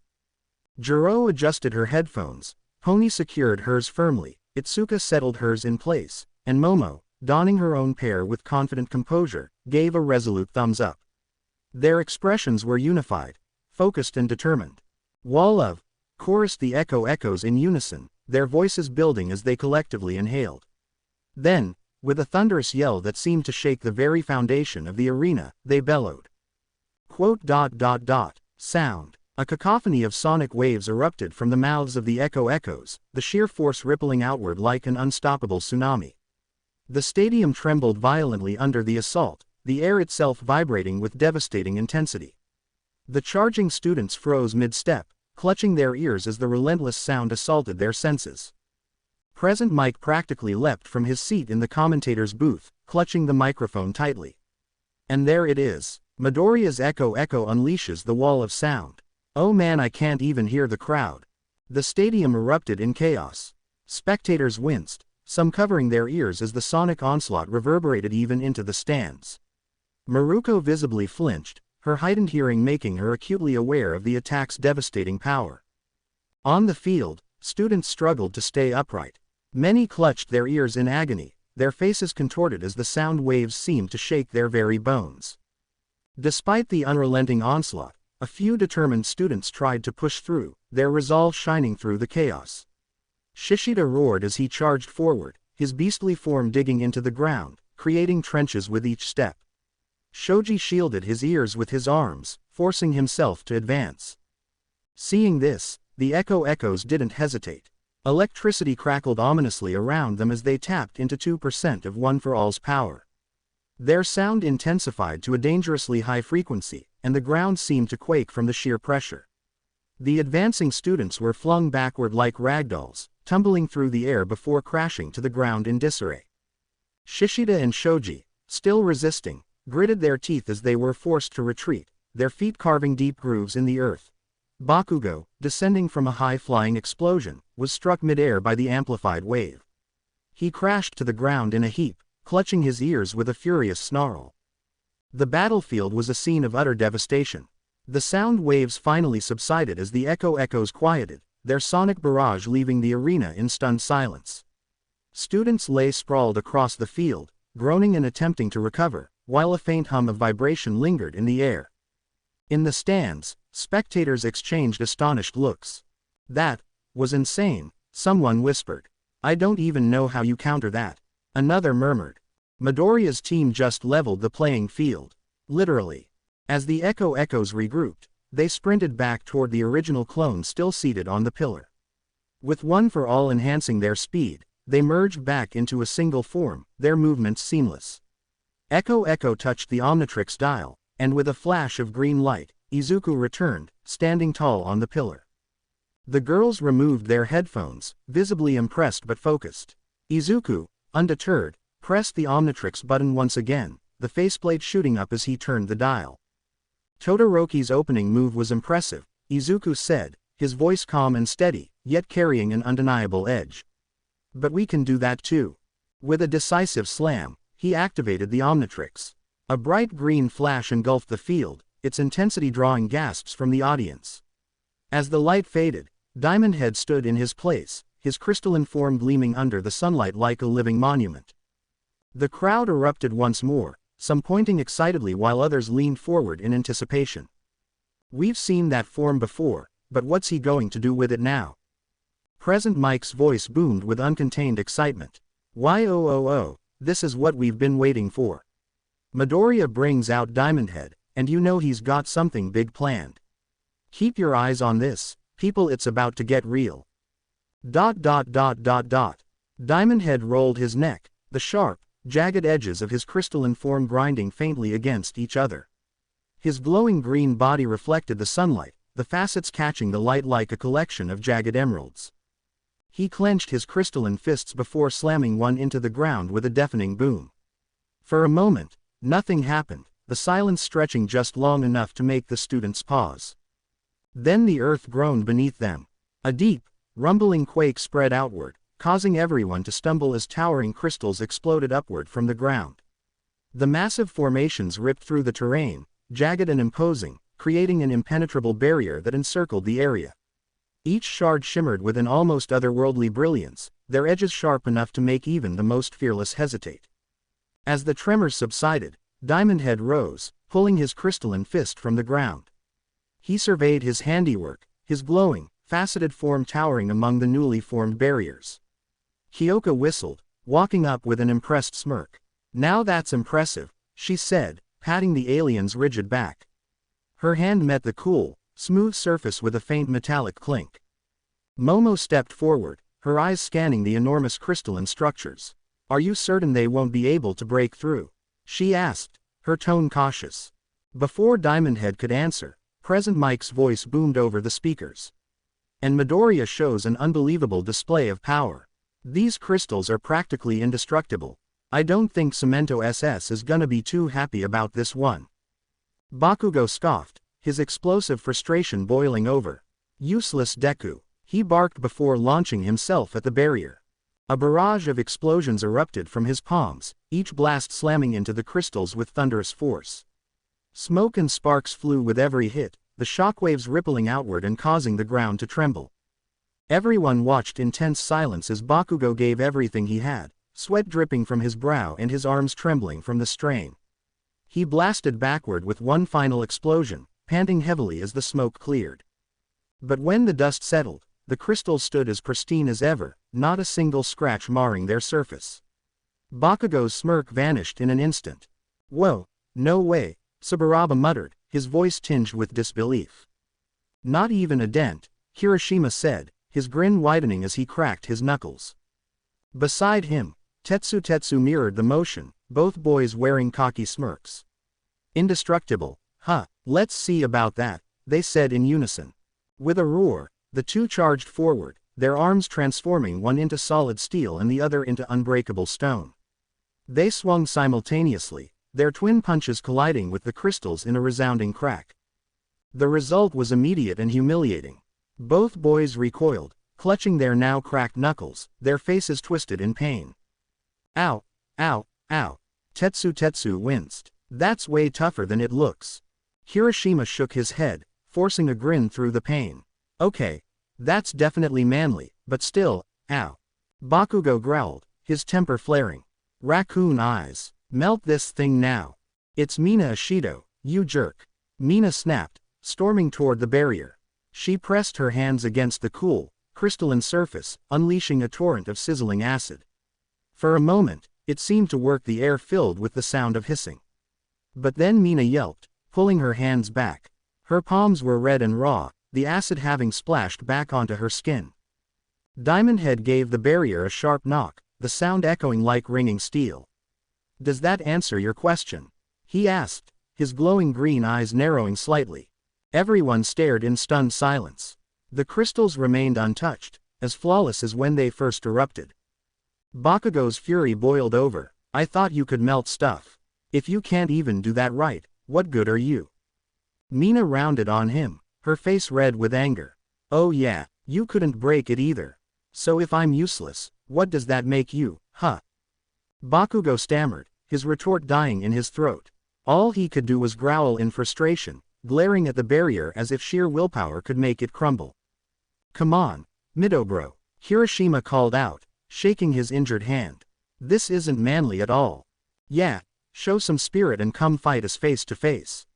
Jiro adjusted her headphones, Pony secured hers firmly, Itsuka settled hers in place, and Momo, donning her own pair with confident composure, gave a resolute thumbs up. Their expressions were unified, focused and determined. Wall of, chorused the Echoes in unison, their voices building as they collectively inhaled. Then, with a thunderous yell that seemed to shake the very foundation of the arena, they bellowed. Sound. A cacophony of sonic waves erupted from the mouths of the Echoes, the sheer force rippling outward like an unstoppable tsunami. The stadium trembled violently under the assault, the air itself vibrating with devastating intensity. The charging students froze mid-step, clutching their ears as the relentless sound assaulted their senses. Present Mike practically leapt from his seat in the commentator's booth, clutching the microphone tightly. And there it is. Midoriya's echo unleashes the wall of sound. Oh man, I can't even hear the crowd. The stadium erupted in chaos. Spectators winced, some covering their ears as the sonic onslaught reverberated even into the stands. Maruko visibly flinched, her heightened hearing making her acutely aware of the attack's devastating power. On the field, students struggled to stay upright. Many clutched their ears in agony, their faces contorted as the sound waves seemed to shake their very bones. Despite the unrelenting onslaught, a few determined students tried to push through, their resolve shining through the chaos. Shishida roared as he charged forward, his beastly form digging into the ground, creating trenches with each step. Shoji shielded his ears with his arms, forcing himself to advance. Seeing this, the echoes didn't hesitate. Electricity crackled ominously around them as they tapped into 2% of One for All's power. Their sound intensified to a dangerously high frequency, and the ground seemed to quake from the sheer pressure. The advancing students were flung backward like ragdolls, tumbling through the air before crashing to the ground in disarray. Shishida and Shoji, still resisting, gritted their teeth as they were forced to retreat, their feet carving deep grooves in the earth. Bakugo, descending from a high-flying explosion, was struck mid-air by the amplified wave. He crashed to the ground in a heap, clutching his ears with a furious snarl. The battlefield was a scene of utter devastation. The sound waves finally subsided as the echoes quieted, their sonic barrage leaving the arena in stunned silence. Students lay sprawled across the field, groaning and attempting to recover, while a faint hum of vibration lingered in the air. In the stands, spectators exchanged astonished looks. "That was insane," someone whispered. "I don't even know how you counter that," another murmured. Midoriya's team just leveled the playing field. Literally. As the echoes regrouped, they sprinted back toward the original clone still seated on the pillar. With One for All enhancing their speed, they merged back into a single form, their movements seamless. Echo touched the Omnitrix dial, and with a flash of green light, Izuku returned, standing tall on the pillar. The girls removed their headphones, visibly impressed but focused. Izuku, undeterred, pressed the Omnitrix button once again, the faceplate shooting up as he turned the dial. Todoroki's opening move was impressive, Izuku said, his voice calm and steady, yet carrying an undeniable edge. "But we can do that too." With a decisive slam, he activated the Omnitrix. A bright green flash engulfed the field, its intensity drawing gasps from the audience. As the light faded, Diamond Head stood in his place, his crystalline form gleaming under the sunlight like a living monument. The crowd erupted once more, some pointing excitedly while others leaned forward in anticipation. "We've seen that form before, but what's he going to do with it now?" Present Mike's voice boomed with uncontained excitement. "Why, this is what we've been waiting for. Midoriya brings out Diamond Head, and you know he's got something big planned. Keep your eyes on this, people, it's about to get real." Diamond Head rolled his neck, the sharp, jagged edges of his crystalline form grinding faintly against each other. His glowing green body reflected the sunlight, the facets catching the light like a collection of jagged emeralds. He clenched his crystalline fists before slamming one into the ground with a deafening boom. For a moment, nothing happened, the silence stretching just long enough to make the students pause. Then the earth groaned beneath them. A deep, rumbling quake spread outward, causing everyone to stumble as towering crystals exploded upward from the ground. The massive formations ripped through the terrain, jagged and imposing, creating an impenetrable barrier that encircled the area. Each shard shimmered with an almost otherworldly brilliance, their edges sharp enough to make even the most fearless hesitate. As the tremors subsided, Diamond Head rose, pulling his crystalline fist from the ground. He surveyed his handiwork, his glowing, faceted form towering among the newly formed barriers. Kyoka whistled, walking up with an impressed smirk. "Now that's impressive," she said, patting the alien's rigid back. Her hand met the cool, smooth surface with a faint metallic clink. Momo stepped forward, her eyes scanning the enormous crystalline structures. Are you certain they won't be able to break through? She asked, her tone cautious. Before Diamond Head could answer, Present Mike's voice boomed over the speakers. And Midoriya shows an unbelievable display of power. These crystals are practically indestructible. I don't think Cemento SS is gonna be too happy about this one. Bakugo scoffed, his explosive frustration boiling over. Useless Deku, he barked before launching himself at the barrier. A barrage of explosions erupted from his palms, each blast slamming into the crystals with thunderous force. Smoke and sparks flew with every hit, the shockwaves rippling outward and causing the ground to tremble. Everyone watched in tense silence as Bakugo gave everything he had, sweat dripping from his brow and his arms trembling from the strain. He blasted backward with one final explosion, panting heavily as the smoke cleared. But when the dust settled, the crystals stood as pristine as ever, not a single scratch marring their surface. Bakugo's smirk vanished in an instant. "Whoa, no way," Saburaba muttered, his voice tinged with disbelief. "Not even a dent," Kirishima said, his grin widening as he cracked his knuckles. Beside him, Tetsu mirrored the motion, both boys wearing cocky smirks. "Indestructible, huh, let's see about that," they said in unison. With a roar, the two charged forward, their arms transforming one into solid steel and the other into unbreakable stone. They swung simultaneously, their twin punches colliding with the crystals in a resounding crack. The result was immediate and humiliating. Both boys recoiled, clutching their now cracked knuckles, their faces twisted in pain. "Ow, ow, ow." Tetsu winced. "That's way tougher than it looks." Kirishima shook his head, forcing a grin through the pain. "Okay, that's definitely manly, but still, ow." Bakugo growled, his temper flaring. "Raccoon eyes. Melt this thing now. It's Mina Ashido, you jerk." Mina snapped, storming toward the barrier. She pressed her hands against the cool, crystalline surface, unleashing a torrent of sizzling acid. For a moment, it seemed to work, the air filled with the sound of hissing. But then Mina yelped, pulling her hands back. Her palms were red and raw, the acid having splashed back onto her skin. Diamond Head gave the barrier a sharp knock, the sound echoing like ringing steel. "Does that answer your question?" he asked, his glowing green eyes narrowing slightly. Everyone stared in stunned silence. The crystals remained untouched, as flawless as when they first erupted. Bakugo's fury boiled over. "I thought you could melt stuff. If you can't even do that right, what good are you?" Mina rounded on him, her face red with anger. "Oh yeah, you couldn't break it either. So if I'm useless, what does that make you, huh?" Bakugo stammered, his retort dying in his throat. All he could do was growl in frustration, glaring at the barrier as if sheer willpower could make it crumble. "Come on, Midobro," Kirishima called out, shaking his injured hand. "This isn't manly at all. Yeah, show some spirit and come fight us face to face."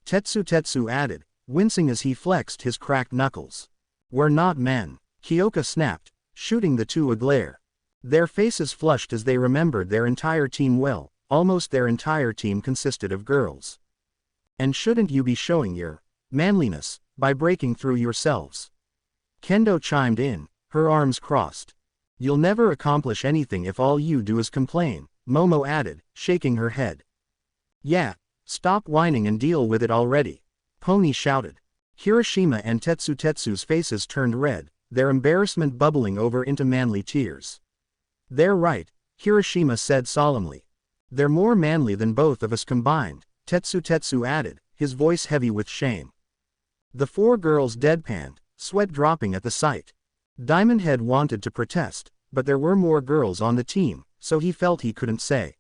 Tetsu added, wincing as he flexed his cracked knuckles. "We're not men," Kyoka snapped, shooting the two a glare. Their faces flushed as they remembered their entire team well, almost their entire team consisted of girls. "And shouldn't you be showing your manliness by breaking through yourselves?" Kendo chimed in, her arms crossed. "You'll never accomplish anything if all you do is complain," Momo added, shaking her head. "Yeah, stop whining and deal with it already," Pony shouted. Kirishima and Tetsu's faces turned red, their embarrassment bubbling over into manly tears. "They're right," Kirishima said solemnly. "They're more manly than both of us combined," Tetsu added, his voice heavy with shame. The four girls deadpanned, sweat dropping at the sight. Diamond Head wanted to protest, but there were more girls on the team, so he felt he couldn't say.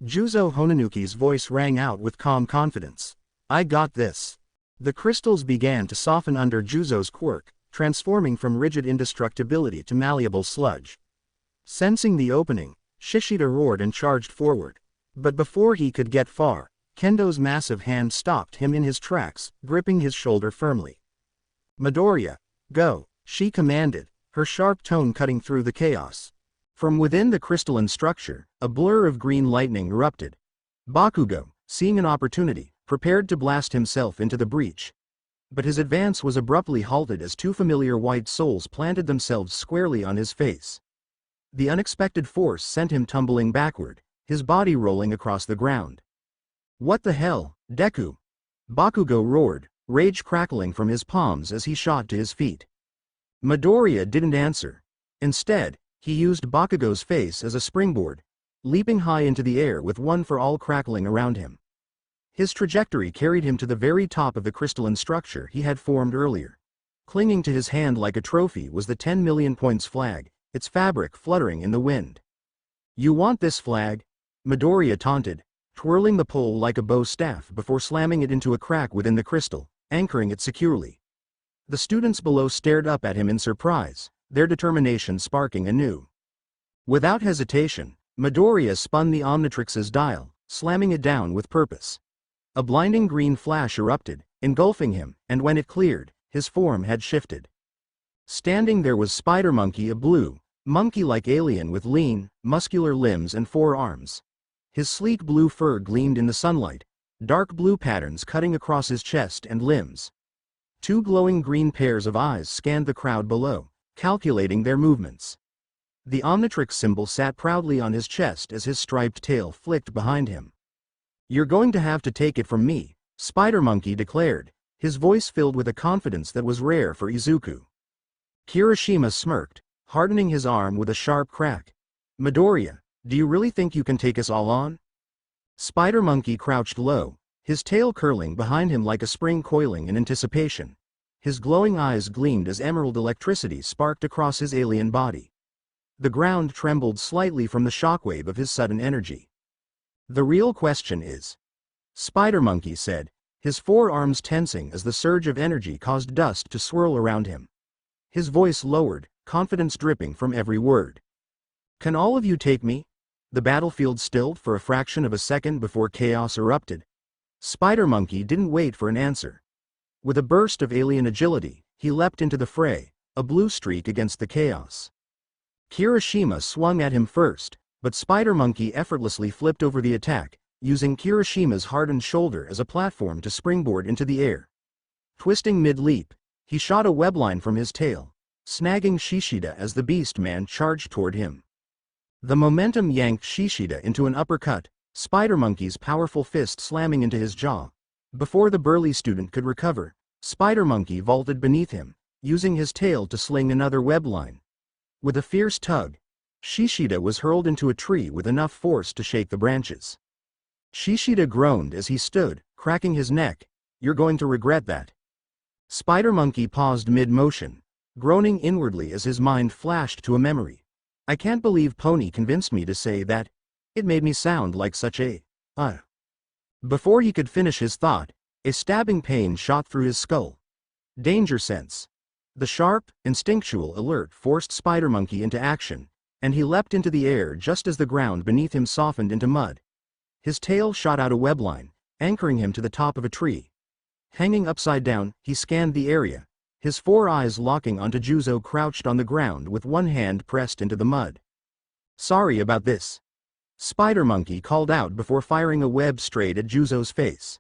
Juzo Honanuki's voice rang out with calm confidence. "I got this." The crystals began to soften under Juzo's quirk, transforming from rigid indestructibility to malleable sludge. Sensing the opening, Shishida roared and charged forward. But before he could get far, Kendo's massive hand stopped him in his tracks, gripping his shoulder firmly. "Midoriya, go," she commanded, her sharp tone cutting through the chaos. From within the crystalline structure, a blur of green lightning erupted. Bakugo, seeing an opportunity, prepared to blast himself into the breach. But his advance was abruptly halted as two familiar white souls planted themselves squarely on his face. The unexpected force sent him tumbling backward, his body rolling across the ground. What the hell, Deku? Bakugo roared, rage crackling from his palms as he shot to his feet. Midoriya didn't answer. Instead, he used Bakugo's face as a springboard, leaping high into the air with one for all crackling around him. His trajectory carried him to the very top of the crystalline structure he had formed earlier. Clinging to his hand like a trophy was the 10 million points flag, its fabric fluttering in the wind. You want this flag? Midoriya taunted, twirling the pole like a bow staff before slamming it into a crack within the crystal, anchoring it securely. The students below stared up at him in surprise, their determination sparking anew. Without hesitation, Midoriya spun the Omnitrix's dial, slamming it down with purpose. A blinding green flash erupted, engulfing him, and when it cleared, his form had shifted. Standing there was Spider Monkey, a blue, monkey-like alien with lean, muscular limbs and 4 arms. His sleek blue fur gleamed in the sunlight, dark blue patterns cutting across his chest and limbs. 2 glowing green pairs of eyes scanned the crowd below, calculating their movements. The Omnitrix symbol sat proudly on his chest as his striped tail flicked behind him. You're going to have to take it from me, Spider Monkey declared, his voice filled with a confidence that was rare for Izuku. Kirishima smirked, hardening his arm with a sharp crack. Midoriya, do you really think you can take us all on? Spider Monkey crouched low, his tail curling behind him like a spring coiling in anticipation. His glowing eyes gleamed as emerald electricity sparked across his alien body. The ground trembled slightly from the shockwave of his sudden energy. The real question is, Spider Monkey said, his 4 arms tensing as the surge of energy caused dust to swirl around him. His voice lowered, confidence dripping from every word. Can all of you take me? The battlefield stilled for a fraction of a second before chaos erupted. Spider Monkey didn't wait for an answer. With a burst of alien agility, he leapt into the fray, a blue streak against the chaos. Kirishima swung at him first, but Spider Monkey effortlessly flipped over the attack, using Kirishima's hardened shoulder as a platform to springboard into the air. Twisting mid-leap, he shot a webline from his tail, snagging Shishida as the beast man charged toward him. The momentum yanked Shishida into an uppercut, Spider Monkey's powerful fist slamming into his jaw. Before the burly student could recover, Spider Monkey vaulted beneath him, using his tail to sling another webline. With a fierce tug, Shishida was hurled into a tree with enough force to shake the branches. Shishida groaned as he stood, cracking his neck. You're going to regret that. Spider Monkey paused mid-motion, groaning inwardly as his mind flashed to a memory. I can't believe Pony convinced me to say that. It made me sound like such a... Before he could finish his thought, a stabbing pain shot through his skull. Danger sense. The sharp, instinctual alert forced Spider Monkey into action, and he leapt into the air just as the ground beneath him softened into mud. His tail shot out a webline, anchoring him to the top of a tree. Hanging upside down, he scanned the area, his 4 eyes locking onto Juzo crouched on the ground with one hand pressed into the mud. Sorry about this. Spider Monkey called out before firing a web straight at Juzo's face.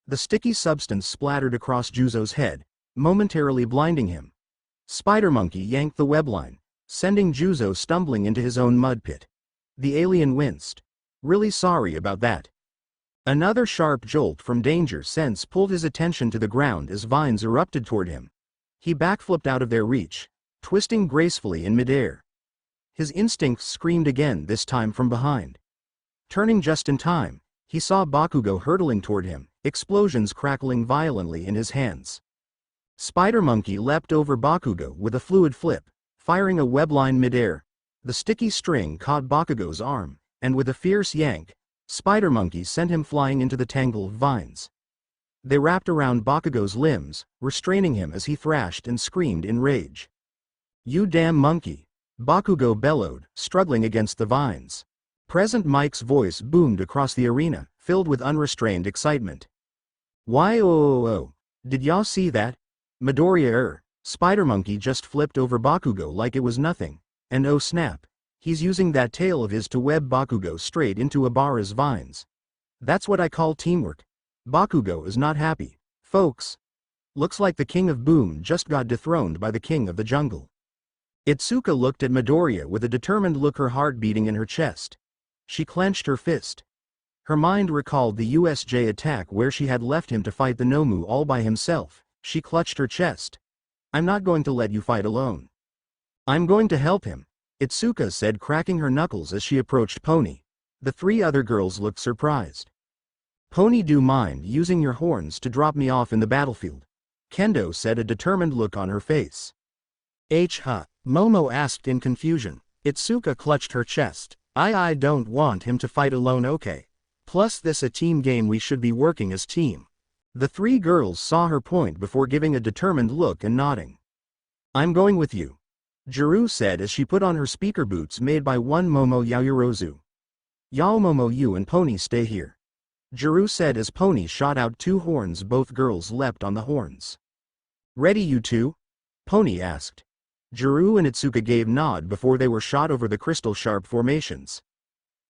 The sticky substance splattered across Juzo's head, momentarily blinding him. Spider Monkey yanked the webline, sending Juzo stumbling into his own mud pit. The alien winced. Really sorry about that. Another sharp jolt from danger sense pulled his attention to the ground as vines erupted toward him. He backflipped out of their reach, twisting gracefully in midair. His instincts screamed again, this time from behind. Turning just in time, he saw Bakugo hurtling toward him, explosions crackling violently in his hands. Spider Monkey leapt over Bakugo with a fluid flip, firing a webline midair. The sticky string caught Bakugo's arm, and with a fierce yank, Spider Monkey sent him flying into the tangle of vines. They wrapped around Bakugo's limbs, restraining him as he thrashed and screamed in rage. You damn monkey! Bakugo bellowed, struggling against the vines. Present Mike's voice boomed across the arena, filled with unrestrained excitement. Why did y'all see that? Midoriya Spider Monkey just flipped over Bakugo like it was nothing, and oh snap, he's using that tail of his to web Bakugo straight into Abara's vines. That's what I call teamwork. Bakugo is not happy, folks. Looks like the king of Boom just got dethroned by the king of the jungle. Itsuka looked at Midoriya with a determined look, her heart beating in her chest. She clenched her fist. Her mind recalled the USJ attack where she had left him to fight the Nomu all by himself. She clutched her chest. "I'm not going to let you fight alone. I'm going to help him," Itsuka said, cracking her knuckles as she approached Pony. The three other girls looked surprised. "Pony, do mind using your horns to drop me off in the battlefield?" Kendo said, a determined look on her face. Momo asked in confusion. Itsuka clutched her chest. I don't want him to fight alone, okay? Plus this a team game, we should be working as team." The three girls saw her point before giving a determined look and nodding. "I'm going with you," Juru said as she put on her speaker boots made by one Momo Yaoyorozu. "Yao Momo, you and Pony stay here," Juru said as Pony shot out two horns. Both girls leapt on the horns. "Ready, you two?" Pony asked. Juru and Itsuka gave nod before they were shot over the crystal-sharp formations.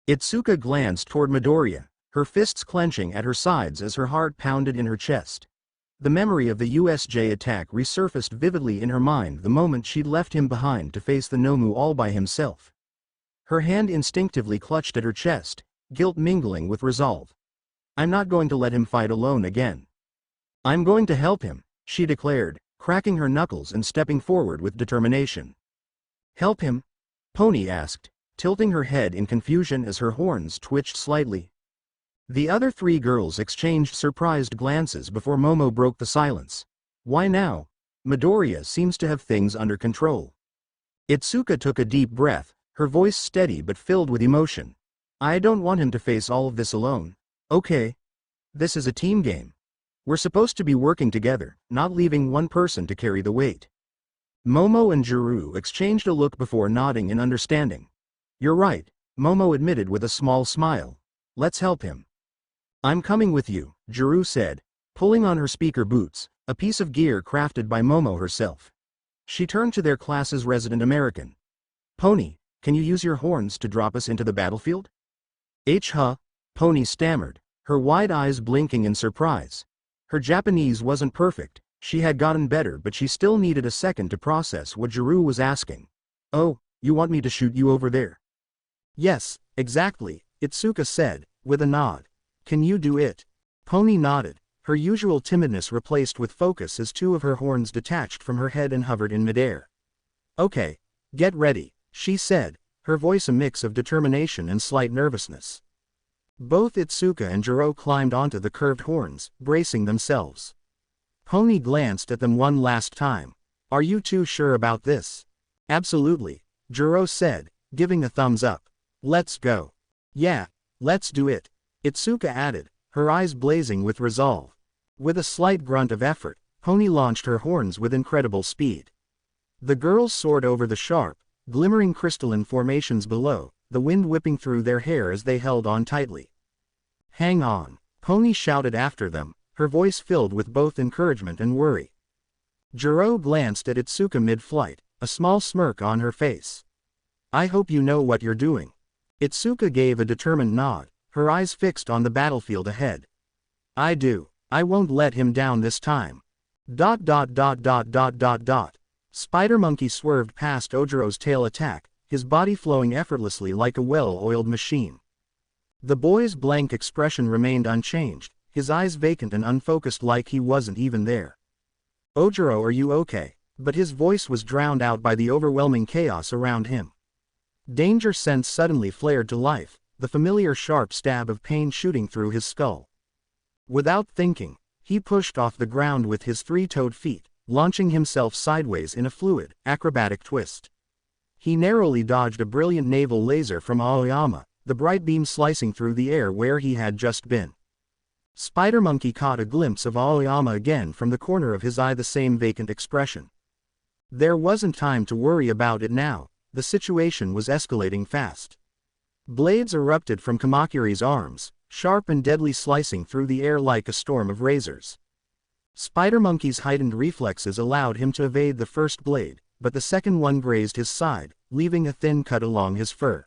Itsuka glanced toward Midoriya, her fists clenching at her sides as her heart pounded in her chest. The memory of the USJ attack resurfaced vividly in her mind the moment she'd left him behind to face the Nomu all by himself. Her hand instinctively clutched at her chest, guilt mingling with resolve. "I'm not going to let him fight alone again. I'm going to help him," she declared, cracking her knuckles and stepping forward with determination. "Help him?" Pony asked, tilting her head in confusion as her horns twitched slightly. The other three girls exchanged surprised glances before Momo broke the silence. "Why now? Midoriya seems to have things under control." Itsuka took a deep breath, her voice steady but filled with emotion. "I don't want him to face all of this alone. Okay? This is a team game. We're supposed to be working together, not leaving one person to carry the weight." Momo and Juru exchanged a look before nodding in understanding. "You're right," Momo admitted with a small smile. "Let's help him." "I'm coming with you," Juru said, pulling on her speaker boots, a piece of gear crafted by Momo herself. She turned to their class's resident American. "Pony, can you use your horns to drop us into the battlefield?" Pony stammered, her wide eyes blinking in surprise. Her Japanese wasn't perfect, she had gotten better, but she still needed a second to process what Juru was asking. "Oh, you want me to shoot you over there?" "Yes, exactly," Itsuka said, with a nod. "Can you do it?" Pony nodded, her usual timidness replaced with focus as two of her horns detached from her head and hovered in midair. "Okay, get ready," she said, her voice a mix of determination and slight nervousness. Both Itsuka and Juro climbed onto the curved horns, bracing themselves. Pony glanced at them one last time. "Are you two sure about this?" "Absolutely," Juro said, giving a thumbs up. "Let's go." "Yeah, let's do it," Itsuka added, her eyes blazing with resolve. With a slight grunt of effort, Pony launched her horns with incredible speed. The girls soared over the sharp, glimmering crystalline formations below, the wind whipping through their hair as they held on tightly. "Hang on," Pony shouted after them, her voice filled with both encouragement and worry. Juro glanced at Itsuka mid-flight, a small smirk on her face. "I hope you know what you're doing." Itsuka gave a determined nod, her eyes fixed on the battlefield ahead. "I do. I won't let him down this time." Spider Monkey swerved past Ojiro's tail attack, his body flowing effortlessly like a well-oiled machine. The boy's blank expression remained unchanged, his eyes vacant and unfocused like he wasn't even there. "Ojiro, are you okay?" But his voice was drowned out by the overwhelming chaos around him. Danger sense suddenly flared to life, the familiar sharp stab of pain shooting through his skull. Without thinking, he pushed off the ground with his three-toed feet, launching himself sideways in a fluid, acrobatic twist. He narrowly dodged a brilliant naval laser from Aoyama, the bright beam slicing through the air where he had just been. Spider Monkey caught a glimpse of Aoyama again from the corner of his eye, the same vacant expression. There wasn't time to worry about it now, the situation was escalating fast. Blades erupted from Kamakuri's arms, sharp and deadly, slicing through the air like a storm of razors. Spider Monkey's heightened reflexes allowed him to evade the first blade, but the second one grazed his side, leaving a thin cut along his fur.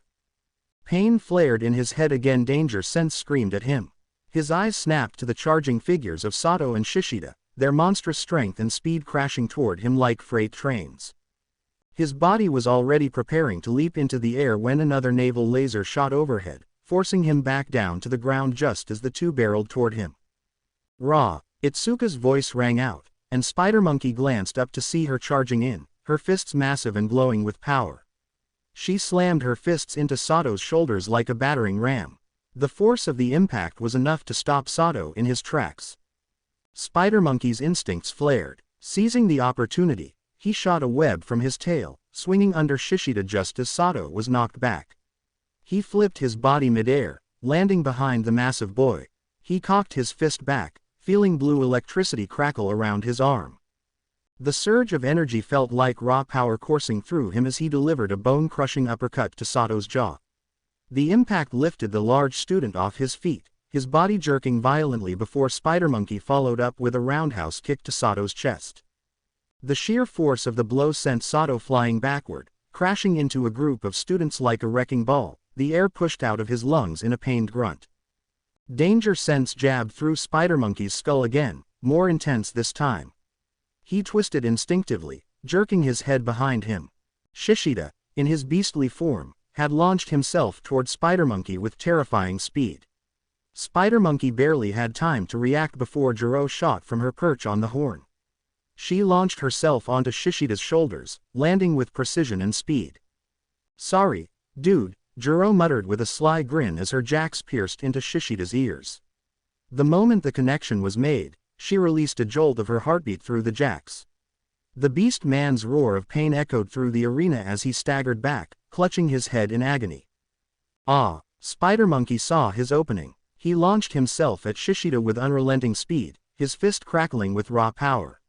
Pain flared in his head again. Danger sense screamed at him. His eyes snapped to the charging figures of Sato and Shishida, their monstrous strength and speed crashing toward him like freight trains. His body was already preparing to leap into the air when another naval laser shot overhead, forcing him back down to the ground just as the two barreled toward him. Raw! Itsuka's voice rang out, and Spider Monkey glanced up to see her charging in, her fists massive and glowing with power. She slammed her fists into Sato's shoulders like a battering ram. The force of the impact was enough to stop Sato in his tracks. Spider Monkey's instincts flared. Seizing the opportunity, he shot a web from his tail, swinging under Shishida just as Sato was knocked back. He flipped his body midair, landing behind the massive boy. He cocked his fist back, feeling blue electricity crackle around his arm. The surge of energy felt like raw power coursing through him as he delivered a bone-crushing uppercut to Sato's jaw. The impact lifted the large student off his feet, his body jerking violently before Spider Monkey followed up with a roundhouse kick to Sato's chest. The sheer force of the blow sent Sato flying backward, crashing into a group of students like a wrecking ball, the air pushed out of his lungs in a pained grunt. Danger Sense jabbed through Spider Monkey's skull again, more intense this time. He twisted instinctively, jerking his head behind him. Shishida, in his beastly form, had launched himself toward Spider Monkey with terrifying speed. Spider Monkey barely had time to react before Jiro shot from her perch on the horn. She launched herself onto Shishida's shoulders, landing with precision and speed. "Sorry, dude," Jiro muttered with a sly grin as her jacks pierced into Shishida's ears. The moment the connection was made, she released a jolt of her heartbeat through the jacks. The beast man's roar of pain echoed through the arena as he staggered back, clutching his head in agony. Ah! Spider Monkey saw his opening. He launched himself at Shishida with unrelenting speed, his fist crackling with raw power.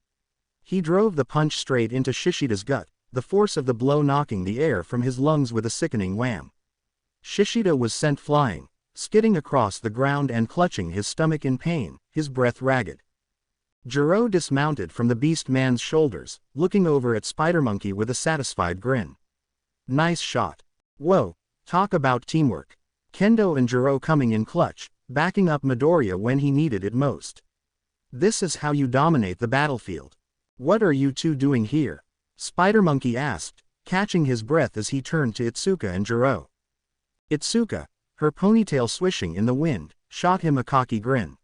He drove the punch straight into Shishida's gut, the force of the blow knocking the air from his lungs with a sickening wham. Shishida was sent flying, skidding across the ground and clutching his stomach in pain, his breath ragged. Jiro dismounted from the beast man's shoulders, looking over at Spider Monkey with a satisfied grin. "Nice shot. Whoa, talk about teamwork. Kendo and Jiro coming in clutch, backing up Midoriya when he needed it most. This is how you dominate the battlefield. What are you two doing here?" Spider Monkey asked, catching his breath as he turned to Itsuka and Jiro. Itsuka, her ponytail swishing in the wind, shot him a cocky grin.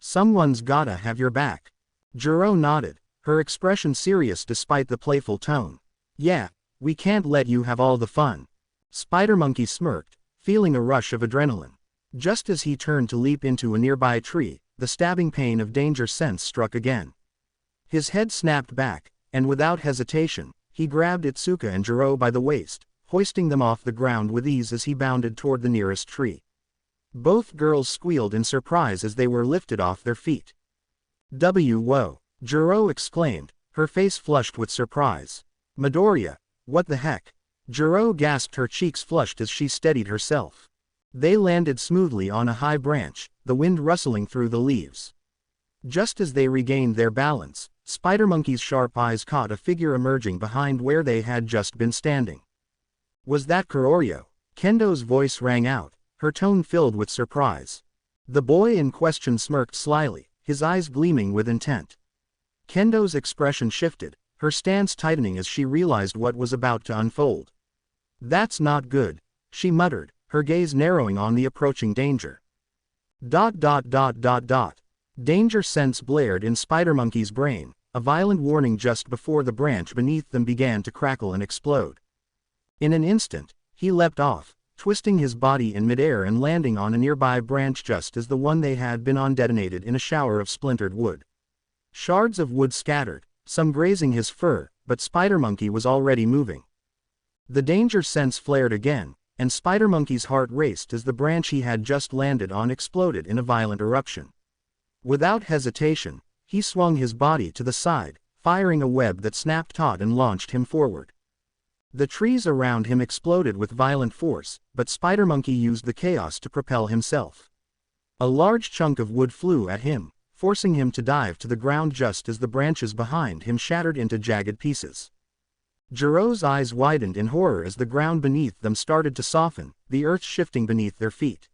"Someone's gotta have your back." Jiro nodded, her expression serious despite the playful tone. "Yeah, we can't let you have all the fun." Spider Monkey smirked, feeling a rush of adrenaline. Just as he turned to leap into a nearby tree, the stabbing pain of Danger Sense struck again. His head snapped back, and without hesitation, he grabbed Itsuka and Jiro by the waist, hoisting them off the ground with ease as he bounded toward the nearest tree. Both girls squealed in surprise as they were lifted off their feet. "Whoa!" Jiro exclaimed, her face flushed with surprise. "Midoriya, what the heck?" Jiro gasped, her cheeks flushed as she steadied herself. They landed smoothly on a high branch, the wind rustling through the leaves. Just as they regained their balance, Spider Monkey's sharp eyes caught a figure emerging behind where they had just been standing. "Was that Kororio?" Kendo's voice rang out, her tone filled with surprise. The boy in question smirked slyly, his eyes gleaming with intent. Kendo's expression shifted, her stance tightening as she realized what was about to unfold. "That's not good," she muttered, her gaze narrowing on the approaching danger. Danger Sense blared in Spider Monkey's brain, a violent warning just before the branch beneath them began to crackle and explode. In an instant, he leapt off, twisting his body in midair and landing on a nearby branch just as the one they had been on detonated in a shower of splintered wood. Shards of wood scattered, some grazing his fur, but Spider Monkey was already moving. The Danger Sense flared again, and Spider Monkey's heart raced as the branch he had just landed on exploded in a violent eruption. Without hesitation, he swung his body to the side, firing a web that snapped taut and launched him forward. The trees around him exploded with violent force, but Spider Monkey used the chaos to propel himself. A large chunk of wood flew at him, forcing him to dive to the ground just as the branches behind him shattered into jagged pieces. Jiro's eyes widened in horror as the ground beneath them started to soften, the earth shifting beneath their feet.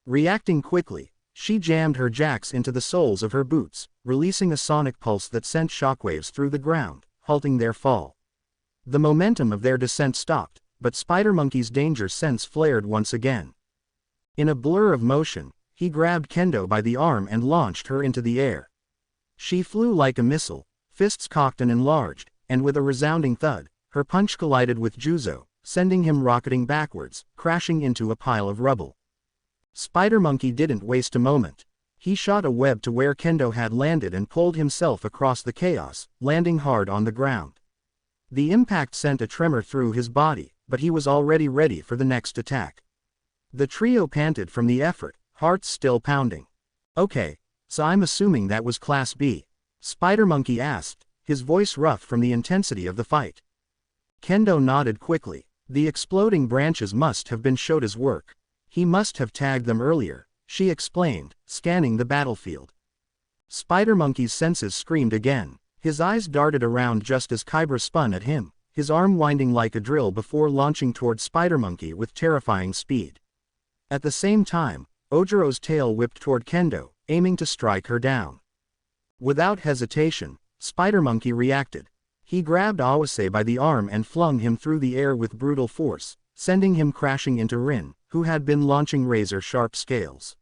Reacting quickly, she jammed her jacks into the soles of her boots, releasing a sonic pulse that sent shockwaves through the ground, halting their fall. The momentum of their descent stopped, but Spider Monkey's danger sense flared once again. In a blur of motion, he grabbed Kendo by the arm and launched her into the air. She flew like a missile, fists cocked and enlarged, and with a resounding thud, her punch collided with Juzo, sending him rocketing backwards, crashing into a pile of rubble. Spider Monkey didn't waste a moment. He shot a web to where Kendo had landed and pulled himself across the chaos, landing hard on the ground. The impact sent a tremor through his body, but he was already ready for the next attack. The trio panted from the effort, hearts still pounding. "Okay, so I'm assuming that was Class B?" Spider Monkey asked, his voice rough from the intensity of the fight. Kendo nodded quickly. The exploding branches must have been Shota's work. He must have tagged them earlier, she explained, scanning the battlefield. Spider Monkey's senses screamed again. His eyes darted around just as Kybra spun at him, his arm winding like a drill before launching toward Spider Monkey with terrifying speed. At the same time, Ojiro's tail whipped toward Kendo, aiming to strike her down. Without hesitation, Spider Monkey reacted. He grabbed Awase by the arm and flung him through the air with brutal force, sending him crashing into Rin, who had been launching razor-sharp scales.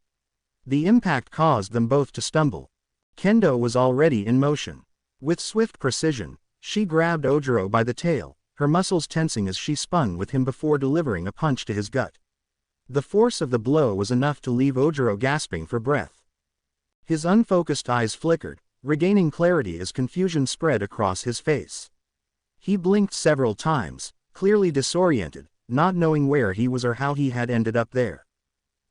The impact caused them both to stumble. Kendo was already in motion. With swift precision, she grabbed Ojiro by the tail, her muscles tensing as she spun with him before delivering a punch to his gut. The force of the blow was enough to leave Ojiro gasping for breath. His unfocused eyes flickered, regaining clarity as confusion spread across his face. He blinked several times, clearly disoriented, not knowing where he was or how he had ended up there.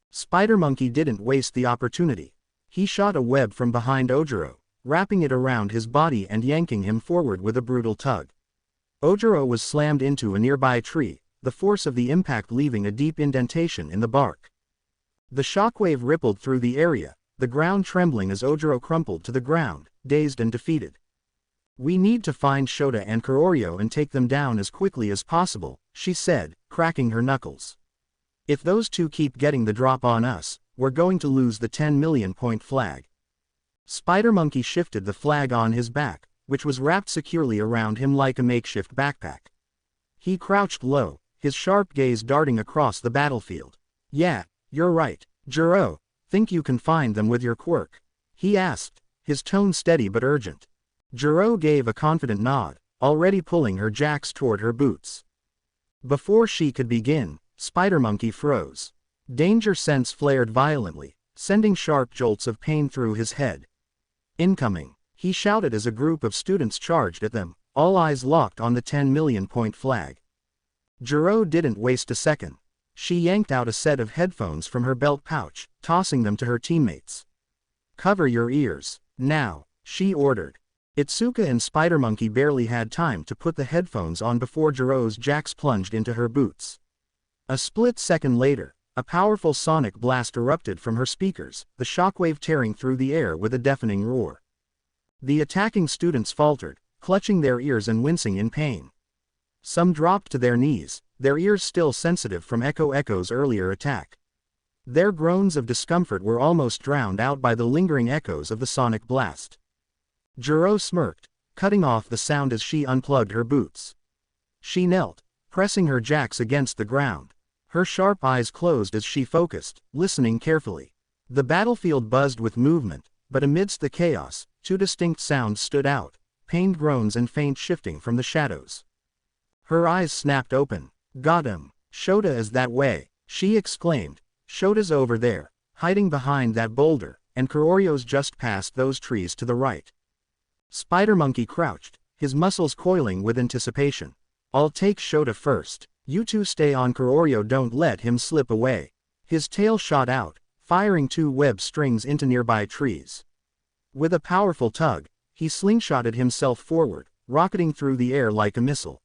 Spider Monkey didn't waste the opportunity. He shot a web from behind Ojiro, wrapping it around his body and yanking him forward with a brutal tug. Ojiro was slammed into a nearby tree, the force of the impact leaving a deep indentation in the bark. The shockwave rippled through the area, the ground trembling as Ojiro crumpled to the ground, dazed and defeated. "We need to find Shota and Kurorio and take them down as quickly as possible," she said, cracking her knuckles. "If those two keep getting the drop on us, we're going to lose the 10 million point flag." Spider Monkey shifted the flag on his back, which was wrapped securely around him like a makeshift backpack. He crouched low, his sharp gaze darting across the battlefield. "Yeah, you're right, Jiro. Think you can find them with your quirk?" he asked, his tone steady but urgent. Jiro gave a confident nod, already pulling her jacks toward her boots. Before she could begin, Spider Monkey froze. Danger sense flared violently, sending sharp jolts of pain through his head. "Incoming," he shouted as a group of students charged at them, all eyes locked on the 10 million point flag. Jiro didn't waste a second. She yanked out a set of headphones from her belt pouch, tossing them to her teammates. "Cover your ears, now," she ordered. Itsuka and Spider Monkey barely had time to put the headphones on before Jiro's jacks plunged into her boots. A split second later, a powerful sonic blast erupted from her speakers, the shockwave tearing through the air with a deafening roar. The attacking students faltered, clutching their ears and wincing in pain. Some dropped to their knees, their ears still sensitive from Echo's earlier attack. Their groans of discomfort were almost drowned out by the lingering echoes of the sonic blast. Jiro smirked, cutting off the sound as she unplugged her boots. She knelt, pressing her jacks against the ground. Her sharp eyes closed as she focused, listening carefully. The battlefield buzzed with movement, but amidst the chaos, two distinct sounds stood out, pained groans and faint shifting from the shadows. Her eyes snapped open. "Got him. Shota is that way," she exclaimed. "Shota's over there, hiding behind that boulder, and Kurorio's just past those trees to the right." Spider Monkey crouched, his muscles coiling with anticipation. "I'll take Shota first. You two stay on Kurorio, don't let him slip away." His tail shot out, firing two web strings into nearby trees. With a powerful tug, he slingshotted himself forward, rocketing through the air like a missile.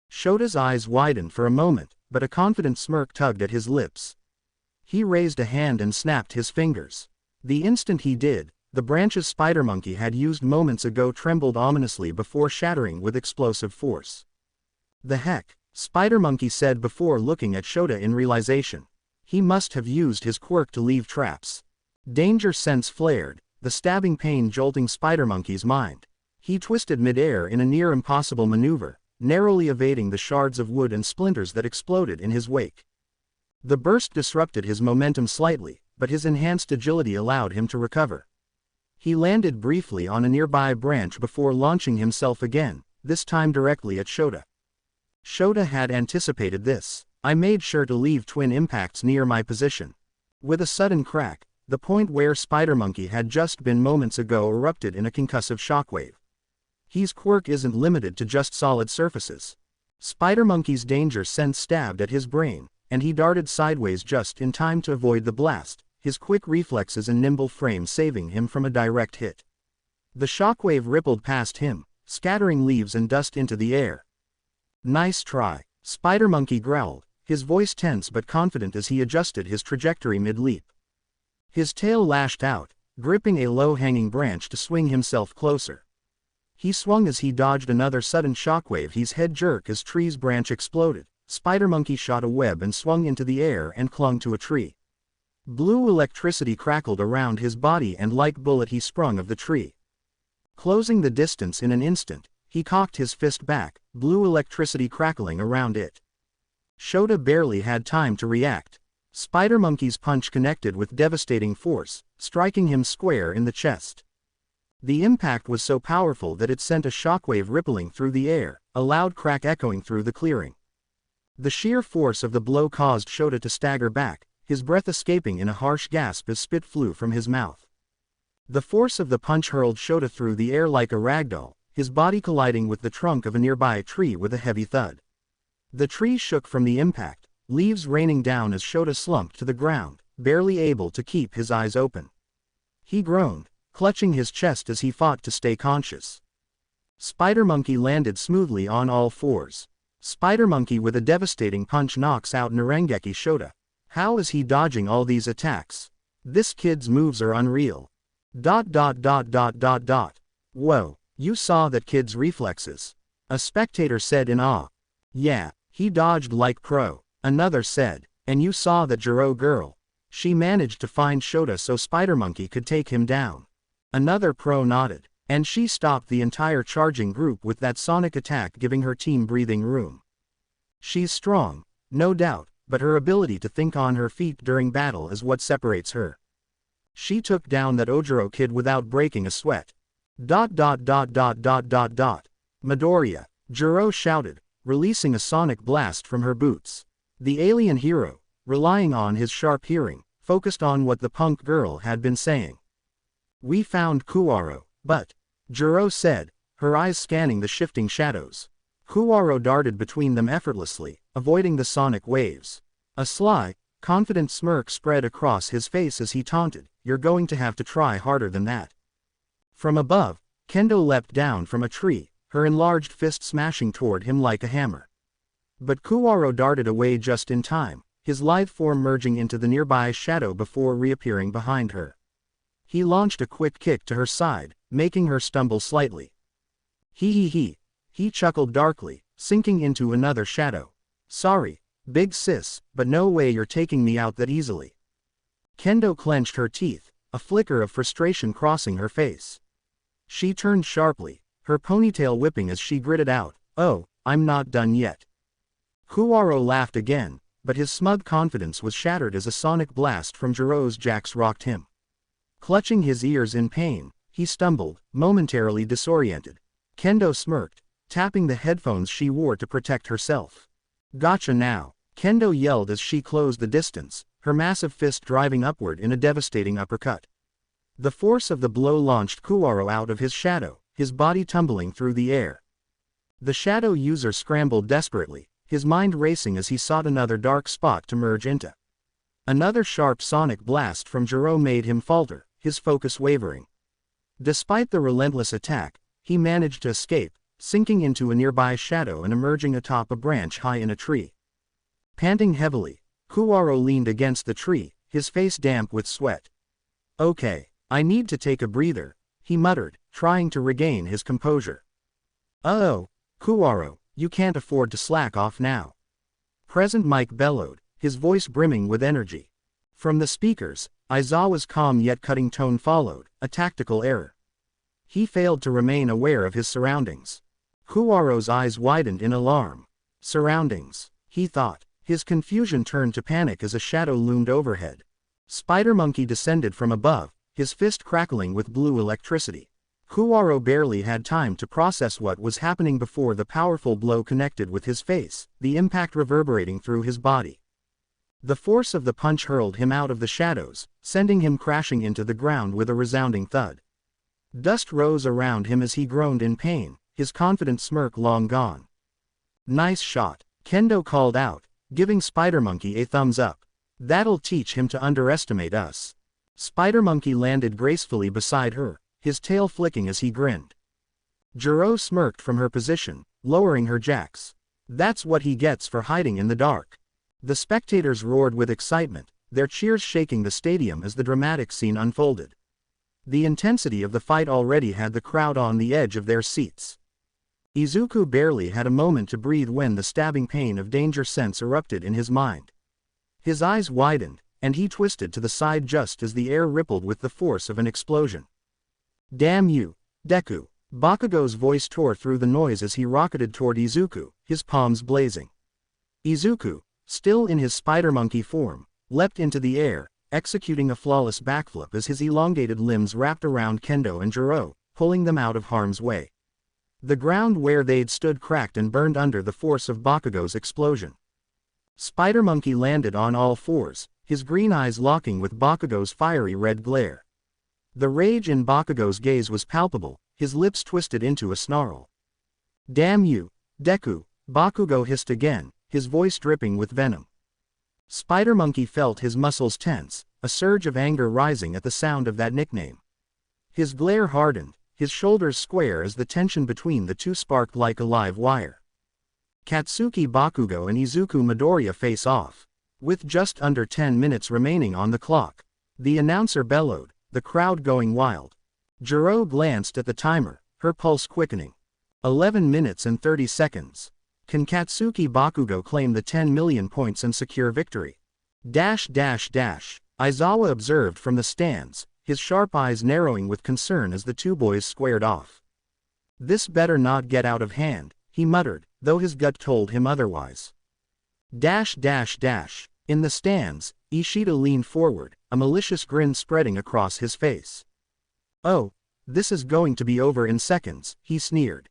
Shota's eyes widened for a moment, but a confident smirk tugged at his lips. He raised a hand and snapped his fingers. The instant he did, the branches Spider Monkey had used moments ago trembled ominously before shattering with explosive force. "The heck," Spider Monkey said before looking at Shota in realization. He must have used his quirk to leave traps. Danger sense flared, the stabbing pain jolting Spider Monkey's mind. He twisted midair in a near impossible maneuver, narrowly evading the shards of wood and splinters that exploded in his wake. The burst disrupted his momentum slightly, but his enhanced agility allowed him to recover. He landed briefly on a nearby branch before launching himself again, this time directly at Shota. Shota had anticipated this. I made sure to leave twin impacts near my position. With a sudden crack, the point where Spider Monkey had just been moments ago erupted in a concussive shockwave. His quirk isn't limited to just solid surfaces. Spider Monkey's danger sense stabbed at his brain, and he darted sideways just in time to avoid the blast, his quick reflexes and nimble frame saving him from a direct hit. The shockwave rippled past him, scattering leaves and dust into the air. Nice try, Spider Monkey growled, his voice tense but confident as he adjusted his trajectory mid-leap. His tail lashed out, gripping a low-hanging branch to swing himself closer. He swung as he dodged another sudden shockwave. His head jerked as tree's branch exploded. Spider Monkey shot a web and swung into the air and clung to a tree. Blue electricity crackled around his body and like bullet he sprung of the tree. Closing the distance in an instant, he cocked his fist back, blue electricity crackling around it. Shota barely had time to react. Spider Monkey's punch connected with devastating force, striking him square in the chest. The impact was so powerful that it sent a shockwave rippling through the air, a loud crack echoing through the clearing. The sheer force of the blow caused Shota to stagger back, his breath escaping in a harsh gasp as spit flew from his mouth. The force of the punch hurled Shota through the air like a ragdoll, his body colliding with the trunk of a nearby tree with a heavy thud. The tree shook from the impact, leaves raining down as Shota slumped to the ground, barely able to keep his eyes open. He groaned, clutching his chest as he fought to stay conscious. Spider Monkey landed smoothly on all fours. Spider Monkey with a devastating punch knocks out Narengeki Shota. How is he dodging all these attacks? This kid's moves are unreal. ... Whoa, you saw that kid's reflexes? A spectator said in awe. Yeah, he dodged like pro. Another said, and you saw that Jiro girl? She managed to find Shota so Spider Monkey could take him down. Another pro nodded, and she stopped the entire charging group with that sonic attack, giving her team breathing room. She's strong, no doubt, but her ability to think on her feet during battle is what separates her. She took down that Ojiro kid without breaking a sweat. ... Midoriya, Jiro shouted, releasing a sonic blast from her boots. The alien hero, relying on his sharp hearing, focused on what the punk girl had been saying. We found Kuwaro, but... Jiro said, her eyes scanning the shifting shadows. Kuwaro darted between them effortlessly, avoiding the sonic waves. A sly, confident smirk spread across his face as he taunted, "You're going to have to try harder than that." From above, Kendo leapt down from a tree, her enlarged fist smashing toward him like a hammer. But Kuwaro darted away just in time, his lithe form merging into the nearby shadow before reappearing behind her. He launched a quick kick to her side, making her stumble slightly. He chuckled darkly, sinking into another shadow. Sorry, big sis, but no way you're taking me out that easily. Kendo clenched her teeth, a flicker of frustration crossing her face. She turned sharply, her ponytail whipping as she gritted out, "Oh, I'm not done yet." Kuwaro laughed again, but his smug confidence was shattered as a sonic blast from Jiro's Jax rocked him. Clutching his ears in pain, he stumbled, momentarily disoriented. Kendo smirked, tapping the headphones she wore to protect herself. "Gotcha now," Kendo yelled as she closed the distance, her massive fist driving upward in a devastating uppercut. The force of the blow launched Kuwaro out of his shadow, his body tumbling through the air. The shadow user scrambled desperately, his mind racing as he sought another dark spot to merge into. Another sharp sonic blast from Jiro made him falter, his focus wavering. Despite the relentless attack, he managed to escape, sinking into a nearby shadow and emerging atop a branch high in a tree. Panting heavily, Kuwaro leaned against the tree, his face damp with sweat. "Okay, I need to take a breather," he muttered, trying to regain his composure. "Oh, Kuwaro, you can't afford to slack off now." Present Mike bellowed, his voice brimming with energy. From the speakers, Aizawa's calm yet cutting tone followed, a tactical error. He failed to remain aware of his surroundings. Kuwaro's eyes widened in alarm. Surroundings, he thought. His confusion turned to panic as a shadow loomed overhead. Spider Monkey descended from above, his fist crackling with blue electricity. Kuwaro barely had time to process what was happening before the powerful blow connected with his face, the impact reverberating through his body. The force of the punch hurled him out of the shadows, sending him crashing into the ground with a resounding thud. Dust rose around him as he groaned in pain, his confident smirk long gone. "Nice shot," Kendo called out, giving Spider Monkey a thumbs up. "That'll teach him to underestimate us." Spider Monkey landed gracefully beside her, his tail flicking as he grinned. Jiro smirked from her position, lowering her jacks. "That's what he gets for hiding in the dark." The spectators roared with excitement, their cheers shaking the stadium as the dramatic scene unfolded. The intensity of the fight already had the crowd on the edge of their seats. Izuku barely had a moment to breathe when the stabbing pain of danger sense erupted in his mind. His eyes widened, and he twisted to the side just as the air rippled with the force of an explosion. "Damn you, Deku!" Bakugo's voice tore through the noise as he rocketed toward Izuku, his palms blazing. Izuku, still in his spider monkey form, leapt into the air, executing a flawless backflip as his elongated limbs wrapped around Kendo and Jiro, pulling them out of harm's way. The ground where they'd stood cracked and burned under the force of Bakugo's explosion. Spider Monkey landed on all fours, his green eyes locking with Bakugo's fiery red glare. The rage in Bakugo's gaze was palpable, his lips twisted into a snarl. "Damn you, Deku!" Bakugo hissed again, his voice dripping with venom. Spider Monkey felt his muscles tense, a surge of anger rising at the sound of that nickname. His glare hardened, his shoulders square as the tension between the two sparked like a live wire. Katsuki Bakugo and Izuku Midoriya face off. With just under 10 minutes remaining on the clock, the announcer bellowed, the crowd going wild. Jiro glanced at the timer, her pulse quickening. 11 minutes and 30 seconds. Can Katsuki Bakugo claim the 10 million points and secure victory? Aizawa observed from the stands, his sharp eyes narrowing with concern as the two boys squared off. "This better not get out of hand," he muttered, though his gut told him otherwise. In the stands, Ishida leaned forward, a malicious grin spreading across his face. "Oh, this is going to be over in seconds," he sneered.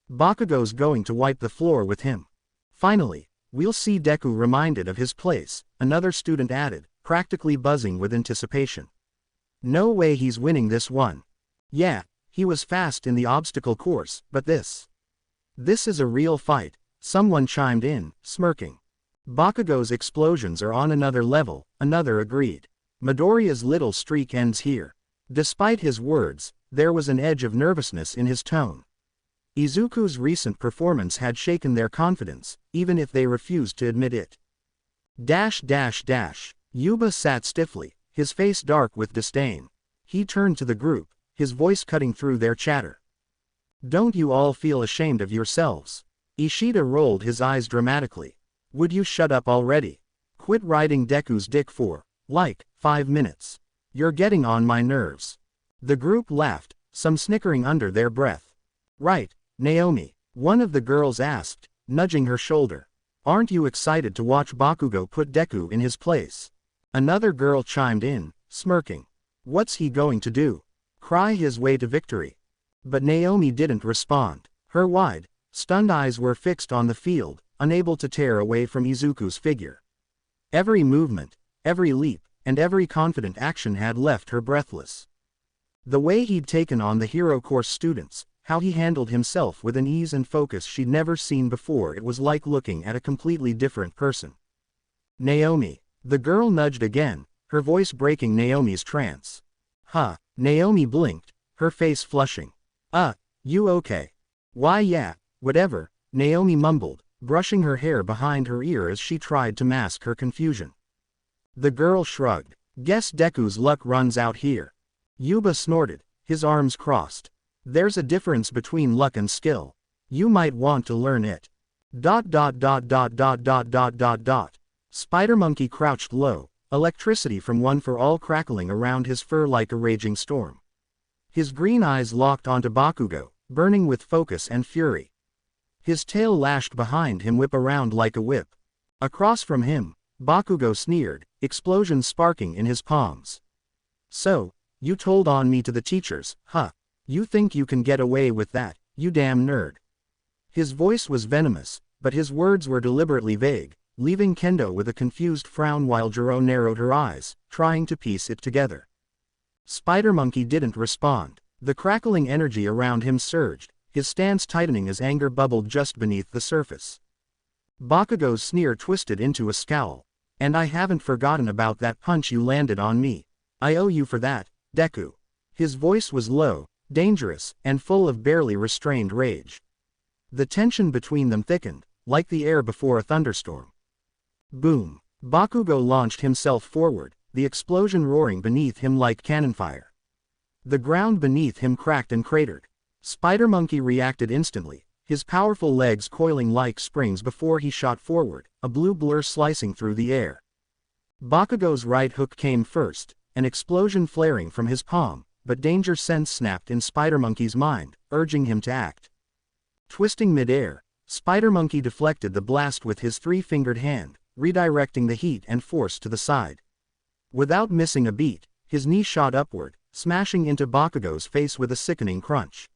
"Bakugo's going to wipe the floor with him. Finally, we'll see Deku reminded of his place," another student added, practically buzzing with anticipation. "No way he's winning this one. Yeah, he was fast in the obstacle course, but this is a real fight," someone chimed in, smirking. "Bakugo's explosions are on another level," another agreed. "Midoriya's little streak ends here." Despite his words, there was an edge of nervousness in his tone. Izuku's recent performance had shaken their confidence, even if they refused to admit it. Yuba sat stiffly, his face dark with disdain. He turned to the group, his voice cutting through their chatter. "Don't you all feel ashamed of yourselves?" Ishida rolled his eyes dramatically. "Would you shut up already? Quit riding Deku's dick for, 5 minutes. You're getting on my nerves." The group laughed, some snickering under their breath. "Right, Naomi," one of the girls asked, nudging her shoulder. "Aren't you excited to watch Bakugo put Deku in his place?" Another girl chimed in, smirking. "What's he going to do? Cry his way to victory?" But Naomi didn't respond. Her wide, stunned eyes were fixed on the field, unable to tear away from Izuku's figure. Every movement, every leap, and every confident action had left her breathless. The way he'd taken on the hero course students, how he handled himself with an ease and focus she'd never seen before, it was like looking at a completely different person. "Naomi," the girl nudged again, her voice breaking Naomi's trance. "Huh," Naomi blinked, her face flushing. You okay?" "Why yeah, whatever," Naomi mumbled, brushing her hair behind her ear as she tried to mask her confusion. The girl shrugged. "Guess Deku's luck runs out here." Yuba snorted, his arms crossed. "There's a difference between luck and skill. You might want to learn it." Spider Monkey crouched low, electricity from One for All crackling around his fur like a raging storm. His green eyes locked onto Bakugo, burning with focus and fury. His tail lashed behind him, whip around like a whip. Across from him, Bakugo sneered, explosions sparking in his palms. So, you told on me to the teachers, huh? You think you can get away with that, you damn nerd. His voice was venomous, but his words were deliberately vague, leaving Kendo with a confused frown while Jiro narrowed her eyes, trying to piece it together. Spider Monkey didn't respond. The crackling energy around him surged, his stance tightening as anger bubbled just beneath the surface. Bakugo's sneer twisted into a scowl. And I haven't forgotten about that punch you landed on me. I owe you for that, Deku. His voice was low, dangerous, and full of barely restrained rage. The tension between them thickened, like the air before a thunderstorm. Boom! Bakugo launched himself forward, the explosion roaring beneath him like cannon fire. The ground beneath him cracked and cratered. Spider Monkey reacted instantly, his powerful legs coiling like springs before he shot forward, a blue blur slicing through the air. Bakugo's right hook came first, an explosion flaring from his palm, but danger sense snapped in Spider Monkey's mind, urging him to act. Twisting mid-air, Spider Monkey deflected the blast with his three-fingered hand, redirecting the heat and force to the side. Without missing a beat, his knee shot upward, smashing into Bakugo's face with a sickening crunch.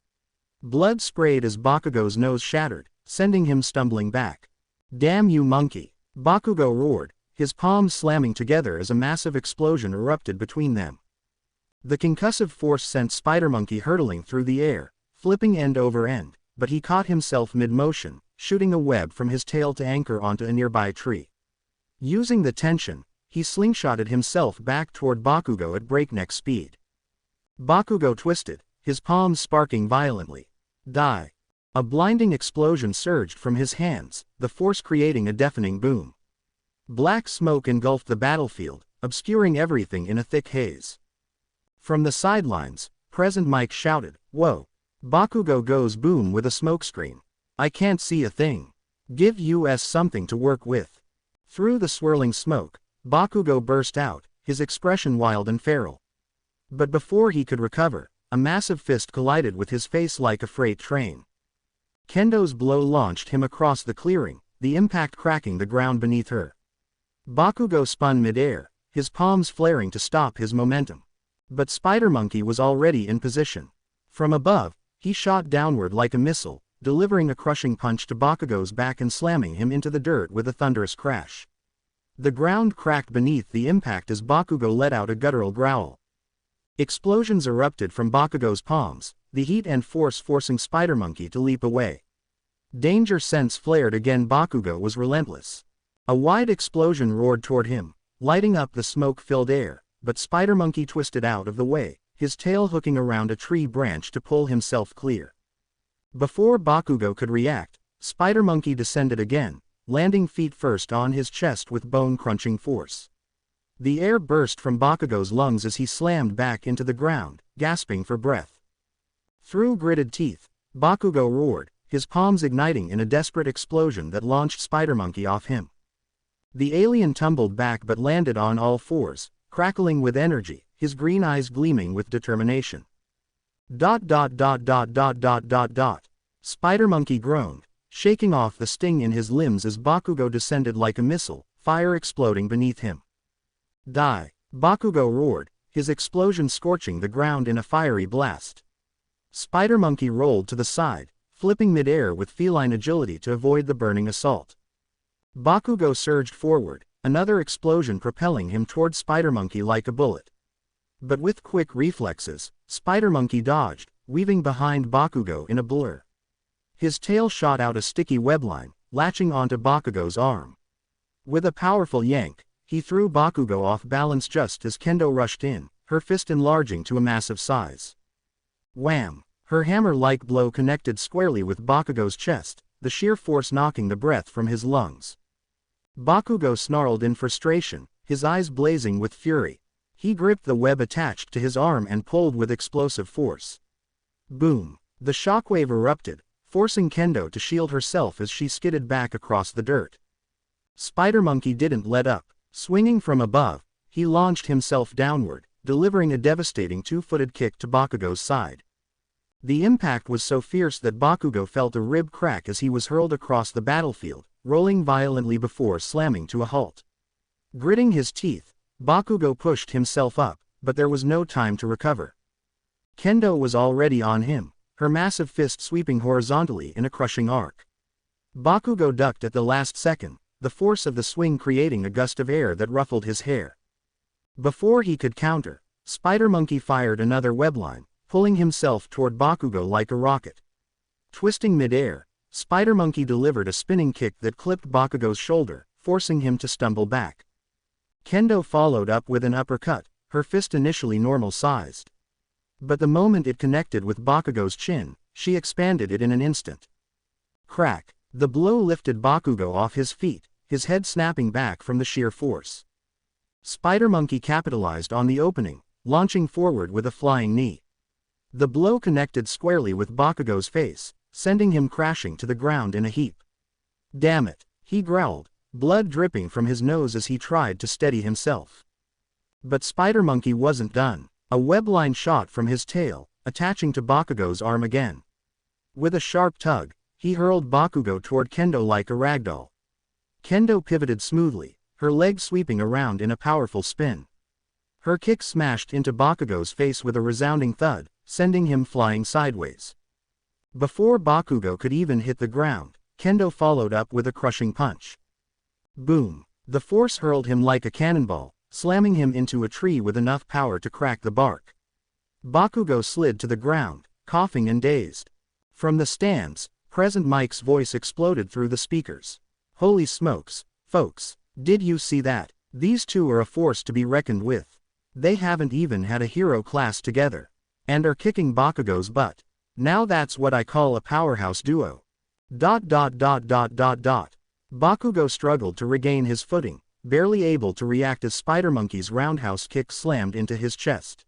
Blood sprayed as Bakugo's nose shattered, sending him stumbling back. Damn you, monkey! Bakugo roared, his palms slamming together as a massive explosion erupted between them. The concussive force sent Spider Monkey hurtling through the air, flipping end over end, but he caught himself mid-motion, shooting a web from his tail to anchor onto a nearby tree. Using the tension, he slingshotted himself back toward Bakugo at breakneck speed. Bakugo twisted, his palms sparking violently. Die! A blinding explosion surged from his hands, the force creating a deafening boom. Black smoke engulfed the battlefield, obscuring everything in a thick haze. From the sidelines, Present Mike shouted, "Whoa! Bakugo goes boom with a smokescreen. I can't see a thing. Give us something to work with." Through the swirling smoke, Bakugo burst out, his expression wild and feral. But before he could recover, a massive fist collided with his face like a freight train. Kendo's blow launched him across the clearing, the impact cracking the ground beneath her. Bakugo spun mid-air, his palms flaring to stop his momentum. But Spider Monkey was already in position. From above, he shot downward like a missile, delivering a crushing punch to Bakugo's back and slamming him into the dirt with a thunderous crash. The ground cracked beneath the impact as Bakugo let out a guttural growl. Explosions erupted from Bakugo's palms, the heat and force forcing Spider Monkey to leap away. Danger sense flared again. Bakugo was relentless. A wide explosion roared toward him, lighting up the smoke-filled air, but Spider Monkey twisted out of the way, his tail hooking around a tree branch to pull himself clear. Before Bakugo could react, Spider Monkey descended again, landing feet first on his chest with bone-crunching force. The air burst from Bakugo's lungs as he slammed back into the ground, gasping for breath. Through gritted teeth, Bakugo roared, his palms igniting in a desperate explosion that launched Spider Monkey off him. The alien tumbled back but landed on all fours, crackling with energy, his green eyes gleaming with determination. Spider Monkey groaned, shaking off the sting in his limbs as Bakugo descended like a missile, fire exploding beneath him. Die! Bakugo roared, his explosion scorching the ground in a fiery blast. Spider Monkey rolled to the side, flipping mid-air with feline agility to avoid the burning assault. Bakugo surged forward, another explosion propelling him toward Spider Monkey like a bullet. But with quick reflexes, Spider Monkey dodged, weaving behind Bakugo in a blur. His tail shot out a sticky webline, latching onto Bakugo's arm. With a powerful yank, he threw Bakugo off balance just as Kendo rushed in, her fist enlarging to a massive size. Wham! Her hammer-like blow connected squarely with Bakugo's chest, the sheer force knocking the breath from his lungs. Bakugo snarled in frustration, his eyes blazing with fury. He gripped the web attached to his arm and pulled with explosive force. Boom! The shockwave erupted, forcing Kendo to shield herself as she skidded back across the dirt. Spider Monkey didn't let up. Swinging from above, he launched himself downward, delivering a devastating two-footed kick to Bakugo's side. The impact was so fierce that Bakugo felt a rib crack as he was hurled across the battlefield, rolling violently before slamming to a halt. Gritting his teeth, Bakugo pushed himself up, but there was no time to recover. Kendo was already on him, her massive fist sweeping horizontally in a crushing arc. Bakugo ducked at the last second, the force of the swing creating a gust of air that ruffled his hair. Before he could counter, Spider Monkey fired another webline, pulling himself toward Bakugo like a rocket. Twisting mid-air, Spider Monkey delivered a spinning kick that clipped Bakugo's shoulder, forcing him to stumble back. Kendo followed up with an uppercut, her fist initially normal-sized. But the moment it connected with Bakugo's chin, she expanded it in an instant. Crack! The blow lifted Bakugo off his feet, his head snapping back from the sheer force. Spider Monkey capitalized on the opening, launching forward with a flying knee. The blow connected squarely with Bakugo's face, sending him crashing to the ground in a heap. Damn it, he growled, blood dripping from his nose as he tried to steady himself. But Spider Monkey wasn't done. A webline shot from his tail, attaching to Bakugo's arm again. With a sharp tug, he hurled Bakugo toward Kendo like a ragdoll. Kendo pivoted smoothly, her leg sweeping around in a powerful spin. Her kick smashed into Bakugo's face with a resounding thud, sending him flying sideways. Before Bakugo could even hit the ground, Kendo followed up with a crushing punch. Boom! The force hurled him like a cannonball, slamming him into a tree with enough power to crack the bark. Bakugo slid to the ground, coughing and dazed. From the stands, Present Mike's voice exploded through the speakers. Holy smokes, folks, did you see that? These two are a force to be reckoned with. They haven't even had a hero class together. And are kicking Bakugo's butt. Now that's what I call a powerhouse duo. ... Bakugo struggled to regain his footing, barely able to react as Spider Monkey's roundhouse kick slammed into his chest.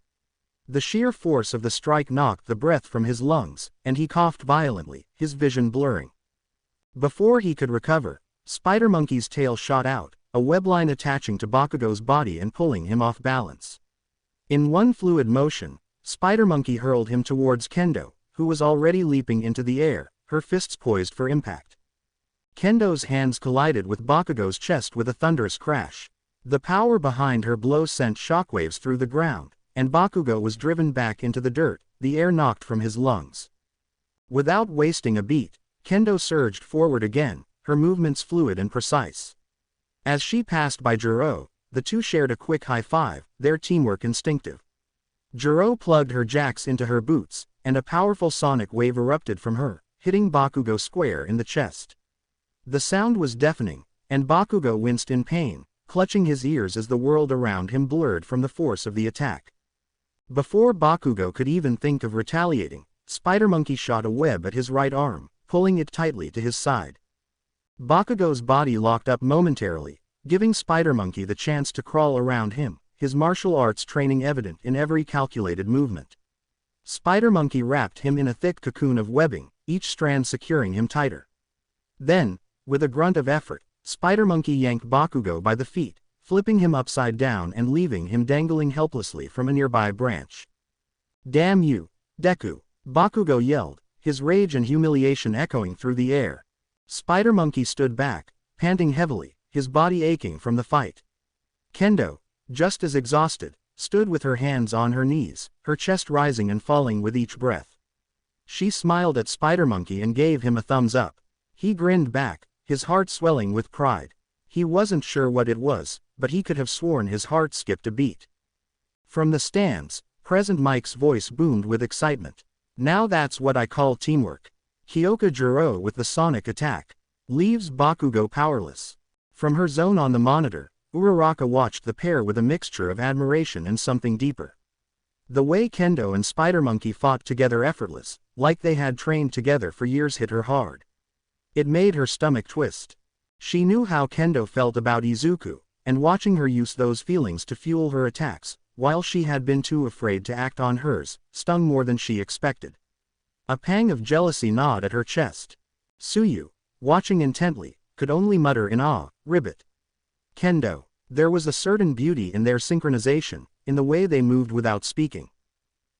The sheer force of the strike knocked the breath from his lungs, and he coughed violently, his vision blurring. Before he could recover, Spider Monkey's tail shot out, a webline attaching to Bakugo's body and pulling him off balance. In one fluid motion, Spider Monkey hurled him towards Kendo, who was already leaping into the air, her fists poised for impact. Kendo's hands collided with Bakugo's chest with a thunderous crash. The power behind her blow sent shockwaves through the ground, and Bakugo was driven back into the dirt, the air knocked from his lungs. Without wasting a beat, Kendo surged forward again, her movements fluid and precise. As she passed by Jiro, the two shared a quick high-five, their teamwork instinctive. Jiro plugged her jacks into her boots, and a powerful sonic wave erupted from her, hitting Bakugo square in the chest. The sound was deafening, and Bakugo winced in pain, clutching his ears as the world around him blurred from the force of the attack. Before Bakugo could even think of retaliating, Spider Monkey shot a web at his right arm, pulling it tightly to his side. Bakugo's body locked up momentarily, giving Spider Monkey the chance to crawl around him, his martial arts training evident in every calculated movement. Spider Monkey wrapped him in a thick cocoon of webbing, each strand securing him tighter. Then, with a grunt of effort, Spider Monkey yanked Bakugo by the feet, flipping him upside down and leaving him dangling helplessly from a nearby branch. "Damn you, Deku!" Bakugo yelled, his rage and humiliation echoing through the air. Spider Monkey stood back, panting heavily, his body aching from the fight. Kendo, just as exhausted, stood with her hands on her knees, her chest rising and falling with each breath. She smiled at Spider Monkey and gave him a thumbs up. He grinned back, his heart swelling with pride. He wasn't sure what it was, but he could have sworn his heart skipped a beat. From the stands, Present Mike's voice boomed with excitement. Now that's what I call teamwork. Kyoka Jiro with the sonic attack leaves Bakugo powerless. From her zone on the monitor, Uraraka watched the pair with a mixture of admiration and something deeper. The way Kendo and Spider Monkey fought together effortless, like they had trained together for years, hit her hard. It made her stomach twist. She knew how Kendo felt about Izuku, and watching her use those feelings to fuel her attacks, while she had been too afraid to act on hers, stung more than she expected. A pang of jealousy gnawed at her chest. Suyu, watching intently, could only mutter in awe, "Ribbit." Kendo. There was a certain beauty in their synchronization, in the way they moved without speaking.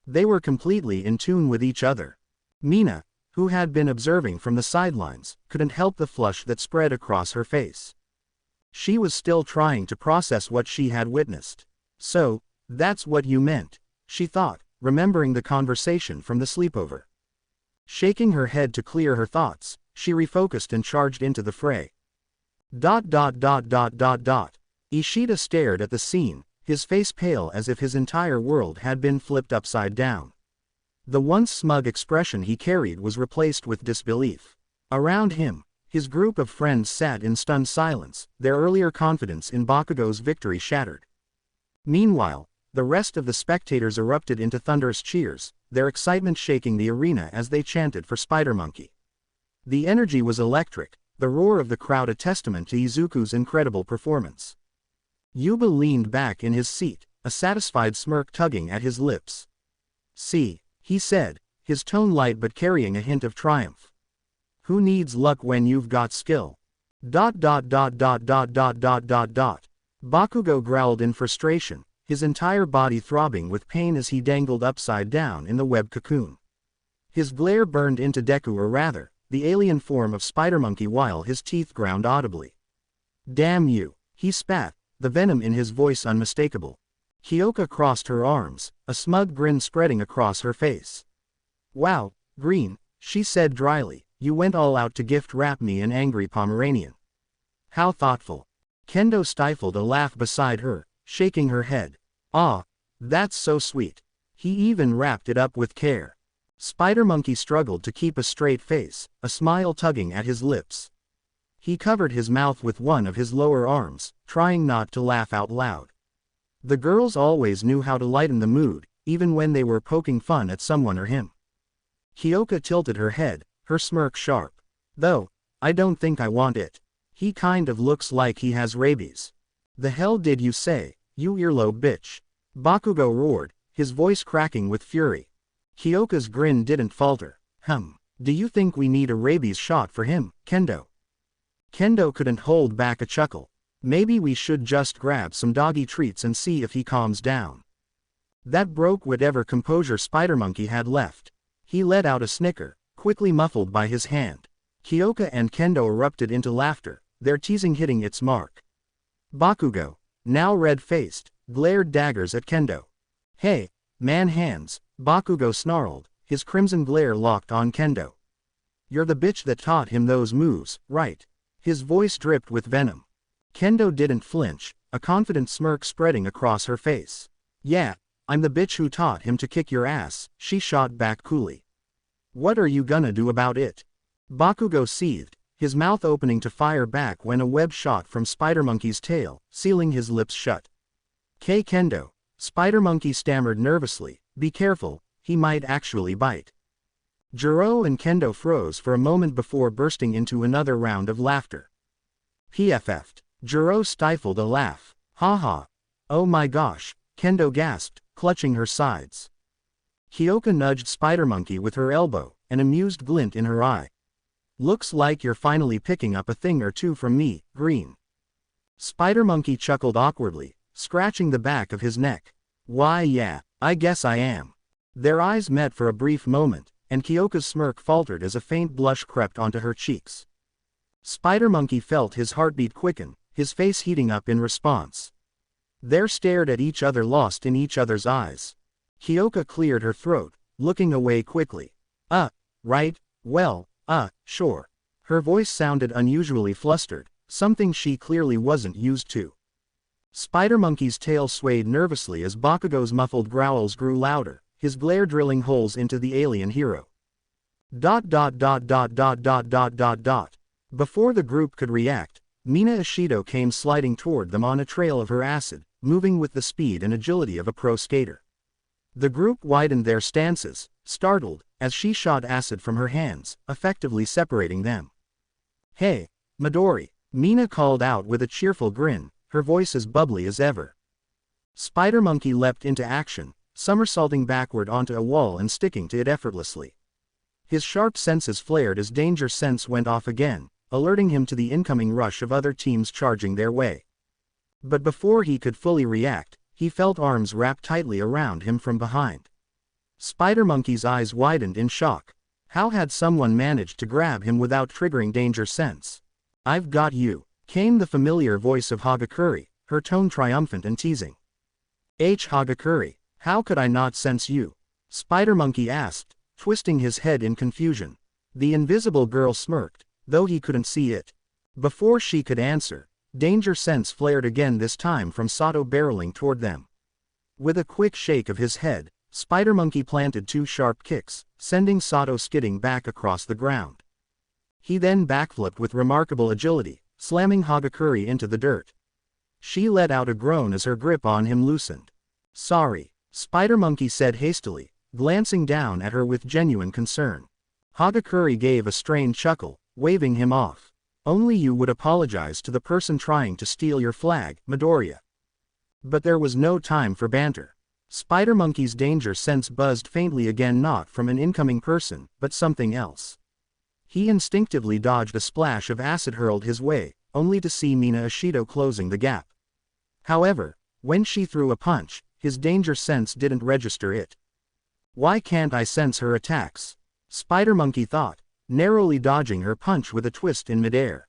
They were completely in tune with each other. Mina, who had been observing from the sidelines, couldn't help the flush that spread across her face. She was still trying to process what she had witnessed. So, that's what you meant, she thought, remembering the conversation from the sleepover. Shaking her head to clear her thoughts, she refocused and charged into the fray. Ishida stared at the scene, his face pale as if his entire world had been flipped upside down. The once smug expression he carried was replaced with disbelief. Around him, his group of friends sat in stunned silence, their earlier confidence in Bakugo's victory shattered. Meanwhile, the rest of the spectators erupted into thunderous cheers, their excitement shaking the arena as they chanted for Spider Monkey. The energy was electric, the roar of the crowd a testament to Izuku's incredible performance. Yuba leaned back in his seat, a satisfied smirk tugging at his lips. "See," he said, his tone light but carrying a hint of triumph. "Who needs luck when you've got skill?" Bakugo growled in frustration, his entire body throbbing with pain as he dangled upside down in the web cocoon. His glare burned into Deku, or rather, the alien form of Spider Monkey, while his teeth ground audibly. "Damn you," he spat, the venom in his voice unmistakable. Kyoka crossed her arms, a smug grin spreading across her face. "Wow, Green," she said dryly, "you went all out to gift wrap me an angry Pomeranian. How thoughtful." Kendo stifled a laugh beside her, shaking her head. "Ah, that's so sweet. He even wrapped it up with care." Spider Monkey struggled to keep a straight face, a smile tugging at his lips. He covered his mouth with one of his lower arms, trying not to laugh out loud. The girls always knew how to lighten the mood, even when they were poking fun at someone or him. Kyoka tilted her head, her smirk sharp. "Though, I don't think I want it. He kind of looks like he has rabies." "The hell did you say, you earlobe bitch?" Bakugo roared, his voice cracking with fury. Kyoka's grin didn't falter. Do you think we need a rabies shot for him, Kendo?" Kendo couldn't hold back a chuckle. "Maybe we should just grab some doggy treats and see if he calms down." That broke whatever composure Spider Monkey had left. He let out a snicker, quickly muffled by his hand. Kyoka and Kendo erupted into laughter, their teasing hitting its mark. Bakugo, now red-faced, glared daggers at Kendo. "Hey, man hands," Bakugo snarled, his crimson glare locked on Kendo. "You're the bitch that taught him those moves, right?" His voice dripped with venom. Kendo didn't flinch, a confident smirk spreading across her face. "Yeah, I'm the bitch who taught him to kick your ass," she shot back coolly. "What are you gonna do about it?" Bakugo seethed, his mouth opening to fire back when a web shot from Spider Monkey's tail, sealing his lips shut. Kendo," Spider Monkey stammered nervously, "be careful, he might actually bite." Jiro and Kendo froze for a moment before bursting into another round of laughter. "PFF'd." Jiro stifled a laugh. "Haha. Oh my gosh," Kendo gasped, clutching her sides. Kyoka nudged Spider Monkey with her elbow, an amused glint in her eye. "Looks like you're finally picking up a thing or two from me, Green." Spider Monkey chuckled awkwardly, scratching the back of his neck. "Why yeah, I guess I am." Their eyes met for a brief moment, and Kyoka's smirk faltered as a faint blush crept onto her cheeks. Spider Monkey felt his heartbeat quicken, his face heating up in response. They stared at each other, lost in each other's eyes. Kyoka cleared her throat, looking away quickly. Right, well, sure." Her voice sounded unusually flustered, something she clearly wasn't used to. Spider Monkey's tail swayed nervously as Bakugo's muffled growls grew louder, his glare drilling holes into the alien hero. Before the group could react, Mina Ishido came sliding toward them on a trail of her acid, moving with the speed and agility of a pro skater. The group widened their stances, startled, as she shot acid from her hands, effectively separating them. "Hey, Midori," Mina called out with a cheerful grin, her voice as bubbly as ever. Spider Monkey leapt into action, somersaulting backward onto a wall and sticking to it effortlessly. His sharp senses flared as danger sense went off again, alerting him to the incoming rush of other teams charging their way. But before he could fully react, he felt arms wrapped tightly around him from behind. Spider Monkey's eyes widened in shock. How had someone managed to grab him without triggering danger sense? "I've got you," came the familiar voice of Hagakure, her tone triumphant and teasing. Hagakure, how could I not sense you?" Spider Monkey asked, twisting his head in confusion. The invisible girl smirked, though he couldn't see it. Before she could answer, danger sense flared again, this time from Sato barreling toward them. With a quick shake of his head, Spider Monkey planted 2 sharp kicks, sending Sato skidding back across the ground. He then backflipped with remarkable agility, slamming Hagakure into the dirt. She let out a groan as her grip on him loosened. "Sorry," Spider Monkey said hastily, glancing down at her with genuine concern. Hagakure gave a strained chuckle, waving him off. "Only you would apologize to the person trying to steal your flag, Midoriya." But there was no time for banter. Spider Monkey's danger sense buzzed faintly again, not from an incoming person, but something else. He instinctively dodged a splash of acid hurled his way, only to see Mina Ashido closing the gap. However, when she threw a punch, his danger sense didn't register it. "Why can't I sense her attacks?" Spider Monkey thought, narrowly dodging her punch with a twist in midair.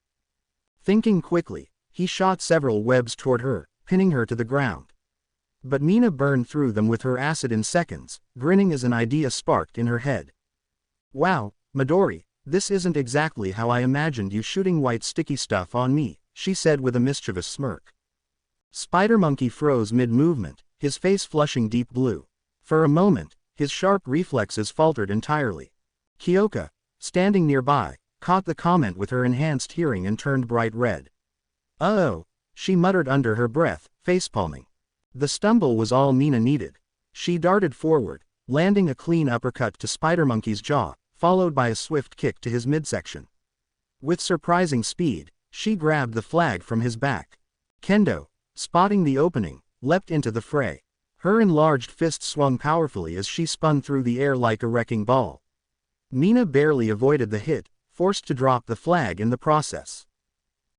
Thinking quickly, he shot several webs toward her, pinning her to the ground. But Mina burned through them with her acid in seconds, grinning as an idea sparked in her head. "Wow, Midori, this isn't exactly how I imagined you shooting white sticky stuff on me," she said with a mischievous smirk. Spider Monkey froze mid-movement, his face flushing deep blue. For a moment, his sharp reflexes faltered entirely. Kyoka, standing nearby, caught the comment with her enhanced hearing and turned bright red. "Uh-oh," she muttered under her breath, facepalming. The stumble was all Mina needed. She darted forward, landing a clean uppercut to Spider Monkey's jaw, followed by a swift kick to his midsection. With surprising speed, she grabbed the flag from his back. Kendo, spotting the opening, leapt into the fray. Her enlarged fist swung powerfully as she spun through the air like a wrecking ball. Mina barely avoided the hit, forced to drop the flag in the process.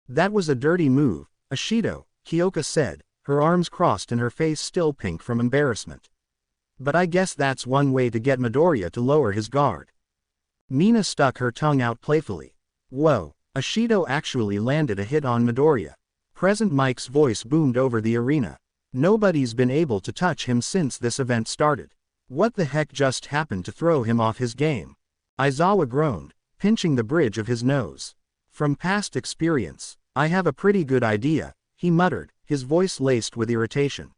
"That was a dirty move, Ashido," Kyoka said, her arms crossed and her face still pink from embarrassment. "But I guess that's one way to get Midoriya to lower his guard." Mina stuck her tongue out playfully. "Whoa, Ashido actually landed a hit on Midoriya." Present Mike's voice boomed over the arena. "Nobody's been able to touch him since this event started. What the heck just happened to throw him off his game?" Aizawa groaned, pinching the bridge of his nose. "From past experience, I have a pretty good idea," he muttered, his voice laced with irritation.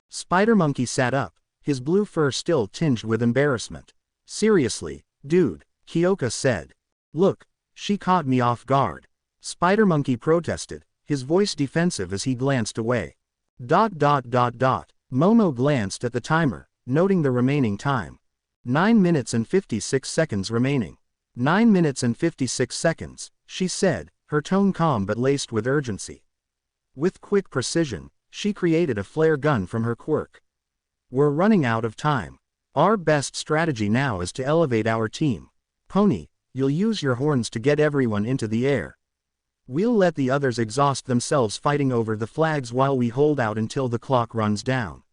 Spider Monkey sat up, his blue fur still tinged with embarrassment. "Seriously, dude," Kyoka said. "Look, she caught me off guard." Spider Monkey protested, his voice defensive as he glanced away. Momo glanced at the timer, noting the remaining time. 9 minutes and 56 seconds remaining. 9 minutes and 56 seconds, she said, her tone calm but laced with urgency. With quick precision, she created a flare gun from her quirk. "We're running out of time. Our best strategy now is to elevate our team. Pony, you'll use your horns to get everyone into the air. We'll let the others exhaust themselves fighting over the flags while we hold out until the clock runs down."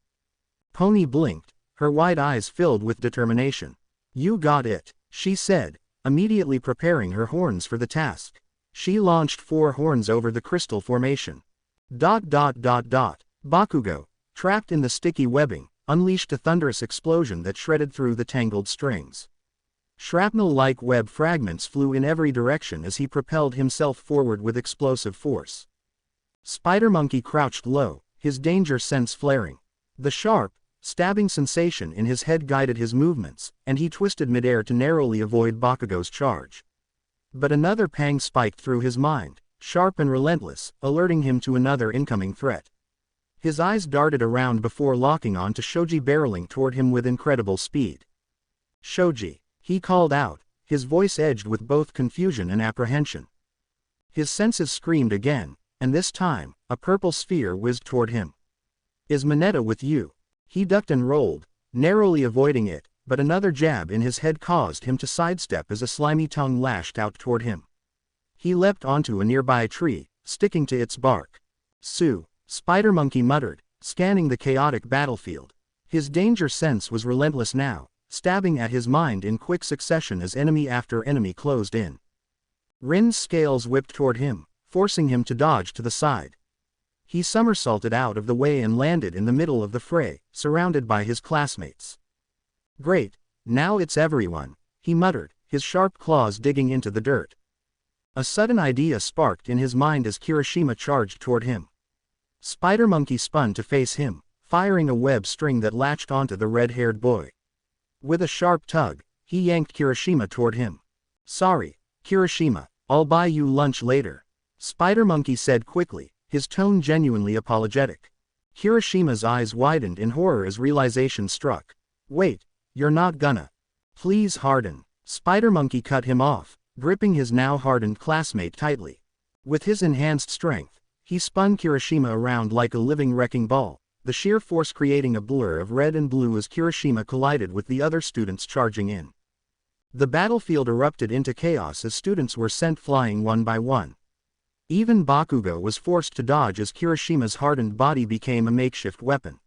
Pony blinked, her wide eyes filled with determination. "You got it," she said, immediately preparing her horns for the task. She launched 4 horns over the crystal formation. Bakugo, trapped in the sticky webbing, unleashed a thunderous explosion that shredded through the tangled strings. Shrapnel-like web fragments flew in every direction as he propelled himself forward with explosive force. Spider Monkey crouched low, his danger sense flaring. The sharp, stabbing sensation in his head guided his movements, and he twisted midair to narrowly avoid Bakugo's charge. But another pang spiked through his mind, sharp and relentless, alerting him to another incoming threat. His eyes darted around before locking on to Shoji barreling toward him with incredible speed. "Shoji," he called out, his voice edged with both confusion and apprehension. His senses screamed again, and this time, a purple sphere whizzed toward him. "Is Mineta with you?" He ducked and rolled, narrowly avoiding it, but another jab in his head caused him to sidestep as a slimy tongue lashed out toward him. He leapt onto a nearby tree, sticking to its bark. "Sue," Spider Monkey muttered, scanning the chaotic battlefield. His danger sense was relentless now, stabbing at his mind in quick succession as enemy after enemy closed in. Rin's scales whipped toward him, forcing him to dodge to the side. He somersaulted out of the way and landed in the middle of the fray, surrounded by his classmates. "Great, now it's everyone," he muttered, his sharp claws digging into the dirt. A sudden idea sparked in his mind as Kirishima charged toward him. Spider Monkey spun to face him, firing a web string that latched onto the red-haired boy. With a sharp tug, he yanked Kirishima toward him. "Sorry, Kirishima, I'll buy you lunch later," Spider Monkey said quickly, his tone genuinely apologetic. Kirishima's eyes widened in horror as realization struck. "Wait, you're not gonna. Please harden." Spider Monkey cut him off, gripping his now hardened classmate tightly. With his enhanced strength, he spun Kirishima around like a living wrecking ball, the sheer force creating a blur of red and blue as Kirishima collided with the other students charging in. The battlefield erupted into chaos as students were sent flying one by one. Even Bakugo was forced to dodge as Kirishima's hardened body became a makeshift weapon.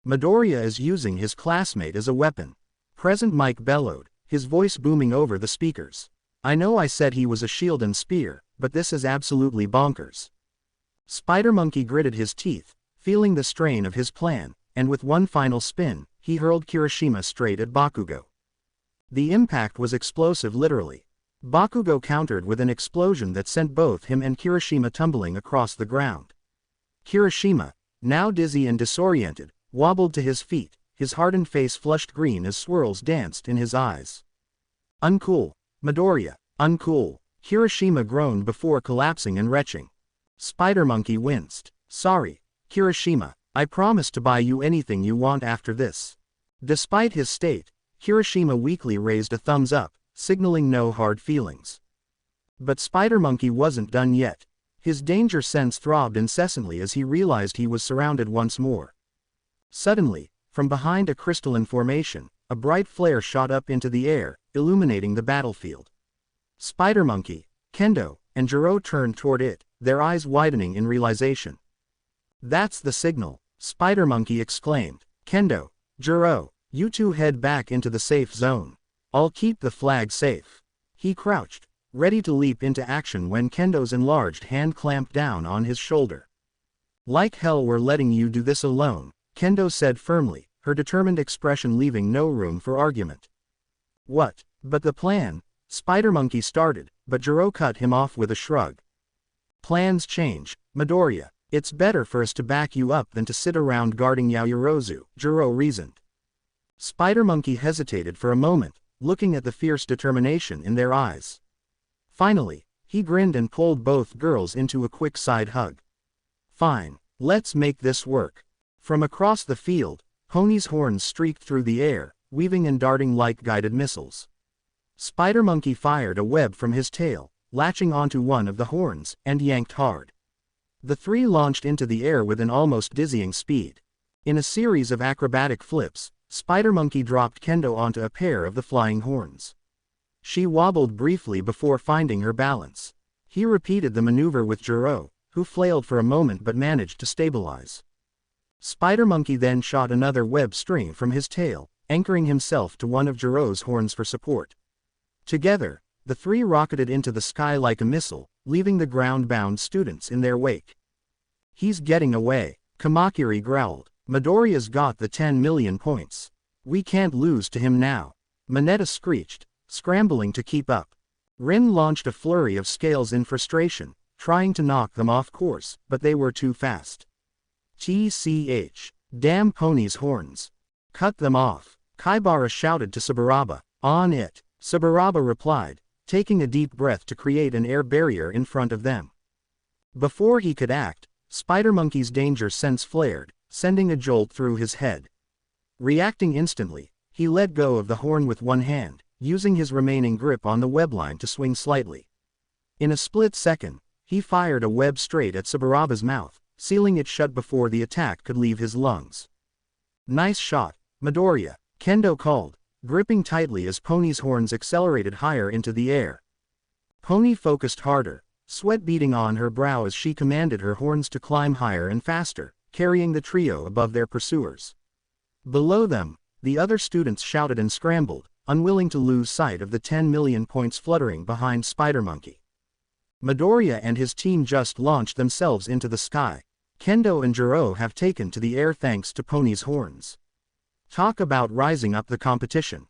Midoriya is using his classmate as a weapon. Present Mike bellowed, his voice booming over the speakers. "I know I said he was a shield and spear, but this is absolutely bonkers." Spider Monkey gritted his teeth, feeling the strain of his plan, and with one final spin, he hurled Kirishima straight at Bakugo. The impact was explosive literally. Bakugo countered with an explosion that sent both him and Kirishima tumbling across the ground. Kirishima, now dizzy and disoriented, wobbled to his feet, his hardened face flushed green as swirls danced in his eyes. "Uncool, Midoriya, uncool," Kirishima groaned before collapsing and retching. Spider Monkey winced. "Sorry, Kirishima, I promise to buy you anything you want after this." Despite his state, Kirishima weakly raised a thumbs up, signaling no hard feelings. But Spider Monkey wasn't done yet. His danger sense throbbed incessantly as he realized he was surrounded once more. Suddenly, from behind a crystalline formation, a bright flare shot up into the air, illuminating the battlefield. Spider Monkey, Kendo, and Jiro turned toward it, their eyes widening in realization. "That's the signal," Spider Monkey exclaimed. "Kendo, Jiro, you two head back into the safe zone. I'll keep the flag safe." He crouched, ready to leap into action when Kendo's enlarged hand clamped down on his shoulder. "Like hell we're letting you do this alone," Kendo said firmly, her determined expression leaving no room for argument. "What? But the plan?" Spider Monkey started, but Jiro cut him off with a shrug. "Plans change, Midoriya. It's better for us to back you up than to sit around guarding Yaoyorozu," Jiro reasoned. Spider Monkey hesitated for a moment, looking at the fierce determination in their eyes. Finally, he grinned and pulled both girls into a quick side hug. "Fine, let's make this work." From across the field, Pony's horns streaked through the air, weaving and darting like guided missiles. Spider Monkey fired a web from his tail, latching onto one of the horns, and yanked hard. The three launched into the air with an almost dizzying speed. In a series of acrobatic flips, Spider Monkey dropped Kendo onto a pair of the flying horns. She wobbled briefly before finding her balance. He repeated the maneuver with Jiro, who flailed for a moment but managed to stabilize. Spider Monkey then shot another web string from his tail, anchoring himself to one of Jiro's horns for support. Together, the three rocketed into the sky like a missile, leaving the ground-bound students in their wake. "He's getting away," Kamakiri growled. "Midoriya's got the 10 million points. We can't lose to him now." Mineta screeched, scrambling to keep up. Rin launched a flurry of scales in frustration, trying to knock them off course, but they were too fast. "TCH, damn Pony's horns. Cut them off," Kaibara shouted to Saburaba. "On it," Saburaba replied, taking a deep breath to create an air barrier in front of them. Before he could act, Spider Monkey's danger sense flared, sending a jolt through his head. Reacting instantly, he let go of the horn with one hand, using his remaining grip on the webline to swing slightly. In a split second, he fired a web straight at Saburaba's mouth, sealing it shut before the attack could leave his lungs. "Nice shot, Midoriya," Kendo called, gripping tightly as Pony's horns accelerated higher into the air. Pony focused harder, sweat beading on her brow as she commanded her horns to climb higher and faster, carrying the trio above their pursuers. Below them, The other students shouted and scrambled, unwilling to lose sight of the 10 million points fluttering behind Spider-Monkey. Midoriya and his team just launched themselves into the sky. Kendo and Jiro have taken to the air thanks to Pony's horns. Talk about rising up the competition.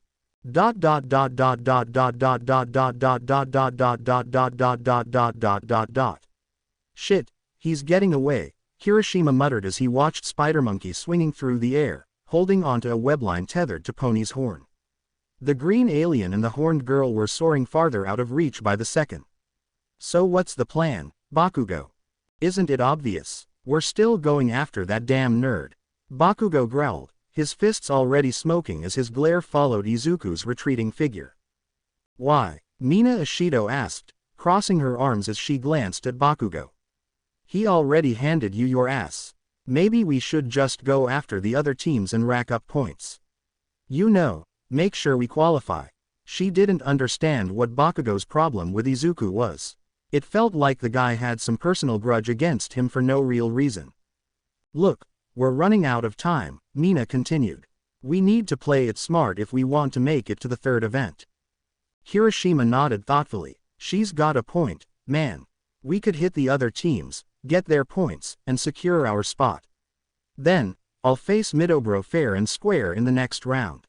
Shit, he's getting away, Kirishima muttered as he watched Spider-Monkey swinging through the air, holding onto a webline tethered to Pony's horn. The green alien and the horned girl were soaring farther out of reach by the second. So what's the plan, Bakugo? Isn't it obvious? We're still going after that damn nerd. Bakugo growled, his fists already smoking as his glare followed Izuku's retreating figure. Why? Mina Ishido asked, crossing her arms as she glanced at Bakugo. He already handed you your ass. Maybe we should just go after the other teams and rack up points. You know, make sure we qualify. She didn't understand what Bakugo's problem with Izuku was. It felt like the guy had some personal grudge against him for no real reason. Look, we're running out of time, Mina continued. We need to play it smart if we want to make it to the third event. Kirishima nodded thoughtfully. She's got a point, man. We could hit the other teams, get their points, and secure our spot. Then, I'll face Midobro fair and square in the next round.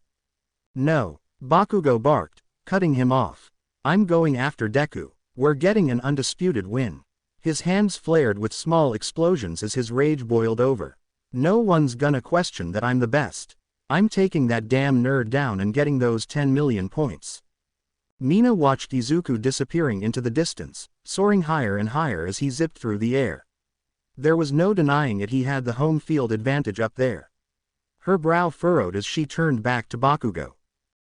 No, Bakugo barked, cutting him off. I'm going after Deku. We're getting an undisputed win. His hands flared with small explosions as his rage boiled over. No one's gonna question that I'm the best. I'm taking that damn nerd down and getting those 10 million points. Mina watched Izuku disappearing into the distance, soaring higher and higher as he zipped through the air. There was no denying it, he had the home field advantage up there. Her brow furrowed as she turned back to Bakugo.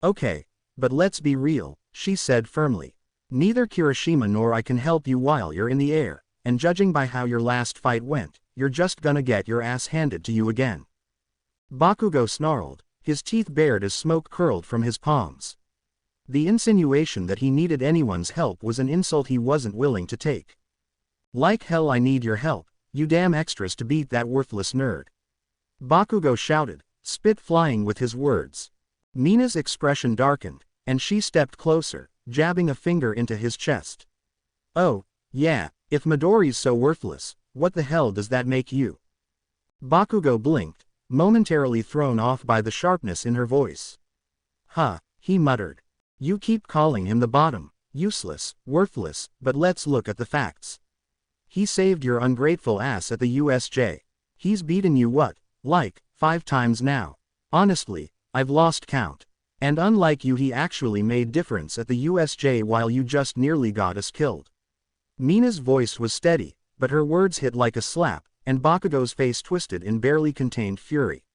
Okay, but let's be real, she said firmly. Neither Kirishima nor I can help you while you're in the air, and judging by how your last fight went, you're just gonna get your ass handed to you again. Bakugo snarled, his teeth bared as smoke curled from his palms. The insinuation that he needed anyone's help was an insult he wasn't willing to take. Like hell I need your help, you damn extras, to beat that worthless nerd. Bakugo shouted, spit flying with his words. Mina's expression darkened, and she stepped closer, jabbing a finger into his chest. Oh, yeah, if Midori's so worthless, what the hell does that make you? Bakugo blinked, momentarily thrown off by the sharpness in her voice. Huh, he muttered. You keep calling him the bottom, useless, worthless, but let's look at the facts. He saved your ungrateful ass at the USJ. He's beaten you what, like, 5 times now. Honestly, I've lost count. And unlike you, he actually made difference at the USJ while you just nearly got us killed. Mina's voice was steady, but her words hit like a slap, and Bakugo's face twisted in barely contained fury.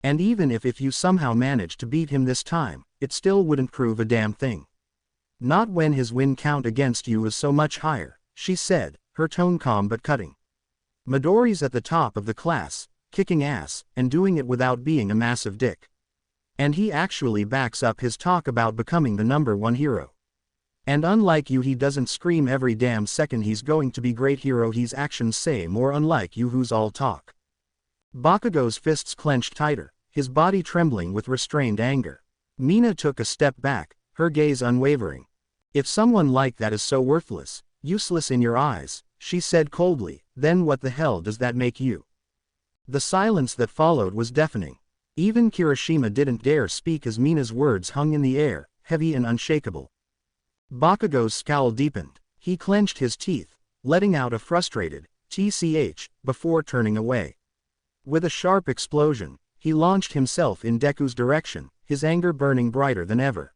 And even if you somehow managed to beat him this time, it still wouldn't prove a damn thing. Not when his win count against you is so much higher, she said, her tone calm but cutting. Midori's at the top of the class, kicking ass, and doing it without being a massive dick. And he actually backs up his talk about becoming the #1 hero. And unlike you, he doesn't scream every damn second he's going to be great hero. His actions say more, unlike you who's all talk. Bakugo's fists clenched tighter, his body trembling with restrained anger. Mina took a step back, her gaze unwavering. If someone like that is so worthless, useless in your eyes, she said coldly, then what the hell does that make you? The silence that followed was deafening. Even Kirishima didn't dare speak as Mina's words hung in the air, heavy and unshakable. Bakugo's scowl deepened. He clenched his teeth, letting out a frustrated "tch" before turning away. With a sharp explosion, he launched himself in Deku's direction, his anger burning brighter than ever.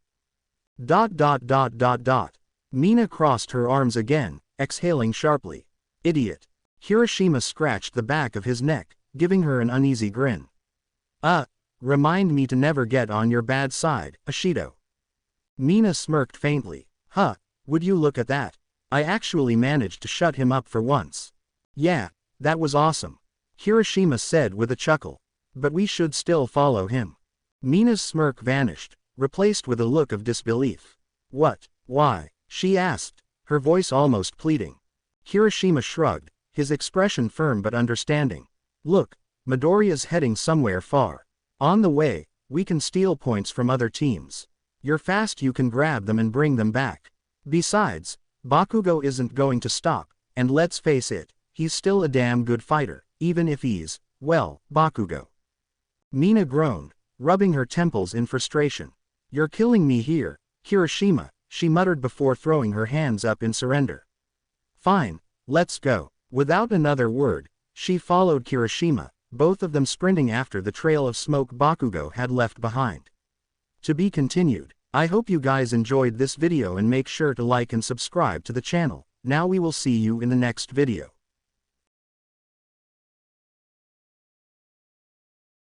Mina crossed her arms again, exhaling sharply. Idiot. Kirishima scratched the back of his neck, giving her an uneasy grin. Remind me to never get on your bad side, Ishido. Mina smirked faintly. Would you look at that? I actually managed to shut him up for once. Yeah, that was awesome. Kirishima said with a chuckle. But we should still follow him. Mina's smirk vanished, replaced with a look of disbelief. What? Why? She asked, her voice almost pleading. Kirishima shrugged, his expression firm but understanding. Look, Midoriya's heading somewhere far. On the way, we can steal points from other teams. You're fast, you can grab them and bring them back. Besides, Bakugo isn't going to stop, and let's face it, he's still a damn good fighter, even if he's, well, Bakugo. Mina groaned, rubbing her temples in frustration. You're killing me here, Kirishima, she muttered before throwing her hands up in surrender. Fine, let's go. Without another word, she followed Kirishima, both of them sprinting after the trail of smoke Bakugo had left behind. To be continued. I hope you guys enjoyed this video and make sure to like and subscribe to the channel. Now we will see you in the next video.